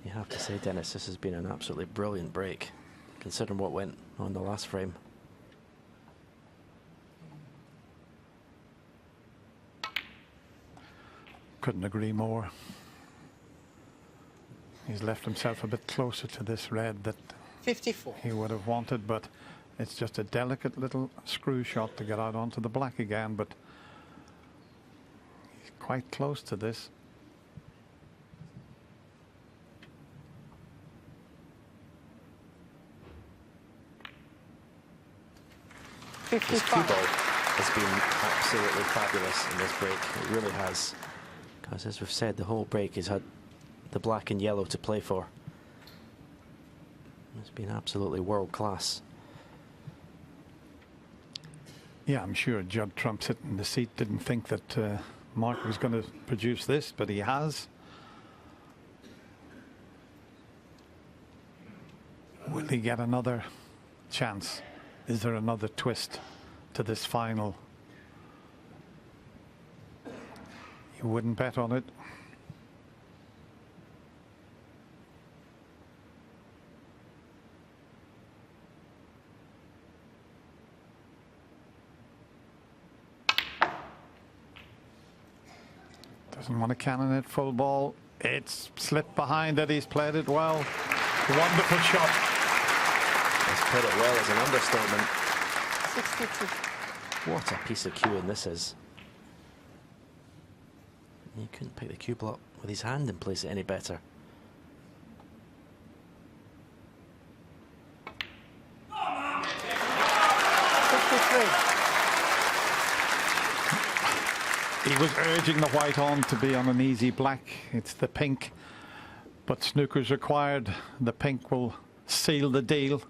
You have to say, Dennis, this has been an absolutely brilliant break, considering what went on the last frame. Couldn't agree more. He's left himself a bit closer to this red that 54. he would have wanted, but it's just a delicate little screw shot to get out onto the black again, but he's quite close to this. This cue ball has been absolutely fabulous in this break. It really has. Because as we've said, the whole break has had the black and yellow to play for. It's been absolutely world class. Yeah, I'm sure Judd Trump sitting in the seat didn't think that Mark was going to produce this, but he has. Will he get another chance? Is there another twist to this final? You wouldn't bet on it. Doesn't want to cannon it full ball. It's slipped behind it. He's played it well. Wonderful shot. He's played it well as an understatement. 62. What a piece of cueing this is. He couldn't pick the cue block with his hand and place it any better. He was urging the white on to be on an easy black. It's the pink, but snooker's required. The pink will seal the deal.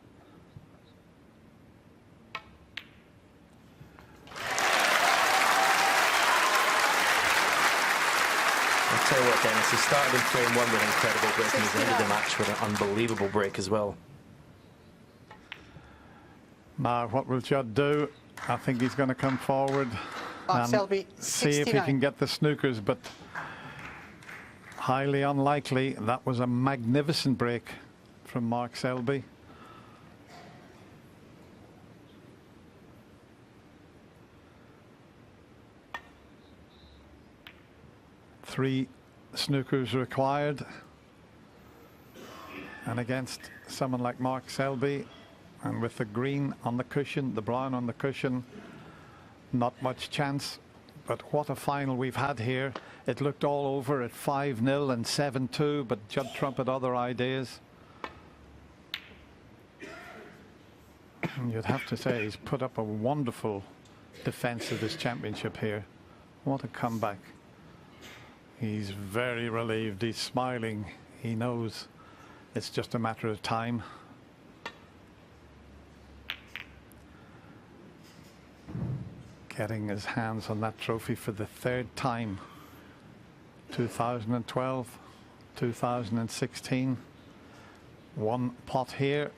I'll tell you what, Dennis, he started in frame one with an incredible break and he's ended the match with an unbelievable break as well. Now, what will Judd do? I think he's going to come forward and Selby, see if he can get the snookers, but highly unlikely. That was a magnificent break from Mark Selby. Three snookers required, and against someone like Mark Selby, and with the green on the cushion, the brown on the cushion, not much chance. But what a final we've had here. It looked all over at 5-0 and 7-2, but Judd Trump had other ideas. You'd have to say he's put up a wonderful defense of this championship here. What a comeback. He's very relieved. He's smiling. He knows it's just a matter of time. Getting his hands on that trophy for the third time. 2012, 2016. One pot here,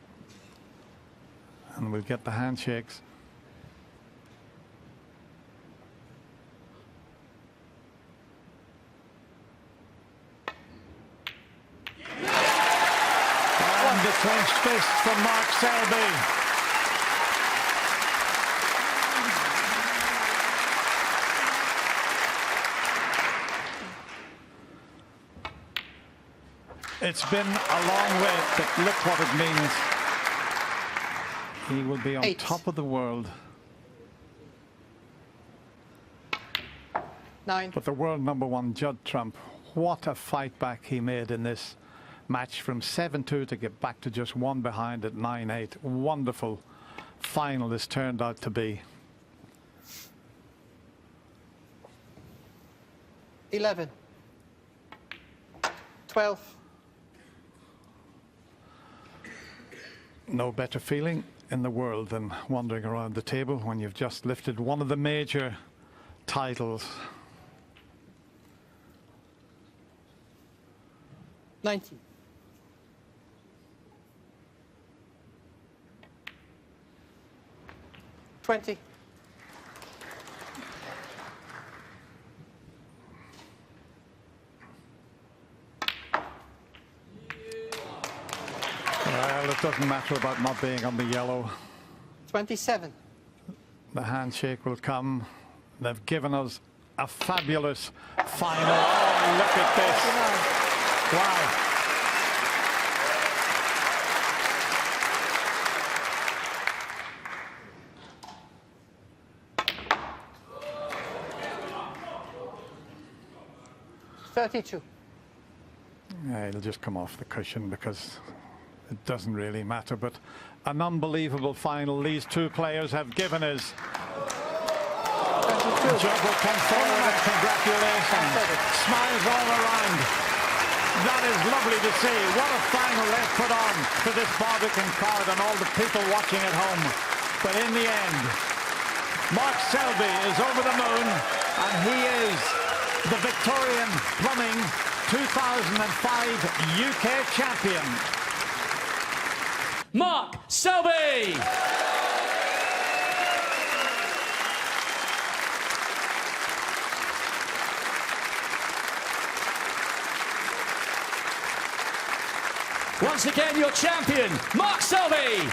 and we'll get the handshakes. And the clinch. fist from Mark Selby. It's been a long way, but look what it means. He will be on top of the world. 9. But the world #1 Judd Trump, what a fight back he made in this match from 7-2 to get back to just 1 behind at 9-8. Wonderful final this turned out to be. 11. 12. No better feeling in the world than wandering around the table when you've just lifted one of the major titles. 19. 20. Well, it doesn't matter about not being on the yellow. 27. The handshake will come. They've given us a fabulous final. Oh, look at this. Wow. Yeah, it'll just come off the cushion because it doesn't really matter. But an unbelievable final these two players have given us. Judd will come forward and congratulations. Smiles all around. That is lovely to see. What a final they've put on for this Barbican crowd and all the people watching at home. But in the end, Mark Selby is over the moon, and he is the Victorian Plumbing 2005 UK champion. Mark Selby! Once again, your champion, Mark Selby!